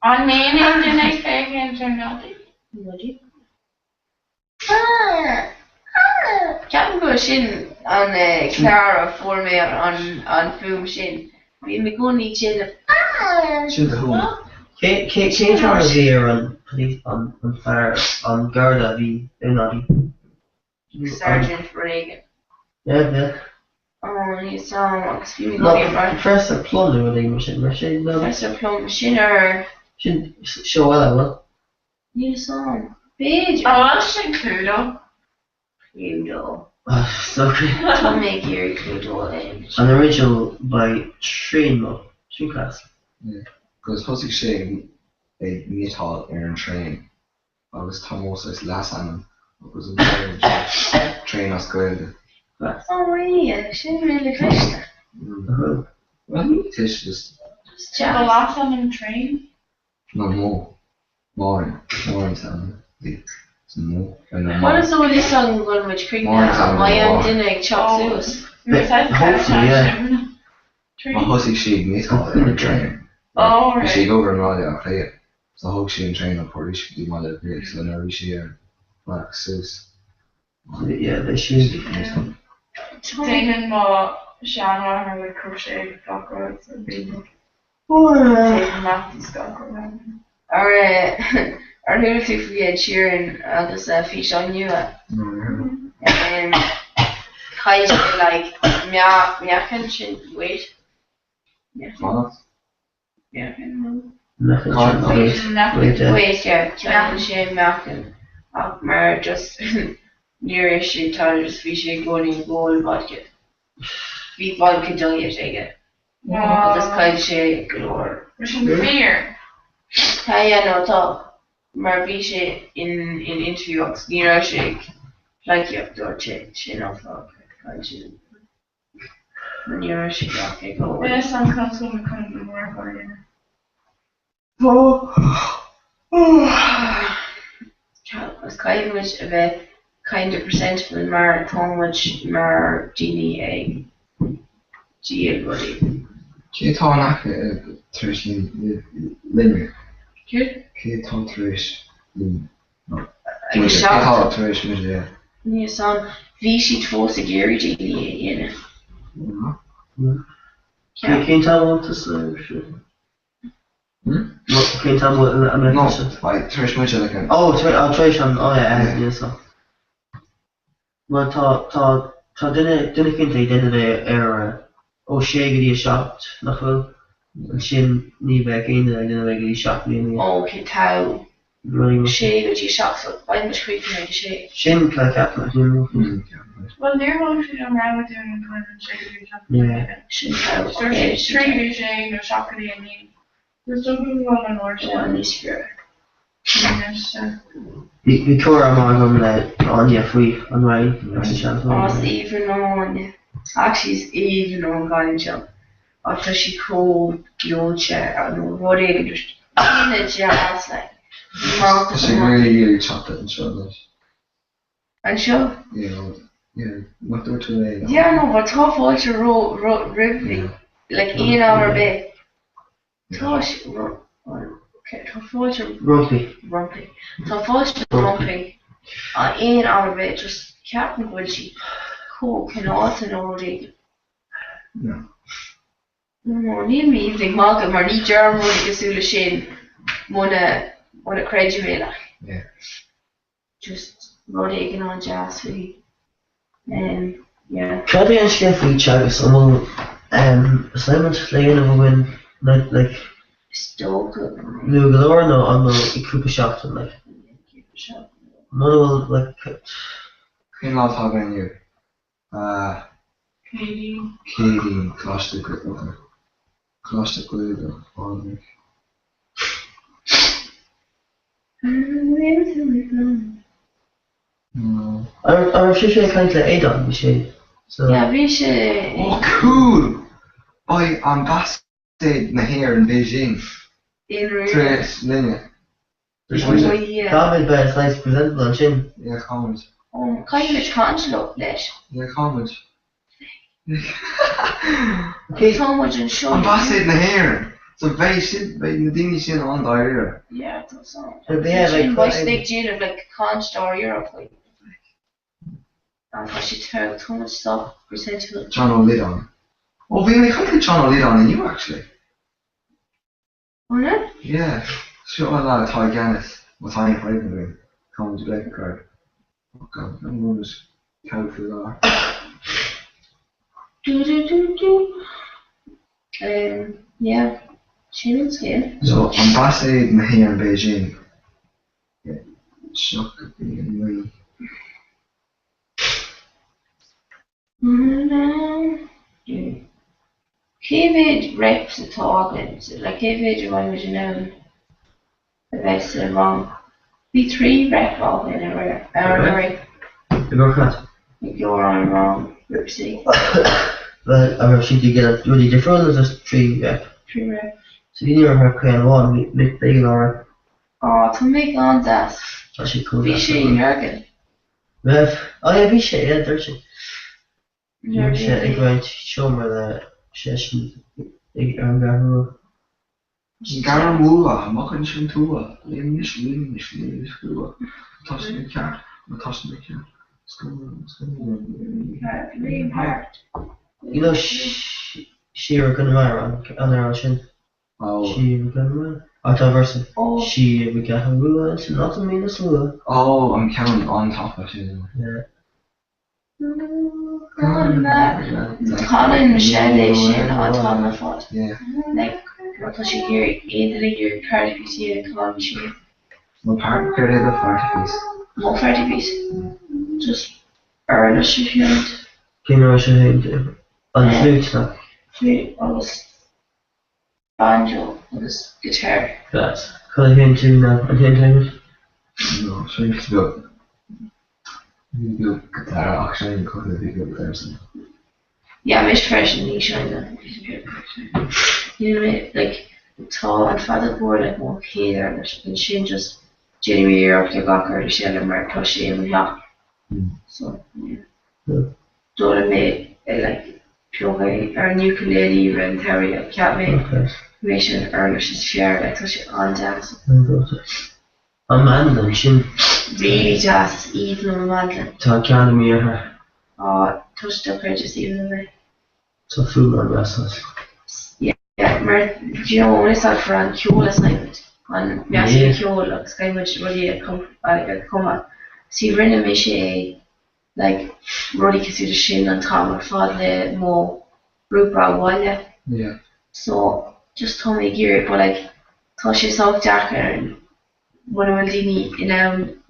On me name the next second to noddy. Noddy. Ceapan go sin an Clara for me on film sin. Bhí me gúnaí sin Sin the home. Cé tar bhí ar an police an fire an Garda bhí nodí. Sergeant Reagan. Yeah. Oh, he's agus bhí me No, gúnaí ar Professor Plum the really machine. Professor Plum sin ar Sin show well. new song. Page. Oh, that's Cluedo. Cluedo. Sorry. Tá mé géirí Cluedo An original by Train class. Yeah. Because Husky Shane, a metal air train. I was Thomas as last time. It was a train as good. Oh, yeah, sin really Krishna. Well, it's just. The last time in the train? No more. More time. Some more. What is all this song going with Creek now? My own dinner chop sues. Hopefully, yeah. My Husky Shane metal air train. Oh, right. She go over and I'll play it. So I hope she and train up or she do my little bit. So now we share like sis. Yeah, they should. Damon má seanra ar le crochet gachra a bhí. Ar thuú tú faoiad siaran agus fi an nua. Caiid like meachan sin wait. What? Meachan. Wait, yeah, ceapan sé meachan ach mar just níor sé tá just bhí sé gcónaí ggóil vodka. Bhí vodka dulliad aige. Agus caiid sé glór. Sin fear. Tá no tá mar bhí sé in interview agus ní raibh sé pleiciacht dúirt sé nó fá caiid sé ní raibh sé gach ag glór. Yes, I'm coming to more for you. Oh. Was kind much of a kind of presentable mar much mar genie GL body. Ké tá nach tris linne. Ké? Ké tá tris linne. Ké tá tris mu é. Ní san bhí siad fós a géirí dhéine. Cén táhailtas cén táhail No, tris mu le. Oh, tréis an so. Well tá duine cinnta duine ar ó sé go dtí seacht nach bhfuil an sin ní bheith céine duine bheith go dtí seacht líana. Ó ché tá sé go dtí seacht bain mar scríbhne go sé. Sin ce ceapna ní. Well, near one should have now doing kind of shady Yeah. There's three shade or chocolate and mean. There's something going on or something. Bhí cuara má gom le Anya faoi an raid. As even on actually is even on ganja. After she called Gyocha and what it just in the jazz like. It's really chocolate and chocolate. And sure? Yeah, what do today? Yeah, no, but tough ultra ribby. Like in our bed. Tosh okay, tough ultra Rumpy. Tough ultra rumpy. In our bed just Captain Wilchie. Cool can also know already. No. No, ní mi bhí mágam mar ní dearm rud gosúla sin muna creidú mé. Yeah. Just rud igen an jazz faoi. Yeah. Cad an scéal faoi teagas an assignment le dhéanamh bhfuin like Stoke. nu go leor nó an I cúpa seachtain like. Mana bhfuil like Cén látá gan you? Katie, Costa Gluda, Ar si sé kaint le édan bhí sé. Yeah, bhí sé. Oh, cool! By Ambassador na here in Beijing. In Tres linne. Comment by a slice presentable an sin. Yeah, comment. Kind of consulate leis. Yeah, comment. Támuid an seo. Ambassador na here. So very sin, very nadini sin on diarrhea. Yeah, that's all. Yeah, like voice big deal of like con star Europe like. And I should tell too much stuff presentable. John O'Lidon. Oh, we only had John O'Lidon in you actually. Oh no? Yeah. Sure, a lot of Ty Gannis. What's I ain't playing with him? Come to Black card. Oh god, I'm going to count for that. Yeah. Chillin' skin. So, Ambassador na here in Beijing. Yeah. Shock anyway. David reps the talking. Like David, what would you know? The rest of wrong. B3 rep all in a area. You're on wrong. Oopsie. Well, I think you get a really different than just 3 rep. 3 rep. So you never have kind of one, big or. Oh, to make on that. Actually cool. Vishay Jurgen. Ref. Oh yeah, Vishay, yeah, there's it. Yeah, I'm going to show me the session. Garmula, Makan Shantua, Linish, Tossing the cat, You know, she were gonna marry on their ocean. Oh. She were gonna marry. Versa. Oh. She we got her rule, so nothing means rule. Oh, I'm counting on top of it. Yeah. Colin Michelle sin on top of it. Yeah. Like, because you hear in your card if you see a Colin Michelle. What part of the party piece? What party piece? Just earnest if you want. Can you should on the flute now? Flute, on this banjo, on this guitar. That's can I hear tune now? I hear tune. No, so you can go. You do guitar actually and cut a big person. Yeah, I'm fresh and niche on that. You know, like tá an fada bór le mó chéar an sin just January le gachar le sé mar tá sé an leach. So dóla mé like pioga ar an ukulele ran Terry a ceap mé sin ar leis is fear le tá sé an jazz. An Mandlin sin. Really jazz even an Mandlin. Tá ceanna míortha. Tuis do chuir just even me. Tá fuair an rasas. Yeah, mar is al for an ceolas naimid an measí ceol agus caiimid rudí a cuma. Sí rinne mé sé like rudí cosú de sin an tam ar fád le mó grúpa bháile. Yeah. So just tá mé gear but like tá sé soft deach ar bhfuil daoine in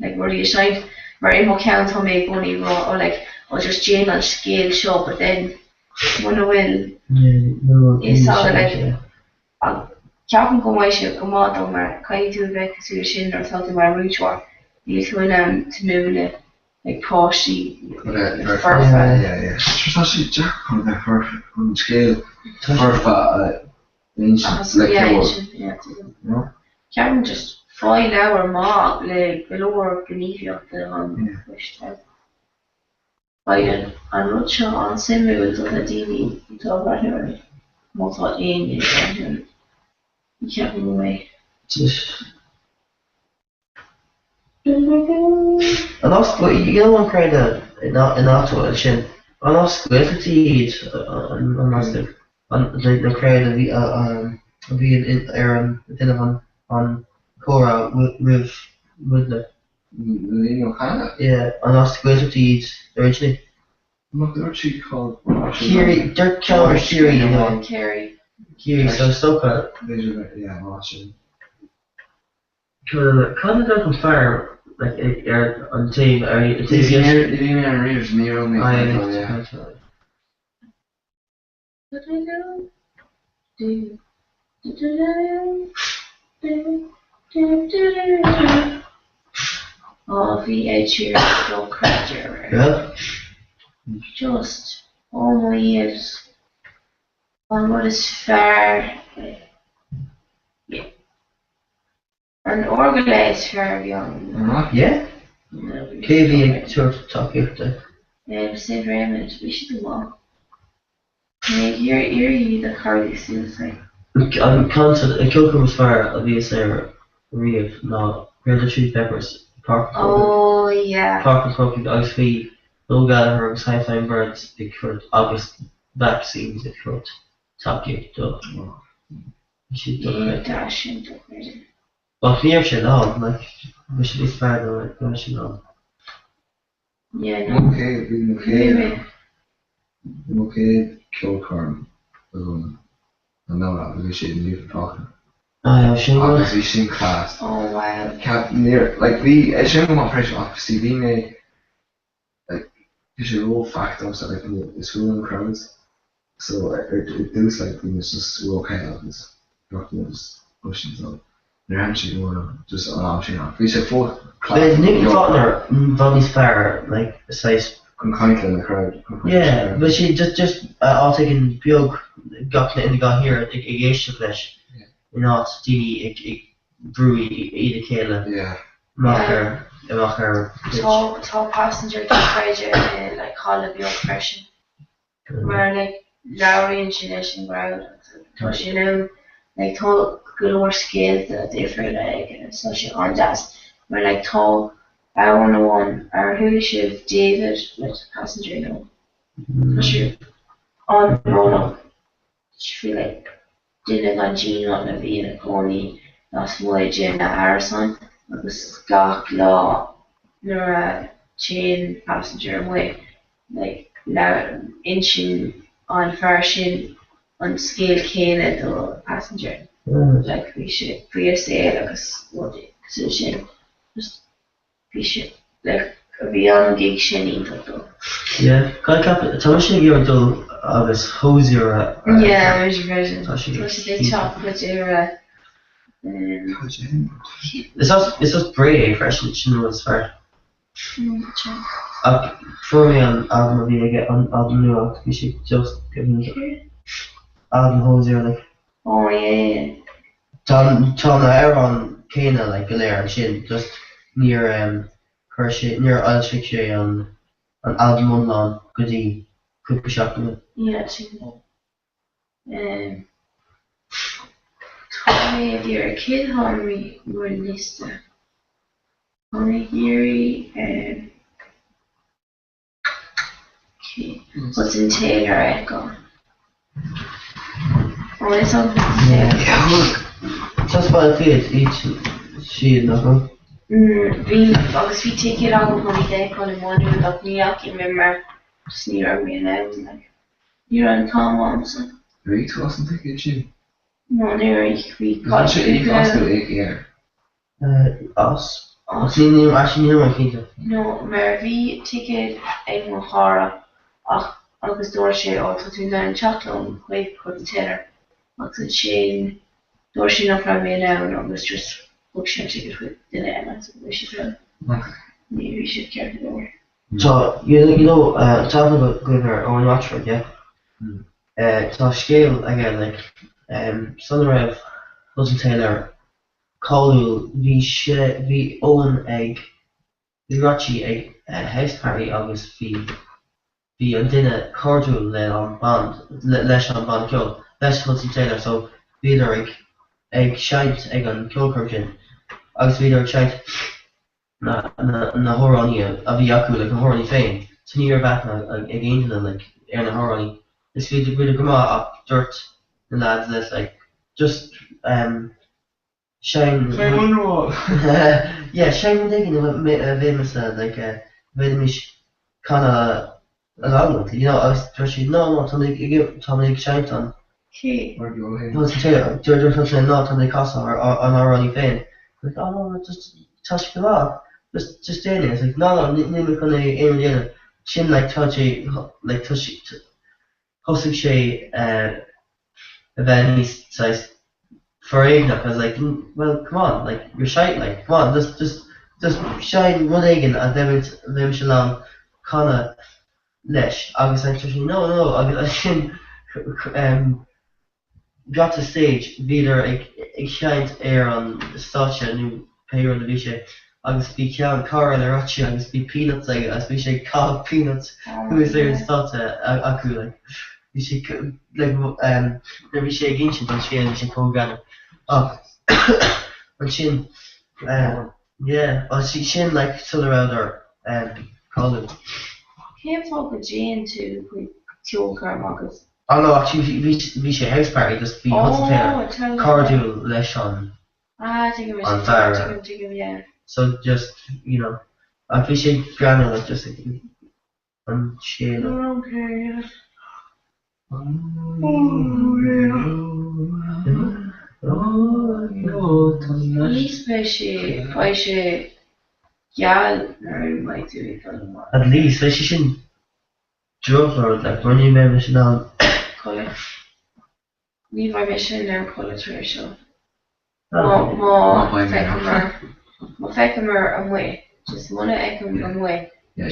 like rudí a seint mar imó ceann tá mé bunaí rá ó like ó just Jane an scéal seo but then bhfuil is all like ceapan go mhaith sé go mád mar caiú tú bheith cosú sin ar tá mar rúteáir ní chuin timúile like páistí farfa. Yeah. Tá sí Jack chun bheith farfa chun scéal farfa ceapan just fáil leabhar má le golóir gníomhíocht an chuiste. Biden an rud seo an simúil do na daoine tá bhaithir mátá aon ceapan go mé. An oscailte an creide in átóil sin an oscailte an oscailte na creide a bhí ar an duine an Comhrá rih mudna. Yeah, an oscailte originally. What did she call? Kiri, Dirk Keller Kiri, you know. Kiri, so good. Yeah, watching. Kind of like fire, like on team. It's near Reeves, near me. Yeah. Oh, VH go cracker. Yeah. Just all my years on what is fair. Yeah. An organized fair young. Yeah. KV church talk after. Save Raymond, we should do more. You're the Carly suicide. I'm constant. A kill comes fire. I'll be a sailor. Reeve, no. Greta Tree Peppers. Park. Oh yeah. Park and Smoking Dogs Feet. No gather sci-fi birds. Big foot. August back scenes. Big foot. Top gate. Dog. She's done. Dash into it. Well, near shit on. Like we should be fair though. Like we should know. Yeah. No. Okay. Kill Corn. I know that we should leave talking. Yeah, sure. Obviously, she's in class. Oh wow. Can't near like we. I shouldn't want pressure off. See, we may like you should roll factors that like the school in crowds. So it does like we must just roll kind of this. Just pushing so. They're actually more just an option. We said four. There's Nick Faulkner, Bonnie's fair, like a size. Kind in the crowd. Yeah, but she just all taking Biog got in the got here a geisha flesh. You know, Dini brewy either Kayla. Yeah. Macher. Top passenger to like call a Biog freshen. Where like Lowry and Shinish and Ground. Because you know, like tall galore skills that different like such on that. Where like tall I 101 or who should David with passenger you know. Because you're on roll up. You feel like Dylan and Gene on the being a pony, that's why Jenna Harrison, agus gach lá nuair a chain passenger way, like inching on fear sin an scéal céile do passenger. Like we should free say agus so sin just we should like be on gig sin into. Yeah, got cap. Thomas should give do agus hosier. Yeah, version. Thomas they chocolate era. It's just brave fresh chin was fair. For me on album we get on album new out we should just give him album hosier like. Oh yeah. Tá na Aaron céine le go léir an sin just níor níor ailsfik sé an album lá go dtí cúpa seachtaine. Yeah, Tommy, you're a kid, Henry, you were lista. Henry Geary, okay. What's in Taylor Echo? Oh, it's on Taylor. Just by the each she nothing. Vi agus vi take it out when we take on the morning with the Niak in member sneer me and like you're on Tom Watson. Right, wasn't taking she? No, we got yeah. Us. Actually near my feet. No, maar vi ticket ag Comhrá ach agus door sé áta tú na an chatlawn chuig chud Taylor agus an sin door sé nach ra mé down agus just book sé ticket chuig den Emma so we should run. Maybe we should carry it over. So you know talking about Gliver or Watford, yeah. So scale again like Sunrev Hudson Taylor Colu vi Owen egg vi Rachi egg house party agus vi an dinner cordial le an band leis an band kill leis Hudson Taylor so viidir ag shite ag an kilcurgin agus viidir shite na horani a vi acu like a horani féin so ní back ag aintna like na horani is viidir goma ach dirt the lads this like just shine yeah shine digging famous like Vietnamese kinda along with you know I was thinking no Tommy shine on George something no Tommy Casa or on our running fan like oh no just touch the off just stay there it's like no never gonna aim chin like touchy like touchy hosting she event size for Agna because like well come on like you're shite like come on just shine one again and them shalom kinda lesh obviously no I shin got to stage viidir ag shine air on stacha new pair on the visha agus be cean car le rachi agus be peanuts like as be sé cob peanuts who is there in stacha acu like vi sé like there vi sé ginsin an sé vi sé program an sin yeah or she sin like still around her column Can't talk with Jane to Teal Carmacus. Oh no, actually vi sé house party just be hospital cordial leis on fire yeah. so just you know I vi sé grammar like just an shade Okay. At least by she yeah might do it at least she shouldn't drug or like running my mission on colour leave my mission and colour ratio more fecumer away just one ekum away yeah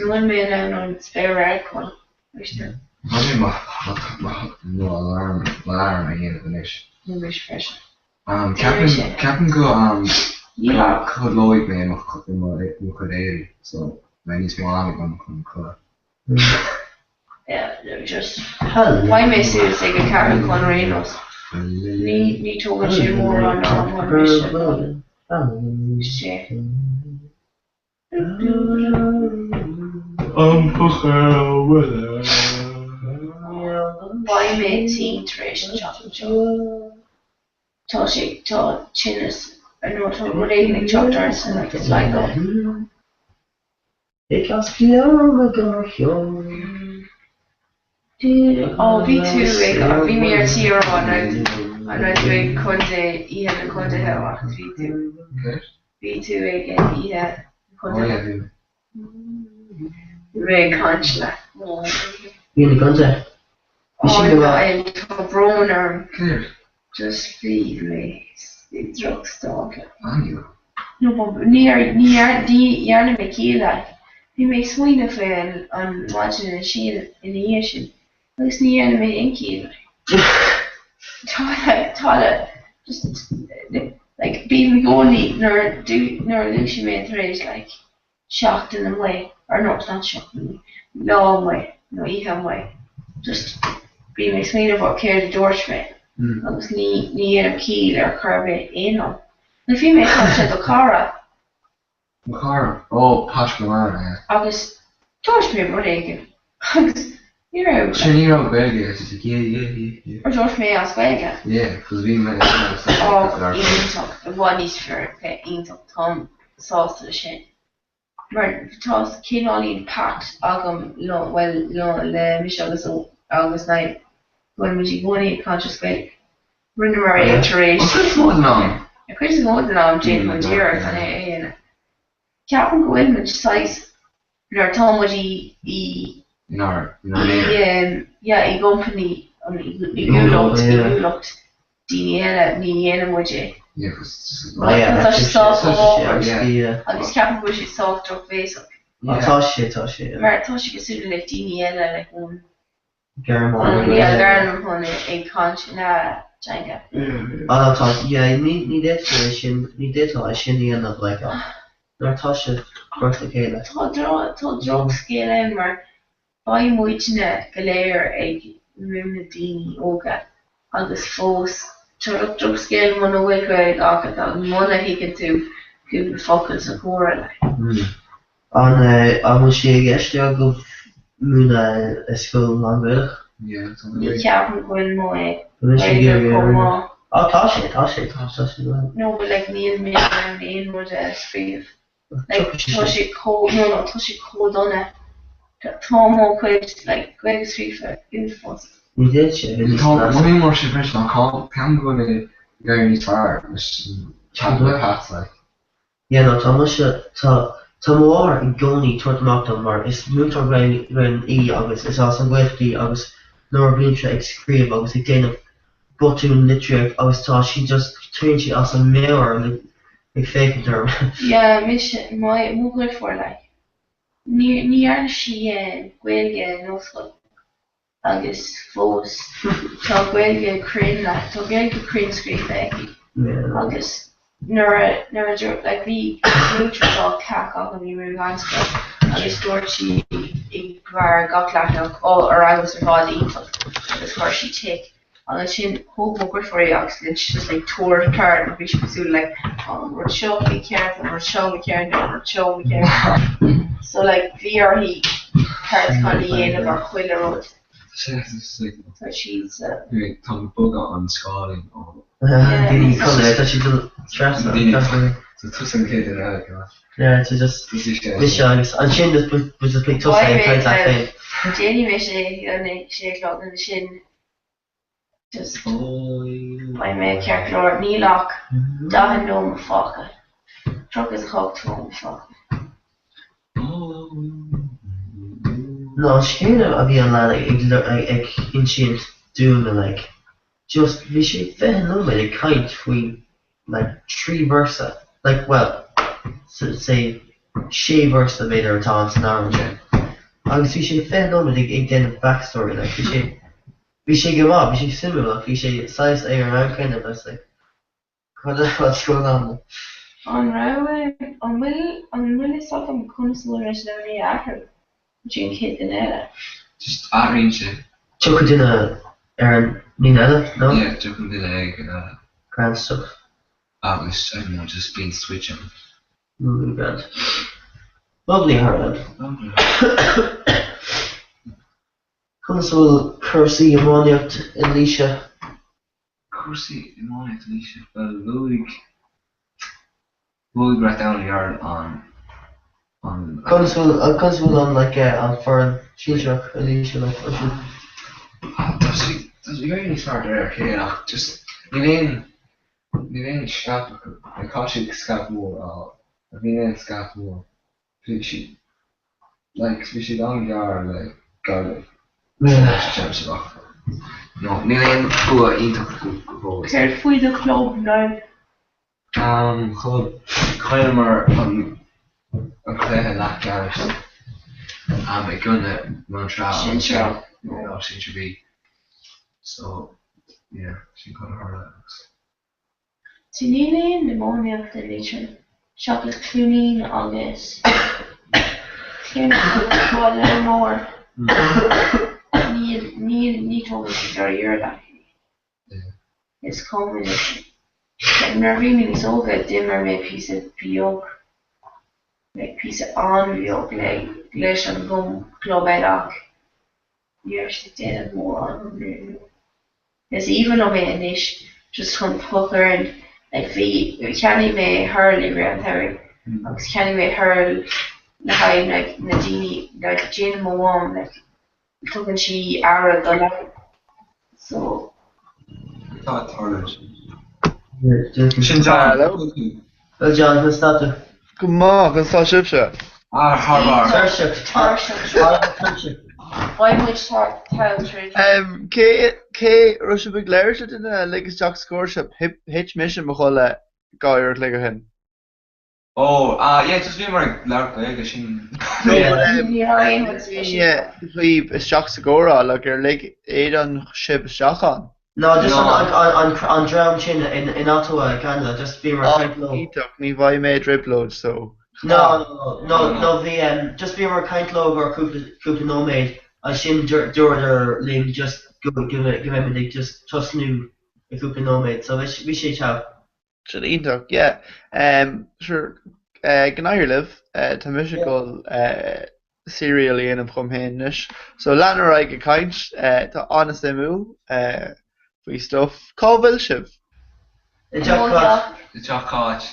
one man down on spare radical no alarm again at the next English fresh Captain go yeah could Lloyd me in so many small color yeah they're just why may say say a Karen Conranos need to watch it more on one mission shit why may teen trash chocolate to chinnis I know to really chocolates and like it's like that ik als fjord oh V2 vi mer tier on and I kunde igen kunde ha V2 igen igen kunde Ray Conchla Viene conta oh no Broner just leave me the drugstore no near the yarn Mikila he makes swing of it on watching a sheet in the ocean looks near me in Kila Tála just like being only nor Lucy made raise like shocked in a way, or no, it's not shocked in a way, no way, no even way, just being makes me about care the George me. Agus ní ar cíl ar churbh éon. Na fi mé tá do cara. Comhrá, oh, Patrick Lamar, Agus George mé bud éige. Agus ní ra. Sin ní ra Belga, it's like, yeah. Or George mé as Belga. Yeah, because we met Ionach, bhain níos fear ionach Tom sásta sin. Mar tá cinálín pat agam le mis agus na when was you going to conscious way? Rinne mar iteration. Chris Modenam. Chris Modenam, Jane Mondira, and Captain Gwynman size. Nor Tom was he. Nor yeah, he company. He looked. Diniana, would you? Yeah, such a soft over. I guess Captain was his soft drop face. Tá she considered like Diniana, like one. Garm on a conch na Jenga. ní détá sin íanamh le nar tá se chuirta chéile. Tá drog scéile mar ba muoitine go léir ag rimna daoine óga agus fós drog scéil man bhfuil go agad ag mna hiice tú go focus a chóra le. An sé gceiste go múna scoil an Ní ceapan bhfuil mo tá sé No, but like níl mé an éon rud a scríomh. Tá sé códóna Tá chuid le gweag scríomh infos. Ní dé sé mí mar sé freis an cean go gar ní fear chat le hat le. No tá Tá mór in gcónaí tuairteachta mar is mútar rin agus is as an gcuirtaí agus nóir bhíonse ag scríomh agus ag déanamh botún litríoch agus tá si just tríonn si as an méar ag féiceantar. Múglaid for le. Ní ar si gcuilge nóscoil agus fós tá gcuilge crin le tá gcuilge crin scríomh agus Nor like the neutral cack on the Ruganska and stored she bar got lack all around was her body this where she take and then she whole book for accident she just like tore the card and we should do like we're show me care and we're show me care and we're show me care so like VRE cards kind of end of our quiller road so she's Tom bug on scarring or Dini colour, tá si stress so tusan cé in eile just agus an sin bu just pli tusa an caiint a féin. Déine mé sé lá an sin just mai mé ceartlóir nílach dahan nó fácha tro is chochtú fácha. No, scéine a bhí an le ag insiad dúna like just vi sé fé no me kaint fui like 3 versa like well so say sé versa beidir atá an scenario agus vi sé fé no me ag den backstory like vi sé go vi sé simime vi sé size ar kind of like what's going on an ra an will is so am consular le ahar June kid in era just arrange tu duna ar Nina, no? Yeah, jumping the leg, grand stuff. I don't know, just being switching. Really good. Lovely, Harland. Consul Cursey Amoniacht Alicia. Cursey Amoniacht Alicia. Well, Louis right down the yard on Consul on like on foreign Shilshock Alicia like That's very smart there, okay, just you mean scap and cautious scap more I mean scap more fishy like fishy long yard like garlic no nearly poor into carefully the club now club climber a clear lack garage a gun at Montreal should be so Yeah, she got her Tinine pneumonia of the leitrim. Chocolate clúnaín agus clúnaín mór. Ní tógus ar dheartha. Is common. Mar bhí is óga dimmer mé piece of bheog. Like piece of an bheog leis an gum globedach. Years to dead more on. Is even on me and ish just come pucker and like we can't even hurl around Harry. Because can't even hurl na high like Nadini like Jane Mawam like talking she Ara the so Well, John, who's that there? Come on, what's that ship shot? Why which tell K Russia big Larry in the Lakers Jock scoreship hitch mission Mahola Goyer like him. Oh, yeah, just be more lark sin. Yeah, it's Jock Segura like you're like 8 on ship Shachan. No, just on Drown Chin in Ottawa, Canada, just be more kind low. He took me by made drip loads, so. No, the just be more kind low or Cooper no made. I seen Jordan Lim just give him like just trust new a Cooper no made. So we should have. Should eat duck, yeah. Sure. Gnair live, Tamishikol cereal in and from Hanish. So Lanner I get kind to honest emu free stuff. Call Shiv. The Jock Koch.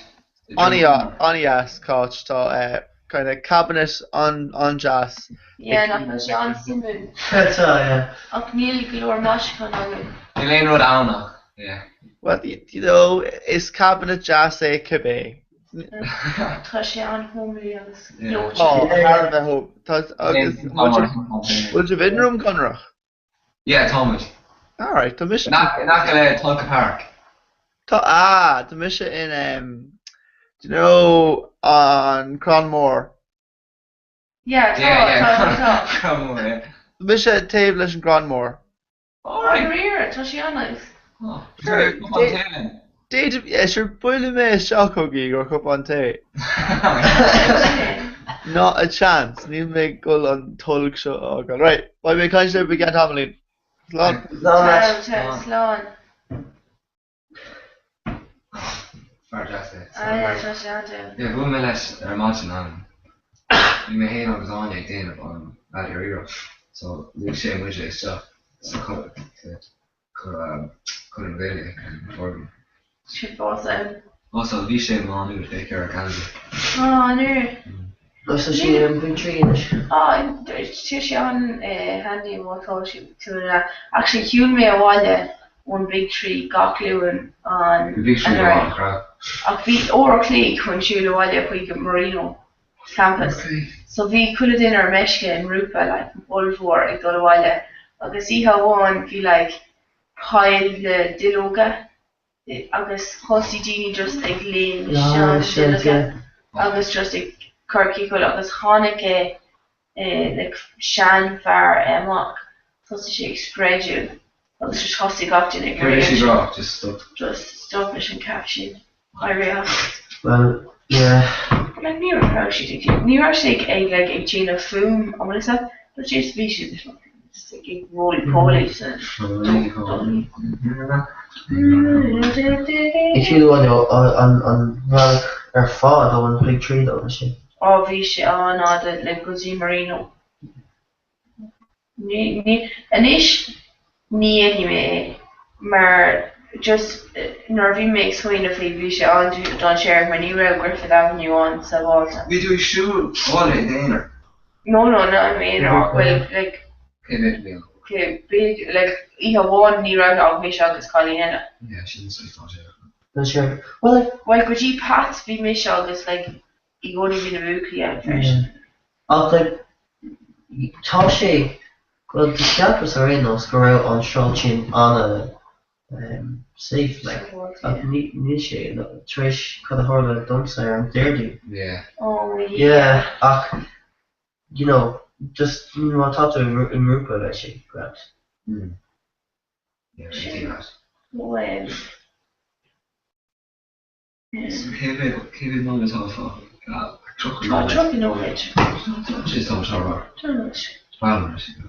Anias Koch to kind of cabinet on jazz. Yeah, not John Simon. That's yeah. Och Neil Glor Mash Conan. Elaine Rod Alna. Yeah. Well, you know, is cabinet jazz a Quebec? Trashian homely agus. Oh, I hope. Would you in room, Conrad? Yeah, Thomas. All right, the mission. Not gonna Tulka Park. The mission in do you know on Cronmore? Yeah. Cronmore, yeah. The mission table in Cronmore. All right. Career, Trashian is. Oh, sure. Yeah, sure. Boiling me a shock huggy or cup on tea. Not a chance. Need make go on Tulk show. Oh god, right. Why we can't say we get Hamlin. Slán. Yeah, go me less marching on. You may hate on on a day on that area. So we say which is stuff. So couldn't really for me. Also, we say mom who take care of Canada. Oh no. So she been treating it. Oh, she's on handy more to actually hewn me a while one big tree got gluing on the big tree a feet or clay when she a while quick Marino campus. So we could have in our meshka and Rupa like all for it got a while. I can see how one feel like pile the diloga. Agus hosti Genie just like lean Diloga. Agus just like Kirky could agus Hanukkah like Shan far mock. So she spread you. Agus just hosti got in it. Just stop mission caption. I realized. Well, yeah. Like New York how she did. New York like a chain of foam. I'm gonna say, but she's species. It's like a roly poly. If you want on Valk or Fod on big tree though, is she? Oh, Vishi, oh no, the like Guzzi Marino. Anish, ni anyway, maar just Nervy makes when if Vishi on to don't share when you were Griffith Avenue on Savoy. We do shoot all in there. No, I mean, well, like. Okay, big, like, you have one near out of Michelle is calling in it. Yeah, she didn't say that. Not sure. Well, like, could you Pat be Michelle is like, you go to be the nuclear first? I'll like, Toshi, well, the campus are in those go out on Shulchin on a safe, like, Nishi, Trish, could have heard of Dumpster and Dirty. Yeah. Oh, yeah. You know, just talk to in Rupa actually, perhaps. Yeah, she did that. Well, Kevin non is off truck trucking over it. She's on shower.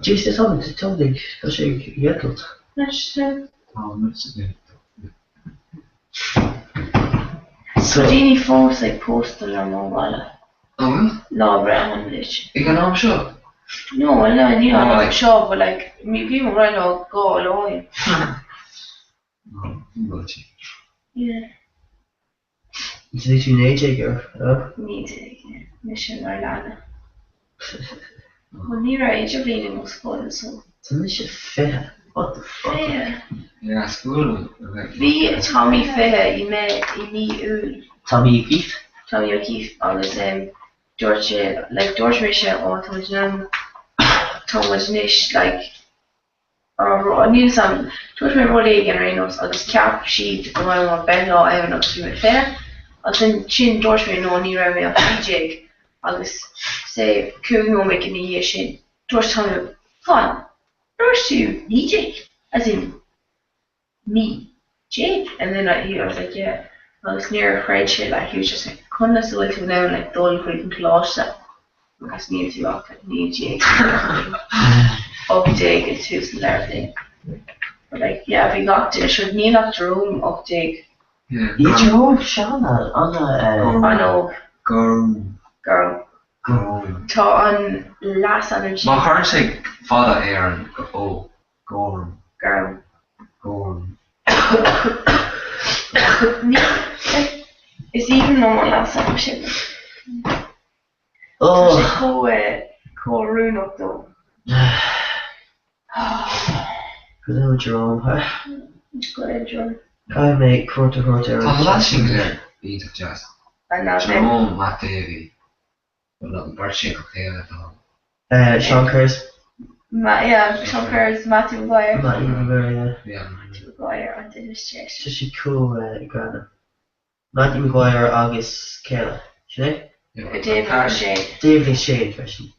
Jesus, I'm telling you, because you get it. That's So Dini phones like postal or mobile. Oh, No, Brahman Lich. you can all show. No, well, no, you know, Oh, I'm like- sure, but like, me people right now go alone. Yeah, It's literally an AJ girl, me too. Mission Marlana. Well, near age of reading was fun, so. It's a mission fair. What the fuck? Yeah. Yeah, school. Vi Tommy Fair, I mean, Tommy O'Keefe. Tommy O'Keefe, always, George, like, George Misha, or Thomas Nish, like, I knew some, George Misha Rodrigan, Reynolds, I was cap sheet, and I want Ben Law, I have enough to do it fair. I was in Chin, George Misha, no, near me, off DJ. I was say, cool, no, making a year shin. George Tommy, fun. First you, DJ, as in, me, Jake. And then I was like, yeah. I was near a friend shit, like, he was just like, couldn't I still to now, like, dull, quick, and close that. Because me to walk, like, me, Jake. Up Jake, and Susan, and everything. But, like, yeah, we got to, should me lock the room up Jake. Yeah. You drove Shauna on a. I know. Girl. Go. To on last energy. My heart say Father Aaron. Oh, Gorm. Girl. Gorm. Me, like, it's even more last energy. Oh. Rune up though. Good old Jerome, huh? Go ahead, John. I make quarter Tá lashing there. Beat of jazz. And now Jerome, Matt Davey. Well, not Berkshire cocktail at all. Sean Curse. Yeah, Sean Curse, Matthew McGuire. Matthew McGuire, yeah. Matthew McGuire, I did his chest. Such a cool grana. Matthew McGuire, August Kayla. Should David Shane. David Shane, version.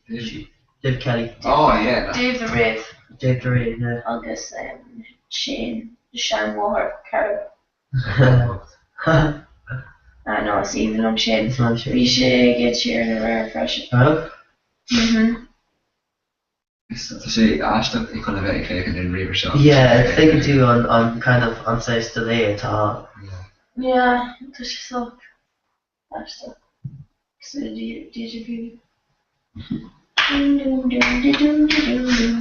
Dave Kelly. Oh, yeah. Dave the Raid. Dave the Raid, yeah. August Shane. Sean Moore, Carol. I know, it's even on Shane. We should get here in a rare fresh. Oh? To say Ashton, you could have very quick and then Reaver shot. Yeah, they could do on kind of on size delay at all. Yeah, that's just so. That's so. So did you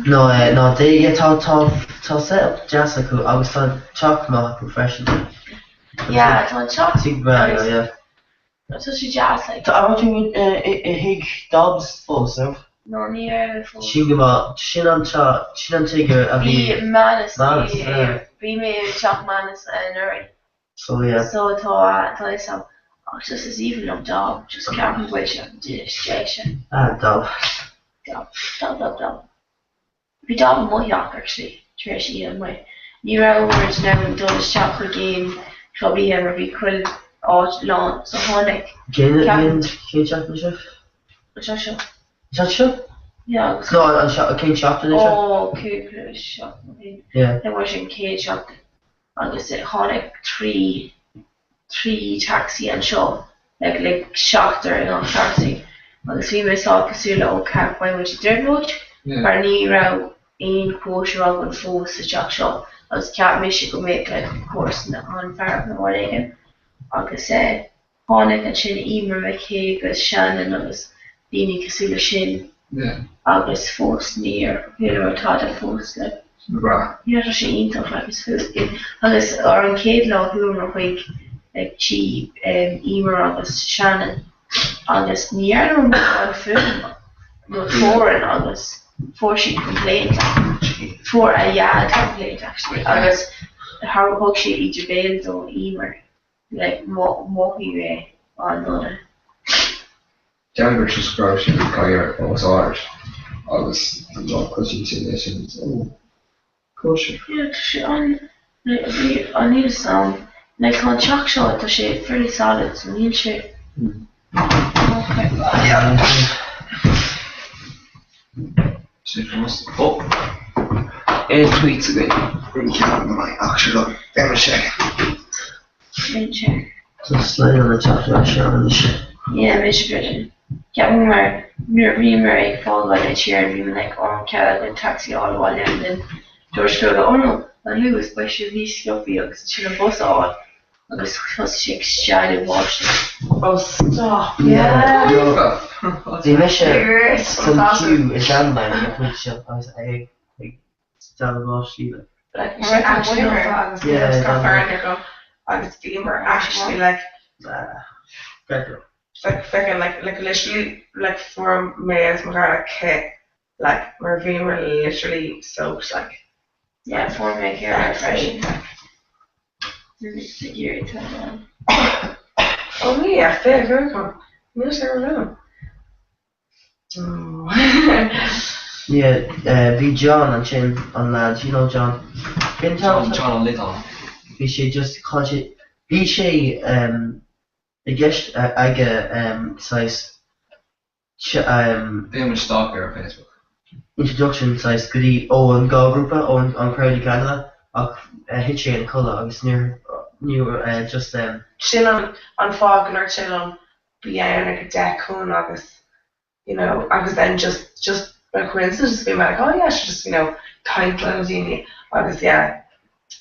No, they get to set up Jessica. I was trying to talk about professional. Yeah, it's on chalk. Super, yeah. That's what she just like. I want to a Hig Dobbs full so. No, near full. She don't take a Be Manus, yeah. be me chalk Manus and Uri. So yeah. So to some. Oh, just as even a dog, just can't wait on digestion. Dob. We dog my yock actually. Trashy and my new hours now and done a chocolate game. Probably ever be quill out long so honic. Can chocolate chef? Shot? Yeah. No, I can't chocolate chef. Oh, okay, chocolate. Yeah. I was in cage chocolate. I was at honic three taxi and show like shocked her in taxi. I was seeing myself pursue a cap by which did much. Barney row in quote wrong and force the shock show. I was cat mission go make like a course on farm in the morning. I could say Honic and Shin Emer McCaig was Shannon and was Beanie Casula Shin. Yeah. I was forced near Hillary thought I forced like yeah, she eat stuff like his food. I was or in Kate Law who were quick like she Emer I was Shannon. I was near them on food. No foreign I was before she complained for a complaint actually. I was her book she eat bails or Emer like mocky way on another. Denver just gross in the fire was Irish. I was not cutting to this and oh kosher. Yeah, she I need some like on chalk shot the shape pretty solid so need shape. Okay. Oh. tweets again. Really can't my actual damn check. So slide on the top of the shit. Yeah, Michigan. Getting my near fall by the chair and being like, oh, Cal, and taxi all while and then George go, oh no, I lose, but she's these stuffy, because she's a bus all. I was supposed to shake shiny wash. Oh, stop. Yeah. They wish Serious. some queue is down by me. I was like, down wash either. Like, you should actually know that. Yeah, I was gamer actually like. Like fucking like literally like for me as my kit, like my room were literally soaked like. Yeah, for me hair fresh. Oh yeah, fair, very cool. Yes, I remember. Yeah, be John and Chin on lads, you know John. John on Little. Be she just call she be she I guess I get size They much stalker on Facebook. introduction size goodie Owen go group Owen on Crowley Canada hit she in colour I was near just chill on fog or chill on beyond like a deck on August. You know, I was then just by coincidence being like, oh yeah, she just, you know, kind clothes in August, yeah.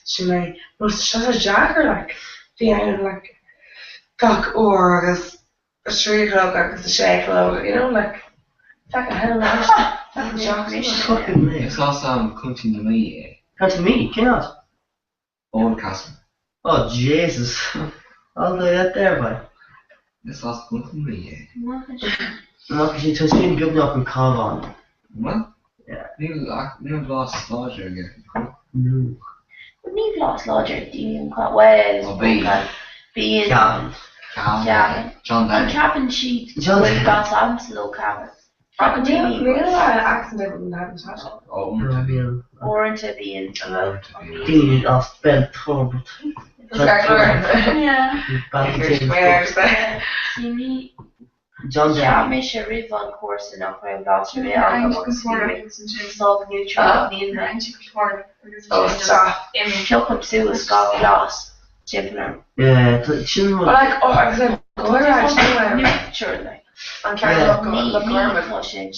She may was just a jacker like beyond like cock or August a 3 o'clock August a shake low, you know, like fucking hell man. fucking me. It's also country to me. Country me, cannot. Old Castle. Oh Jesus. I'll do that there boy. It's also country to me. Not because you just didn't give me up in Calvan. What? Yeah. You've lost Lodger again. No. We've lost Lodger, Dean, Wales, Bean, Calvin. John and Cabin Sheet. John We've got Sam's low cabin. Real accident wouldn't happen to us. Or into being. Dean off bent forward. Yeah. See me. John Yeah, me should read one course in Upper Lost Real. I'm solve neutral mean. Oh, stop. Chuck up to a Scott Gloss. Chipner. Yeah, shouldn't But like, oh, I said, go around Sure, like. I'm trying to look around.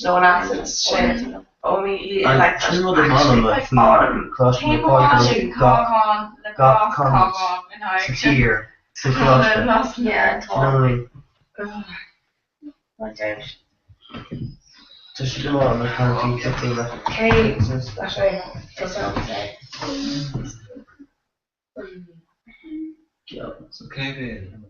No one accidents, shit. Only like shouldn't the model like crossing the point got comments to here to cross yeah, you know what I mean? What don't? Just come on, I can't keep thinking that. Hey, that's right. That's what I'm saying. It's okay, man.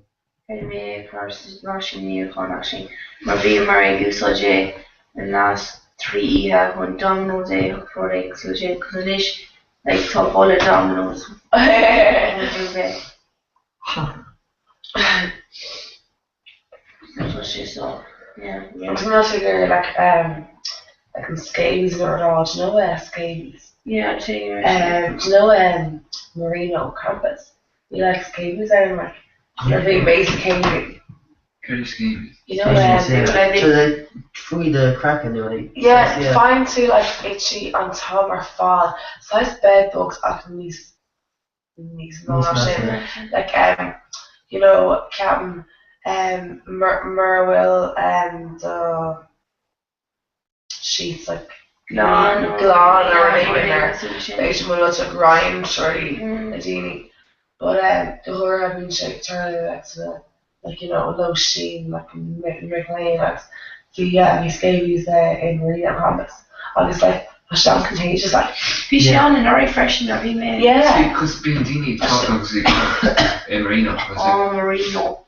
Anyway, first Russian Unicorn actually. Maria Murray Gusoje and last 3 have one dominoes for like Suje Kulish like top all the dominoes. That's what she saw. Yeah. I'm not sure like in scabies or at all. Do you know scabies? Yeah, do you know Merino campus? You like scabies? I'm like you're being basic scabies. Curry scabies. You know so they free the crack anyway. Yeah, fine too like itchy on top or fall. So I bed bugs often these like you know Captain Merwill and sheets like Glan or anything in there. Asian will also grind sorry Adini. But the horror have been shaped turning back to like you know low sheen like McLean like the scabies in Marina Comics. I was like Hashem contagious like Pishan and very fresh and very made. Yeah. Because Bindini talks in Marino. Oh Marino.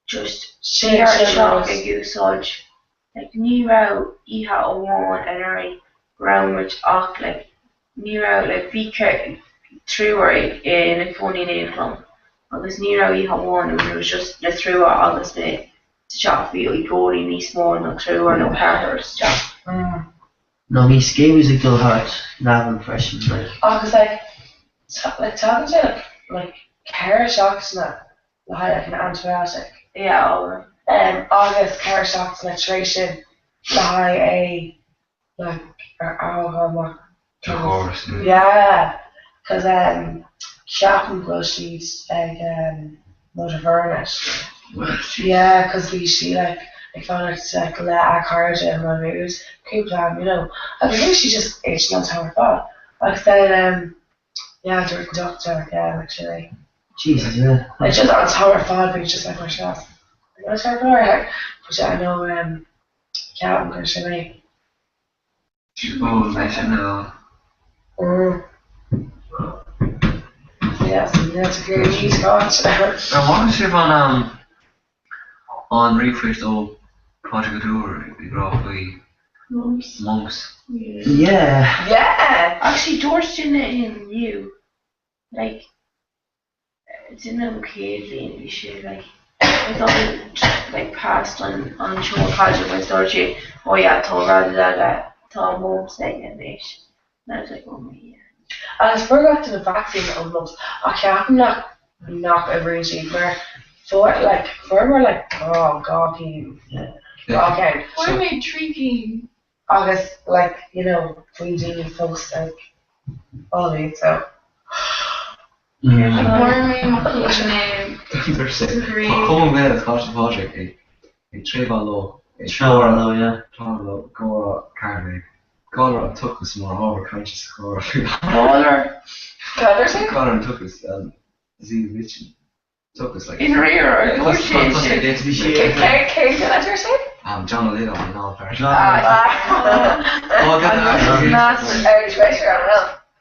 Just share shock and usage. Like Nero Iha Owan and Ari ground which off like Nero like VK through in a phony name from. I was Nero Iha one and it was just the through August day. Shop for you go in me small no through or no powers just. No, he scabies a good heart, not impression like. Oh, cause like talking to like hair shocks and that, like an antibiotic. Yeah. August hair shocks penetration, like a like alcohol Of course. Yeah, because Captain was she's like motor vernet. Yeah, because she like I found it like let a card in my moves. Keep plan, you know. I think she just aged not how her fault. Like I said, yeah, the doctor, yeah, actually. Jesus, yeah. It's just on how her fault, but it's just like my shots. Like, her fault, like, but yeah, I know Captain because she like. Oh, nice to know. Yes, that's a good cheese scotch. I want to see if on Refresh old Project Tour, we brought by monks. Yeah. Yeah. Actually, George didn't knew. Like, it's in them crazy and shit. Like, I thought it like passed on show project with Georgie. Oh yeah, Comhrá did that. Tom Home saying it, mate. And I was like, oh my yeah. I forgot to the vaccine almost. I can't knock every week where we're like, oh god, okay. Why made tricky? August, like, you know, 3D folks like all these, so. Why made my They're sick. Come with a Scottish project, a Trevalo, yeah. Trevalo, Comhrá, Carney. Comhrá took us more over conscious Comhrá. Comhrá took us, Z Mitchell took us like. In rear, or yeah, that's John O'Leary, I know,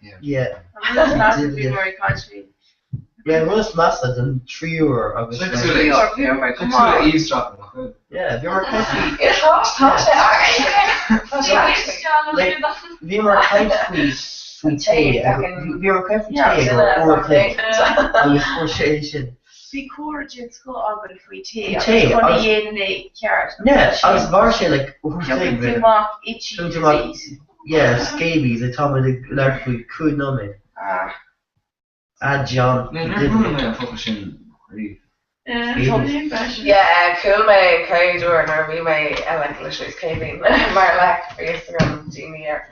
Yeah. Yeah. Yeah, Russ Massa than 3 euro. I was like like, 2 days. come on. Eavesdropping. Yeah, if you were kind It's like, if you were kind sweet tea, if you were kind tea, or thing, I was frustration. Be courage school on with free tea. Tea, Funny in the carrot. Yeah, I was varshay like, Jumping to mock itchy disease. Yeah, scabies, I told me the large we could know me. John. Man, they're running away focusing really. Yeah, cool me, Kay Door, and we may like literally escaping my lack for Instagram Jamie here.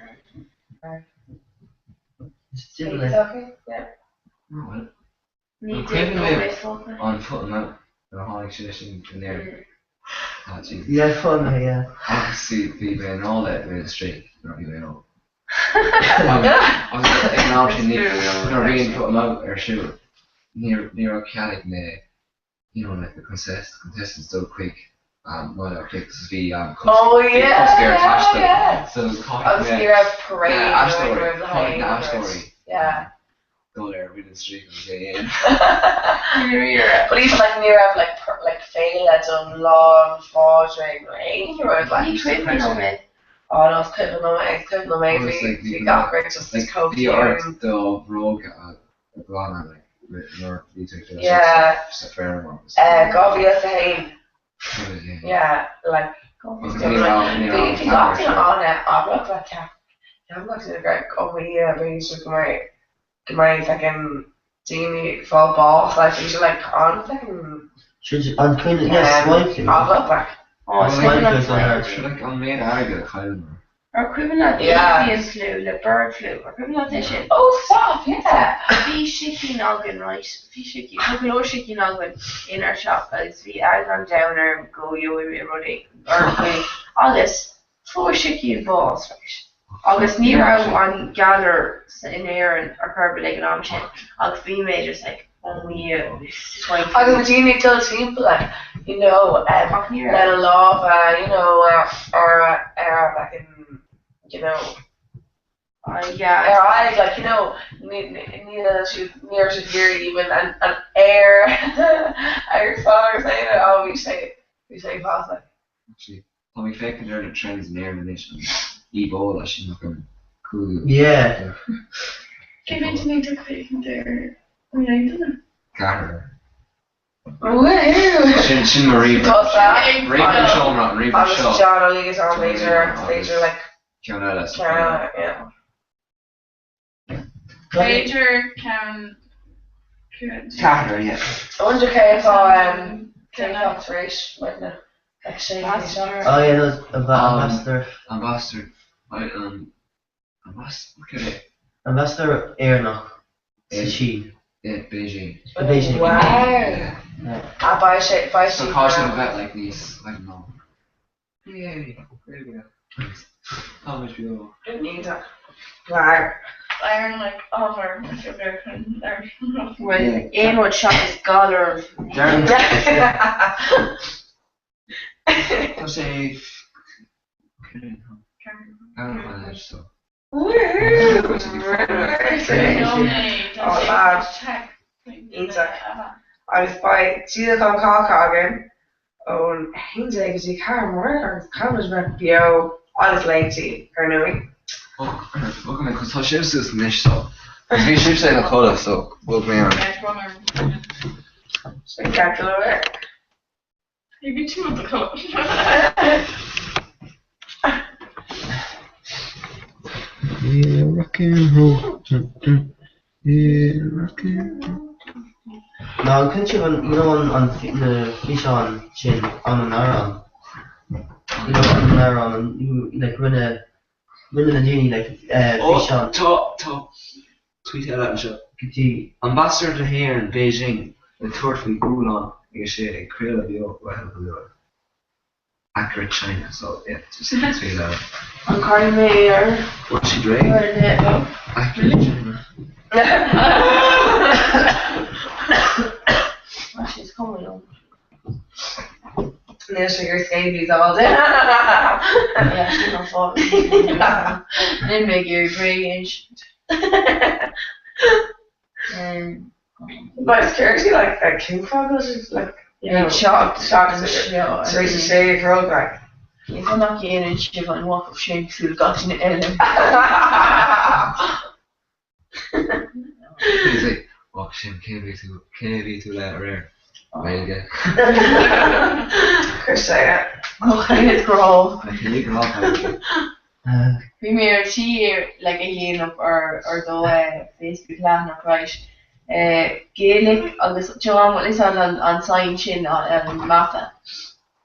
Still okay? Yeah. Oh well. Need to on foot and out. The whole exhibition in there. Oh, geez. Yeah, fun, yeah. I can see people and all that in the street. Not even know. I was taking out in the being put them out or shoot near a Catholic you know, like the contestants so quick. Not our picks the oh yeah. So near a parade. Ash story. Yeah. Go there with the street and say in. But even like near like fail at some long forging, like oh no, it's couldn't know me. We got great just like coke the art, the rogue, the blonde, like North Dietrich. Yeah. Just a fair one. Govia Sahane. Yeah, like. If you got it on it, I'll look like I'm not gonna go over here, but he's just my fucking Jamie full boss, like he's like on fucking. Should you on Queen? Yes, Swanky. I'll look back. Oh, Swanky. Like on main argue the kind. Or equivalent avian flu, the bird flu, or equivalent this shit. Oh, stop! Yeah. Be shicky noggin, right? Be shicky. Put no shicky noggin in our shop, guys. We are on down or go you with me running. Or August, 4 shicky balls, right? August near on gather in air and or curb leg and arm chin. August be majors like only I would you need to team like you know let love you know or back in you know yeah or I like you know near to hear even an air our father saying it oh we say past like actually Tommy Fakin there the trends in air nation Ebola she's not going cool yeah Give it to me to quick there Carter. Woohoo! Shin Marie. Reba Shaw, not Reba Shaw. John O'Leary's on major like. Canada. Yeah. Major Karen. Carter, yeah. 100k for K-pop race, wasn't it? Like Shane. Oh yeah, those ambassador. Ambassador. Ambassador Airnock. She. Yeah, Beijing. Beijing. Wow. Yeah. By she. So caution about like these, I don't know. Yay, there we go. How much we owe? Didn't need that. Wow. Iron like over sugar and Well, Aonwood shot his scholar. I'll say. I don't know that so. I was by Sida Don Cockhagen on Hinze because you can't work cameras back bio I was lazy or no. Welcome to Cos Shifts Nish so. We should say the color so we'll be on. Spectacular. You get too much the color. Yeah, rock and roll. Yeah, rock and roll. No, couldn't you on the fish on chin on an aron? You know on an aron and you like run a genie like fish on. Top. Tweet out that show. Ambassador to here in Beijing, the third week rule on you say create a bio accurate China, so yeah, just tweet out. I'm calling mayor. What's she doing? Accurate China. She's coming on. And then sugar scabies all day. Yeah, she's not falling. Then make your range. But security like a king frog is like shocked. So he's a serious girl guy. If I'm not getting it, if I walk up shame, so got in the Ellen. He's like, oh shit, can't be too rare. Right again. Chris say it. Oh, it's grow. I can grow up. We made a year like a year up or the Facebook land up right. Gaelic agus Joan what is on sign chin on Matha.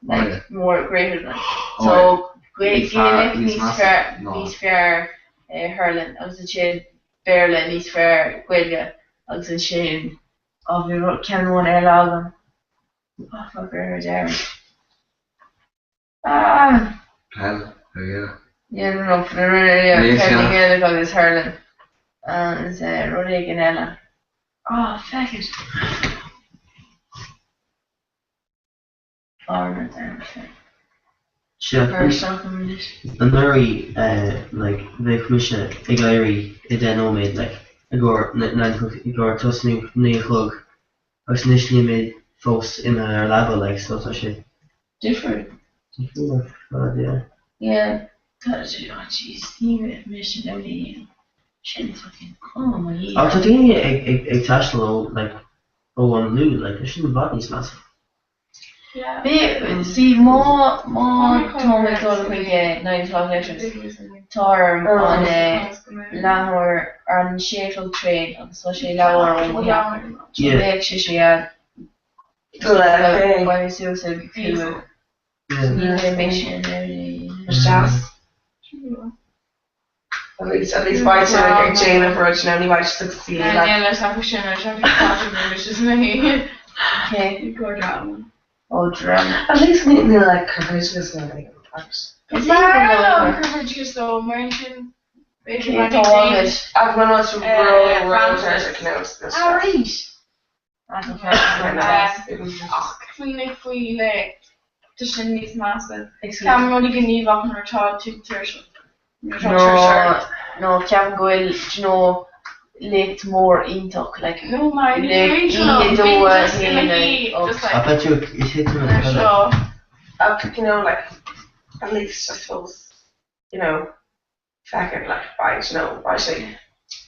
Like more greater than. So great Gaelic needs fair hurling. I was a chin Berlin needs fair Gwilga. I was a chin of the can one logum. Oh fuck her there. Hell, yeah. Yeah, no, pending Gaelic on this hurling. And it's Roderick and Ella. Oh, fuck it. Another like the crucial igairy idanomade like agor tosnu nehlug. I was initially made folks in a lava like so shit. Different. Yeah. Yeah. Oh jeez, Steve mission only. Shit fucking oh my god. I think a tashlo like on blue like there shouldn't be these massive. Yeah. See more Thomas all we get 9 lectures. Term on Lahore on Sheffield train on social Lahore on yeah. Yeah. Why is it so good? Mission At least by the chain approach and only by succeed. Yeah, let's have a shimmer. Okay. You go down. Oh, drama. At least we like coverage is not going to pass. It's not coverage is so American. I've been on some road accounts. Alright. Clean fui le tussen niet master. Kan we niet niet wachten naar het to tertiary. No, Kevin Goyle, you know, late more into like no my just like I bet you hit him in the you know, like at least I suppose, you know, fucking like by you know, by say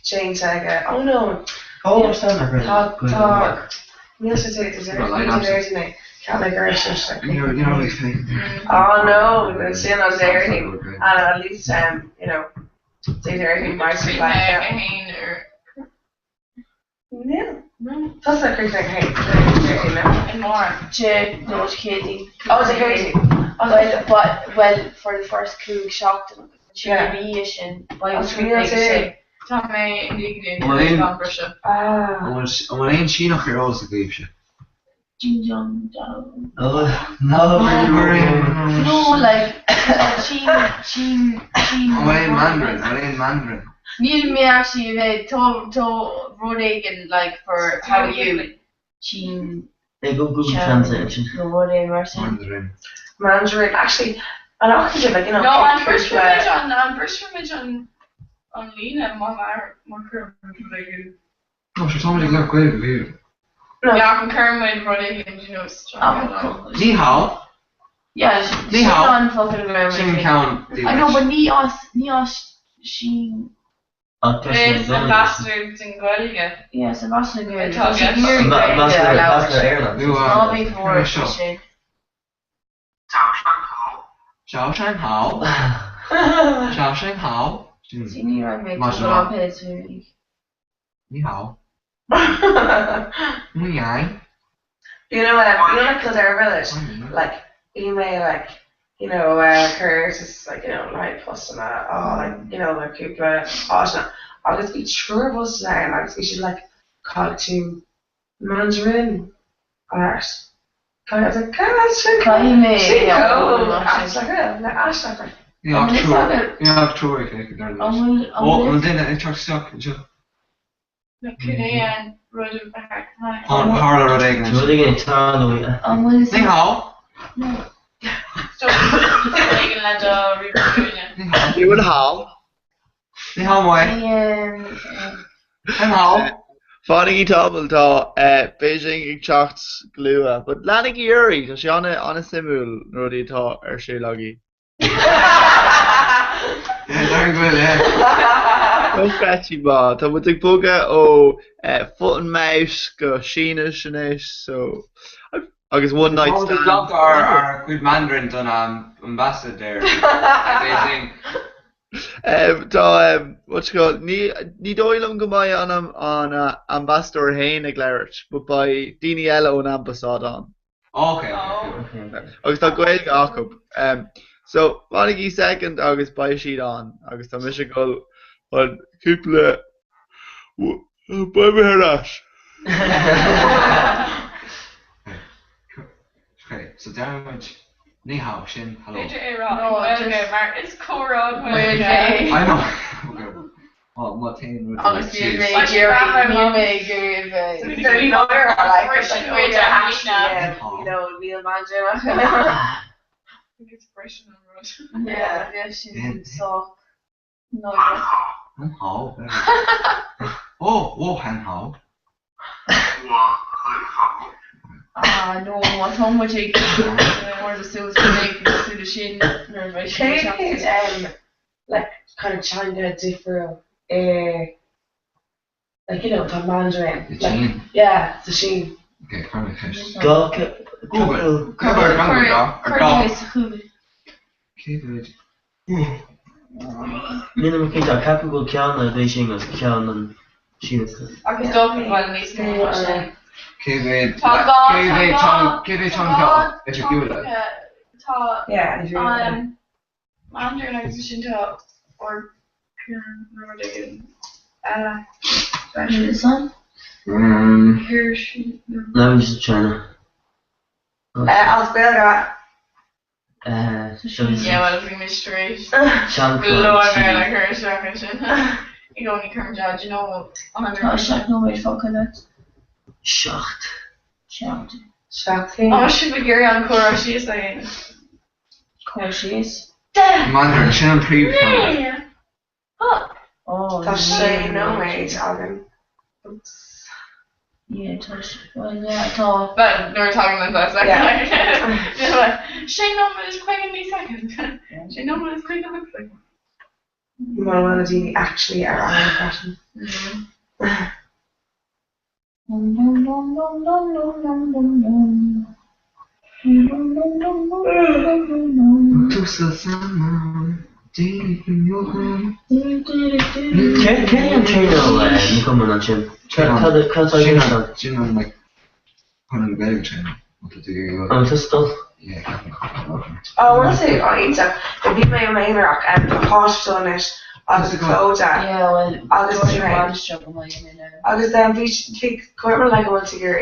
change like oh no. Oh, I'm starting to talk. Yes, it's there. You know, oh no, it's in us everything. And at least you know, say everything might be like that. Yeah. That's like crazy and more. Jed, no, Katie. Oh, it's a Katie. Well, for the first coup, shocked him. Cheeration. Tá mé in Well, gan brise. Well, ain't she not here also, Gabe? Oh, no, No, like Chin. Well, ain't Mandarin. Neil me actually made to Rhodegan like for how you Chin. They go Google Translate. Mandarin. Actually, an oxygen, like, you know. No, I'm first on Lena, my curve. Oh, she's already got great review. No, yeah, I'm current with running and you know, Ni hao. Yeah, Ni hao. on fucking grammar. Sing count. I know, but ni os she. It's ambassadors in Gaelic. Yes, ambassador Gaelic. Ambassador Ireland. Not before shit. 早上好。早上好。Senior I make a lot of his. 你好。你好。You know, like Kildare Village, like, you may, like, you know, Curtis is, like, you know, like, plus and that, like, you know, like, people, I'll just be true of us now, like, we should, like, call it to Mandarin art. Kind of like, I was like, Ja, true, ik denk het niet. Want ik zag stuk. Canadian road of back. Harder road again. Road again, Toronto. Ni hao. So, ik laat de review. 你们好。你好，moi. 很好。Fáinnig tábal tá Beijing ag teacht glua, but leannig iúí tá sé anna simúil rudí tá ar sé lagaí. Go fetí ba, tá mu ag buga ó foot and mouse go Sheena sinéis, so agus one night stand. Blog our good Mandarin done ambassador there. Beijing. Tá what's called ní dóilm go mai an ambassador hain ag leirt, but by Dini eile ón ambassad an. Okay. Agus tá gweil go acab. So fáinnig í second agus by siad an, agus tá mis go an cúpla by me harás. Okay, so damage. Ni hao, Shin, hello. It's Comhrá. I know. Oh, Martin would Honestly, you make your you know, they're like, you know, Neil Mandarin. I think it's British on the road. Yeah, she's so no. 很好 我很好 no, what home would you or the suits to make the suit shin like kind of China different like, you know, from Mandarin. Like, yeah, the sheen. Okay, probably fish. Go, Google. Nina Makita, Captain go Kiana, Beijing, as Kiana, and she is. I'm talking about these things. Yeah, Mandarin acquisition to or Nordic son? Here she. No, I'm just China. I'll spell that. Yeah, well, if we miss straight. Below I'm like her second. You only come judge, you know, 100. Oh, shit, no way, fucking it. Shocked. Shocking. Oh, should we carry on Comhrá? She is saying. Comhrá, she is. Mandarin, Shin, pre. Yeah. Oh, that's shame, no way, talking. Yeah, touch. Well, yeah, talk. But they were talking like that second. You're like, Shane Norman is quick in me second. Shane Norman is quick in me second. Well, do actually are on impression. Can you come on, Jim? Can't I like, put in the bag train. Oh, just stuff. Yeah, Oh, we'll see. Oh, Isa, the big man main rock and the hot on it. Agus clóide. Yeah, well, agus George Manchester my agus bhí cuiimar le bhfuil gur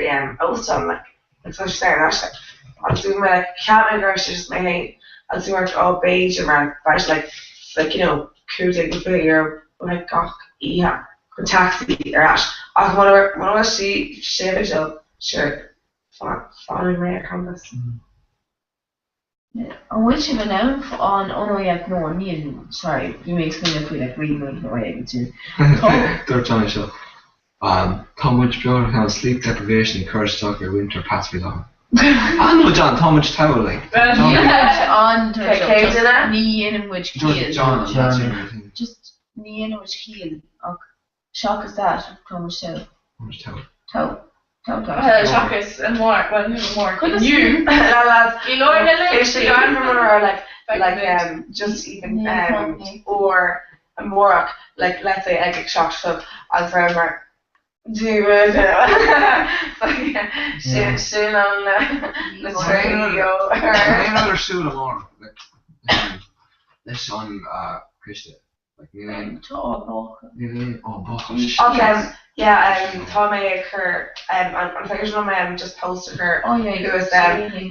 óstan le so sé ná agus bhí me cean just mé hé agus bhí ó beige around báis like you know cruising go figure like gach ihe chun taxi ar as ach man sí sé sure fáin ré campus. On which of an elf on Onoyak no one sorry, you may explain if we like read no way to They're trying to show. Tom much pure have sleep deprivation encouraged soccer winter pass me long. I know John, Tom much towel like. On to knee in which John, just knee in which heel. Shock is that Tom much towel. Toe. Shockers and more you. I remember like just even or a more like let's say I get shocked so I'll remember do it soon on the radio another shoot tomorrow this on Christian like okay yeah Tá mé chur an féidir just posted her who was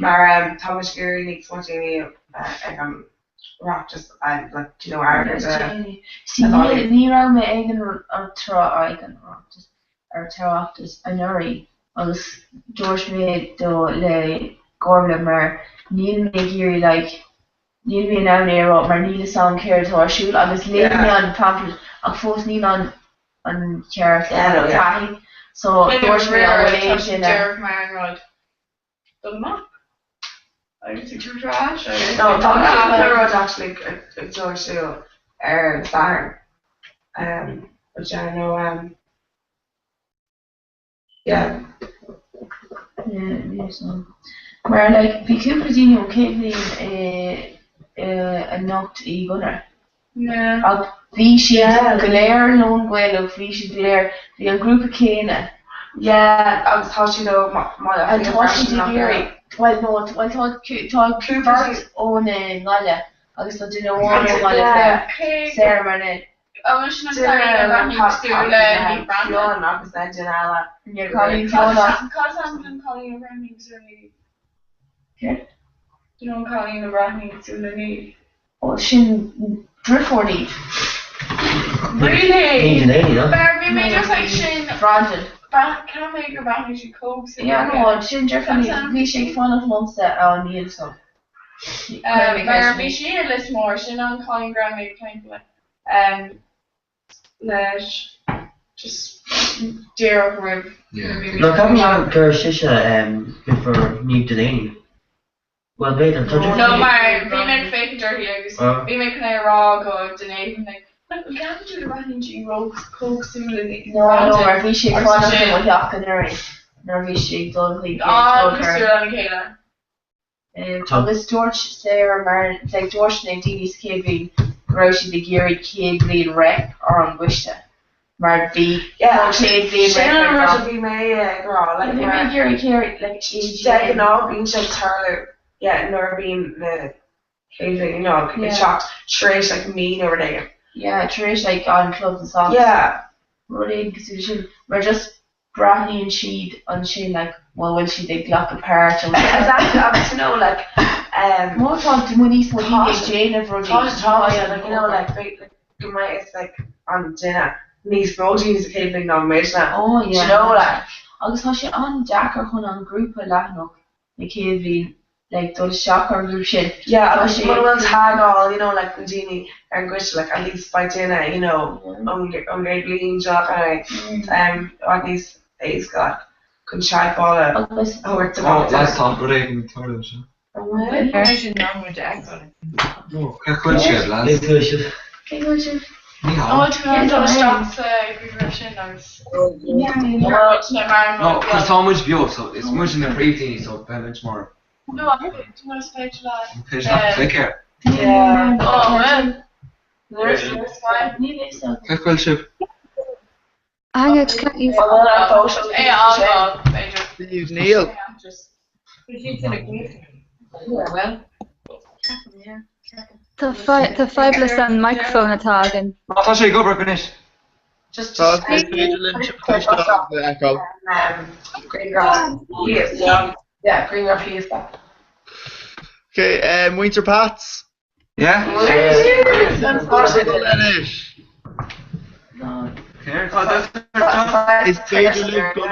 mar Thomas Gary Nick Smontini rock just like you know ní ra me eigen ar tra aigen just ar teachtas an nuri agus George mé do le gorla mar níl mé géirí like níl mé an éire mar níl san céir to siúil agus le an pamphlet ach fós ní an ceart tahi so George mé an Derek Marrod the map I think too trash no Marrod actually George Seal Farm which I know yeah maar like vi Cooper'dini og Caitlin a nocht I gunnar ag vi si goléir loan gwell og vi si goléir vi an grúpa céine agus tá si do an tá si géirí well no tá Cooper ón ngaile agus tá duna bháin ngaile Sarah mar agus na Colleen you know Colleen the Brahmin Sulani oh sin Drifordy really Barbie made just like Shin Brandon can I make your Brahmin she cooks yeah no Shin Drifordy we shake fun of Monster on Neil so Barbie she a list more Shin on Colleen Graham made kind of just dear rib. No, coming out to Shisha for New Delaney. Well, later, no, my we make fake dirty eggs. We make kind of raw go Delaney like. Look, we can't do the running G rogue coke soon. No, we should run up with Yakanari. No, we should don't leave. Oh, Mr. Kayla. Agus George Sarah Mar like George Nadine's KB. Roshi the Gary Kid lead rec or on Wishta. Mar B. Yeah, Kid lead rec. Be me, girl. Like Gary Carey, like Jack no being just Tarler. Yeah, nor being the you know, it's shocked. Trish like me over there. Yeah, Trish like on clubs and songs. Yeah. Really, because we're just Bradley and Sheed on Sheen like, well, when she did Glock apart. Exactly, I want to know like. More talk to Monique Jane and Roddy. Like, you know, like it's like on dinner. These proteins came big nomination. Oh, yeah. You know, like. Agus tá sé an Jackar chun an grúpa leathnach na céadhí like dul shocker group shit. Yeah, we'll tag all, you know, like Genie and Grish, like at least by dinner, you know, on great lean job and at least he's got can shag ball out. Last time we're even in toilet. I should know with Jack on it. No, good lad. Oh, to learn to stop regression or no, because how much bio, so it's much in the pre-teen, so much more. No, I think it's more stage like. Take care. Yeah. Oh, man. Take care, Chip. Hang it, can't you? Hey, I'll go. Neil. Well. Tá fiblas an microphone atá again. Tá sé gobar ganis. Just Tá féidir linn tuistáil go eáil. green grass. Yeah, green grass is that. Okay, Winter Pats. Yeah? Lenis. Is féidir linn go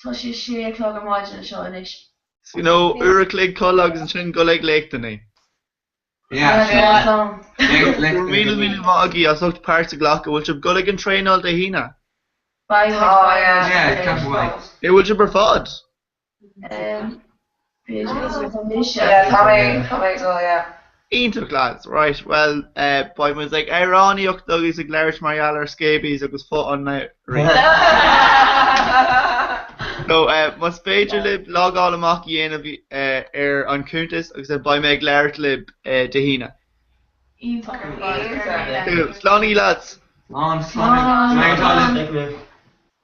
Tá sé sé clog an máid seo inis. You know, Uraclig Collags and Shin Goleg Lake Yeah. Míle mágaí a sucht páirte ghlacha bhfuil sib goleg an tréáil de hína. Yeah, can't wait. É bhfuil sib ar fád. Ínta lads, right, well, by was like Iráníocht agus ag leirt mar ar scabies agus fó an na So, mas féidir lib logáil amach dhéanamh ar an cúntas agus ba méid leirt lib de hína. Slánaí lads. Slánaí.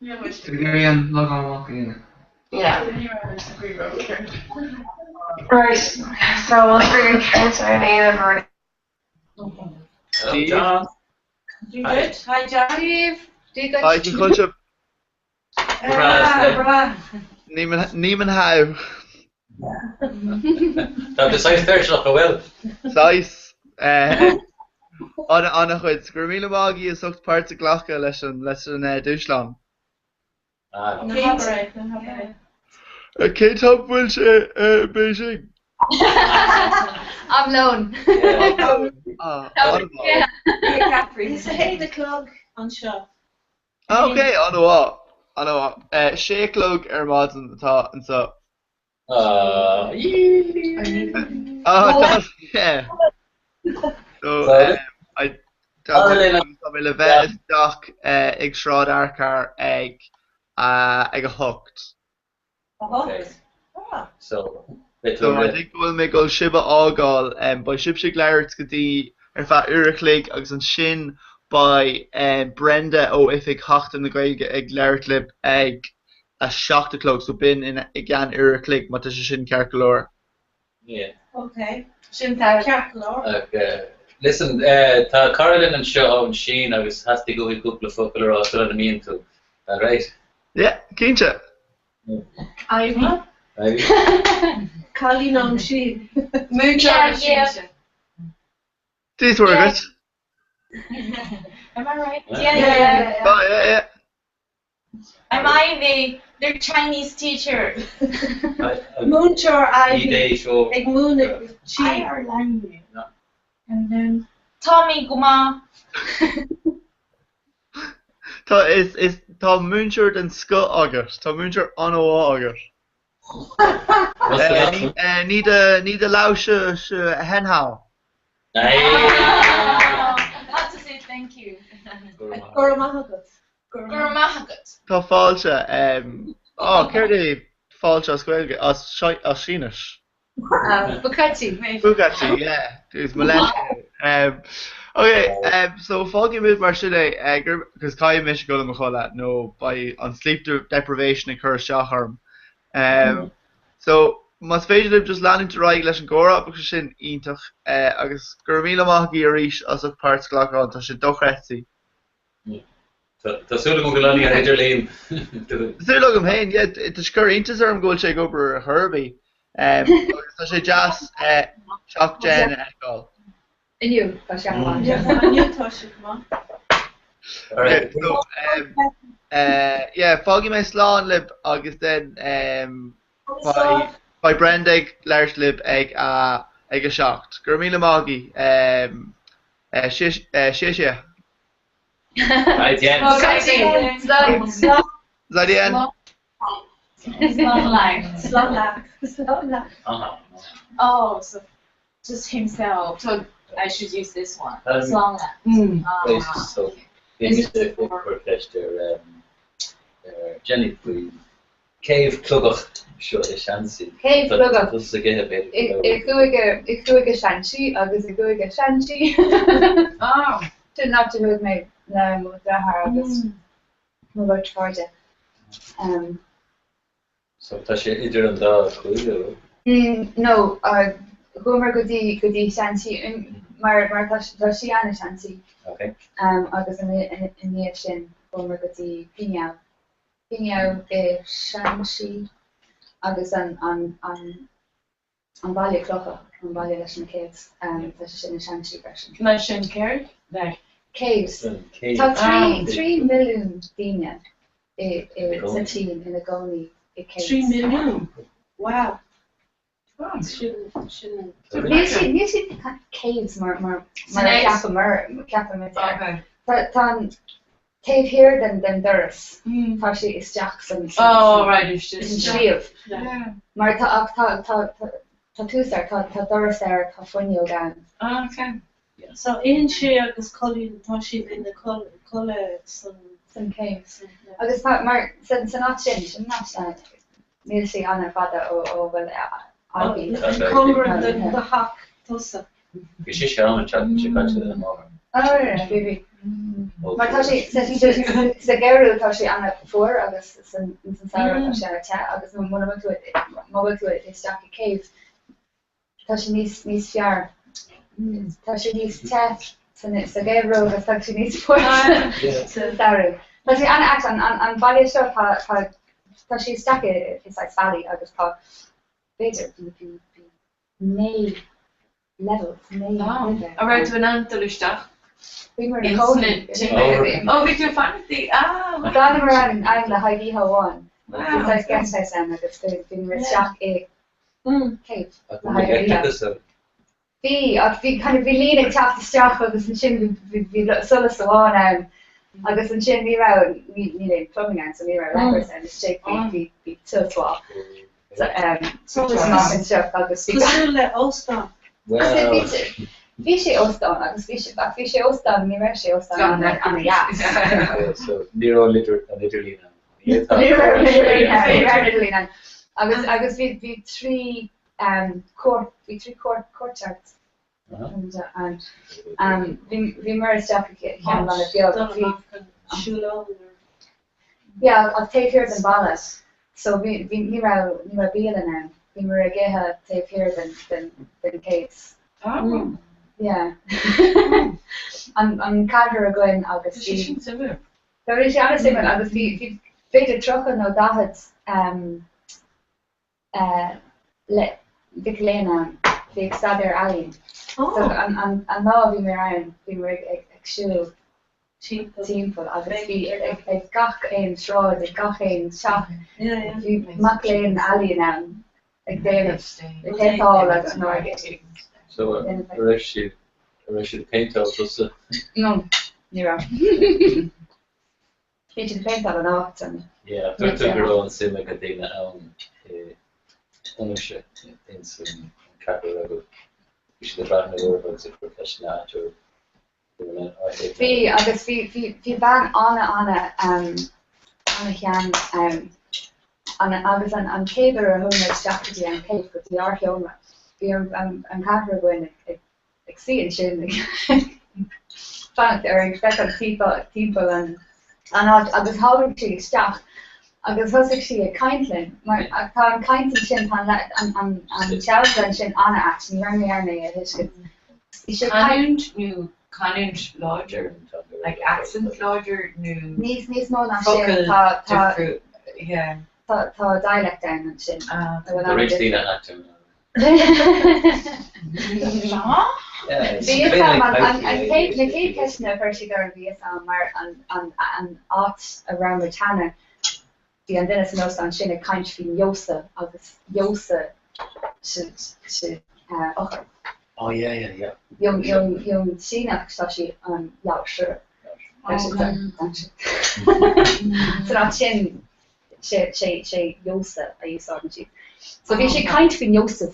Gurian logáil amach dhéanamh. Yeah. Right. So we'll bring cancer and Ian Steve. You good? Hi, John. Steve. Do you Hi, you culture. Níman how. Tá de sais fer nach bhfuil. Sais. Anna chuid gur míle mágaí is sucht páirte ghlacha leis an dúslan. Cé tá bhfuil sé Beijing? I'm known. Is a hey the clog on show. Okay, an bhá. Séclog ar máid atá an so. Yeah. So, I le bheith isteach ag sráid arcar ag a hocht. So I think bhfuil mé go sibh ágáil ba sib sig leirt go dtí ar feadh Uraclig agus an sin by Brenda ó ifig hachtan na gaige ag leirt lib ag a 7:00 so bin in gan Uraclig má tá sé sin cearcolóir. Yeah. Okay. Sin tá cearcolóir. Listen, tá Carolyn an seo an sin agus hasí go bhí cúpla focail á sul an míon tú. Right? Yeah, cínte. Ivy. Colleen on she. These were good. Am I right? Yeah. Oh, yeah. I'm Ivy, their Chinese teacher. Moonshore Ivy. Like moon she. Ireland. And then Tommy Guma. Tá múnsúir den sco agus, Tá múnsúir an bhá agus. Ní de lause se henhá. How to say thank you? Gurmahagat. Tá fáilte, céir é fáilte as goilge as síneas. Bugatti, yeah. There's Malaysia. Okay, so foggy move mar sinna because Kai mis go am chola no by on sleep deprivation occurs shaharm. So mas féidir just landing to right leis an gora because sin ítach agus gur míle maithí a ríis as a part glach an tá sin dochretí. Tásúla go lení a heidir líon. Tásúla go héin, yeah, it's cur intas arm goil sé go over Herbie. Tá sé jazz shock Jen eáil. Inniu, tá sé an Okay, so yeah, foggy my slán lib agus then by Brenda leirt lib ag a shocked. Gur míle mágaí shishia. Right, yeah. Zadian. Oh, so just himself. So I should use this one. So, Jenny, please. Cave Clugach, sure, Shansi. Cave Clugach. That's a good bit. Ik doe ik Shanti, agus ik doe ik Shanti. Oh. To not to move my move the haar agus move out towards it. So tá sé idir an dá chuúile. No, gomer go dtí shanty mar tá sí anna shanty. Okay. Agus in níomh sin gomer go dtí pineal. Pineal shanty agus an bailile clocha an bailile leis na caves tá sin na shanty version. Na sin céir? Caves. Tá 3 milliún daoine sa tín ina gcónaí i caves. 3 milliún? Wow. Níl si caves mar ceapa mar tá cave here den doras tá si isteach san sríomh mar tá túsar tá doras ar tá foiineo gan. So in sé agus colín tá si ina colle san caves. Agus mar san áit sin ná níl sé anna fada ó bhfuil Comhrá the hack tosa. Bhí sé seán an chat sé caite an máhar. Bhí. Mar tá sé sa geirú tá sé anna fuór agus san saoir tá sé te agus má tú isteach i cave. Tá sé níos fear. Tá sé níos te sa geirú agus tá sé níos fuór san saoir. Tá sé anna an bailile seo tá sé isteach is bailí agus tá beter may levels may Alright, we aan te lustig. We were in Oh, weet je van die? We gaan er aan de Heidi Hawan. Dus I guess I said that it's been restocked a cave. Vi kind of leaning tap the stock agus an sin vi solo so on agus an sin ni ra ni plumbing an so ni ra rappers and it's shape vi so swap. So le Ostan. Vi sé Ostan agus vi sé Ostan ni ra sé Ostan an ja. So Nero literally agus vi three courtyards. And vi mar stuff can on the field. Yeah, I'll take here than ballas. So we ni ra bíle now. We mar geha take here than Kate's. Yeah. An cadre going agus vi. There is anna similar agus vi beidir trocha no dahad le Vic Lena the Stadir Alley. So an ná vi mar an vi mar agsú teamful agus vi ag gach ein sráid ag gach ein seach vi mac léin alley an ag David ag all as an organ. So she paint out was No, ní ra. Fi paint all an ácht and yeah, after her own sim like a dana ownership in some capital we should have been aware of a professional actor. Vi agus vi ban anna chean agus an céidir a húna strategy an céit go tí archeoma. Vi an cadre goin ag si an sin fan ar ag fe an timppel an agus háir si staach agus thosigh si a caiintlinn mar tá an caiintlinn sin an tean sin anna at ní arna a hiiscin. Canúint láidir, like accent láidir nó níos mó na sin tá dialect an an sin. The rich Dina actor. Na cé ceisna chuir si gur bhí mar an áit around Britannia bhí an duine san os an sin a caiint hí Josa agus Josa si ochar. Oh yeah. Yung sinach tá si an jausir. So not sin sé Josa a úsáid si. So bhí sé caiint fin Josa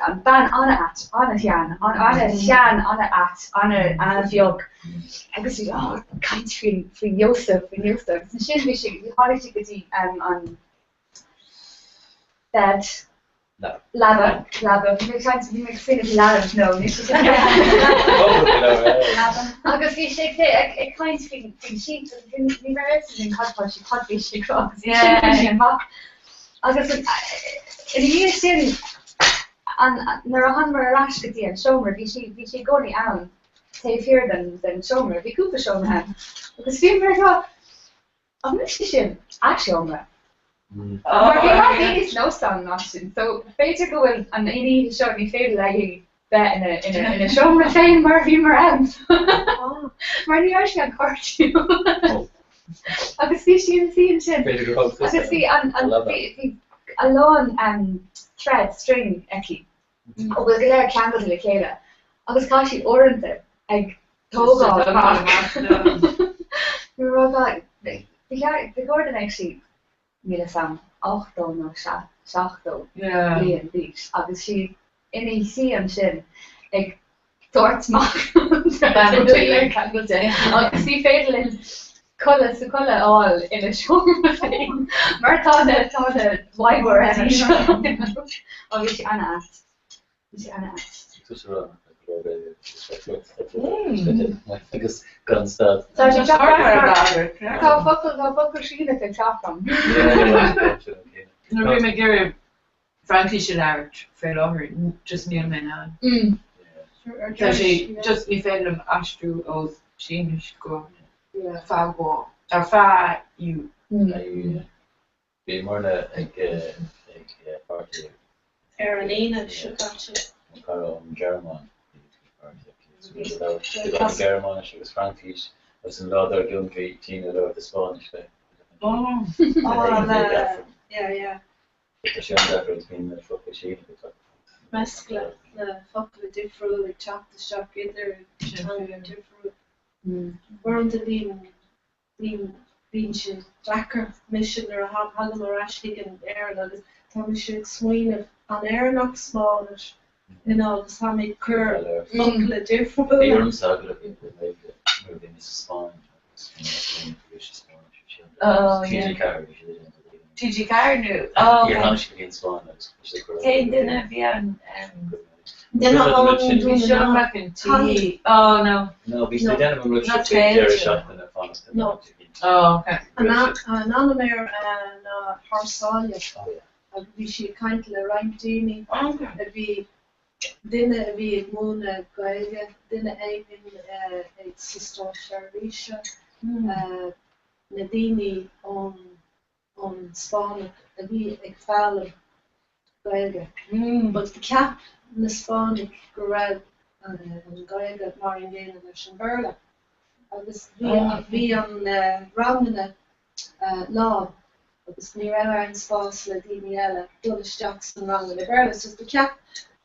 an ban anna chean anna at anna bheog agus caiint fin Josa san sin bhí sé háir si gotí an bed lava vi fin la no agus vi sé ag kaint fin sheet ni in cadpá si cadví sé cross agus in dhé sin nar a han mar arás go dtí an seomra, bhí sé gcónaí ann taobh den seomra, bhí cúpla seomra ann. Agus bhí mar rá an muiste sin a seomra. Mar bhí mar daoine nósán ná sin, so féidir go bhfuil an aoní seo ní féidir le bheith in a seomra féin mar bhí mar ann. Mar ní eis an cartú. Agus bhí sin sin. Agus bhí an lán thread string eici. ó bhfuil go leir ceangal le chéile. Agus cá sí orinthe ag tógáil the Gordon actually made sam 8 nó 7 blian bís agus si ina si an sin ag toirtach agus si féidir linn colla sa colla áil ina siúma féin mar tá leibhar agus si anna agus ganstad. Tá focail sína ag teachtam. No bhí me gur frankly sin airt fé láthir just níl me ná. Tá sé just ní féidir astrú ó sin go fágó ar fá you. Bhí marna ag party. Ar an éine siúáte. An German. German she was Frankish. Was in Lauder Gunki, Tina Lord the Spanish. Oh, yeah. She has been the fucking sheep. Mescla, the fucking different, like chop the shop either, different. Weren't the being she Jacker mission or a Hallam or Ashlig and Aaron, and Tommy should swing of an Aaron small. You know, the Sammy Kerr, fucking different. The room saga of people like moving is Spanish. Oh, yeah. TG Carr knew. Oh, yeah. She began Spanish. Hey, didn't be on. They're not going to show back in tea. Oh, no. No, because they didn't have a Jerry shot in the phone. No. Oh, okay. And Anamir and Harsalia. I'd she kind of around Jamie. It'd be. Dinner vi mona gaige, dinner even sister Sharisha, Nadini on Spanish, vi ekfallen gaige. But the cap na Spanish garad and gaige maringena na Shimberla. Agus vi on roundina law. Agus ni ever in Spas la Diniela, Dulles Jackson roundina Berla. So the cap.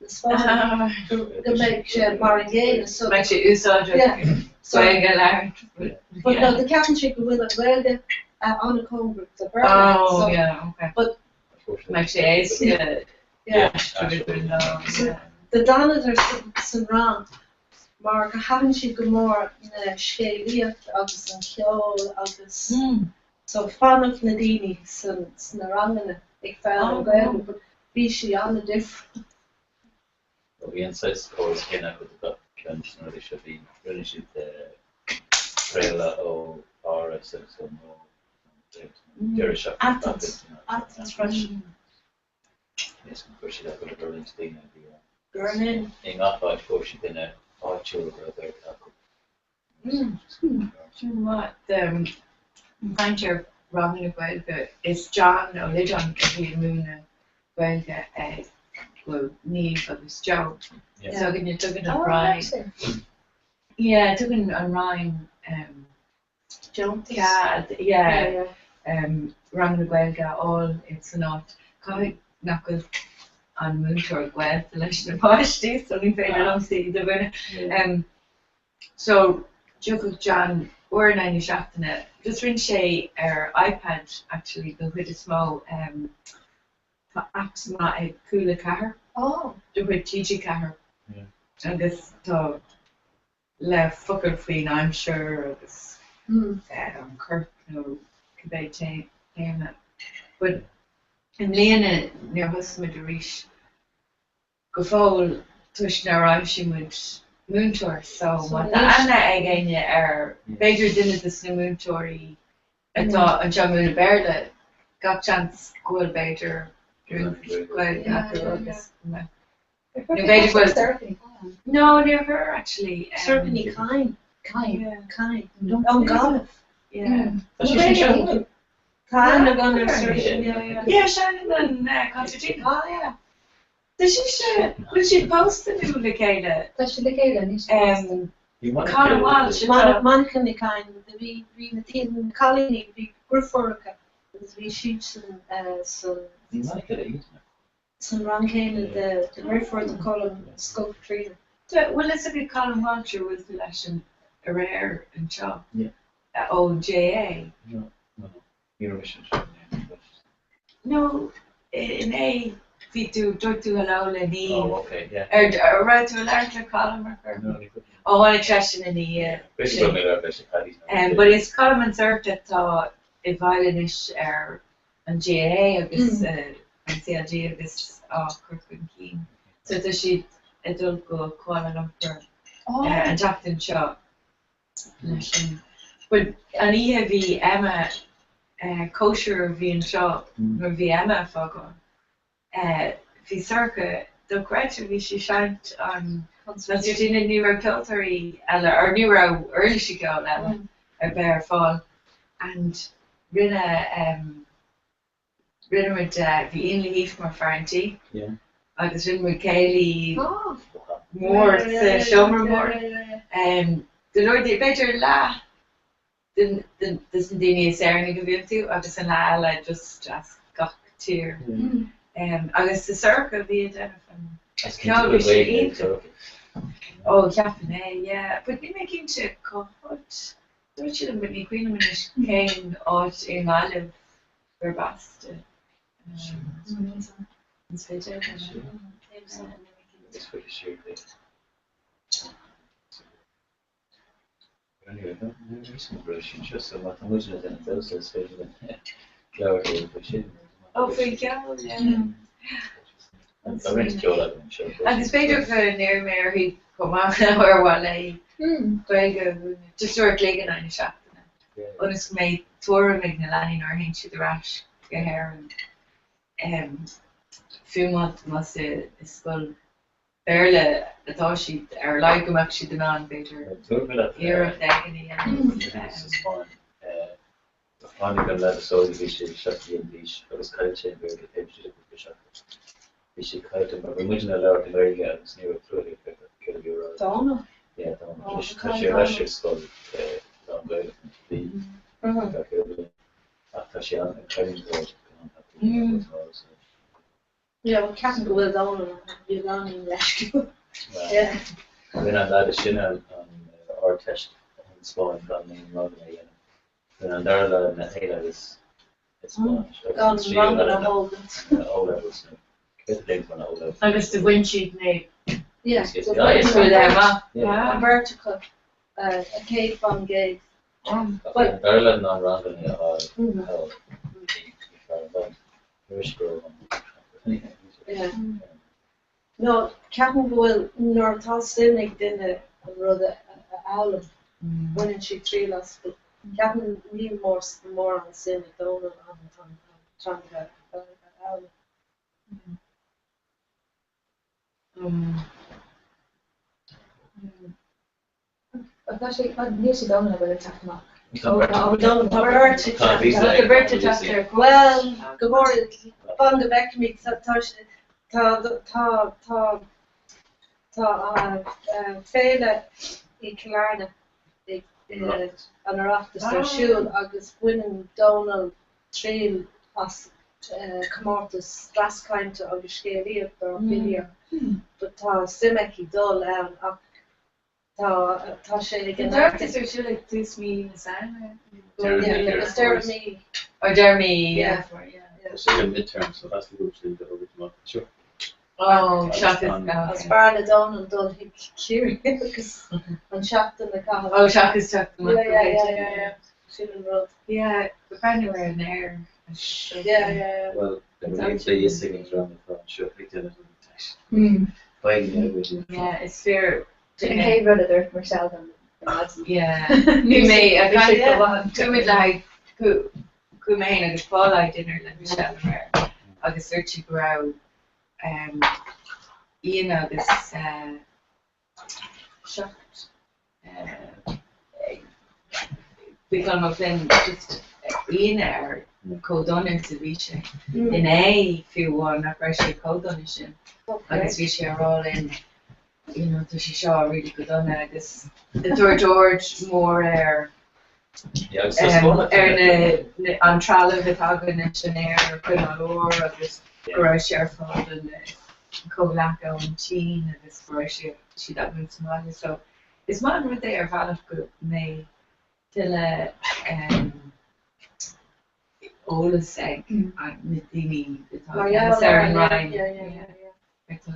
The make maringena so make it usage so I get out. But no, the captain chick will not wear the on a comb with the bird. Oh so, yeah, okay. But make it yeah. So the Donald are some wrong. Mark haven't she go more in a shady August and Kiol August. So fan of Nadini some wrong in a fell but be she on the different. The insights always came out with the conventional should be really should trailer or RS or Jerry shop. Athens fresh. Yes, of course, she'd have got a Berlin thing. Berlin. In that part, of course, she'd been a children or their couple. You know what? Find your Robin Guelga is John or Lidon could be a moon Guelga well, need for this job. So when you took it on Ryan. Yeah, took it on Ryan. Jones. Yeah. Rang Guelga all it's not quite knuckle on moon toward Guel selection of posties, so we failed along see the winner. So Joke John or 9 shafting it. Just ring Shay iPad actually go with a small apps ma ag coola cahar. Oh. Do with TG cahar. And this le fucker feen I'm sure this Kirk no Quebec chain that. But in Lena near husband Rish go fall tush na she would moon tour so what Anna again Bader dinner this moon tour I thought a Jamu Berda got chance go Bader No, near her actually. Certainly kind. Yeah. Kind. Don't golf. Yeah. Kind of gonna certainly. Yeah. Yeah, Shannon and Constantine. Oh, yeah. Does she share? Will she post the new Lacada? Does she Lacada? Colin Walsh. Monica ni kind. We in Colin we Grifforica. We shoot some ranking the Grifford and Colin Scope Tree. Well, let's say Colin Walsh was the lesson a rare and chop. Yeah. OJA. No, in A, we do a Lola ni. Oh, okay, yeah. Or right to a larger column or. Oh, one question in the but it's column insert that a violinish and GA agus and CLG agus Kirkland Keen. So does she a dul go Kuala Lumpur and Jackson Shaw. But an EHV Emma kosher V and Shaw or V Emma Fogon. V circa the gradually she shan't on Constantine Neuro Kiltery or Neuro early she go a bear fall and Rinna with the Inley Heath more Faranti. Yeah. Agus Rinna with Kaylee more Shomer more. The Lord the better la the Sindini Sarah give you to agus an la just got tier. Agus the circle the identifying. Oh, Japanese, yeah. But we making to cohort. Don't you know me Queen when it came out in Olive for best. It's better. It's pretty sure. Anyway, there's some Russian just so much emotion than those especially. Oh, for you, yeah. And it's better for near Mary come out or what like just work legging on the shop. And it's made tour of Mignalani or hinch the rash get hair and few months must school barely the thought she or like them actually the non better here of that finally got let us all the beach shut the beach but it's kind of change where the page to the shop. We should kind of original layout in very good it's near through the kill Donna. Yeah, Donna. She rushed school down the after she on training board. Yeah, well, Captain go well down you down in rescue. Yeah. Then I had a shin on our test and spawn from the London again. Then on there and the Halo is it's gone wrong with a whole all levels. I guess the windshield name. Yeah, it's for them, a vertical, a cave on gate. But Ireland non random yeah. No, Captain will nor toss in then a rather owl one and she 3 last but Captain need more on sin don't on trying to owl. Actually, music don't have a tough mark. Well, good morning. Upon the back to me, Féile I Killarney an after their shoe agus winning Donald Trail as Comórtas Straskainte agus scéalaíocht ar video. But tá simeci dul ann ach tá sé The darkest are sure like this me in the sand. Jeremy. Or Jeremy, yeah. It's a midterm, so that's the group to the over tomorrow. Sure. Oh, Shop is As far as Donald done he curious and shocked in the car. Oh, Shop is shocked. Yeah. Shilling Road. Yeah, but anywhere in there. Yeah. Well, they singing around the front, sure, we did it. Yeah, it's fair. Hey, brother, there's Marcel and yeah. You may, I kind of, like, who may like, who may like, fall like dinner, like Michelle agus dúirtí go raibh íon agus seacht bhí gan mar flin just íon ar códónir sa bhí sé. In é fiúháin nach raibh sé códónir sin. Agus bhí sé arálinn tá sé seo ri go donna agus George mór ar an trala bheit agan in sin air chun an óir agus go raibh sé ar fáil an cóhlacha an tí agus go raibh sé siad agan Somália. So is má an rud é ar bhealach go mé tuile ólas ag na daoine atá ar an Ryan. Because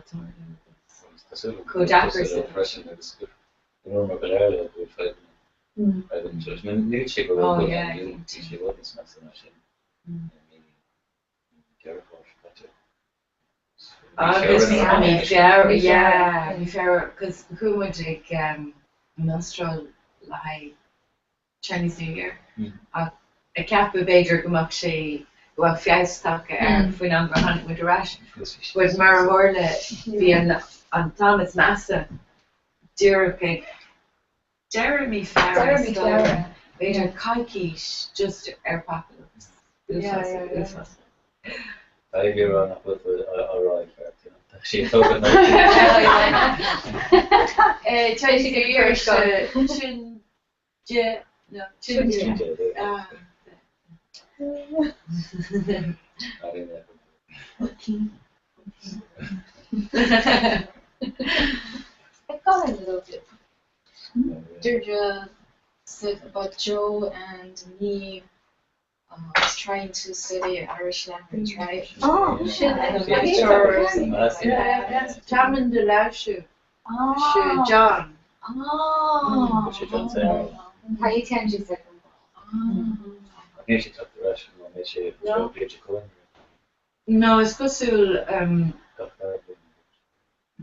who would take minstrel like Chinese New Year? A cap of Bader Gamak she well fiesta when I'm behind with the rash with Maraworla being on Thomas Massa Jeremy Farah Bader Kaikish just air popular. I hear on with a right she talking Chinese New Year Chin I got a little bit. Deirdre said about Joe and me was trying to study Irish language, right? Oh, shit. Jamin de Laushu. John. Oh. How you can do that? No, it's cosúil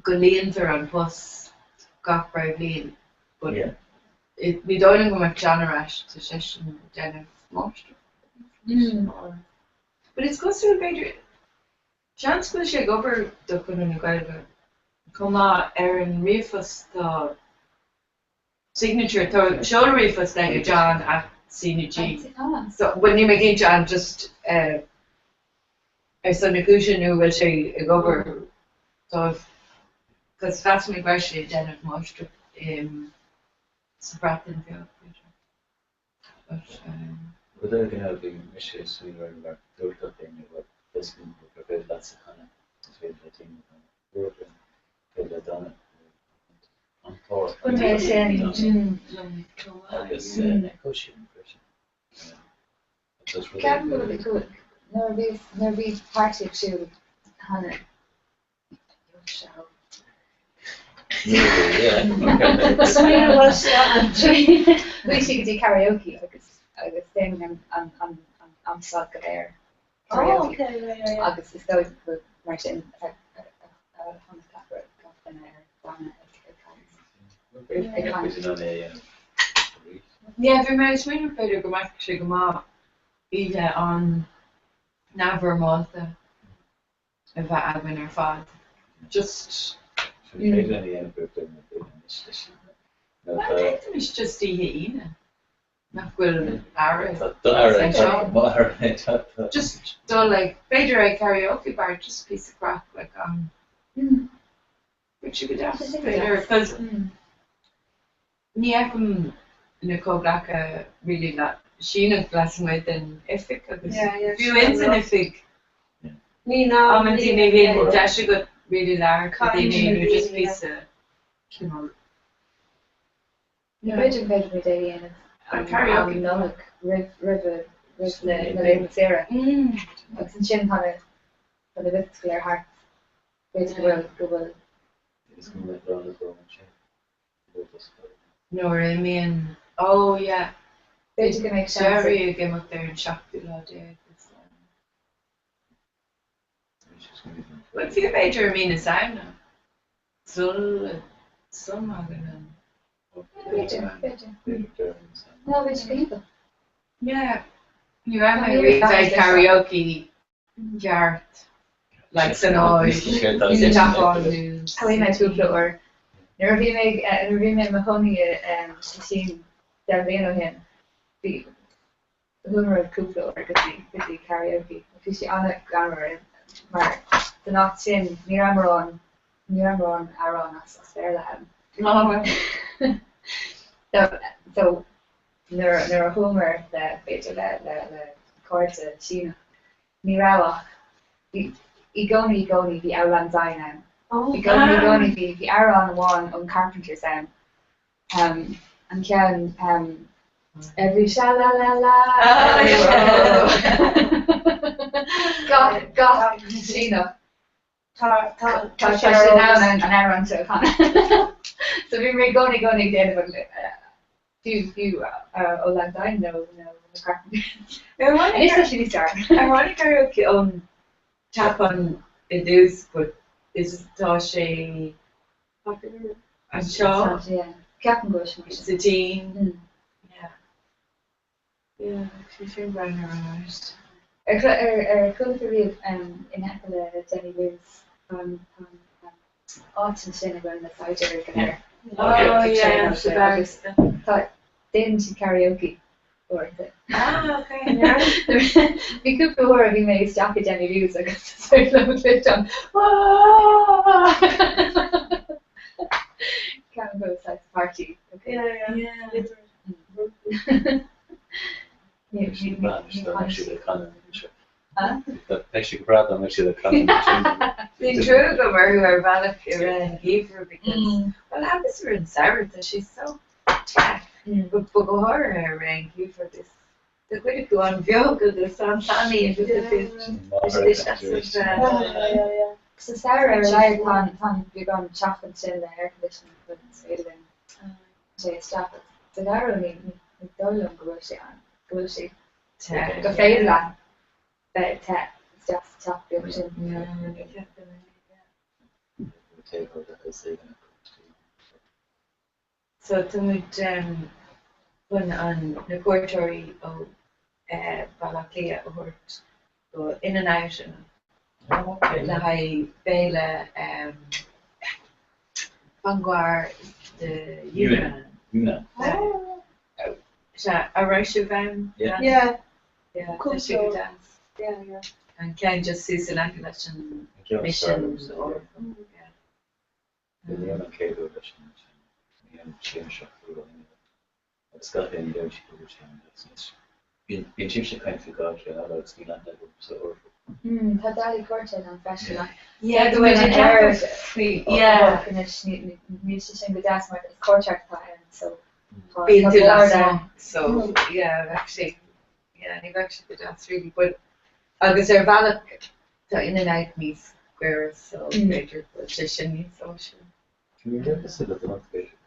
go líontar an bus gach raibh líon. But bhí dóilim go mar Johnaráis tá sé sin déanamh máiste. But it's cosúil beidir seans go sé gobar do chun na Gaeilge chumá ar an riomfas tá signature tá seola riomfas le go John at CNG. So when you make John just ar san na cúise nó bhfuil sé ag gobar because that's my question then most Bratin but then can have been issues we were like third thing about this prepared that's kind of the thing working they've done it on tour I guess coaching Can be good. Never be party to Hannah. Yeah. We should do karaoke. I was staying on soccer there. Oh, okay, I was just going to Martin on the capper yeah, bhí mé swinú féidir go maic sé go má ile an nabhar máta a bheith agan ar fad. Just is just ihe ine nach bhfuil just do like féidir ag karaoke bar just piece of crap like which you could have féidir because ní eicem na cóblacha really that sína glasan den ifig agus fiú in ifig ní ná an tíine bhíon de go really lear daoine just piece of you know Beidir day and karaoke nulloch river na le Sarah. Agus an sin hanna for the bit clear heart. Beidir go no, I mean, oh yeah. Beidir go make Sherry came up there and shocked the lot there. But if you major I mean a sauna. Some magan. No, which people? Yeah. You have my karaoke yard like san áid, ní teáil. A bhí me túpla or nuair bhí me choní sin der bhéan hen bhí humor cúpla or gotí karaoke. Bhí sé anna gamar mar den nach sin ní amrán arán as fair le. So nuair a humor le beidir le cóirte sína. Ní ráach I gcónaí bhí Outland Dain I gcónaí bhí arán amháin an Carpenter sound. An cean every sha-la-la-la gach sína. Tá sé ná an arán seo chana. So bhí mé gcónaí déanamh fiú Outland Dain nó Carpenter. Is she star? Ironic karaoke on tap on the news, but is she popular? I'm sure. Yeah, Captain Bush. It's a teen. Yeah, she's been running around. Culturally, in Apple, Jenny Lewis autumn sin around the side there. Oh yeah, Thought didn't she karaoke? Okay. Vi could go where we made Jackie Jenny Lewis. I got to say, clip on. Can't go outside the party. Okay. The true go where who are valid gave her because well, I was in Sarah, she's so tough. But go horror rank you for this. The way to go on yoga, the sun sunny and So Sarah relied upon you're going to chop and chill the air conditioning but it's say stop it. So that really don't go she go fail that but just chop the ocean. So to when on the quarterly of Balaclea or go in and out and the high Bela Vanguard the Una a Russia van yeah cool dance and can just see an accusation missions or Padali Corten on fashion. Yeah, the way musician with dance market contract time so been to last song. So yeah, actually they've actually dance really but August are valid in and out meets squares so greater position meets social. Can you get us a little motivation?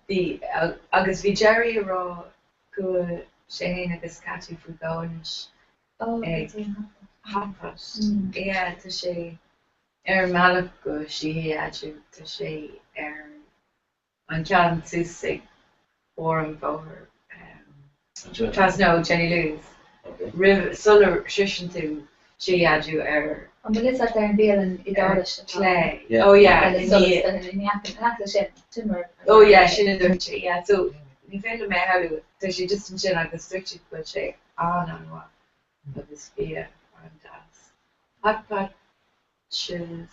The August vi Jerry raw go Shane agus catchy for going hot pot. Yeah, to she malach go she adu to she an John Susig forum for Tras no Jenny Lewis. River solar shishin to she adu An is there an béal an idáris clay. Oh yeah. Oh yeah, sin yeah. So ní féidir mé heú tá sé just an sin agus structure bu sé an agus bí an das. Hotpot sian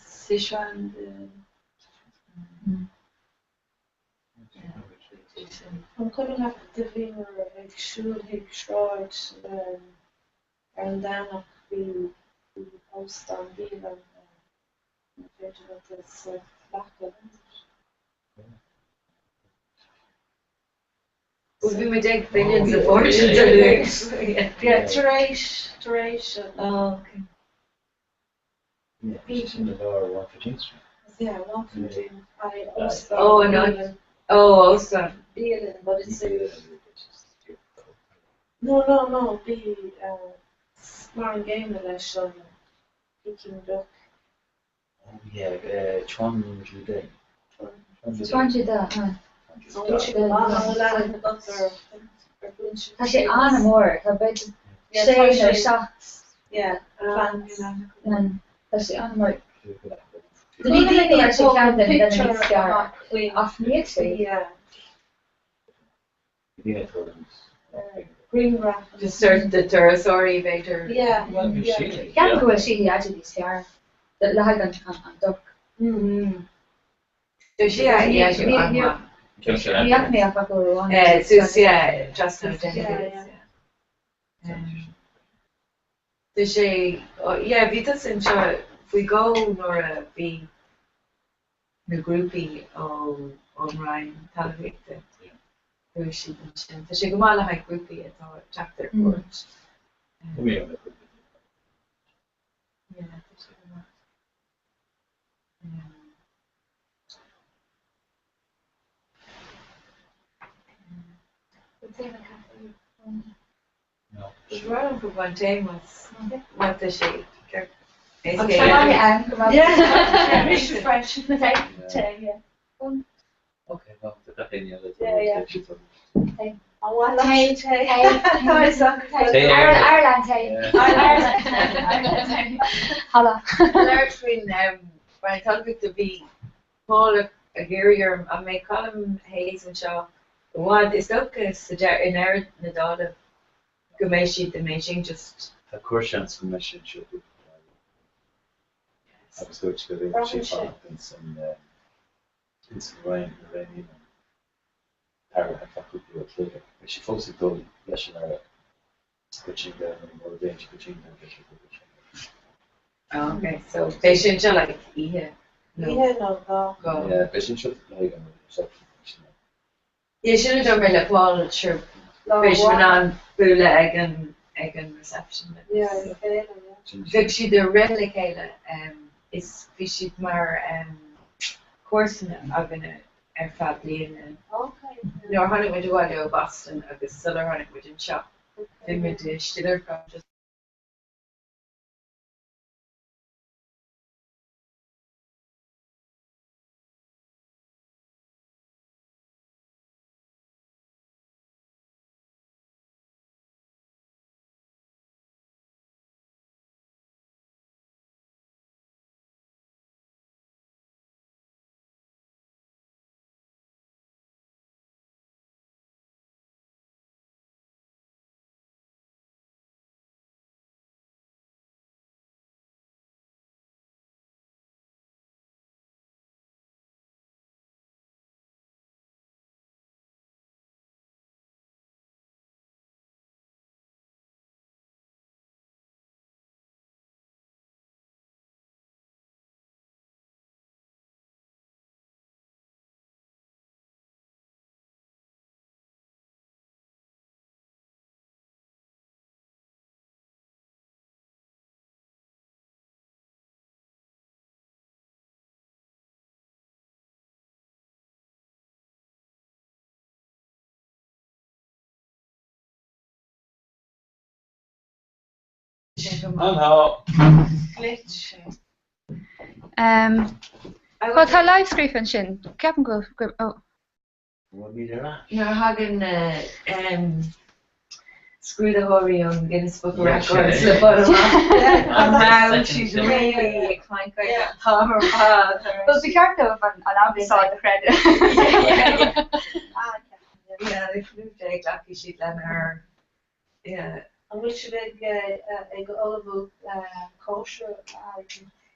An chuile le de bhíar ag siúil ag sráid an dánach bhí post an bhíl an féidir is lecha. We would take billions of fortunes of lyrics. Yeah, Teresh. Oh, okay. Yeah, one for June. Oh, no. Oh, awesome. Beelin, but it's no. Be smart game election. Peking Duck. Oh yeah, Chuan Jude. Chuan Jude, huh? Tá sé an mór Shane or shots. Yeah, plants. And actually, I'm like, The need to actually count them, then picture it's of scar Queen. off me actually. Yeah. Yeah, Green wrap. Just certain the pterosauri vader. Yeah. Can go she actually scar. The lag on duck. So she yeah. Yeah, me up go on. So yeah, just Dus yeah, wie dat in we go nor be na groupie on Ryan television. Dus she dan dus go mal ha groupie at our chapter court. Yeah. Dus waarom voor one time was wat de shape. Yeah, Mr. French. Yeah. Okay, well, dat ben je. Yeah. I want Hey. Ireland, hey. Holla. Large when I thought it to be Paul Aguirre, I may call him Hayes and Shaw. What is ook in Erin Nadal Gumeshi the Machine just Of course, chance for mission should be. I was going to go to she in some rain, Para a faculty of Twitter. But she folks have told Leshonara switching down and more range between them. Oh, okay, so they shouldn't like yeah. No. Yeah, but she should like reception. You should have done like Paul sure Fishman on Bula egg reception. Yeah, She the really Kayla is fishy mar course of an family in nor Hollywood to Boston of the Solar Hollywood in shop. They made the Stiller just glitch. Well, tá livescrífan sin ceapan go oh. You're hugging Screw the Hurry on Guinness Book of Records. The bottom and now she's really quite Palmer. But be careful of an outside the credit. Yeah, they flew Jake lucky she'd let her. Yeah. And we should go all about kosher.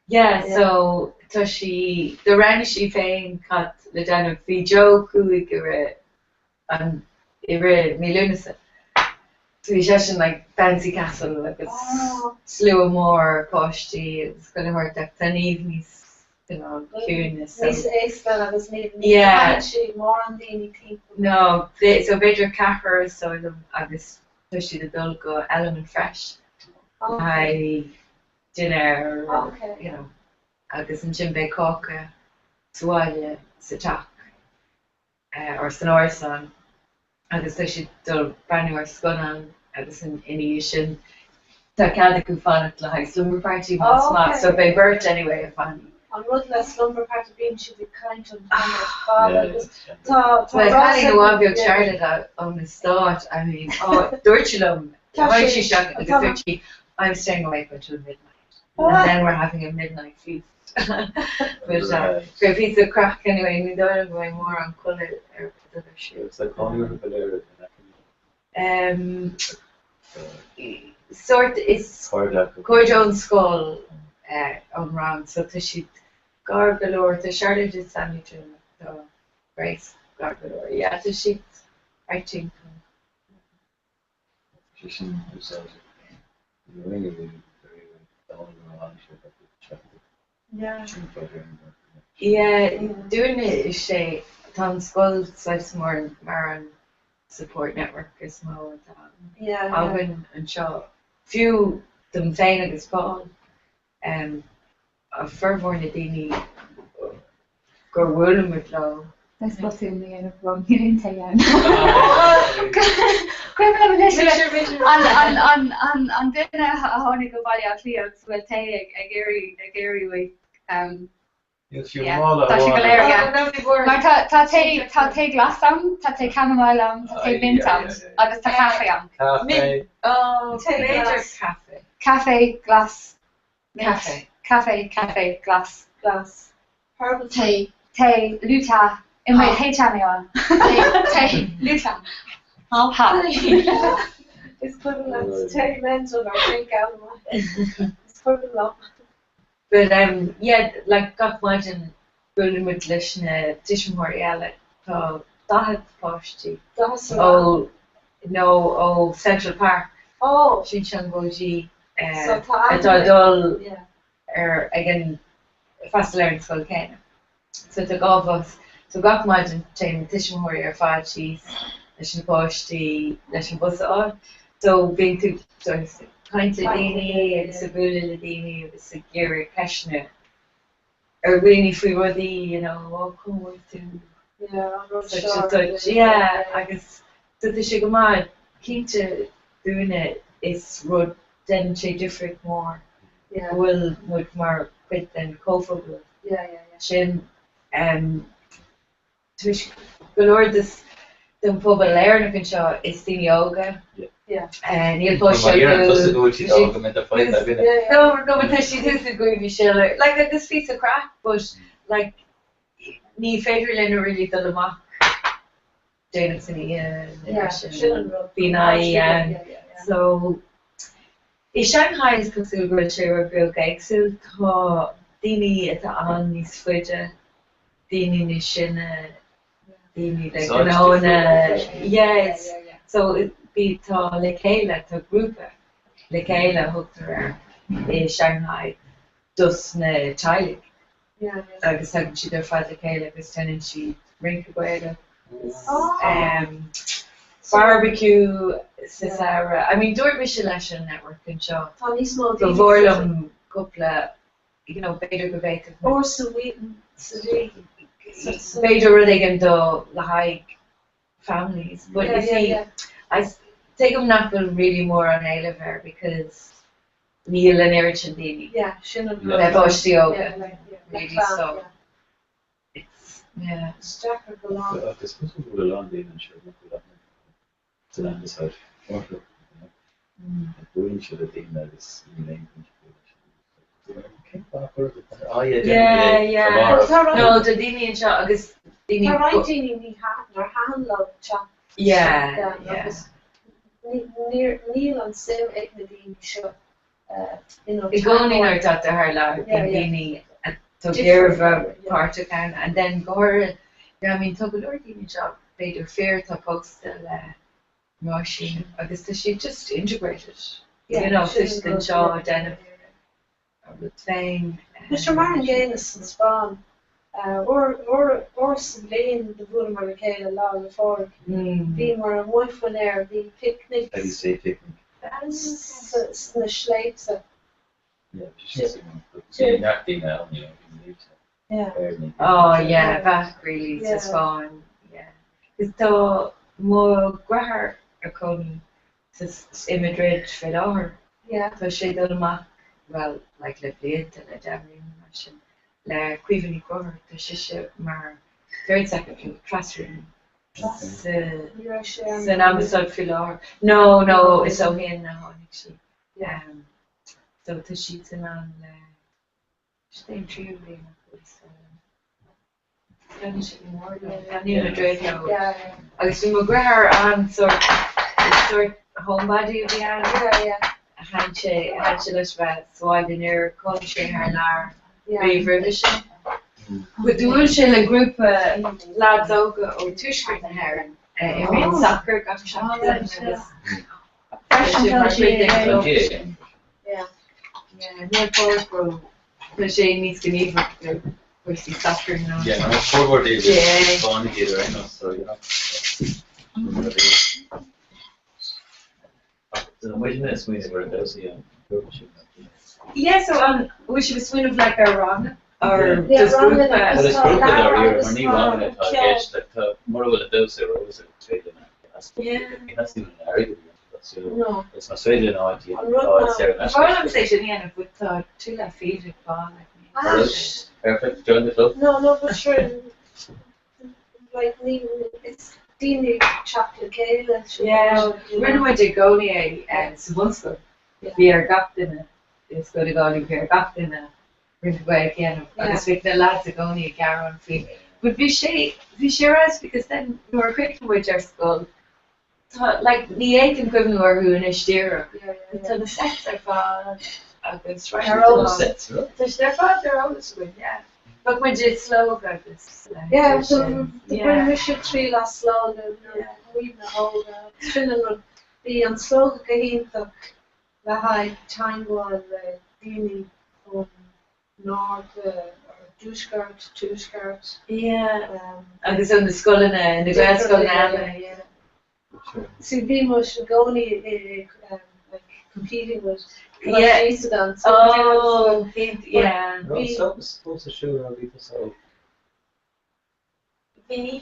Yeah, so she the rang she féin cat le dan fi Joe cuaig an milúnasa. So we just like fancy castle like it's slew more costly. It's gonna hurt that ten evenings, cureness. Yeah. More on the people. No, so Bedra Capper so I guess especially the dul go element fresh. I dinner, agus an Jimbe Coca, Swalia, Satak, or Sonorson, agus she dul brand new Scunan, agus in Inishin, Takada Kufanat like slumber party was not so by birth anyway a funny. On Ruthless slumber party being should be kind of Well, I can't even want to be Charlotte on the start. I mean, Deutschland Why is she shocking? Because literally, I'm staying awake until midnight. And then we're having a midnight feast. But great piece of crack anyway, we don't go more on colour or other shoes. It's like calling it a bit Sort is Corjoan skull on round, so to she gargalore, the Charlotte is Sammy June, the Grace gargalore. Yeah, so she, I think. Yeah. Yeah, doing it is she Tom Skull says more Maran support network is more Yeah. Alvin and Shaw. Few them féin agus Paul a fervor na daoine gur bhfuil mit lo. That's what's in the end of wrong. You didn't say that. On dinner, a honey go bally out here. We'll take a Gary way. Yeah. Tá sé go léir ga. Mar tá te glas am, tá te chamomile am, tá te mint am, agus tá cafe am. Oh, major cafe. Cafe, glass. Cafe. Glass. Herbal tea. Luta. In my hey channel. Te, luta. Ha. It's equivalent to mental or drink out. It's equivalent. But yeah, like got imagine building with lishna Tishmoriella to Dahat Poshti. Oh no, Central Park. Oh, Shinchangoji. So Dol again fast learning school kind. So to go of us. So got imagine chain Tishmori or Fachi, Lishin Poshti, Lishin Busa. So being to kind of Dini and Sabula Ladini with Sagiri Kashna. Or really if we were come with to such a touch. Yeah, I guess so the Shigamad keen to doing it is would then she different more. Yeah. Will would more quit than Kofogul. Yeah. Shin Twish galore this the pub learn of show is the yoga. Yeah. And you'll push No, but she does agree with Sheila. Like this piece of crap, but like ni favorite Lena really the Lama Jameson Bina so is Shanghai is considered share real gag so Dini at the on these footage Dini Nishina Dini the yes. So it be to Lekela to group Lekela hooked her in Shanghai dus na Chile. Yeah. Agus had she their father Lekela was telling she ring away barbecue Cesara. I mean door Michelin network and show. Tony Small The Vorlum couple better go or Sweden. Better Rodigan do the high families. But you see I take them not really more on Elever because Neil and Erich and Dini. Yeah, shouldn't They've watched the really so. It's Stacker belong. Ja, das muss man wohl lernen, den schon zu lernen, das halt Vorschlag. Obwohl ich oder den das in den No, the Dini and Shaw, because Dini. Dini ni hand love chop. Yeah. Neil and Sim Dini show. Going or Dr. Harlow, Dini to give a part account, and then Gore. I mean, to go Dini Shaw, they fear to post the machine. I guess she just integrated. Fish and Shaw, then. Mr. Martin Gaines in Spawn, or Sabine, the Wood Maricela, Law before, being more a wife when there, being picnics. How do you say picnic? That's the Schleipse. Yeah. Oh, yeah, that really is fun. Yeah. It's the more grahar a con in Madrid for hour. Yeah. So she done ma. Well, like le blade and a jamming machine. Le cuivini cover, the shisha mar 3rd second classroom. San Amazon Filar. No, it's on here now, actually. So the sheets and on stay true, Níl dreid agus bhí grethir an sort homebody bhí an han sé leis bheith sáil in ar con sé ar lear réomhre sin. But dúil sé le grúpa lads óga ó tuisgurt na hair I mean soccer got shot agus níl fórbro na sé níos go níomh where's the soccer now? Yeah, no, forward is fun to get right now, so wait a minute, swings where it goes, yeah, so we should swing of like a run or just group but it's group that are here, or new one that I guess that more of a dose of rose and trading it has to be an area. No. It's not Sweden or it's there. I'm saying yeah, but two la feed ball perfect. Join the club. No, but sure. Like it's Dini chocolate cake. Yeah, when we did go near Sabunsko, we are got in it. It's good to go to be got in it. We're going again. I just think the lads are going near Garon feed. But we share us because then we were quick with our school. Like the 8th equivalent were who in a steer. So the sets are fun. Against right. They're always good, yeah. But when it's slow about this. Yeah, so the British tree last slow, we the whole Trinidad be on slow gahinta the high Tango Dini from North two skirts. Yeah. And it's on the skull and the glass skull yeah. See, we must go like competing with. Yeah. Oh, yeah. So supposed to show how people so. You're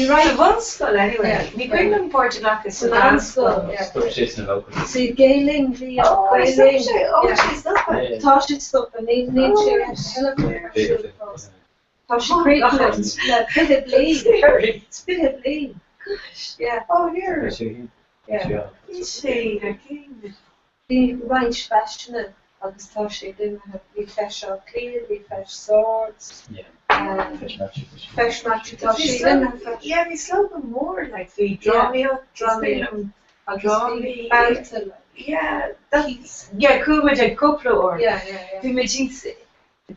right. One school anyway. We bring them Portugal to Land school. Stop chasing it open. See, Gailing, she's not. Tasha stuff and need to celebrate. Tasha Creek, Philip Lee. Philip Lee. Gosh, yeah. Oh, here. Yeah. He's the king. The range fashion agus tá sé duna bhí feis á clear, bhí feis swords. Yeah. Feis match tá sé duna. Yeah, we slow them more like the drumming, yeah, that's Kuma did couple or the machines.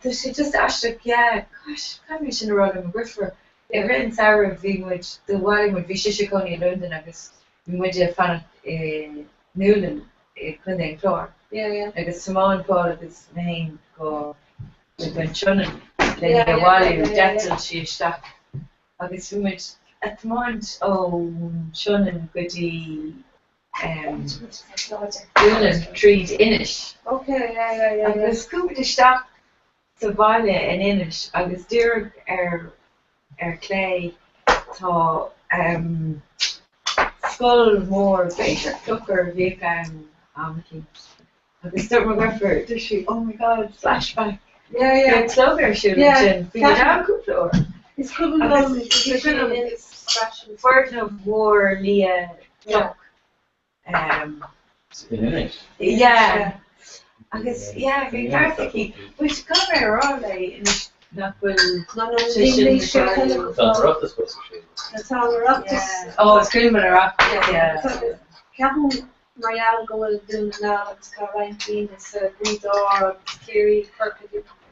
She just asked like, yeah, gosh, I'm in a road of Griffer. It written Sarah being which the one would be Shishikoni in London, I guess we went to a fan Newland. Cleaning floor. Like a Simone Paul of his name go with when Chunin then the Wally with Jettle she stuck. I guess we went at the moment Chunin goody Newland treat Inish. Okay, yeah. I guess Cooper the stuck to Wally and Inish. I guess dear clay to skull more facial tucker vegan I don't remember. Does she? Oh my God! Flashback. Yeah. It's over shooting. Be down floor. It's version of war Leah. Yeah. Yeah. I guess we practically which cover all like in that will Oh, it's criminal rock. Yeah. Marielle go doing now agus Caroline is Gridor, Kiri, Kirk,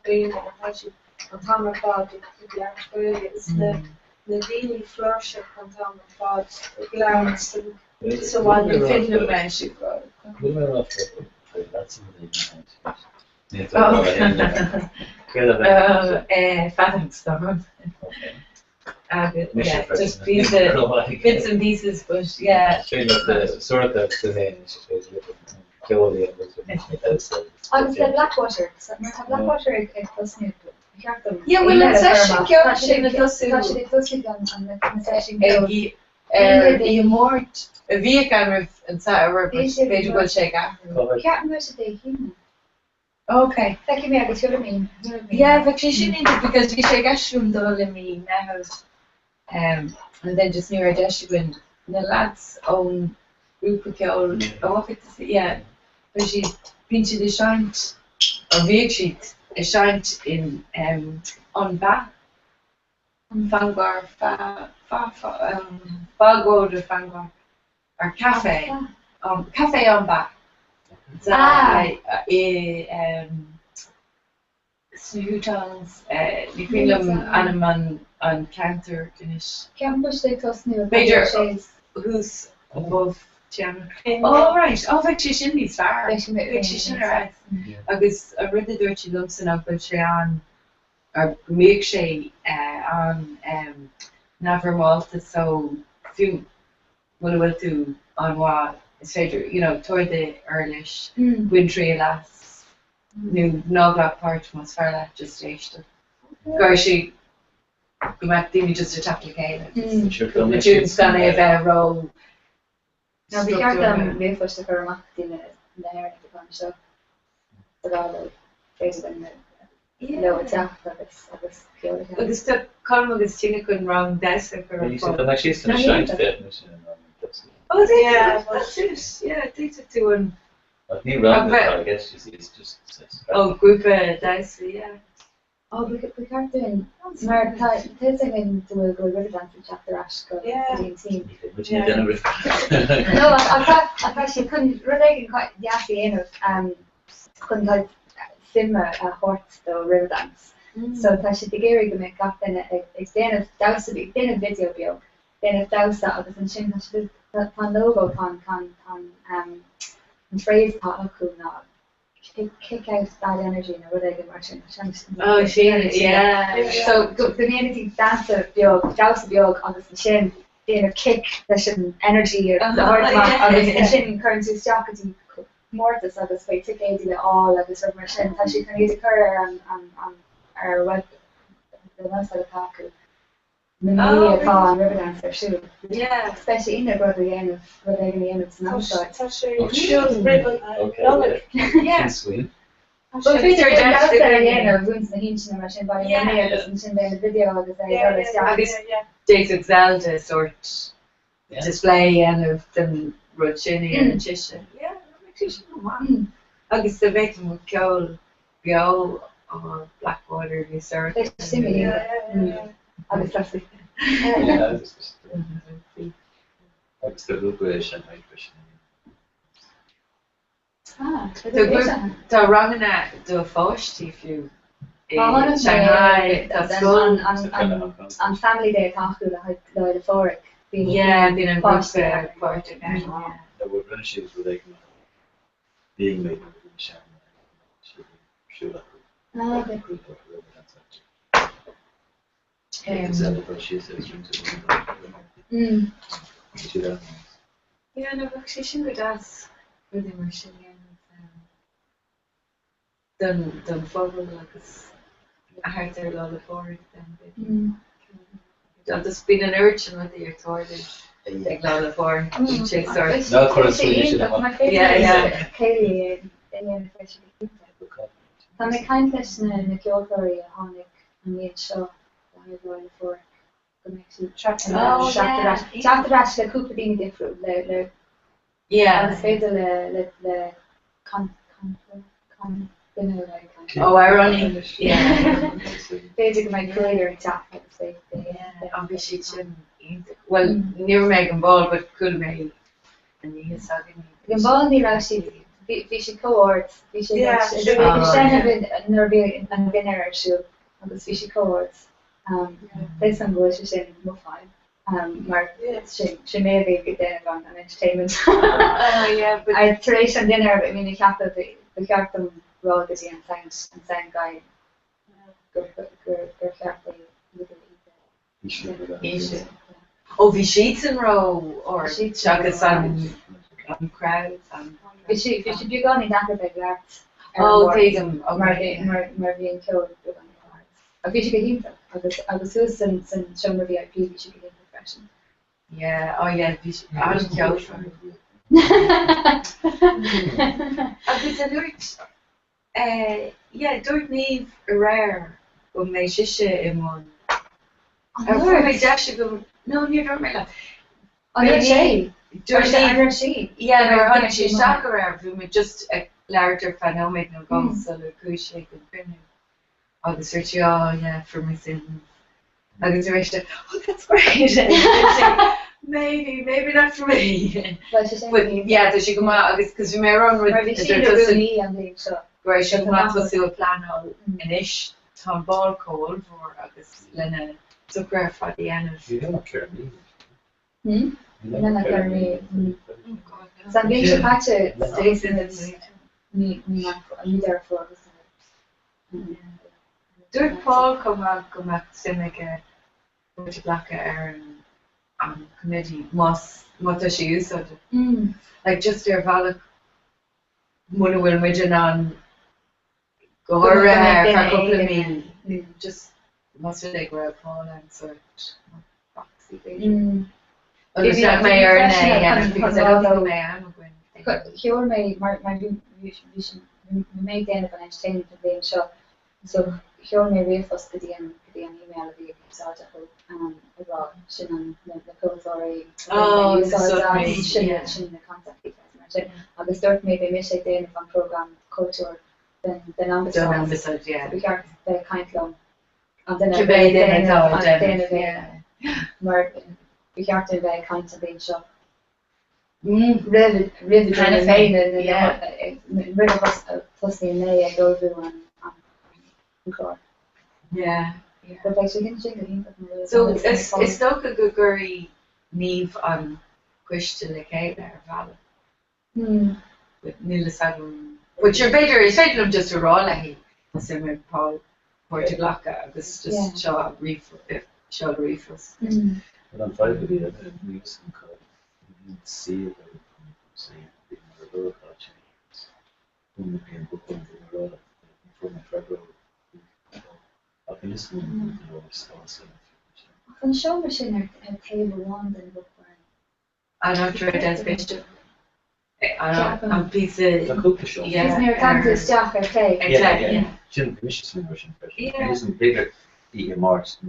Green, and Hashi, and Hammer Fod, the Australia is the Nadini Flourish and Hammer Fod, the Glowns, so while the Finland Manship. Fathom Storm. Yeah, just bits and pieces, but yeah. Sort of the name Agus le Blackwater, Blackwater ag closniú. Yeah, well, it's actually good. She closely done on the session. You more a vehicle and Sarah, but they will check after. Can't go to the human. Okay. Thank you, Mary. What do you mean? Yeah, but she shouldn't because we check ashroom though. Let me now. And then just near Deshwin, the lads own Rúpa Ceol, yeah, but she's pinch the shant, or big sheet, a shant in on back, on Fangor, Bogwood or Fangor, or cafe, cafe on back. So, Snútons, Nicuilum, Animan, and Cantor, Finish. Campus they toss new Major, who's above Tiana. Oh, right. Oh, but she's in these far. She's in her. Agus a ruddy dirty lumps and up with Sean, or make she on Navar Malta, so few will do on what is toward the earlish wintry last. Nu nágla part mas fearla just station. Garshi Gumatini just a taplicate. The tunes gonna have a roll. Now we heard them way first of her in the hair of the concept. The all based on the no attack of this pure. Agus the column is Chinikun wrong that's her. Oh yeah, that's it. Yeah, I think it's doing. I guess it's just. Oh, group dice, yeah. Oh, we can't do it. Maar there's even to go river dance in chapter Ashko. Yeah. Team. No, No, I thought she couldn't really quite yassy in it. Couldn't like sim a horse the river dance. So I should be gearing to make up then then if that was a then a video bio. Then if that was that I was in shame I should pan logo pan and phrase part cool now. Kick out bad energy and what I get watching. Oh, yeah. So the community dance biog, dance biog on the shin, being a kick the energy of the heart on the shin currency strategy mortis of this way take aid all of this over shin. She can use a career on our web the website of Paku. The media call and river dancer shoot. Yeah. Especially in their brother the end of what they're going to end of snapshot. Yeah. Sweet. Well, if you're just there, of wounds the hinge and machine by the mayor doesn't in the video of the Dates Exalta sort display and of them Rochini and Chisha. Yeah, Agus the victim with Cole, Bio, or Blackwater, Research. Agus that's it. That's the location, my question. Tá rangna do fóistí fiú Shanghai on family day tachu le fóric. Yeah, been a There were friendships with like being made in Shanghai. Sure. Yeah, no, actually, she would ask really much done forward like I heard there a lot of forward then. There's been an urchin with your toward like lot of forward. No, of course, my favorite is Kaylee in Tá mé caiin leis na ceoltóirí a tháinig an iad seo le bhile for go méid tú teachtarrás le cúpla daoine difriú le féidir le duine ironic. Féidir go méid cruidir teach agus an bhí siad sin well níor méid an ball but cool méid an níos agin. An ball ní ra siad vi sé cohort vi sé nervvé an vinnersú agus vi sé cohort leis an go sin mo fáin mar sé mé go dé an entertainment taréis an dinner mí cap ceart am rá is an sein guy gur Oh, vi sheets in row or agus an crowd Vi sé bu gan in dapper be art. Oh, take them. Mar vi an kill a vi go hin agus hu san chummer VIP vi go get profession. Yeah, oh yeah, vi an kill. Agus an urt yeah, dort níh a rare go mé siise in one Fuimi deise go no ní mé An sé yeah mar hanna sé seach ar bhí just ag leirtar fanóid nó gá so le cúise go binne agus ruirtí yeah for my sins agus réiste oh that's great maybe not for me but yeah tá si go agus cos bhí mé an Gre se tú a plan inis tá ballcóil for agus lenne tugra fa dhéanamh. San bhí se paite ní dar for Dúirt Paul go simige blacha ar an committee mas mata sé úsáide. Like just ar bhealach muna bhfuil muidir an go couple mí just mas ag ra Paul an sort Hiúr mé mar mé déanamh an entertainment a bblion seo, so hiúr mé riomfos go dtí an email a bhí úsáide ará sin an na cóirí sin na contact agus dúirt mé bhí mis sé déanamh an program cultúr den ambassad ceart bheith caiintlum an duine mar bhí ceart a bheith caiint a bblion seo. River kind of féin plusí mé ag dóibhú an chlár. So is sto go gurí níomh an cuiiste le chéile ar bhela. Níle sagm. But your beidir is féidirm just a rá le hí sim Paul Porta Glacha agus just seo rifos. But I'm fine with it. See it say the lower culture when we can book on the road from a travel up in this one An seo mar sin ar table one den book an as picture an piece near canteach ar play sin commission version isn't bigger the March me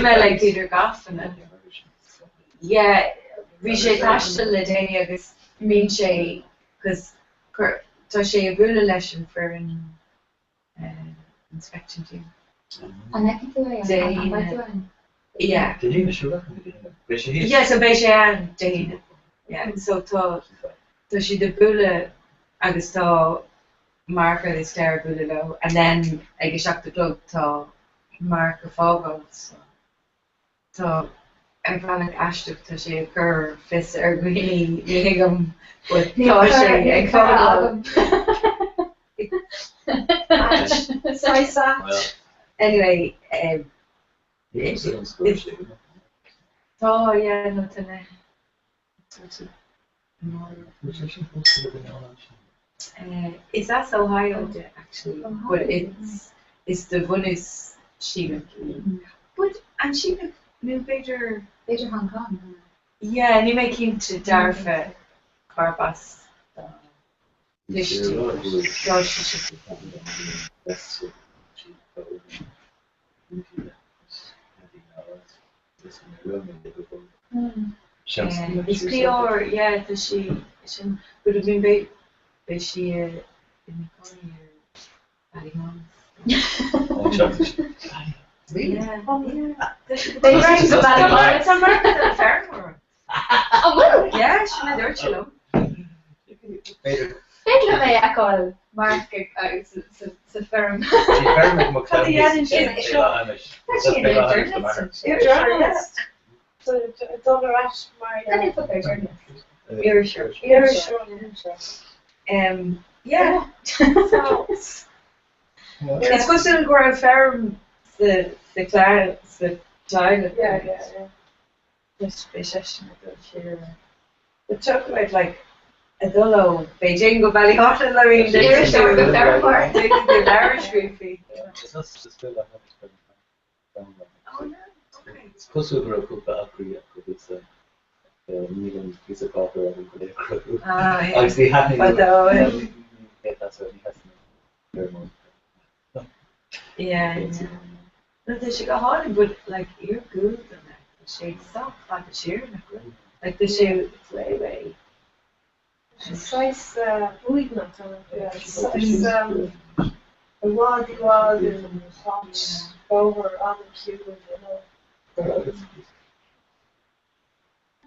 like Peter Goffin bhí sé taiste le déine agus mín sé cos tá sé a bhúla leis an for an inspection team. So bei sé an déine so tá si de bhúla agus tá marker is stair bhúla le and then ag seach de glog tá Mark fágáil tá ar bhealach aisteach tá sé chur fis ar gohí higam tá sé ag fágáil. Anyway, tá nó tanna is that Ohio actually, but it's the one is Sheila. But and Sheila knew better Hong Kong. Yeah, and he may came to Darfa Carbas. It's clear, yeah, that she would have been by she in the corner. Yeah. They rang the bell. It's a market at a fair. Oh, well. Yeah, she made her chill. Pedro may I call Mark sa firm. You're a journalist. So it's all right, Maria. You're a journalist. Yeah. So it's supposed to go around firm the clients, the child. Yeah. Just session it took about like a dollar Beijing go Ballyhotten, I mean the Irish fee. It's supposed to grow up at Korea, it's a million piece of copper and crew. Obviously happening. But that's what he has to Yeah, yeah. No, they should go hard, but like you're good and the shade's soft, like the sheer, like the shoe, it's way. Size bwyd na tan. Size a wad I wad yn hot over on the cube, you know.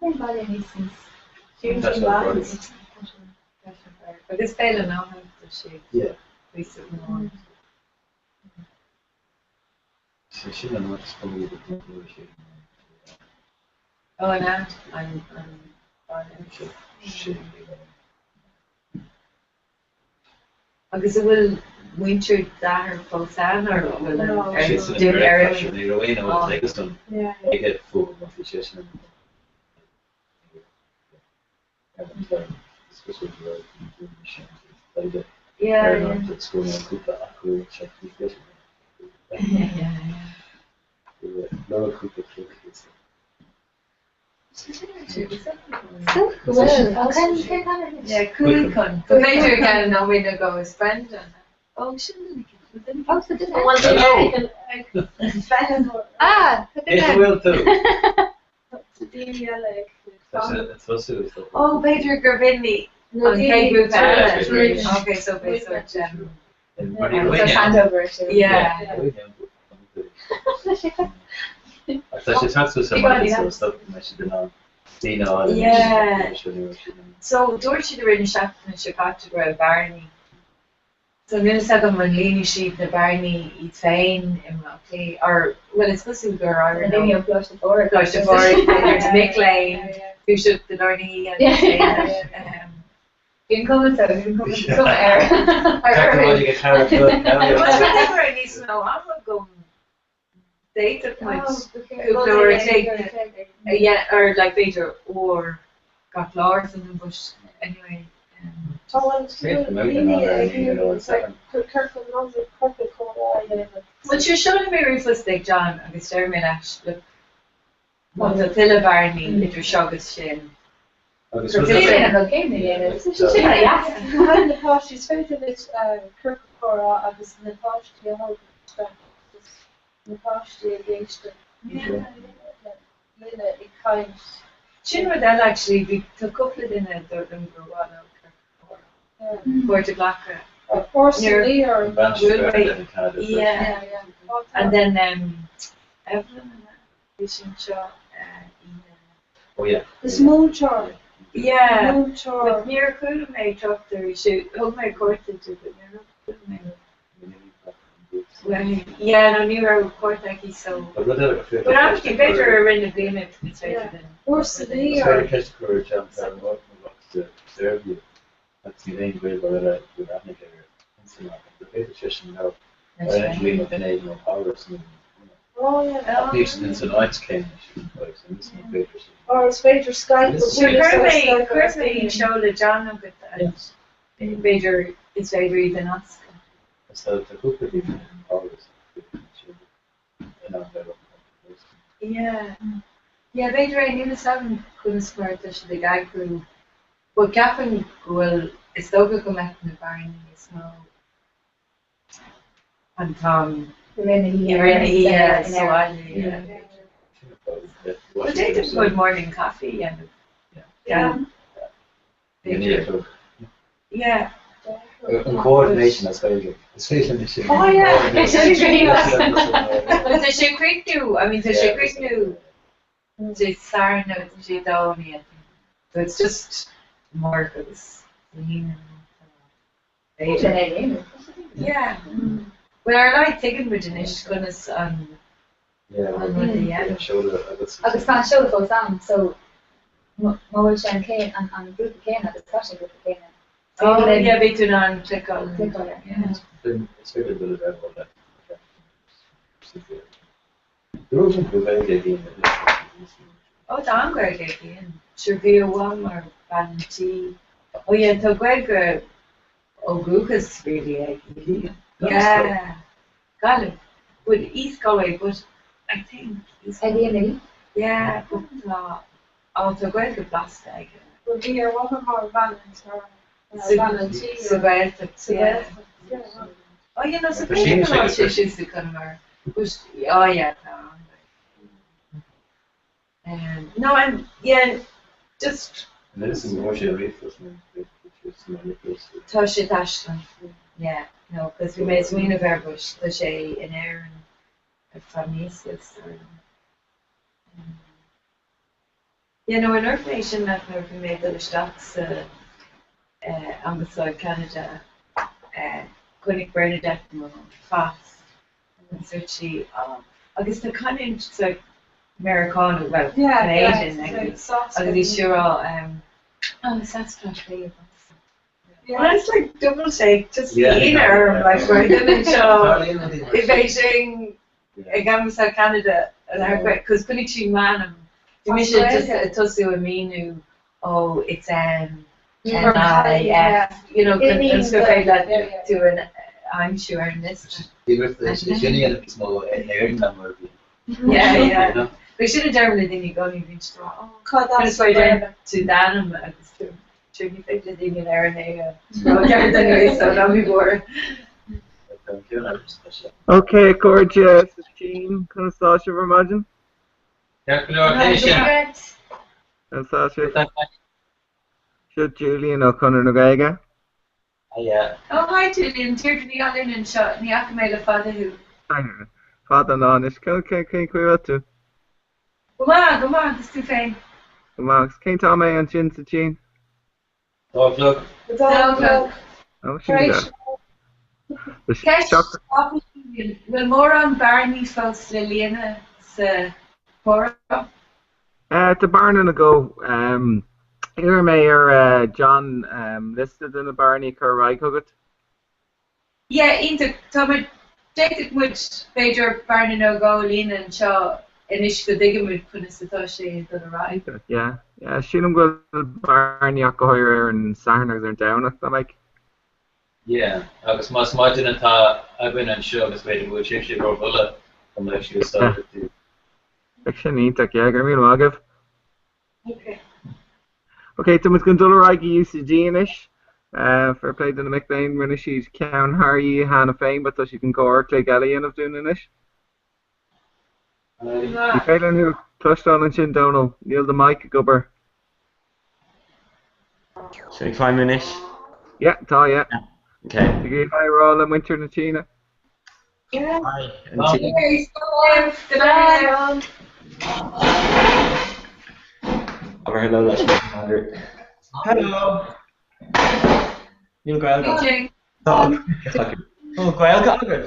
Everybody needs these Huge That's lines. but this fella now has the shape. Yeah. Recently on. So she don't know what's probably the blue shape. Oh, and I'm agus bhfuil winter dar fósan or bhfuil She's in do a great area. pressure. They go in and take us done. They get full of nutrition. Especially the machine. Like the Yeah. It's going on good that aqua check nutrition. Yeah. No cook it. Yeah, cool con. But later again, no way to go with Brenda. Oh, shouldn't Oh, so did Well, I? Ah, look at It that. will too. Like, It's also Oh, Pedro Gravini. No, On he- Facebook. Yeah, it's really- Okay, so basically, Everybody Yeah. away So now. hand over to- Yeah. Actually, talks to somebody so stuff I should have known. Dino. Yeah. So Dorothy the rinne seachtain in Chicago go Barney. So nu sagam an líní siad na Barney í féin in Rockly, or well it's supposed to go I don't know. Close to four, to Mick Lane, who should the Dorney and Bhíonn cumata, bhíonn cumata some air. whatever I need to know, I'm not going data points. Or take yeah, or like later or got Lars in the bush anyway. so when it's But you're showing me realistic, John, agus dermid look. What the Pilla Barney, little Shogus Shin. Behind the posh, she's very village Kirkcora agus na posh to hold na posh to engaged Lina I kind. Chin with that actually, we took up with in a Durban Gurwano Kirkcora. Port of Blackra. Of course, Lee or yeah. And then Evelyn and Vision Shaw. Oh yeah. the small chart. Yeah, Small chart. but near could make up the shoot. Hold my court into but near could make. Well, yeah, no, near court like so. But actually, better in the game if it's better than. Worse than Lee It's or. very catch the courage and what to serve you. That's the main way by the ethnic area. The patrician now. I actually within age no powers. Oh yeah. At least in tonight's came, like, so this is my patrician. Or it's better Skype. Kirby showed the John of it and Vader is Vader even us. So the cook would be powers. Yeah. Yeah, Vader I knew the seven couldn't swear to the guy crew. But Gavin will is over come at the barn is no and Tom yeah, so I But they did good morning coffee and yeah. Yeah. In coordination as well. Especially the ship. Oh yeah, it's really But the ship quick knew. I mean, the ship quick knew. The Sarah knows she don't yet. So it's just more for this. Yeah. Well, I like taking with Danish goodness on. Agus tá seo fós am, so móil sé an céin an grúpa céine agus tá sé grúpa céine. Oh, yeah, they do not click on. It's very good about that. There wasn't a very good game. Oh, I'm great again. Trivia one or Valentine. Oh, yeah, so Greg O'Grukas really. Yeah. Got it. With East Galway, but I think East Galway. Yeah, but so Greg the plastic. Well, here, what are more Valentine? Valentine. Yeah. Oh, you know, so But she maybe was not like a she's the Conmar. Oh, yeah, no. No, and yeah, just This is more she read for some. Tasha Dashland. Yeah, no, because we made Sweeney Verbush, Tasha in Aaron, a Farnesis, or. Yeah, no, in our nation, that we made the stocks, Ambassade Canada, Gwyneth Bernadette, Fast, and Suchi, agus the kind of like Americano, well, Canadian, I guess sure all, oh, the Sasquatch really. Well, it's like double shake, just in her, like, we're going to show Beijing, Ambassade Canada, and because Kunichi Manam, the mission just toss you a menu, oh, it's NIF, you know, and stuff like that to an, I'm sure, in this. Yeah. We should have done it, then you go and you reach that's why down to Danham, to be fixed in an area. Anyway, so that'll be more. Okay, gorgeous. Jean, can I start your imagine? Yeah, And Sasha. Should Julian O'Connor Nogaiga? Yeah. Oh, hi, Julian. Deirdre ní Allen and shot ní Acamail Father who. Father Nanish, can you to? Come on, it's too fine. Max, can't tell me on Chin to Jean. Dog look. The dog look. Oh, she's there. Well, more on Barney folks, Liliana, Cora. To Barn and go. Here Mayor John listed in the Barney Currai Cogot. Yeah, into Thomas Jacob which Major Barney no go Lena and Shaw initially digging with Punisatoshi to the right. Yeah. She'll go Barney Akahoyer and Sarners are down at the like. Yeah, agus mas maidin atá abin an seo agus beidir bhfuil sé go bhula an leis siú started to. Section ítach, yeah, go míle agah. Okay. Okay, Thomas Gondola Ragi UCG-ish. Fair play to the McBain when she's Count Harry Hannah Fame, but so she can go Clay Gallian of doing it. You feeling who touched on and chin Donald, Neil the mic gubber. Should we 5 minutes? Yeah, yeah. Okay. You get high roll in winter in China. Yeah. Hi. Good night. Hello, that's Hello. Neil Gael. Hey, Oh, Gael got good.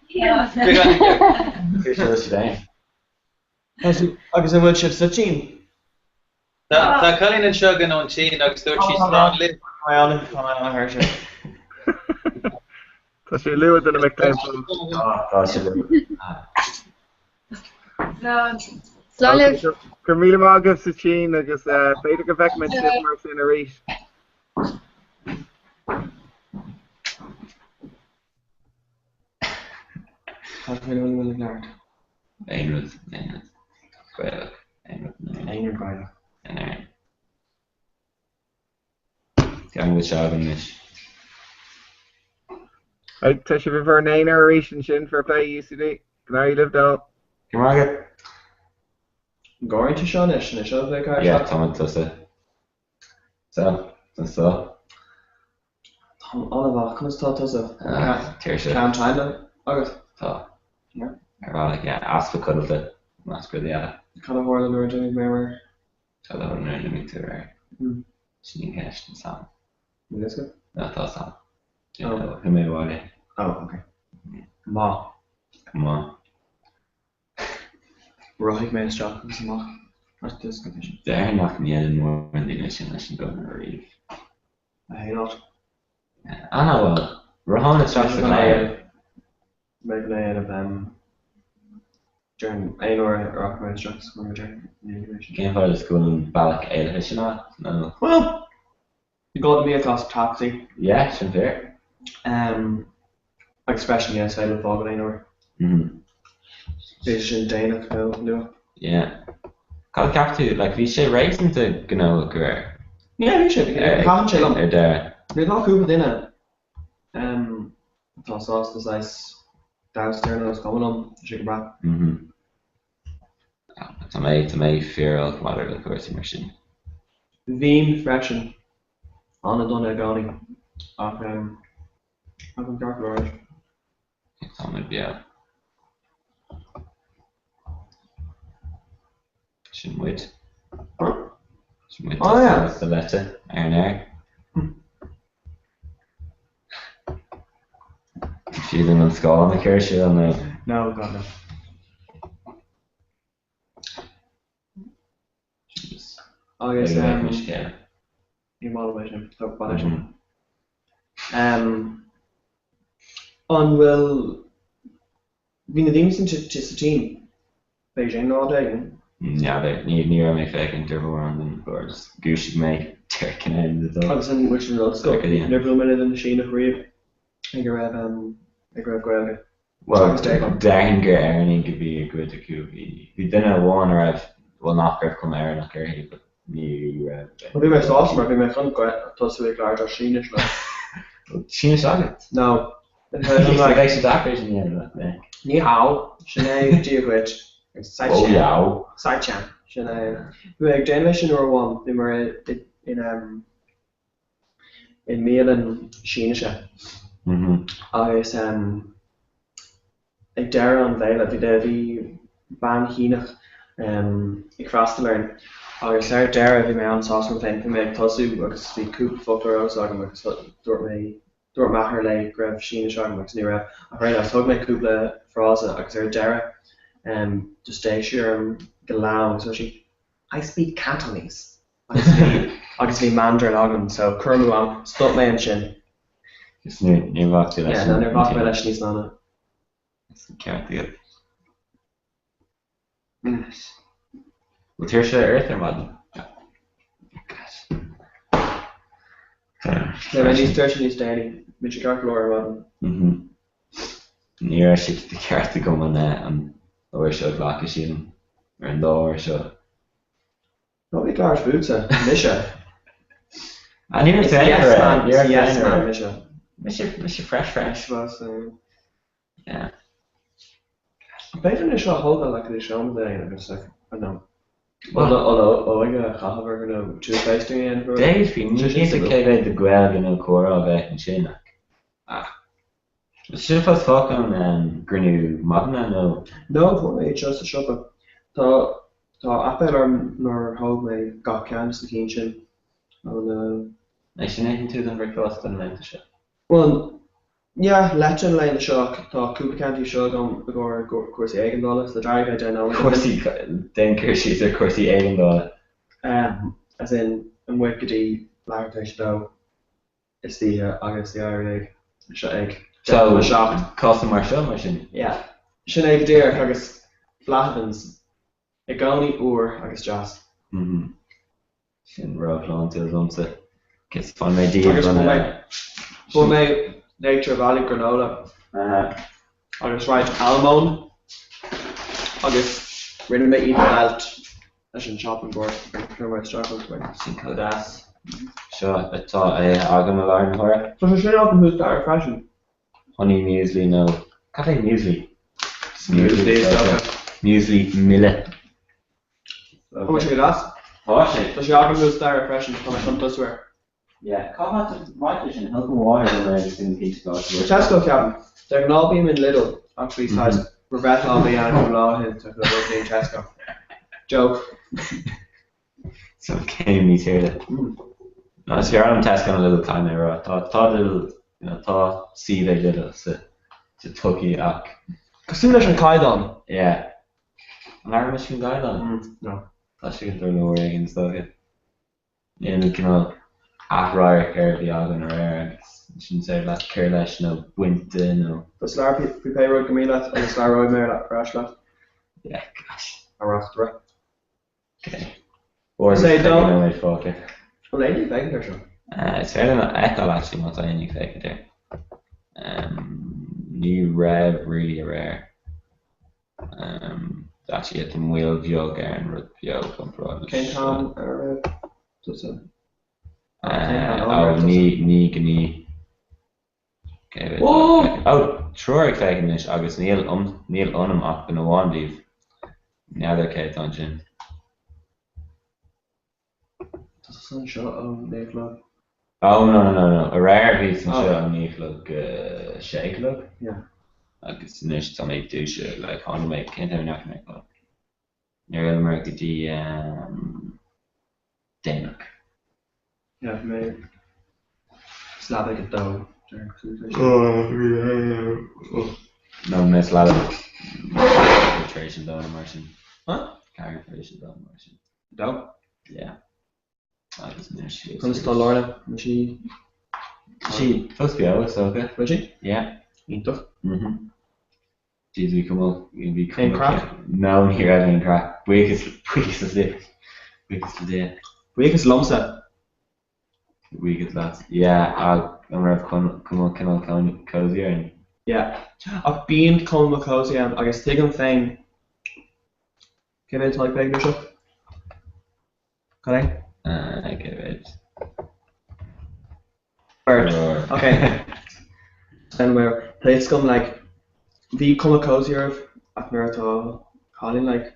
yeah. Appreciate this today. Agus an bhfuil sib sa Jean. Tá Colin an seo gan an Jean agus dúirt sí strong lit. Fáin her sin. Tá sé luúd in the McBain. Tá sé Slálih. Go míle agah sa Chin agus féidir go bheicmen si mar sin a rís. Tá mé bhfuil leart. Einrad. Gweilach. Einar Gael. Gan bhfuil seag an leis. Tá sé bhí bhar nain ar rís an sin for play UCD. Gná live dá. Cymraeg? Gorin to Sean ish, and Sean like Yeah, Tom Tussa. So, Oliver, come and start us up. Tearsha. Can't try that. August. So, yeah. Yeah, ask for cuddle it. That's good, yeah. Kind of more than we're doing, maybe. So, that would learn me to right. She didn't catch the song. That's good. No, that's song. Oh. Who made what? Oh, okay. Come on. Right, main strap, this is not. What's this condition? They're not me in more than the ignition unless you go to read. I hate it. I know, well, Rohan is just the player. Maybe I had during Ainor or main straps when we're during the ignition. Can't find the school in Balak Eilish, you know? No. Well, you got to be a class taxi. Yeah, should fair. Like especially outside of Bob and Ainor. Vision Dana no. Yeah. Call Captain, like, we should racing to Gnoa career. Yeah, we should. Haven't you? They're there. We're not cool within it. Tá sásta sais downstairs na común si bra. Tá mé fearál mar le cuairtí mar sin. Bhín freisin anna donna gáí ach an gar leir. Tá mé bia. Sin muid. Sin muid the letter ar an air. Feeling an scáil na ceir siú an No, God no. Agus ní má sin tá sin. An bhfuil hí na daine sin sa tí Beijing ná dagan. Ja, ní mé fécinn dúbh an burs gúisi mé tuircin in agus an bhfuil sin rosco nebhfuil mé an sin nach riomh ag raibh goilge. Well, dagan gur airning go bhí a good acu bhí duine bháin a raibh bhfuil nach raibh chum air nach ar hí ní raibh. Bhí mé sásta mar bhí mé chun tosú ag leir ar síne le. Síne agat? No. Bheith dachar sin dhéanamh. Ní há sin é díomhhuiid. Saichan sin bhí ag déanamh sin uair bháin bhí mar in mélan síneise. Agus ag deire an bhéile bhí ban híineach ag freastailm agus ar deire bhí mé an sásan féin bhí mé ag tosú agus bhí cúpla fótar agam agus dúirt methar le greibh síneise agam agus ní raibh a réad a thug mé cúpla frása agus ar deire just sure galang so I speak Cantonese agus bhí Mandarin agam so curmú am stop mé an sin. Is ní bhachtí leis. Yeah, níor bhachtí leis níos nána. Ceartí. Bhil tíir sé airt ar maidin? Le bheith níos tuir níos déanaí, mid sé ceart leir ar maidin. Ní raibh si de ceartta go an óir seo ghlacha sin ar an dáir seo. No bhí gláir búta, mise. Ní raibh féin yes man, mise. Mise fresh. Yeah. Beidir is seo thóga le é seom daon agus nó. Óige chahabhar nó tú féisting an bhfuil. Déir hí ní céibh de gweil gan an córa bheith an sin. Sin fá fá an grniú magna nó? No, fu mé just a siopa. Tá apel nar thóg mé gach cean sa cín sin. É sin éan tú an bhicáist an leanta se? Well, yeah, lechen le na seach tá cúpa cantí seo an agóir cuasaí éigeandála le draibh den á. Cuasaí den chuirsí ar cuasaí éigeandála. As in an bhuiid go dtí leirtéis dó is tí agus the air seo ag. So costa mar seo mar sin? Yeah. Sin ag déir agus flahavans I gánaí uair agus jazz. Sin ráhlán tú domsa. Cos fan mé díobh fu mé Nature Valley granola agus ráid almón agus rinne mé iad belt leis an shopping board ar mai struggle sin codáas. Seo atá agam a leir an thoir. So sin agam who's dar fashion. Honey muesli no. Cafe muesli. Muesli mille. How much you got? Oh shit. Does your agam who's dar fashion from a contest Yeah, Comhrá right vision help me water and just in peach glass. Tesco cabin. They can all be in Lidl. Actually, size. Rebecca all be on law here to go in Tesco. Joke. So came me here. No, it's here on Tesco a little time there. Thought little, thought see they did it. To Tucky ak. Cosúlas an caidan. Yeah. An armas sin caidan. No. Tá sé go no against though. Yeah, you know. Ahrar ar the agan or air sin sé le ceir leis nó buinte nó. Tás leir pipé roid go mí leat agus leir roid mé le freis leat? Yeah, gosh. Arachtra. Okay. Or say don't. No way fuck it. Well, any thing there, sure. It's fairly not echo actually. What's any thing there? New rev really rare. Actually, at the wheel jog and root jog from product. Can't come. Does it? Ní Troir cléigenis agus níl anam ach gan bháindíh neadidir cé an sin. San seo ó néichlog. Oh no. A rare bhí san seo an níichlog séichlog. Yeah. Agus níos tá méid dúise le hána méid cinnte neach méid le. Níor mar go dtí Dénach. Yeah, mé Slavic a dó. No, mé Slavic Caricatration dó na mar sin. Caricatration dó na mar sin. Dó? Yeah. Agus níos fiú. Chun tá Lorna, she Fos go, so okay. Was she? Yeah. Ítach? Jeez, we come up. Clean crack? No, here I didn't crack. Weakest today. Weakest lumsa. Weakest lads. Yeah, I'm gonna come on cozier and. Yeah. A bean come with cozy and I guess take him thing. Can I type big Bishop? Can I? Okay, wait. Bird. Okay. Anyway, plates come like the come cozier at Merita calling like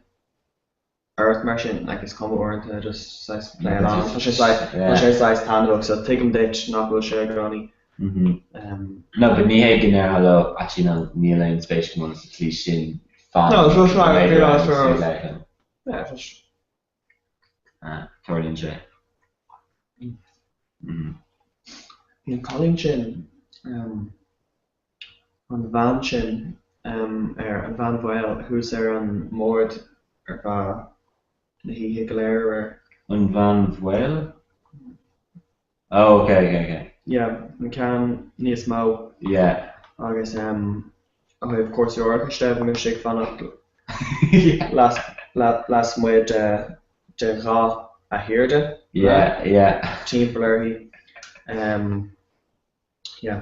Earth Martian like it's come over to just size play along. So she's like stand up so take him ditch not will share granny. No, but ní hé gin hello actually no ní lein space come on to sin fan. No, so right. Yeah, just Torlin J. In Collinchin on Van Chin Van Voel who's there on Mord or he Higler on Van Voel? Oh, okay. Yeah, we can Nies Mo. Yeah. I guess of course your orchestra I'm shake fan of last with Ra a Hirde. Yeah. Team Blurry. Yeah.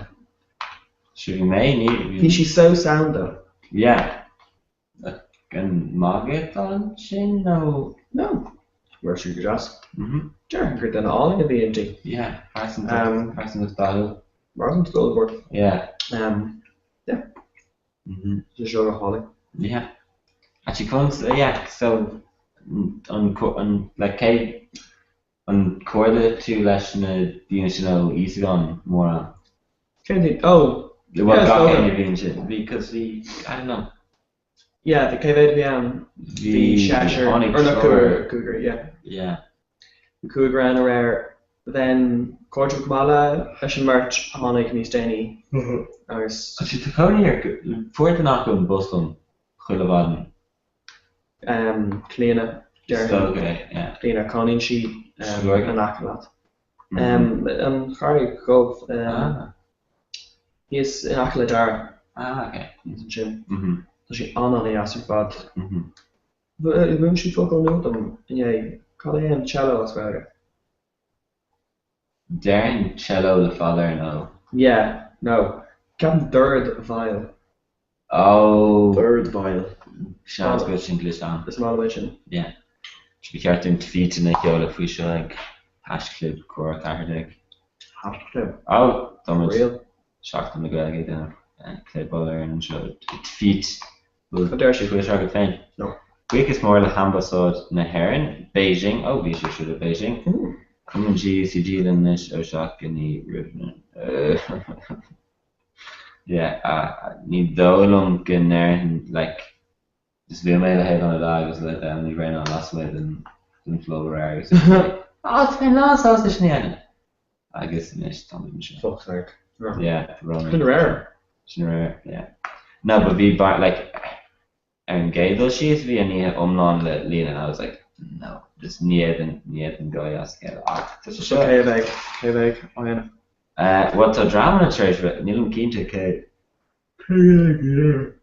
Should we may she's so sound though. Yeah. Can Margaret on chin? No. Where should you just? Sure, then all in the VNT. Yeah. Carson with style. Martin's Goldberg. Yeah. Yeah. Just show Holly. Yeah. Actually comes so on like Kate on quarter to less than the easy on more. Because I don't know. Yeah, the KVDM, the Shasher, or not Cougar, yeah. The Cougar ran rare, then Cordial Kamala, Ashen Merch, Honig, Nistani. Actually, the Coney here, for the knock on Boston, Hulavaden. Cleaner, Cleaner, Conning Sheet, and Akalat. Harry Gov, he's in Akaladar. Okay. He's in gym. So she on the acid bad. But when she fuck on them, yeah, call him cello as well. Darren cello the father no. Yeah, no. Captain third viol. Oh. Third viol. Sounds good English down. That's my mission. Yeah. Should be careful to feet in the yola if we should like hash clip core cardiac. Hash clip. Oh, Thomas. Real. Shocked on the guy get down. Clip baller and show feet. But there she goes. Fine. No. Weakest more the Hambasod na Heron, Beijing. Oh, we should have Beijing. Come on, GCG then this shock in the yeah, need dolum in there and like just be made head on a dog was let down the rain on last way and flow areas. Oh, it's been lost sausage near. I guess it's Tommy Michelle. Fuck's sake. Yeah, It's rare. Yeah. No, but we bought like gay though she used to be and you have Lena and I was like, no, just Nieden go ask get off. Just okay bag. Oh yeah. What's a drama in church but Neil keen to K. Dwi'n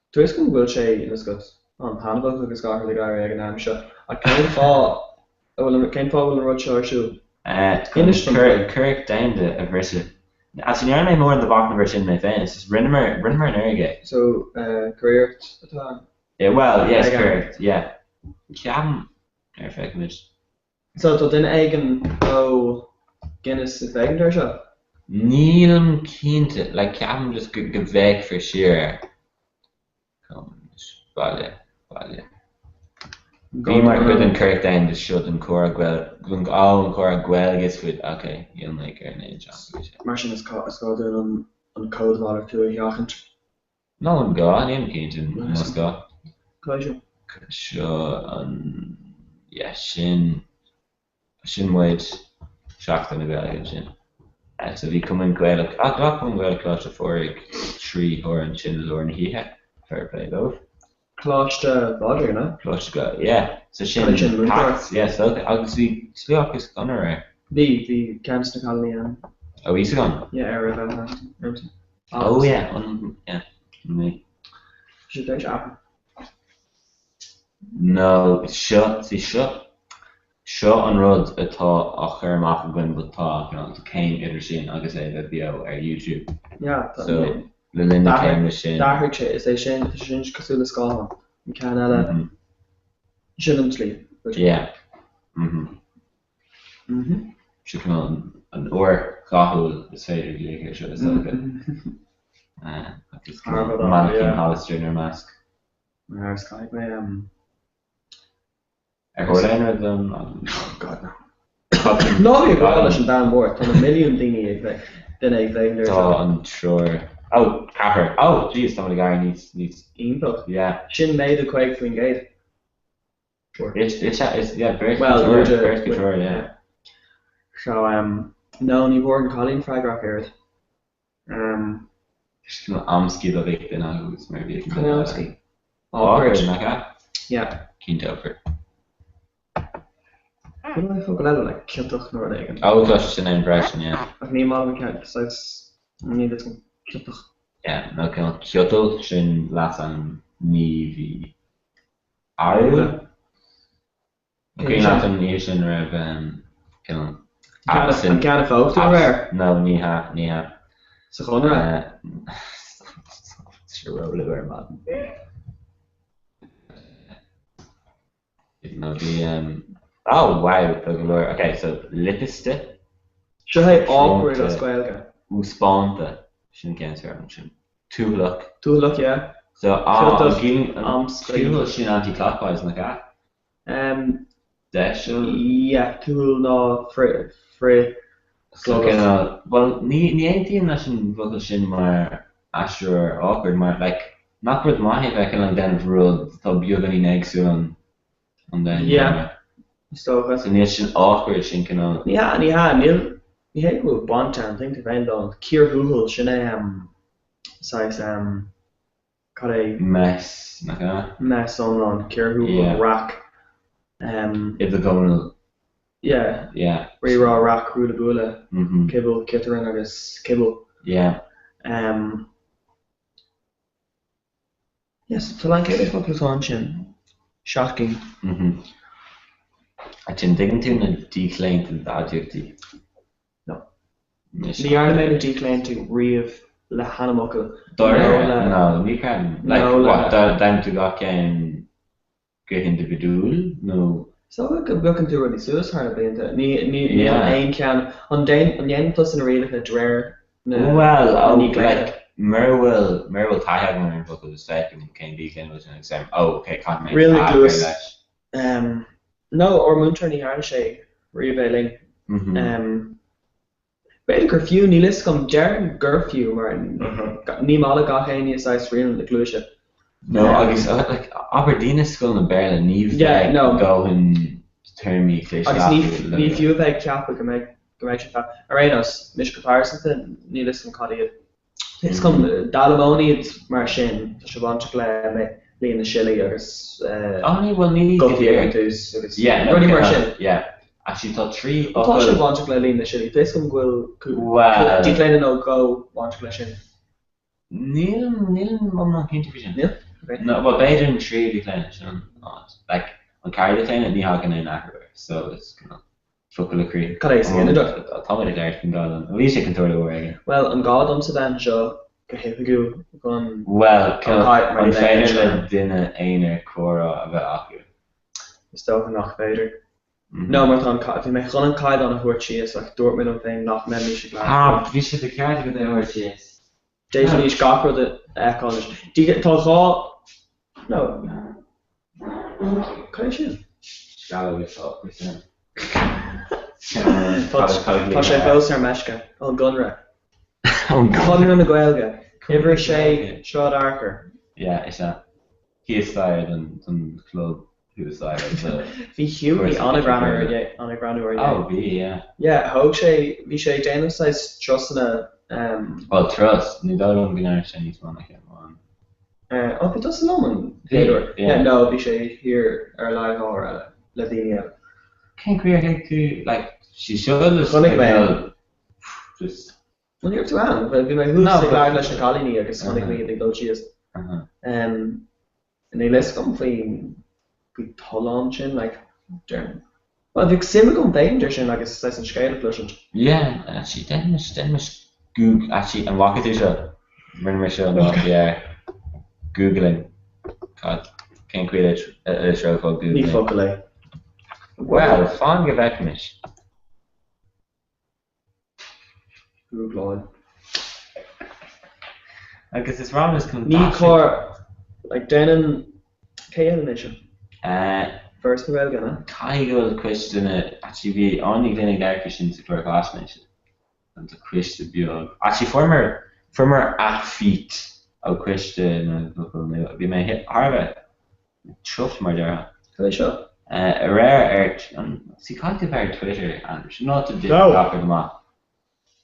gwybod gweld sé yn ysgwrs. Ond Hannibal yw'r ysgwrs ar y gair ag yn am sio. A cael ffa, wel yn rhoi sio ar siw. Kirk down to a version. As you know, more in the bottom version in my fans. It's Rinnemer Nergate. So, career. Yeah, well, yes, correct. Yeah. Perfect. So, to den eigen o Guinness is eigen daar zo. Níl cínte, like ceam just go bheith for sure. Baile. Bhí mar chud an Kirk down the shut an córa gwell, an córa gwell gets with, okay, you'll make her name, John. Martin is doing an code water to a yachint. No an gá, níl cínte mas gá. Cóisio. Seo an, yeah, sin muid seachtain na gwell sin. So bhí cumann gwell, gá cumann gwell cláiste fórig trí or an sin is or na híthe. Fair play, though. Cláiste báidir, no? Cláiste go, yeah. So sin packs, yeah, so agus bhí slíochas gunnar ré. Bhí camps na colony an. Oh, he's gone? Yeah, area of Hampton. Oh, yeah, yeah. Me. Should they happen? No, seo an rud atá a chur amach an gcuin butá tá céim idir sin agus é le bio ar YouTube. Yeah, so le linda céim sin. Dáthirte is é sin cosúla scála. You can eile sin an slí. Yeah. Si an uair chathúil is féidir léige seo is agus mannequin Hollister ar measc. Ar Skype Orlando them. Oh God no. No, you're going to down board. There's a million thingy thing. I'm sure. Oh, Capper. Oh, geez, some of the guy needs input. Yeah. Shin made the quake to engage. Sure. It's yeah, birth control, yeah. So no, ni born Colin Fragrach here. Just amski the big thing. I was maybe. Amski. Awkward, like yeah. Keen to over. I forgot like Kiltuch Nordic. Oh, gosh, an impression, yeah. I've named all the cats, so it's need this one. Kiltuch. Yeah, no, Kyoto, Shin, Lasan, Nivi. Arla? Okay, not an Asian Rev, Kiln. Can I vote to rare? No, Niha. So, Conrad. Sure, really very modern. No, the oh wow, okay, so Lipiste. Should I awkward as well? Uspanta. Shin cancer. Two luck, yeah. So Skill shin anti-clockwise like that. Dash. Yeah, tool no free. So well, ni anything that shin vocal shin more Asher awkward more like not with my head like then road so building next on then yeah. So it's an awkward shin can yeah Neil will want to think to find on Kier Google should size got a mess on Kier Google rack if the governor yeah raw rack rula bula cable kittering or this cable yeah yes so like it focus on chin shocking I didn't think to decline to the adjective. No. The animated decline to Reeve La Hanamoka. No, we can like what time to go can get individual. No. So we could look into really suicide being that ni ein can on den plus in real a rare. Well, like Merwill Tyhagan and book was second can be kind of an example. Oh, okay, can't make really close. No, or Moonturny Harshay revealing. Baker few Nilis come Jared Gurfew Martin. Nimala Gahania size real in the Glusha. No, I guess like Aberdeen is still in the barrel and Neve go and turn me fish. I guess Neve you beg cap we can make Arenos, Mishka Parsons, Nilis and Cody. It's come Dalamoni, it's Marshin, Shabon Lee in the Shilly or only will need yeah, Ronnie Marshin. Yeah. Actually thought three I thought she wanted to Lee in the Shilly. This one will decline no go want to Shin. Neil I'm not intervision. Yeah. Okay. No, but they didn't three decline like on carry decline and Nihagan in Acrobat. So it's fucking agree. Can I see it? Tommy declared can go on. At least you can throw the war again. Well on God on Sedan show. Well, an féidir le duine éonar córa a bheith acu. Is tócha nach féidir. No, mar bhí mé chuan caiid an thuirt síos ach dúirt mé an féin nach mé sé bhí sé de ceart go dé síos. Dééis níos gacro eáis. Tá gá no cai sin? Tá sé bós ar meisce an gunra. Chun na Gaeilge. Iver sé seo archer. Yeah, is that he is tired and club who is tired. Bhí hiúí anagranú. Oh, yeah. Yeah, hoog sé bhí sé déanamh trusna Well, trust. Ní dá an gnar sé níos mána chéan. Oh, but doesn't know yeah, no, bhí sé hir ar live or le daine. Can't create like she should just well, you're too out, but bhí mé hús ag leis na chalíní agus chunig mé ag dul sios. And they list come playing good Holland chin like German. Well, the same go danger chin like a size and scale plus. Yeah, actually, then Google actually and walk it through. Ring Michelle, yeah, googling. God, can't create a show called googling. Well, fun give back Mich. Google. I guess it's wrong as Nicor. Like Denon Kayan Nation. First Noel Gana. Kyle question it actually be only Glenn Garkishin to for classmate. And the question biog. Actually former athlete of question be my hit Harvard. Chuff my there. Hello sure. A rare art and see cultivate Twitter and not to do Gawker the mock.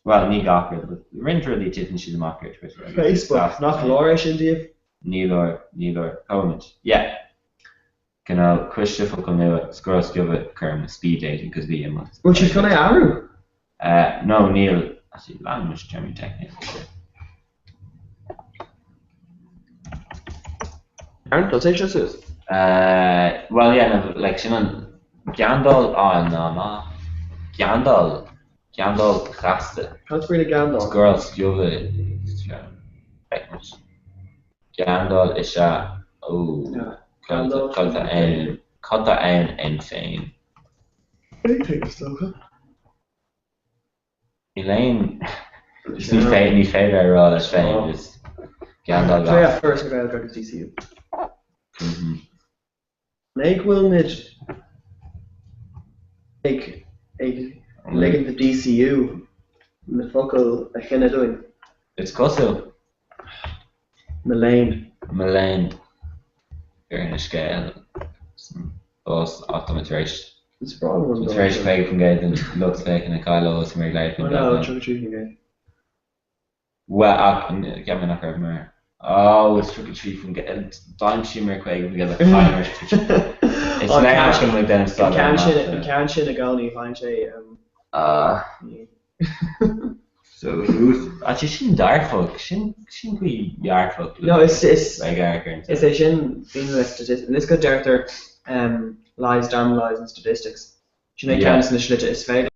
Well, ní Gawker, but render the didn't she the mocker Twitter. Facebook, not Flourish indeed. Neither comment. Yeah. Canal Christopher for come scores give it current speed dating because we am. Which is gonna arrow? No, Neil actually language German technique. Aren't those HSs? Well yeah, no, like Shannon Gandal Gandal Caste. How's really Gandal? Girls give it Gandal is Cota ein féin. Elaine ní féidir rá is féin is Gandal. Yeah, first I'll go to DCU. Meg will mid like the DCU the focal a chinna doing. It's Cosil. Malaine. You're in a scale. Both optimization. It's a problem. Optimization fake from guide and looks like in a Kylo is very light. No, trick-or-treating guy. Well, I can't remember. Oh, it's trick-or-treat from guide. Don Shimmer Quake from guide the timers. It's like asking like then start. Can't shit a goal you find say So who's actually shin dark folk shin we yard folk. No, it's like it's a shin being with statistics. And this good director lies lies in statistics. She make can't in the shlit is fair.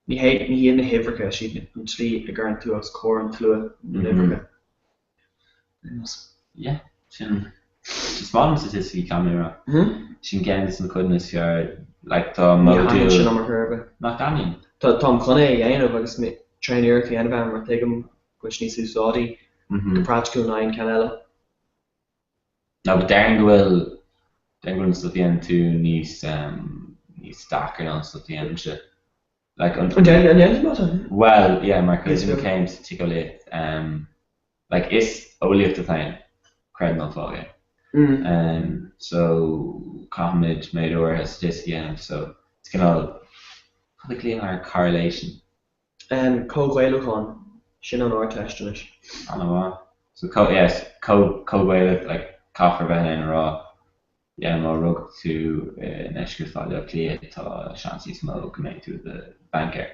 Ni hate me in the Hivrika she actually a guarantee to us core and fluid Hivrika. Yeah, shin small statistic camera. Shin getting this in goodness yard like Tom Module. Not Daniel. Tom Connay, I know agus me trainer at the end of him or take him which needs to Saudi the practical 9 Canela. No, but Darren will stuff the end too needs stacker and stuff the end shit. Like well, yeah, my cousin came to tickle it like it's only at the time credible for it. So Comhrá made over has this again, so it's gonna quickly our correlation. Co-Gwailocon, Shin on our test on it. I don't know. So co-Gwailocon like Comhrá Benin raw. Yeah, more rug to Neshka Fada clear to Shansi Smoke made to the banker.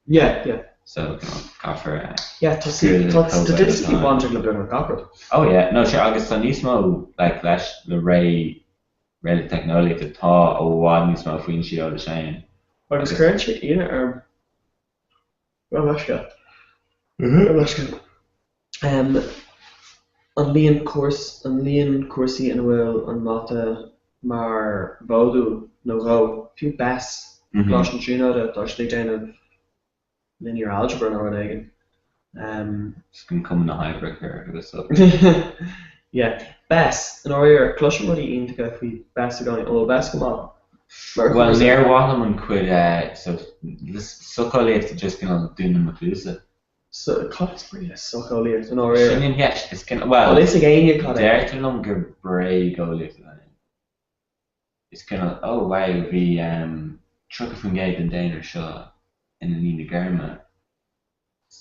Yeah. So Comhrá. Yeah, to see statistically one to look at Comhrá. Oh yeah, no sure August on Nismo like Flash the Ray relative technology to thaw a one Nismo Queen she out of shine. Or is currently in or well Nashka. An Leon Corsi and Will an Mata Mar Vodu no go. Few best. Gosh and Trino that actually down of linear algebra now again. It's gonna come in a hybrid here or so. Yeah. Best. In our cluster money in to go for best are going best come on. Well, near Waterman could so this Succulate to just doing the Macusa. So Cotsbury is Succulate in our Shinning yes, it's well it's again you cut there to longer break go live. It's oh wow the truck from Gate and Dana Shaw in the Nina Garma.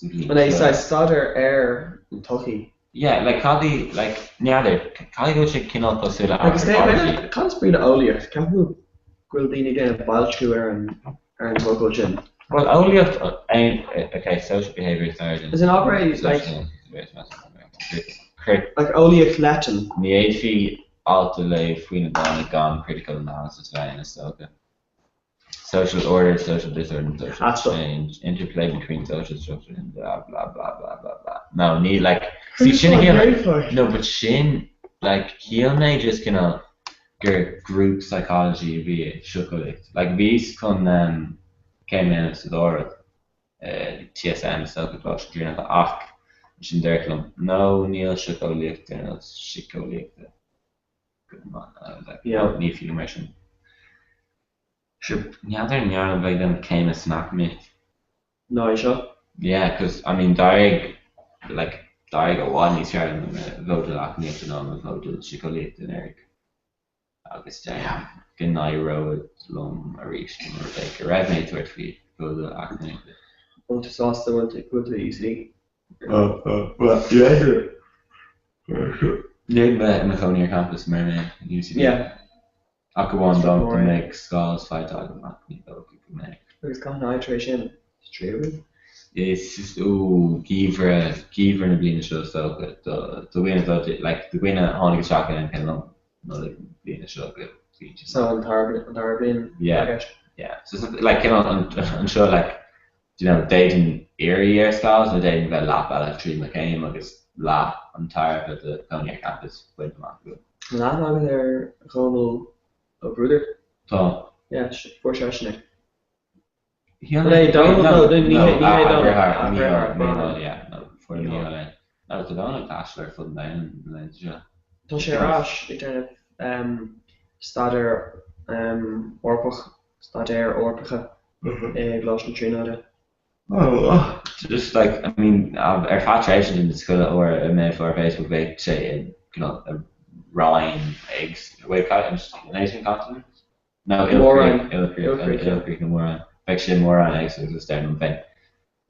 And I started air in Tucky. Yeah, like Cody go check Kinal plus it like Cotsbury the Oliot, can who will be again Balchu and local gym. Well Oliot okay, social behaviour third. Is an operator like Oliot Latin. The AFI Alta Lay Fween gone critical analysis variance so social order, social disorder, and social change, interplay between social structure and blah blah blah blah blah blah. No, need like see Shin no, but Shin like he'll may just group psychology via Shukulik. Like these came in as Dora TSM so close to the Ach Shin Derklum. No Neil Shukulik, no Shukulik. Good man, like yeah, need information. Yeah, they're near like them came a snack me. No, sure. Yeah, because I mean, Darig a one is here and go to that near to know go to Chicolit and Eric. August Jam, Ganai Road, Lum, Arish, and Rebecca. Red made to it go to acne. Want to sauce the one to go to easily. Well, yeah. Name Maconia campus, Mermaid, UCD. Yeah. I could want them to make skulls fight out of that. There's got an iteration. It's true. It's just Giver and a Blina show so good. The winner like the winner only shotgun and can not the Blina show good. So Darwin. Yeah. Yeah. So like I'm sure like dating area styles and dating about lap out of Tree McCain like it's lap I'm tired of the Tony campus with them good. Lap out of there brother. So yeah, for sure. Yeah, for me, no, the Donald Bachelor from down, Tá sé rás ag stadir orpach stadir orpacha glas na trínáide. Oh, just like I mean, faturation in the school or a man for Facebook page say Ryan eggs. Wait, an Asian continent? No, Ill Creek and Moran. Actually, Moran eggs is down in Bay.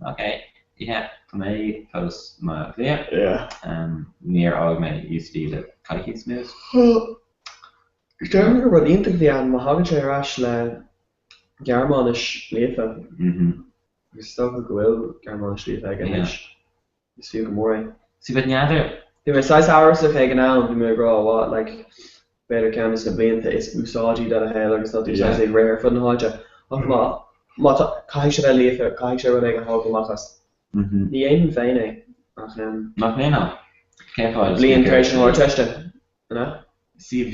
Okay, yeah, may post my there. Yeah. Near Augment used to be the Kaiki Smith. Ik denk er wat in te gaan, maar hagen zij ras le Germanisch leven. Ik stel ook wel Germanisch leven eigenlijk. Is veel mooi. See, but neither. There were 6 hours of hanging out and we were what like better cameras can be into is Usaji that I had like it's not too say rare for the hodja. Of ma kai should leven, kai should we gaan houden makas. Die één fijn Nog nee nou. Can't find Lean Trajan or testen. See,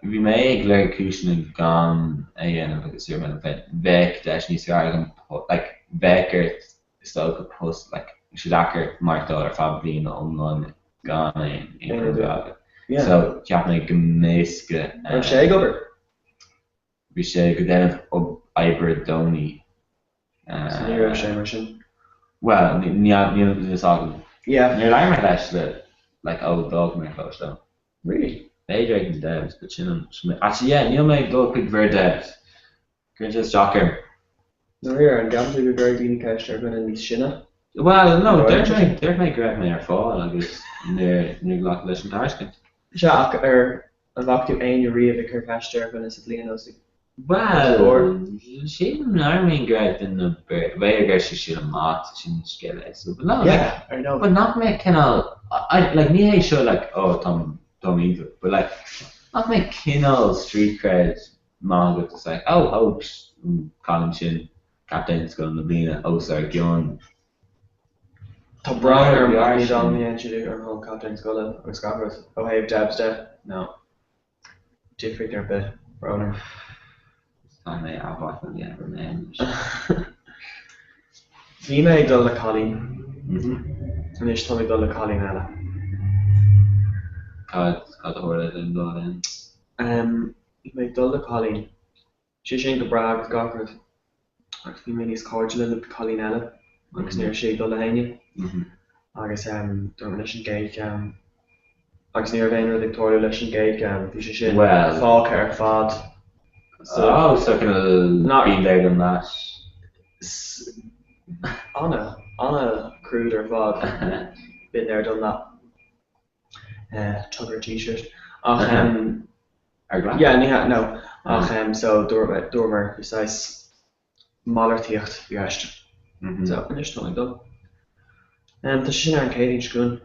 we may like Kushin gone again like a sermon event. Beck dash needs to like Becker so post like Shilaker Marta or Fablin online gone in so Japan Gmeska and Shagover. We say good then of Iberdoni. Well, near this argument. Yeah. Near Lima Dash like old dog my close though. Really? They dragged the devs, but actually, yeah, Neil may go quick very devs. Can just jocker. No, here, and Gabs will be very being cash. They're going to need Shinna. Well, no, they're my grab me fall, I guess, near Glock Listen Tarskin. Jack, or a lock to aim your rear of her cash there when it's a clean house. Well, she didn't army grad in the way I she should have mocked, she didn't get it. So, but no, yeah, I know. But not make I like me, I show like, oh, Tom either, but like not make street cred manga just like Colin Shin Captain's going to be sorry Gillen Tom Brown or me down the entry or Captain's going or Scotland have Dabs there no different there bit Browner tá mé ábhaith an dhéanamh an Bhí mé ag dul le Colleen. An is tá mé dul le Colleen eile. Cad thuirla den dó Bhí mé ag dul le Colleen. Sí sin go bra agus gachard. Agus bhí mé níos cordla le Colleen eile. Agus níor sé dul le haine. Agus dúir leis an géig agus níor bhéanaar Victoria leis an géig bhí sé sin fág ar fad. So bhíon léir an leis. Anna cruúd ar fad bit ar dul na tugger t-shirt. Ach no. Ach so dúir besides málartíocht bhí eiste. So an is tá ag dul. Tá sin ar an céirín scoún.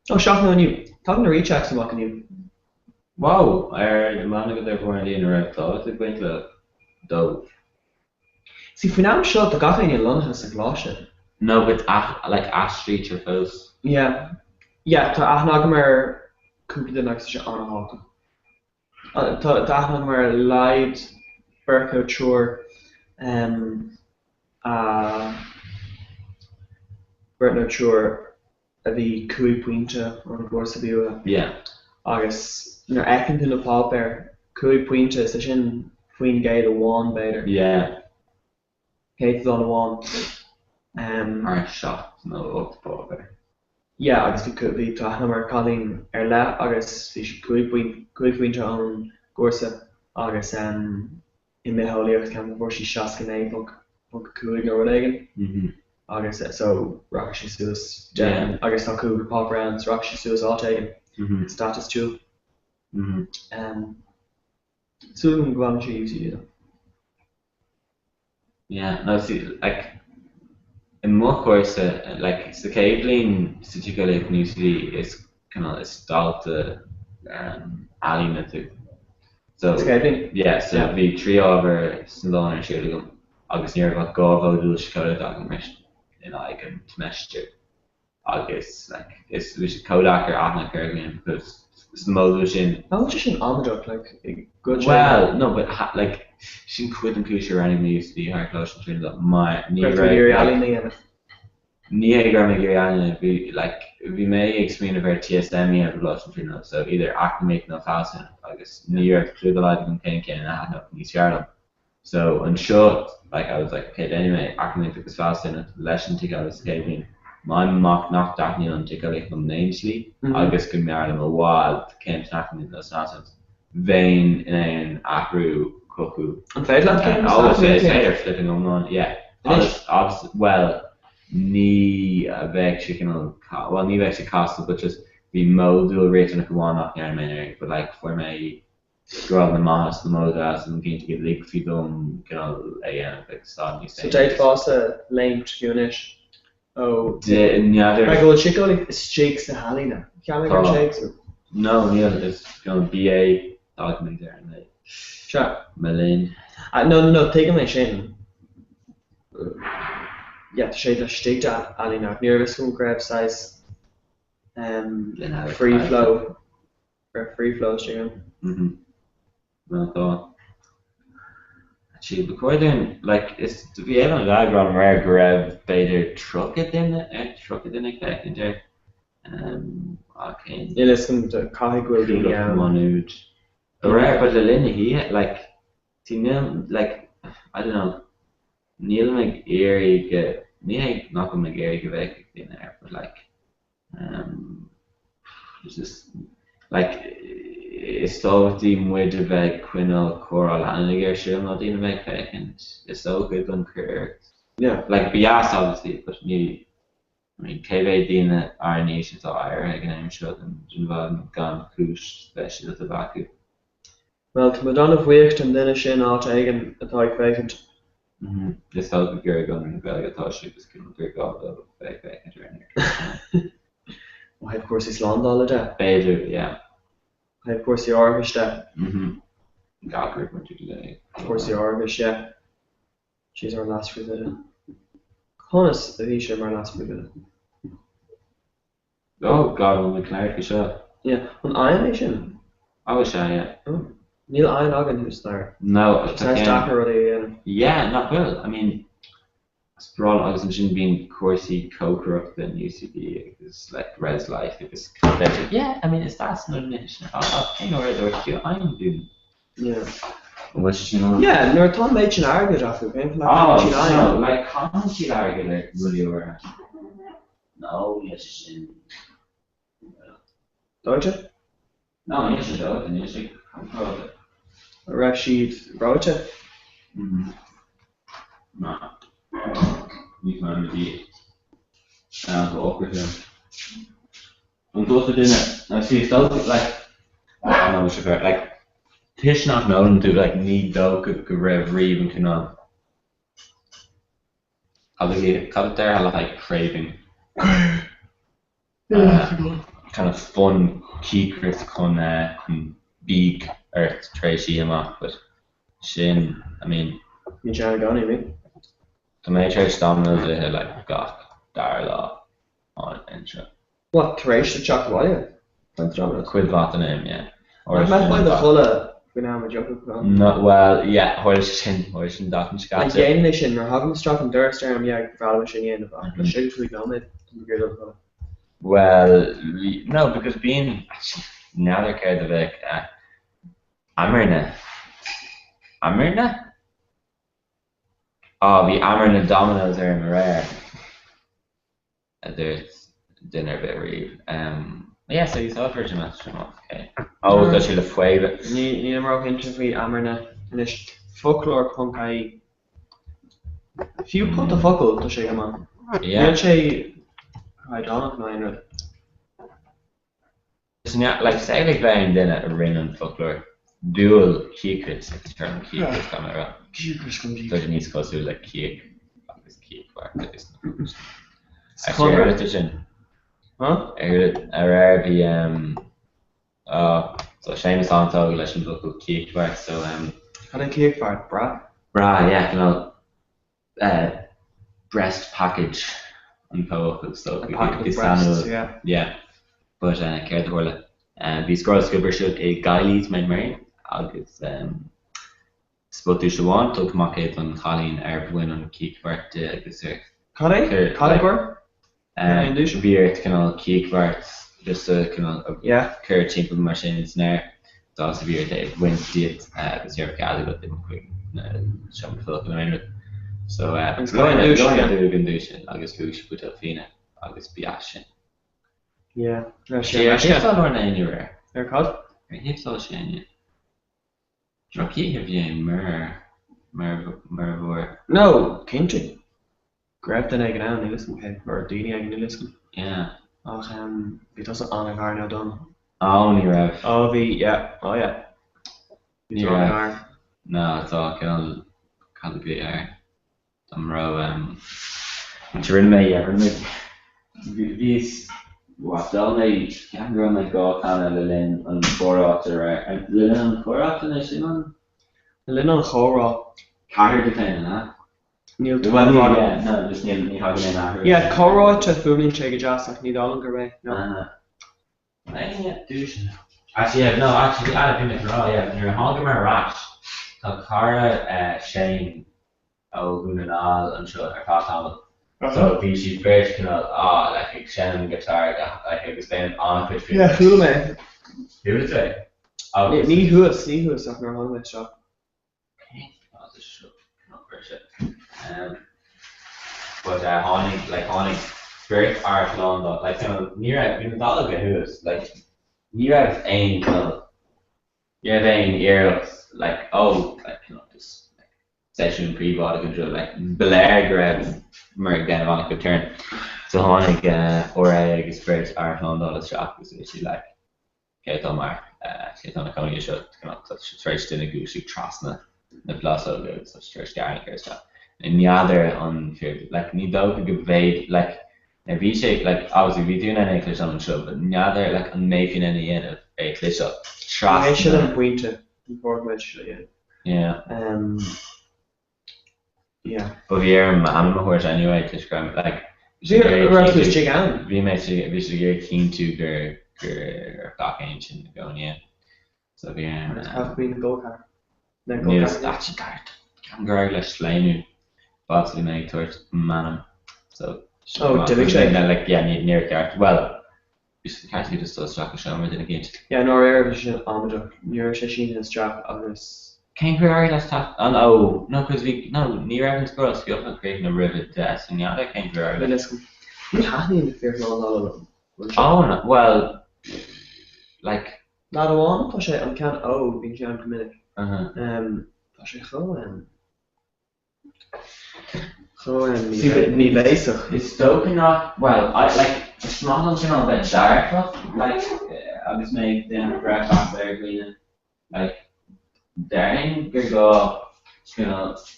Ó seach nó aniu. Tá na reachach amach aniu. Wow, ar mána go d bhór líon raibh tá buint le dó. Sí faoin am seo tá gachain in London sa gláise. No, but like Ash Street or Fos. Yeah, tá aithne mar cúpla den agus sé anna háta. Tá aithne mar Leid, Berco Trúr, Bertno Trúr a bhí cúig puinte an gcósa bíú. Yeah. Agus nar ecinn tú le pápéir cúig puinte sa sin faoin géad amháin beidir. Yeah. Céad an amháin. Ar shot nó ó pápéir. Yeah, agus bhí taithne mar Colleen ar le agus bhí sé cúig puinte an gcósa agus I métholaíocht ceann bhór sí seaca é bug cúig nó aigen. Agus so rock she sues agus tá cúig pop rounds rock she sues all taken status too. So go on she use you. Yeah, no, see, like in more course, like it's the cabling statistically usually is kind of start the alien too. So yeah, so the three over Snowdon and Shirley August near about go about do Chicago document in like a semester. August like it's we should Kodak or Anna again because it's the motion. How much is an Amadok like a good? Well, no, but like she couldn't push her anime used to be hard close to that my be like we may explain about TSM and close so either acclimate no fast I guess New York through the light and can and no so in short like I was like okay anyway acclimate because fast in it lesson take out escaping my mock knocked that on take out from namely I guess can marry them a while can't acclimate those nonsense vein and Akru Koku and Fairland always say flipping on yeah well ní bheith si well ní bheith si costa but just bhí módú réit an goháin nach near but like for me grab na más na módas an gin get lig fi dom like start so date fása lame tunis oh de neither regular chico shakes the halina shakes no yeah it's going to be a document there and like sure Malin no take my shame yeah, sé le stéite alína níorgus chun grab size free flow string. Well thought. Actually, because then like it's to be able to diagram where grab better truck it in effect in there. Okay. Yeah, listen to Kahig will be Monud. Rare but the Linda he like like I don't know. Neil McGarry not McGarry back in there, but like it's just like it's so team with the back Quinel Coral and the Gershon not in the backpack and it's so good on career. Yeah, like Bias obviously, but I mean KV Dina our nations are again shot and involved gone cruise especially at the back. Well to Madonna Wicht and then a shin out again a type vacant. This help if you're going to get touched because can break off the back and trainer. Why of course it's London all the day. Better, yeah. Of course the Irish day. Got great one today. Of course the Irish, yeah. She's our last visit. Honest, the Visha our last visit. Oh God, on the Clark shot. Yeah, on Iron Nation. I was shy, yeah. Oh, Neil Ian Ogden who's there. No, Says Dapper really. Yeah, not well. I mean, sprawl agus sin being coursey co-corrupt in UCB is like res life because yeah, I mean it's that's not an issue. I know where they're I'm doing. Yeah. Which you know. Yeah, no, Tom made an argument after him. No, like Conchi argument like really were. No, yes. Deutsche? No, yes, Deutsche, yes, Control. Rashid Rocha? No. Niet maar die awkward him. And those who didn't, I see, it's also like, I don't know what's fair, like, Tish not known to like need though could rev even can on. I'll get cut there, I like craving. Kind of fun keepers con big earth Tracy him off, but Shin, I mean, you trying to go anyway? The Matrix Dominoes they had like got Darla on intro. What, Thresh the chocolate? Quid vat the name, yeah. Or I find the colour when I'm a joke. No, well, yeah, Horshin that and Like Jane Nation, or having struck in Durst, yeah, Valor Shin in the sugar free gum. Well, no, because being now they're kind of like Amirna. Oh, the Amirna Dominoes are in rare. There's dinner bit reeve. Yeah, so you saw Virgin Master. Okay. Oh, that she'll have it. Ní mar hinterfí Amirna in this folklore punk I. If you put the focal to shake man. Yeah. I don't know. It's not like say like playing dinner a ring and folklore. Dual secrets, like the term secrets come around. So you need to go through like cake. This cake work that is actually I heard it in. Huh? I heard it around so Seamus on talk like some local cake work, so Can I cake work, bra? Bra, yeah, you know breast package and co so breasts, yeah. Yeah. But Care Horla. These girls give should a guileys my marry. Agus spotu Shawan took market on Colleen Airwin on Keek Bart agus Colleen Gur? Beer canal Keek Bart just canal yeah Cur Chimple machines there. It's also beer Dave Wednesday agus your gal got them quick some Philip and so going to do condition Agus Fush put up Fina Agus Biashin. Yeah. She's not on anywhere. They're called? Hips all shiny. Rocky have you Mervor? No, Kintry. Grab the egg now and listen, okay? Or Dini egg and listen. Yeah. Oh, it doesn't on a car now done. Only Rev. Oh, yeah. Oh, yeah. It's on a car. No, it's all can't be there. Some row, these. What don't they can't run like go kind of Lynn on 4 after right? Lynn on 4 after this one? Lynn on Comhrá. Carter defending that. Neil yeah, no, just Neil hugging in after. Yeah, Comhrá to Fumlin Chega Jasa, need all longer way. No. Actually, yeah, no, actually, I think it's wrong, yeah, you're hugging my rash. So Cara, Shane, Gunanal, and sure, I thought Tamil. So she's great, you know, like Shannon guitar, like I was saying on pitch. Yeah, cool man. Who is it? Ní hús ach nar hon seo. But Honey spirit art long like kind of near in the dollar who's like near aim kind of ears like like you know just like session pre-body control like Blair grabs Merg then on a good turn. So Honig or egg spirit art long dollar shop was actually like get on mark get on a coming shot kind of such stretched in a goosey trasna the plus of it such stretched garlic stuff. And the other on like need to give vague like if we shake like obviously we do any English on the show, but the other like on making any end of a clip up. Trust. I should have pointed before actually. Yeah. Yeah. But I'm a horse anyway to describe like. We should get keen to go ancient going yeah. So bhí Have been go car. níos actually cean gur leis sléinú báilí mé tuairt manam. So Did sé? like níor ceart. Well, ceartí just straach se mar duna géint. Yeah, nó air sin amada níor sé sin is straach agus. Cén chu air leis tá an ó nó cos bhí nó ní raibhann scoil sciúpnaréit na ribh de sanneada cén chu air leis. Ní haithníí na fear ná Oh, well, like ná amháin tá sé an cean ó bhín sé an gomininic. Tá sé ní bhéiseach. It's stoking not well. I like it's not something on that dark like I was made then breakfast there cleaning like darling good go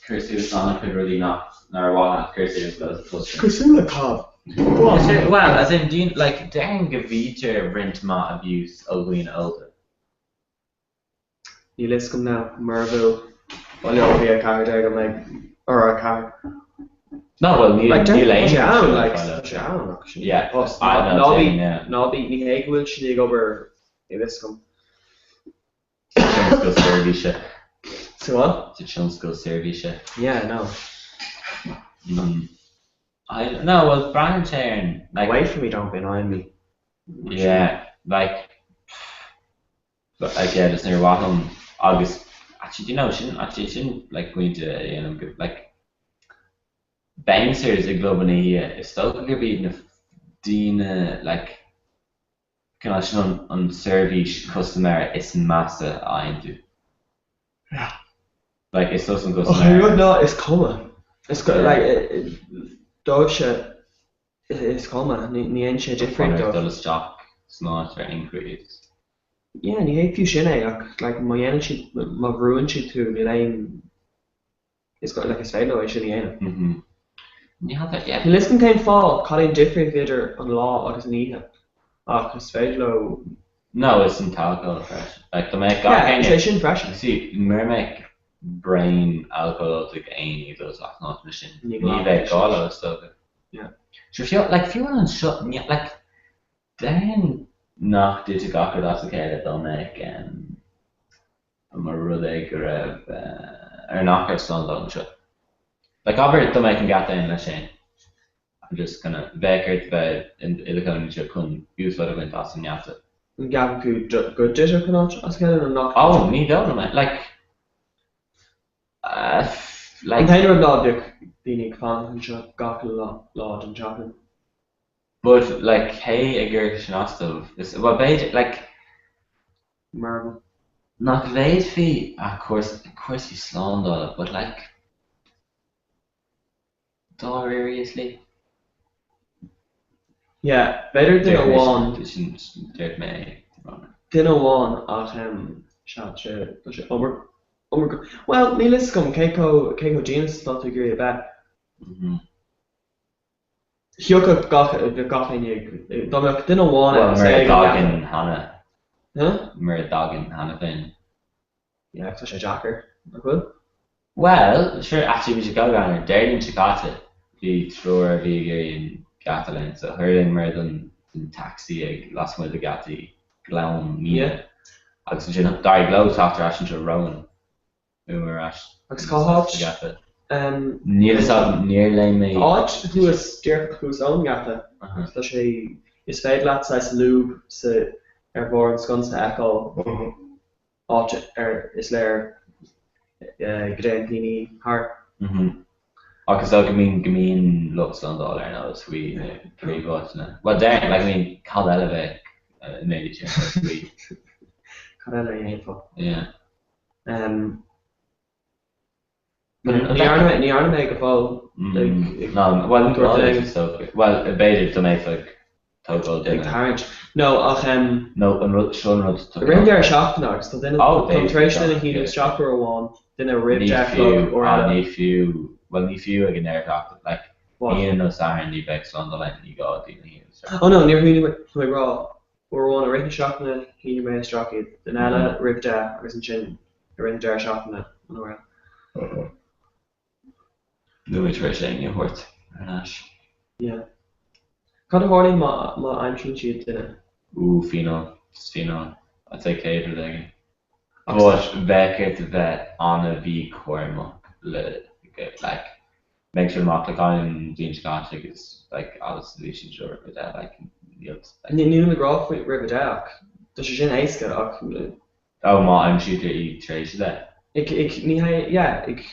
Kirsty was on could really not nor what Kirsty was close. Cosúla cob. Well, as in Dean like darling gavita rent ma abuse Olwyn older. Ní lis gom ná marbh bhí a car go me or a car. No, well, ní lane. Yeah, nábí ní éhfuil si gobar I lis gom. Go service. So what? To chums go service. Yeah, no. I don't know. Well, Brian saying like wait for me, don't behind me. Yeah, like yeah, just near Waham August. Actually, you know, shouldn't like going to like bouncers a global is still going to be Dean like can on service customer is master I yeah. Like it's doesn't go. Oh, no, it's common. It's got like Dodge. It's common. Ní inch different. Dollars stock. It's not very increased. Yeah, ní hé fiú sin like my energy, my ruin she too. The line. It's got like a side note. Sin ní Yeah, that yeah. Listen came fall. Calling different video on law agus ní. Cos féidlo. No, it's in alcohol fresh. Like the make. Yeah, it's fresh. See, mermaid brain alcohol to gain those off not machine. Need all of stuff. Yeah. So if you want to shut like then knock did you got that's okay they'll make a really grab or knock it on don't shut. Like over the make and get in machine. I'm just gonna vacate the in the kind of couldn't use what I've been tossing after. Gavin could good dish or cannot as kind of knock. Oh, me don't like like kind of not the fan and shot gawk lot and chopping. But like hey a girl shnostov is well bait like Marvel. Not vaid fee of course you slond all it, but like seriously. Yeah, better than a one. Than a one shot over. Well, Nilis come Keiko Genus not to agree about. Hyoka Gochin Dominic didn't want well, Mary Doggin Hannah. Huh? Mary Doggin Hannah thing. Yeah, such a jacker. Good. Well, sure actually we should go down there. Darren Chicago the thrower vegan Catalan, so her and more than taxi last month the Gatti Glown yeah. I was in Dari Glows after Ashton to Rowan. We were Ash. What's called near lane me. Odd who was Dirk who's own Gata. So she is fed lots size lube so airborne scuns to echo. Odd is there Grand Pini heart. Because I mean looks on the other now it's we pretty good now. Well then like I mean called elevate maybe just we yeah. Ní arna make a fall. No, well abated to make like total dinner. No, no, and Sean Rudd. Ring there shop now, so then concentration in a heated shop or one, then a rib jack or a few. Well, if you again there talk like you know Sarah the backs on the line you go oh no, near me my raw. We're one a ring shop in a heated may strocky. The nala rib jack or chin a ring there shop in it. No trashing your horse. Yeah. Kind of horny my I'm trying to dinner. Ooh, Fino. I'd say cater there. But Beckett that Anna V Cormac like make sure Mark like on Dean Scott is like obviously she's sure with that like Níl na graf rih deach Tá sé sin éisce ach oh má I'm shooter eat trace that ag ní ag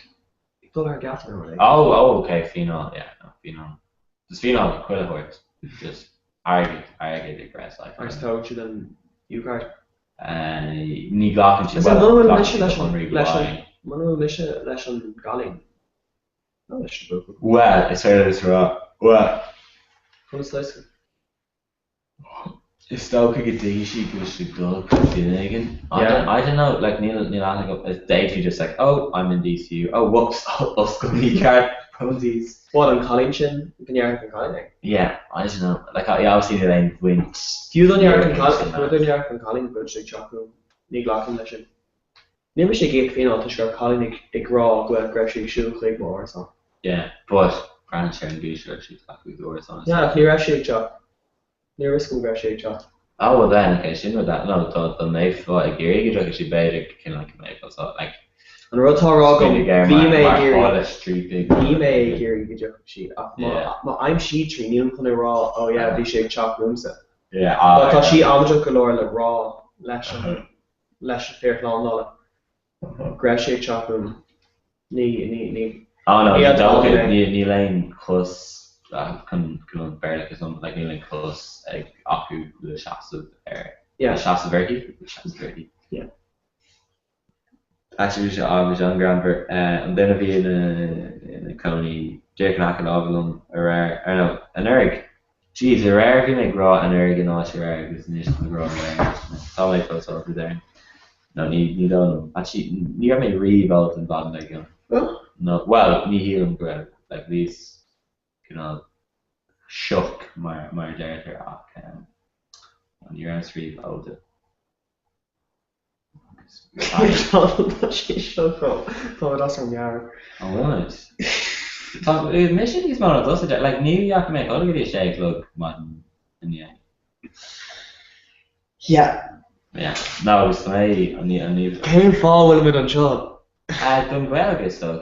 go ar gafna oh okay phenol yeah no phenol just phenol quite a horse just argue the grass like ar sto si den U-card ní gachan si Manú leis an galín well it's fair is raw well chun leis is sto could dig she goes to go again I don't know like Neil it's Dave just like oh I'm in DCU oh whoops I'll go me card Ponzi's what an Colin sin gnear an Colin yeah I don't know like I obviously the lane wins fiú don an Colin good sé chaú ní glachan lei sin Ní sé gé féá tá gur Colin ag rá go greibh sé siú chuig mór san yeah but Grant Sharon Goose she's like with yours on yeah ní raibh sé teach ní risco greibh sé teach oh well then okay sin with that no the May for a gear you drug she better can like make so like an rotárá go bhí mé géirí go deach si má aim si trí níl chun rá ó bhí sé teach lumsa tá si amja go leir le rá leis féirlán nála greibh sé teach ní oh no you don't ní lein close can bear like some like nearly close like aku the shots of air shots of very yeah actually I was young grandpa and then be in a county Jake Knack and Ovalum a rare I know an Eric geez a rare if you make raw and Eric and all your rare business raw all my close over there no you don't actually you got me rebuilt and bottom like no well me heal him grab like these you know shock my director on your answer about it mission is one of those like New York make all of these shake look man yeah no it's my I need came fall with him on shot done well guess so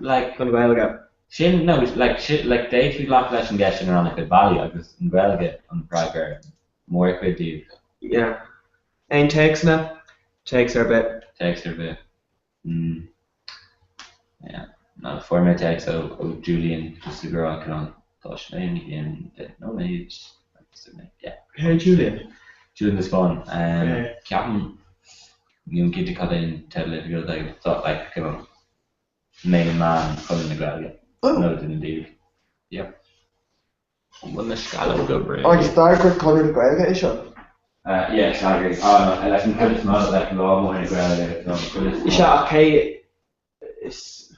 like Gunwelga Shin no like shit like they should lock less and getting around like a value I just well get on the prior more could do yeah and takes her bit yeah no for my text oh Julian just the girl I can on touch name again no age yeah hey Julian the spawn Captain you get to cut in tell if you're like thought like come on main man calling the ground no indeed yep when the scala go break oh you start with color the Gaelga is it yeah sorry oh no I can put it small like law more in the ground no is that okay is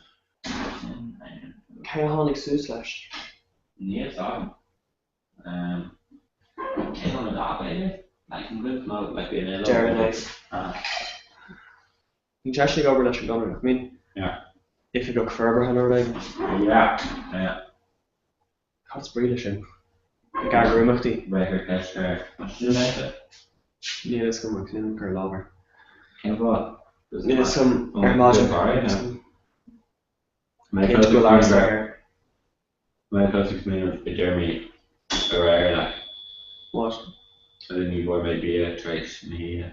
Caihonic Sue slash yes I can't on that like I'm good no like in a very nice you can actually go over that gunner I mean yeah if you go further hello like yeah that's British in Gargamachty record test yeah let's go with clean or lover and what yeah some imagine my closest man with Jeremy Herrera like what I think you boy maybe a trace me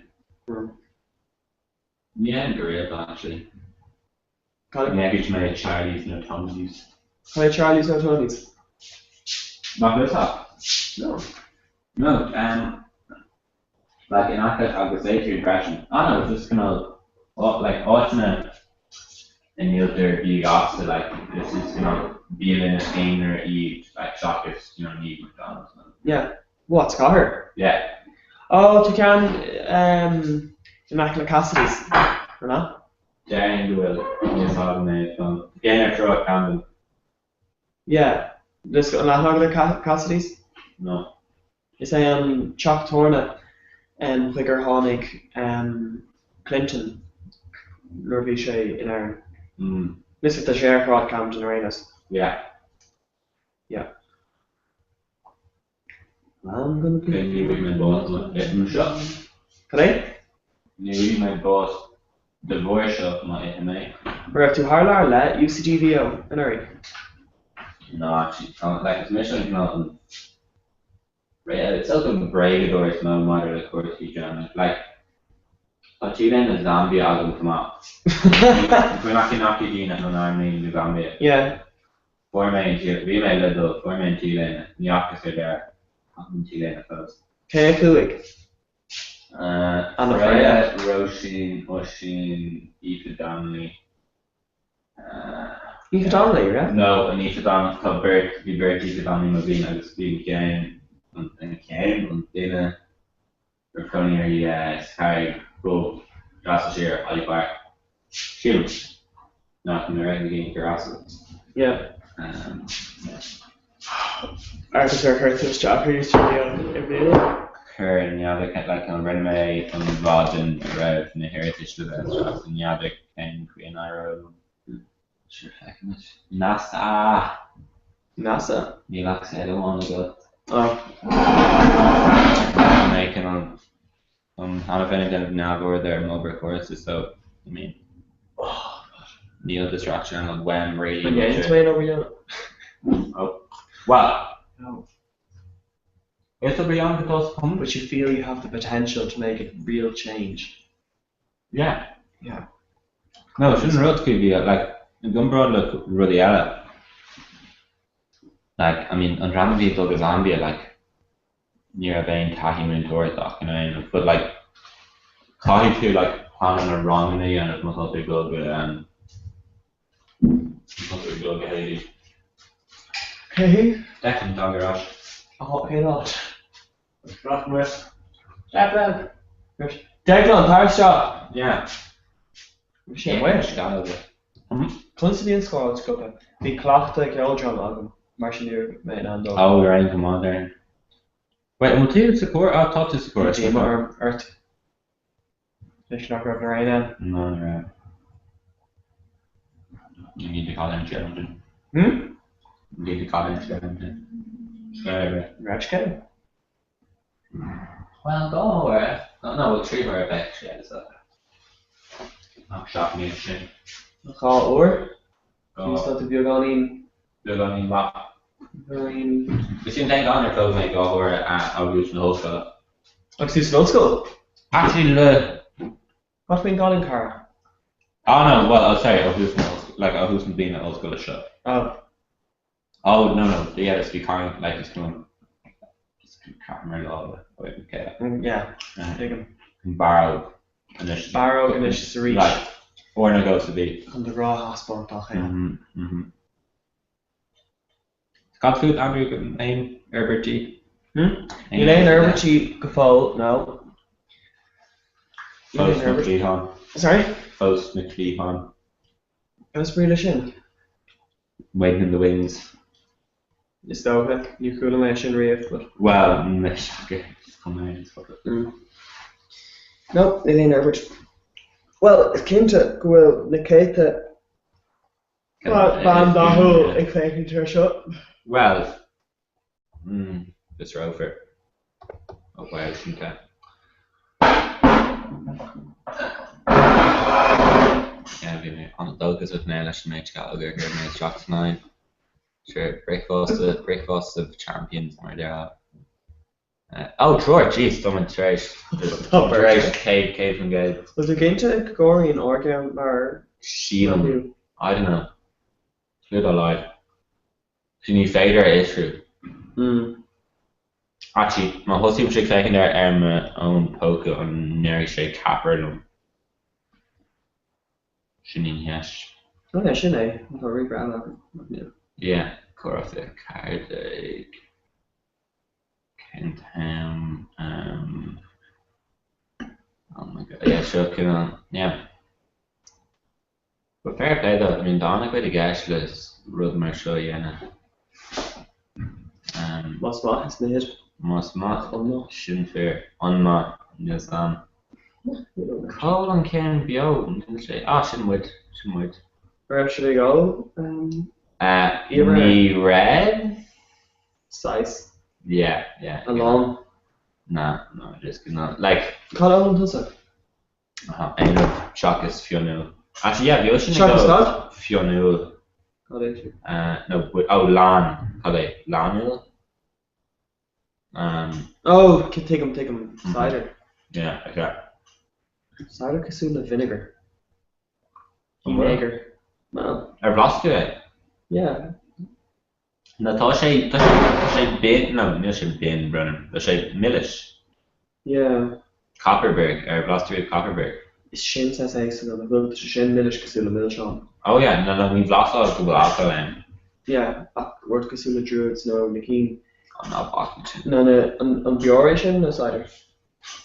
yeah great actually maybe it's my Charlie's no Tom's hi Charlie's no Tony's not this up no like in I would say to your question I know it's just gonna like alternate and the other big opposite like this is being in a scene or eat like chocolates need McDonald's yeah what's got her yeah oh you can Immaculate Cassidy's or not Darren will yes I'm again after all Camden yeah this got Immaculate Cassidy's no it's Chuck Torna and Flicker Honig Clinton Lurby Shay in Ireland this is the share crowd Camden Arenas yeah I'm gonna be can you bring my balls get in the shop can I Nu mijn boss de workshop maar in mij. We're to Harlar let UCGVO in hurry. No, actually, like it's mission not. It's also brave or it's no matter of course you can like. But you then a Zambia album come out. We're not going to be in an army in Zambia. Yeah. 4 main Chile, we made a little 4 main Chile, New York is there, in Chile first. Okay, cool. Freya, Roisin, Oisin, Aoife Donnelly. Aoife Donnelly, right? No, and Aoife Donnelly called Bert, we Bert Aoife Donnelly movie, I was being game, and then we're coming here, Sky, Go, Gloucestershire, Ali Park, huge. Not in the regular game, Gloucester. Yeah. Yeah. Arthur Curtis job here is really Her Nyadek had like on Rename on Rod and Red and the Heritage to that stuff and Nyadek and Queen Iro. Sure, fucking NASA. You like said I want to go. Oh. Making on anything now over there Mulberry courses, so I mean Neil distraction on when really. Yeah, it's way over here. Oh, well. No. It'll be on the close come. But you feel you have the potential to make a real change. Yeah. Yeah. No, it shouldn't really be like Gumbroad look really ella. Like I mean on Ramavi Doug Zambia like near a vein Tahi Moon Torthok, you know, but like Tahi too like planning a wrong me and it must not be good with must be good with Haiti. Hey. Declan Dogger Rush. Oh, hey lot. Rock with Declan, Paris shot. Yeah. Shit, where? Constantly in squad, go back. The clock like your old drum album. Marshall near main and dog. Oh, you're in, come on there. Wait, we'll do support. I'll talk to support. Team or Earth. Fish not grabbing right now. No, right. You need to call in German. You need to call in German. Ratchkin? Well, go where? No, we'll treat her back. She had so. I'll shop me a shit. Call or? Go. It's not the Bioganin. Bioganin what? Bioganin. We seem to take on your clothes, mate. Go over I'll use the whole school. What's this old school? Actually, what's been gone in car? Oh no, well, I'll say I'll use I'll use being an old school shop. Oh no, yeah, it's be kind like it's going. Can't remember all of it. Okay. Yeah. Take him. Barrow initiative. Barrow initiative reach. Like, or no goes to be. On the raw hospital, Got food, Andrew, name, Herbert G. Elaine Herbert G. Gafol, no. Faust McLehan. Sorry? Faust McLehan. How's Breedishin? Waiting in the wings. Is that okay? You could imagine Reef, but. Well, okay. Come on, Nope, Elaine Herbert. Well, it came to go Nikita. Ban Dahu, ik weet niet her shot. Well, this rover. Oh, wow, okay. Yeah, we on the dog is with Nail Mage Gallagher here, Maze Rocks 9. Sure, breakfast of champions, my dear. Oh, sure, jeez, someone trash. Cave and Gate. Was it going to Gregorian Orgam or Sheelan? I don't know. Good or lie. Can you fade her issue? Actually, my whole team should taking their own poker on nearly shake capper. Shouldn't yes. Okay, shouldn't I? I'll regrab that. Yeah, core off the card. Kentham. Oh my god. Yeah, sure, come on. Yeah. But fair play though. I mean, Donna quite a gashless rud mar show, yeah. What's what? It's made. Must not. Shouldn't fair. Unma. Yes, Colin can be out. Shouldn't wait. Where should I go? Me red? Size? Yeah. Along? No, just not. Like. Colin does it? Ein of Chacas Fionnu. Actually, yeah, the ocean Chacas go what? Fionnu. No, Lan. How they? Lanul? Oh, can take them. Cider. Yeah, okay. Cider Kasula vinegar. What? Vinegar. No. Vlascu. Yeah. Na tá sé bin no níl sé bin brenn Tá sé millish. Yeah. Copperberg Vlascu Copperberg. Is sin says ace and the sin millish Kasula Milshon. Oh yeah, no we Vlascu go alcohol. Yeah, word Kasula Druids no Nikin. I'm not Boston. No, an Bioration no cider.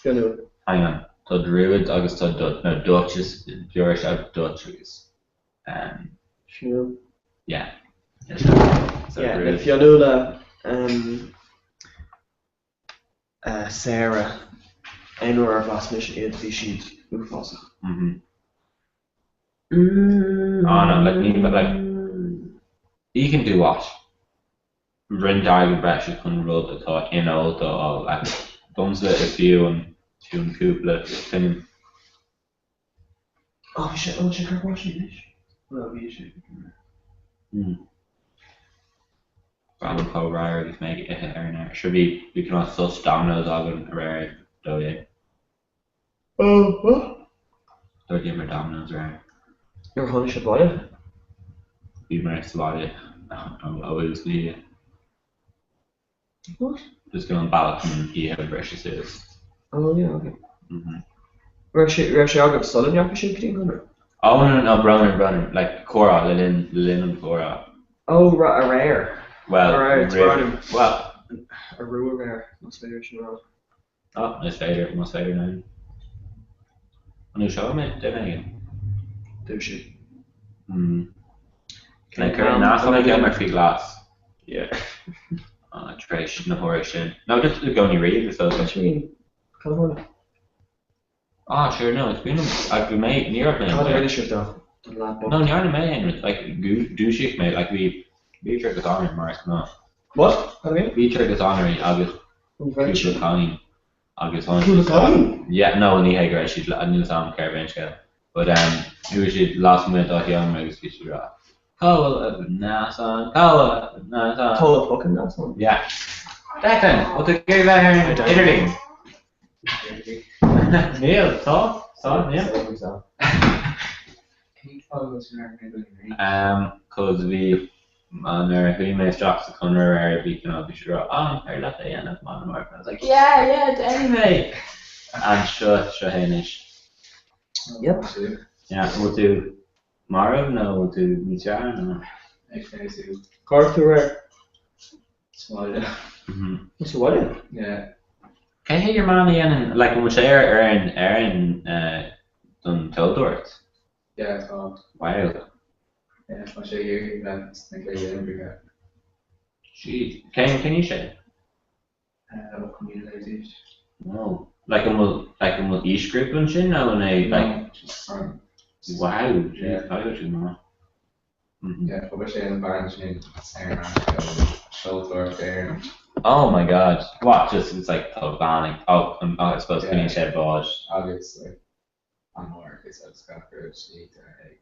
Gonna. Hang on. Tá Druid agus tá no Duchess Bjorish out Dutches. Sure. Yeah. So yeah, if you know Sarah Enor of last mission in the sheet Mufasa. Oh no, you can do what? Run diagram bash can roll the thought in all the all like thumbs it if you and couple thing. Oh shit, oh check her watching this. Well we should. Brandon Poe Ryer just make it a should be we can also dominoes of an rare do yeah. Oh what? Don't give me dominoes rare. You're honey should buy it? Be nice about it. I'm always be what? Just going ballot and he have precious is. Oh yeah, okay. Where she out of solid yak she can Oh no, browner, like Cora, Lilin and Cora. Oh a rare. Well, well, a rule rare. Must be original. Oh, must fader now. A new show, mate. Do it again. Do she? Can I carry nothing again or free glass? Yeah. Trash, no horror. No, just go and read this. What do you mean? Come on. Oh, sure, no, it's been I've been made near it. How really should though? No, near the main, like douchey, mate, like we trick this honorary Mark, no. What? How do you mean? We trick this honorary August. Cool Connie. August one. Cool Connie? Yeah, no, ní haig right, she's I knew some caravan scale. But it was she last minute I young maybe speech to draw. Call Nasan. Call fucking Nasan. Yeah. Declan, what the gay guy here in Italy? Neil, saw, Neil. Cause we on our who makes drops the corner area we can all be sure I left the end of my mark. I was like, yeah, anyway. And Shahanish. Yep. Yeah, we'll do Mara, no, we'll do Michar, no. Carter. Somalia. Somalia? Yeah. Can I hear your man again and like when we say Aaron done Tildort? Yeah, it's called. Wow. Yeah, I'll show you that's like a Jeez. Can you say? What community? No. Like I'm with each group and shit now and they like just from wow, yeah, I got you know. Yeah, publishing in Barnes in Sarah shoulder there. Oh my god. What? Just it's like banning. Oh, I suppose can you say bodge? Obviously. On work it's got good sheet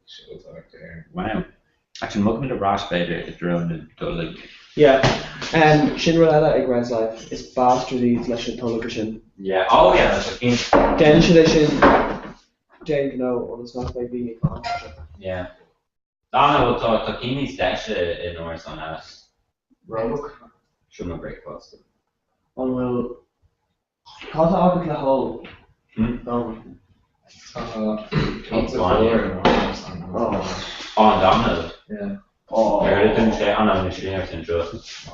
shoulder there. Wow. Actually look at the Ross Bader is drone the like yeah. Shinrella ag Gran's life is bastardies leis an tola sin. Yeah. Oh yeah, that's a keen. Den sin Jane no on it's not by being yeah. Donna will talk Takini's dash in North on us. Rogue. Shouldn't break fast. On will cause out the hole. On Domino. Yeah. Oh. I didn't say on a machine everything just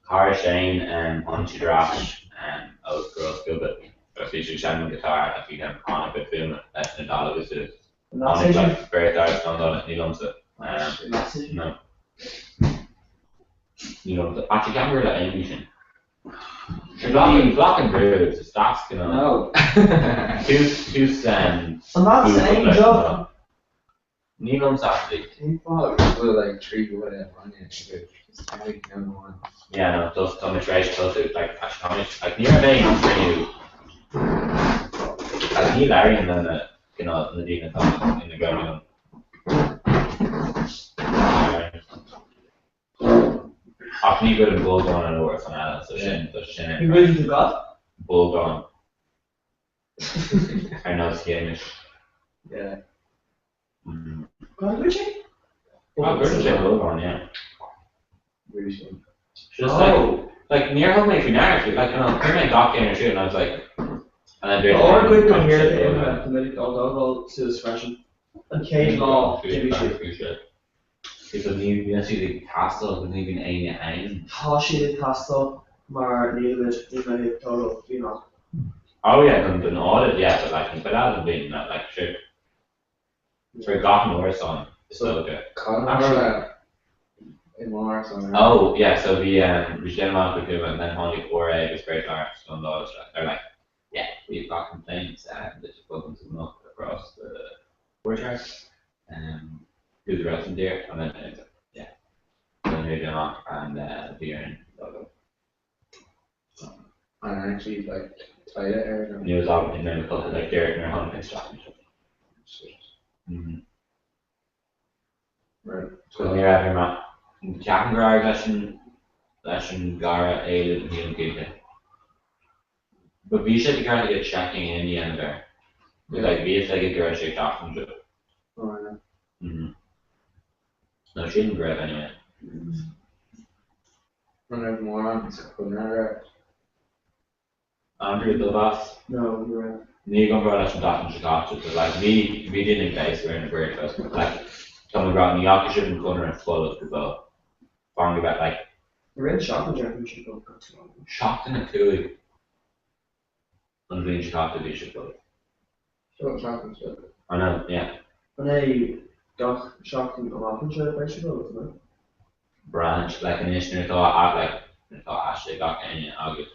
Cara Shane and Punchy Drash and I was girls good but if you should send guitar if you can on a bit film that's the dollar was it. On it like very tired on it he loves it. No. You know actually can't remember that anything. You're blocking grooves, it's that's you know. No. Who's I'm not saying job. Neil's actually. Like tree or whatever on it. Just carry number one. Yeah, no, those commentary close to like like near me for you. Like Neil Larry and then genau, Nadine in the ground. Ach, nie good in Bulgon and North and Alan, so Shin. You really forgot? Bulgon. I know Skamish. Yeah. Mm-hmm. God, Richie? Oh, British Bulgon, yeah. British. Just like near home if you know actually, like I got in or shoot and I was like and then doing Or good to hear the committee all to discretion. Occasional TV shit. Because you see the castle and even een. Hasje castle, maar niet total, you know. Oh yeah, an audit, yeah, but like but that would be not like shit. Forgotten Norse on so good. Comhrá in Mars on. Oh yeah, so we did a good and then only 4 was great arts on those. They're like, yeah, we've got complaints and they just welcome to them up across the courtyard and do the rest in there and then yeah. Then we did off and beer and logo. And actually like tied it area. And he was out in the called like Derek and their home and stuff. Right. So we're at him Comhrá lesson Gara Ailid and Neil Giga. But we should kind of get checking in the end there. Like we have like a girl shake off from it. Oh yeah. No, she didn't grab anyway. Run out more on Comhrá. Andrew the boss. No, you're right. Neil going to lesson off from Chicago, but like we didn't place we're in a great first. Like someone brought New York should have corner and full of people. Found about like We're in shopping championship. shocked in a coolie. Unbelievable Chicago we should go. Shopping championship. I know, yeah. And I got shocked in the championship, I should go, isn't it? Branch like an issue thought Ashley got any August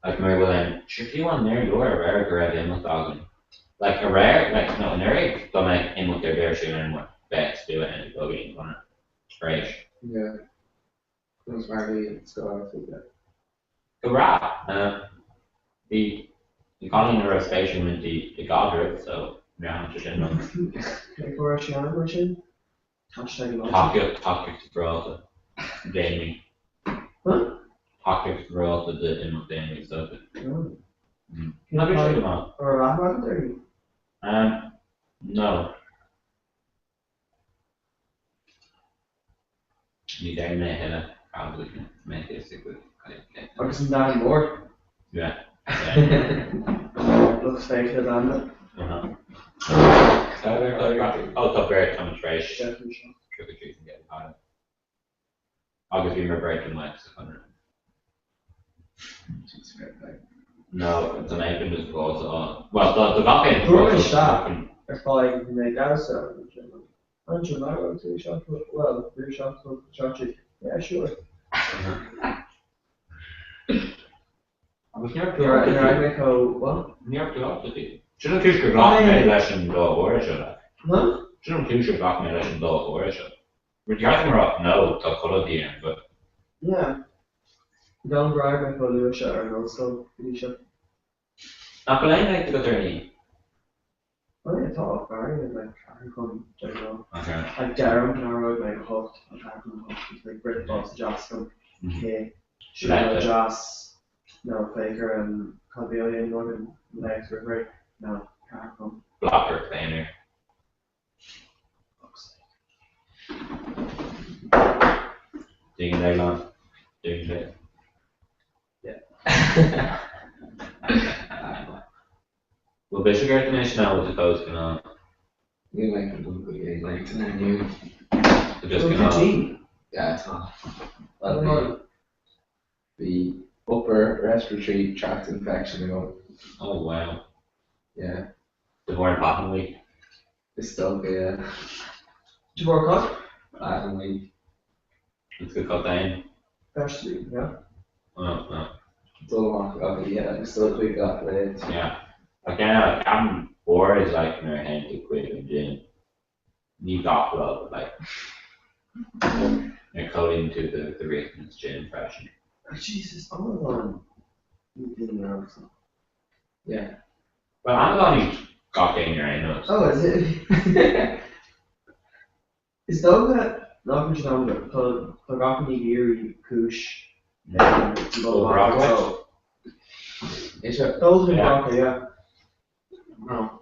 like Mary William, should you want near your rare grade in with dog like a rare like no an area don't make him with their bear shooting anymore. Best do it and go getting on it. Right. Yeah. Those Marley Scar I think that. Comhrá. The economy of station with the godric, so yeah, just in them. Like for a channel version? Hashtag Topic for all the gaming. Huh? Topic for all the in gaming stuff. No. Not be sure about. Or a lot there? No. You don't know how probably can make it stick with. Or isn't that more? Yeah. Looks fake as I'm Oh, top very Thomas Rice. Trick or treat and get it. August we remember breaking like 600. No, it's an apron just goes on. Well, the back end. Who is that? If I make that so. I'm sure I go to shop. Well, your shop for Chachi. Yeah, sure. You're right, what? Near to up to the. Shouldn't you should block me lesson do or should I? Huh? Shouldn't you should block me lesson do or should? Regarding rock, no, to color the end, but. Yeah. Don't drive my follow shot and also Felicia. Not playing like the good journey. Oh, yeah, it's all fine. It's like I come general. Okay. Like Darren can ride like hooked. I'm talking hooked. It's like Brit Boss, Joscom, K, Sheila, Joss, no Faker, and Calvillian, Northern Legs were great. No, can't come. Blocker trainer. Digging leg on. Digging leg. Yeah. Well, Bishop recognition now with the coach can on. You like a good game, like tonight you. Just can on. Yeah, it's not. Well, the upper respiratory tract infection, you know. Oh wow. Yeah. The more bottom week. It's still yeah. Did you work out? Bottom week. It's good cut down. Firstly, yeah. Oh no. Don't walk up yeah, it's still quick up late. Yeah. Again, I'm bored is like in their hand to quit in gym. Need off well, but like they're coding to the Ravens gym impression. Oh, Jesus, I'm on. Yeah. Well, I'm going Gawking right now. Oh, is it? Is Doga not much longer? The Rocky Geary Kush. Brockway? Is it? Those are Yeah. Rocky, yeah. No.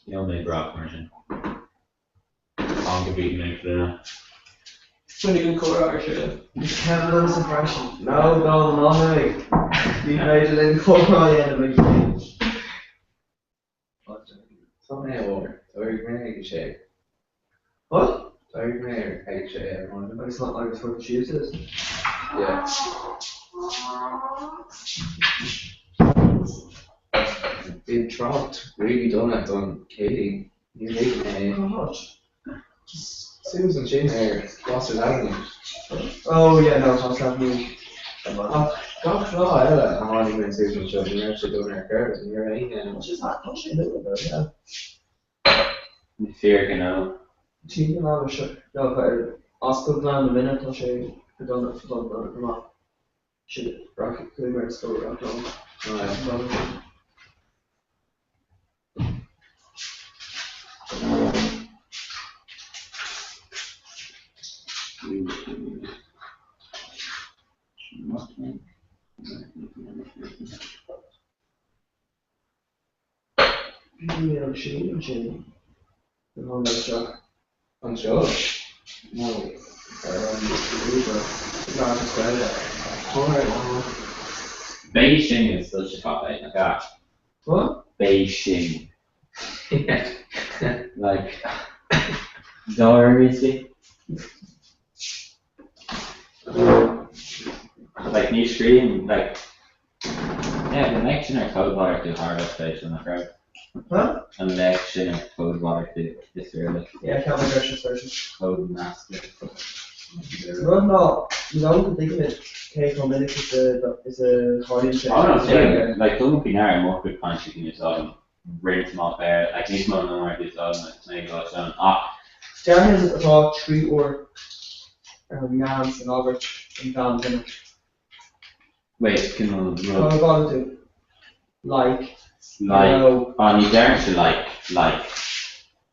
The only Brock version. On the beat mix, yeah. Pretty good colour, actually. Have a suppression. No, no, we made it in Comhrá enemy. Something over. Sorry, man, shape. What? Sorry, man, shape. It's not like it's fucking shoes. Yeah. Been dropped. Really done Katie. You hate me. God. Susan Chin here. Foster's Avenue. Oh yeah, no, it's not me. Comhrá, Ella. I'm only going to Susan Chin. You're actually doing her curves and you're right now. She's not pushing it a bit, yeah. The fear, you know. Team can have a shot. No, but Oscar down a minute, I'll show you. I don't know if you've done it, come on. Shit, Rocket Coomer, still rock on. Alright. Yeah, machine. The one that's shot. On show. No. Uber. Not Australia. Alright, Beijing is such a top 8 like that. What? Beijing. Like, Dorothy. Like, new stream, like, yeah, the next year code water to harvest stage on the crowd. Huh? And the next year code water to this early. Yeah, Calvin Gersh's version. Code master. Well, no, you don't think of it. K-Com is a audience change. Oh no, yeah, like, don't be narrow, more good punch you can use on. Rinse them off there, like, need more number of these on, like, make it all sound. Jerry has about 3 or Nance and Albert and Dan in it. Wait, can What am I going to do? Like, on you dare to like.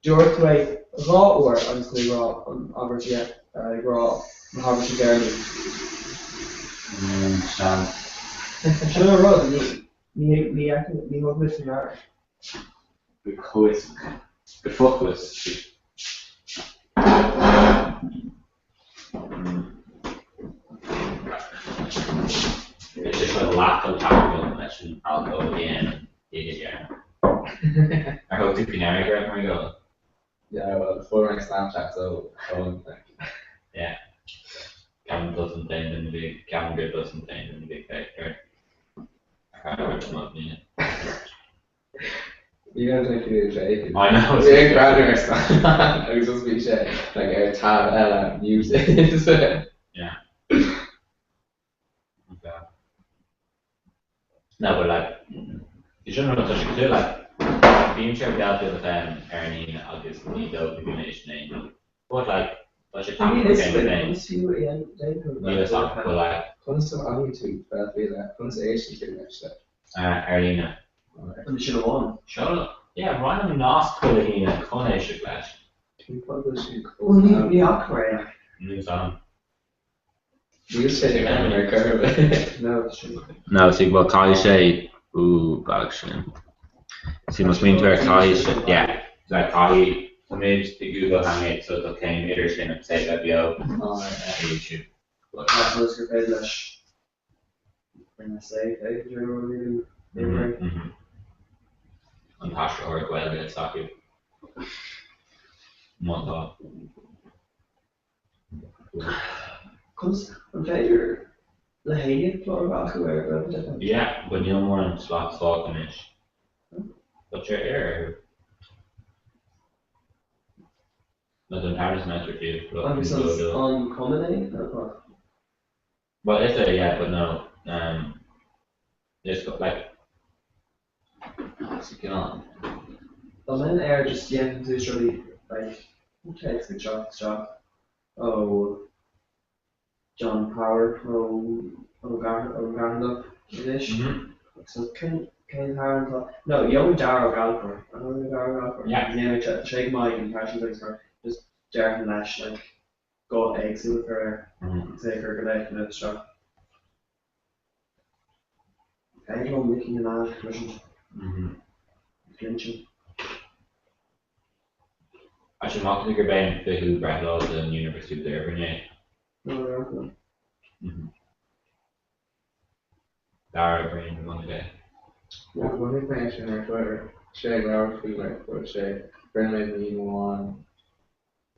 George Way, raw or honestly raw on Albert, yeah, raw, Albert and Jeremy. Sure, raw, me hug with me are. The quiz. The fuck was. It's just a lack of tackle that shouldn't probably go again and dig it, yeah. I hope the canary grab my go. Yeah, well, before my Snapchat, so yeah. Cameron doesn't think in the big, Cameron doesn't think in the big picture. I can't remember them up yet. You don't think you're shaking. I know. We ain't grabbing our Snapchat. I was supposed to be shaking. Like our tab, Ella, music. Yeah. Okay. No, but like, you shouldn't have touched it, like, being sure that the other time, Ernie, obviously, though, the donation name. But like, that's your time for game of you was talking about like. Kunst am Anni bad feeling. Kunst Asian thing actually. Erlina. And they should have won. Shut up. Yeah, why don't we not put it in a Connection clash? Well, New York, right? New song. You say you're having a curve. No, it's true. No, see, well, Kai say, ooh, actually. See, must mean to where Kai said, yeah, like Kai made the Google Hangout so that came later and say that yo on YouTube. That's what's your head lash. When I say, hey, do you remember me? And Pastor or well, it's talking. One thought. Kunst, I'm glad you're Lahadian floor basketball. Yeah, but no more on slots talking ish. But your hair. But the Paris match with you. On comedy? Well, it's a yeah, but no. Just got like. What's it going on? The men are just usually like, who takes the shot? Oh, John Power, Garland, ish. So can Ken Harron. No, Young Darrow Galper. I don't know Darrow Galper. Yeah. His name is Shake Mike and Passion Things for just Darren Lash, like, go eggs in for take her good night and it's strong. I don't know, Mickey Minaj, Russian. Clinching. I should not think about the who Brad Laws in University of Derby. No. Dara Green one day. Yeah, one information on Twitter. Shag Lauer free like for Shag. Brennan being one.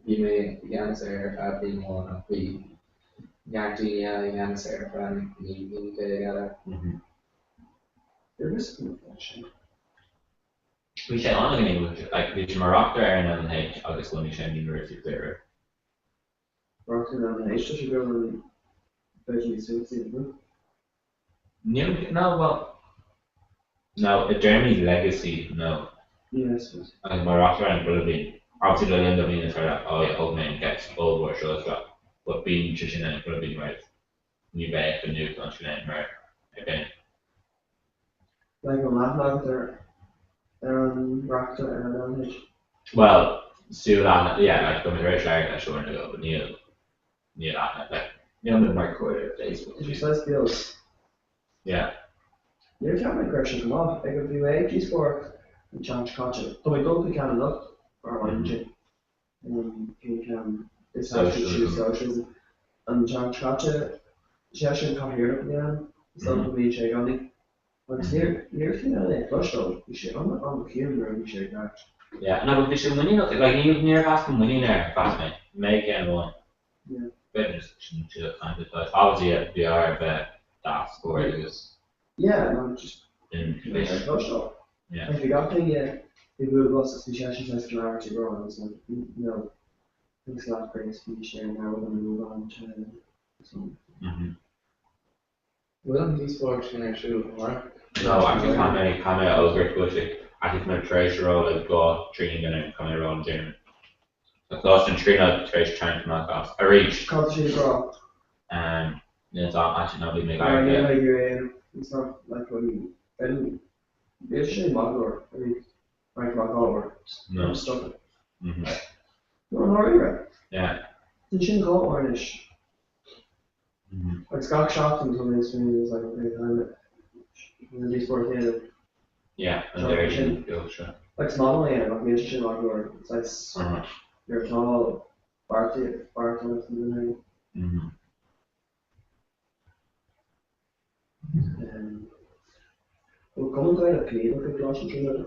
You may answer at being one of the Yankee answer from the together. There is some information. We say on the English, like the Morocco and LNH, August when we say University of Derby. Rock and LNH should go on Virginia City, No, well, no, Germany's legacy, no. Yes. And Morocco and would have been, obviously they'll end up being a sort of, oh yeah, old man gets old war shows up, but being Trishan and would have been right. New back and new country name, right? Again. Like on that there. Rock and LNH. Well, Sue Lana, yeah, like the very flag that short ago, but Neil Lana, like, Neil the microwave Facebook. Did you say skills? Yeah. You can't make Gretchen come off. I could be way sport and challenge culture. So we don't can enough or why didn't you? You can it's actually choose socialism and challenge culture. She actually come here at the end. So to be shake on it. But here they flush though. We should on the camera we should that. Yeah, no, but we should winning like you near asking winning there, fast mate. Make it one. Yeah. But just to kind of obviously they are that score is. Yeah, no, just in flush though. Yeah. If you got the good bosses, we should actually just allow to grow on. So you know, things like great speech there. Now we're going to move on to some. Well, these folks in their shoe, right? No, actually, Kamei Ogre Kushik. Actually, from a treasure roll, I've got training and Kamei roll in German. So, lost in 3 out treasure trying to knock off. I reached. Can't see the draw. It's actually not being made. It's not like when you. It's a Magor. I mean, like Magor. No. I'm stuck. No, not really. Yeah. You shouldn't call it Ornish. Like Scott Shopton told me this when he was like, okay, time it. These 14. Yeah, and there you go, sure. Like small, yeah, like me, it's Magor. It's like, you're tall, Barty, something like we'll come down a play with the Gloucester.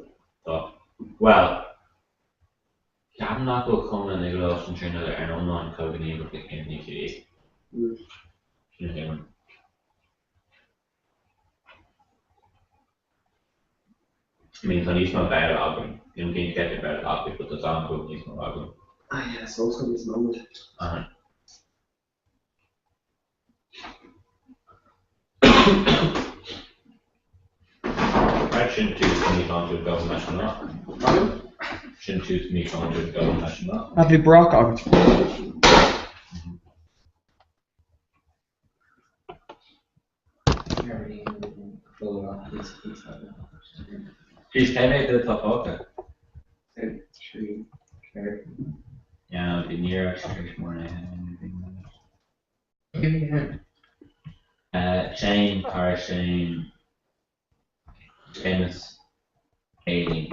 Well, I'm not going to come and they lost in Trinidad and I'm not going to able to get in the I mean, when he's not bad album, you don't get the better album, but the song group needs no album. Ah, yeah, so it's going to be some moment. I shouldn't choose to meet on to a government national. Shouldn't choose to meet on to a government national. Have you Brock on? Please came out to the top of it. Yeah, it'll be near actually more Shane, Cara Shane, Famous, Haley.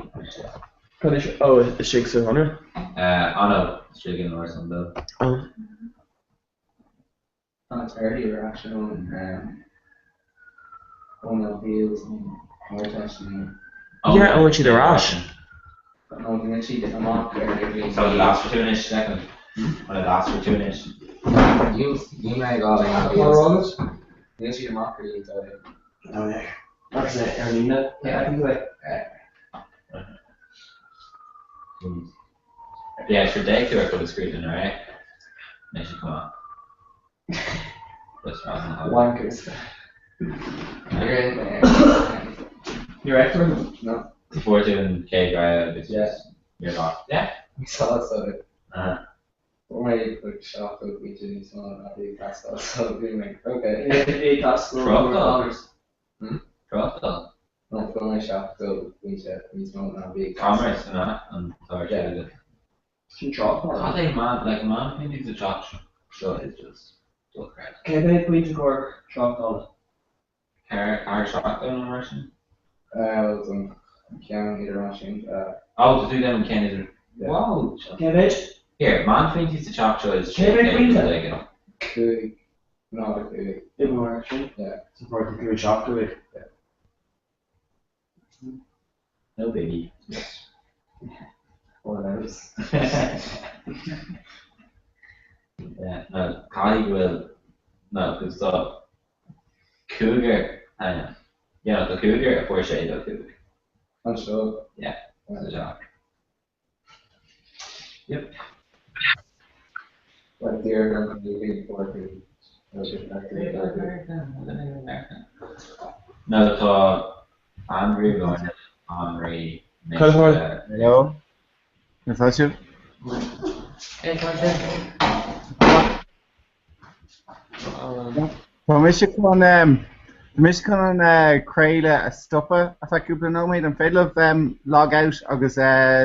Oh, the Shakes of Honor? Anna, Strigan or something. Oh. It's earlier actually on Heels and Hard Testing. Yeah, I want you to rush. No, you can see the mark there. So it lasts for 2 inches second. When it lasts for 2 inches. You may go like you see the marker you got it. Oh yeah. That's it, Erlina. Yeah, I can do it. Yeah, it's ridiculous for the screen, alright? They should come on. That's Wankers. You're excellent? No. Before doing K Grab, it's just, you're not. Yeah. We saw it. Or I put shop of each of these on a big pasta, so being like, okay. $8 $12. $12. No, for my shop, so we smoke now big. Commerce and that, and third Yeah. shit. God, man, I think it's a chalk show. It's just so crap. Cebe Queen's Cork, Shockdollar. Car shock down immersion. Some can either machine. Oh, to do them in Canada. Yeah. Wow. Cebe? Here, man, think it's a chalk show. It's Cebe Queen's like, you know. No, Everywhere, yeah. Support the good shop to it. No baby. Or else. Yeah, no, Colleague will, no, because the Cougar, yeah, the Cougar, for sure, the Cougar. I'm sure. Yeah, that's a job. Yep. Like they're going to be for No, the Henry going, Henry. Hello. Is that you? Tá mis chun créile a stoppa a feúpla nóméid an féileh log out agus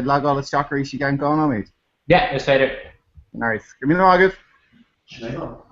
logáil stocharí si gan gá nóméid. Yeah, it's better. Nice. Go mí agad. Should I go?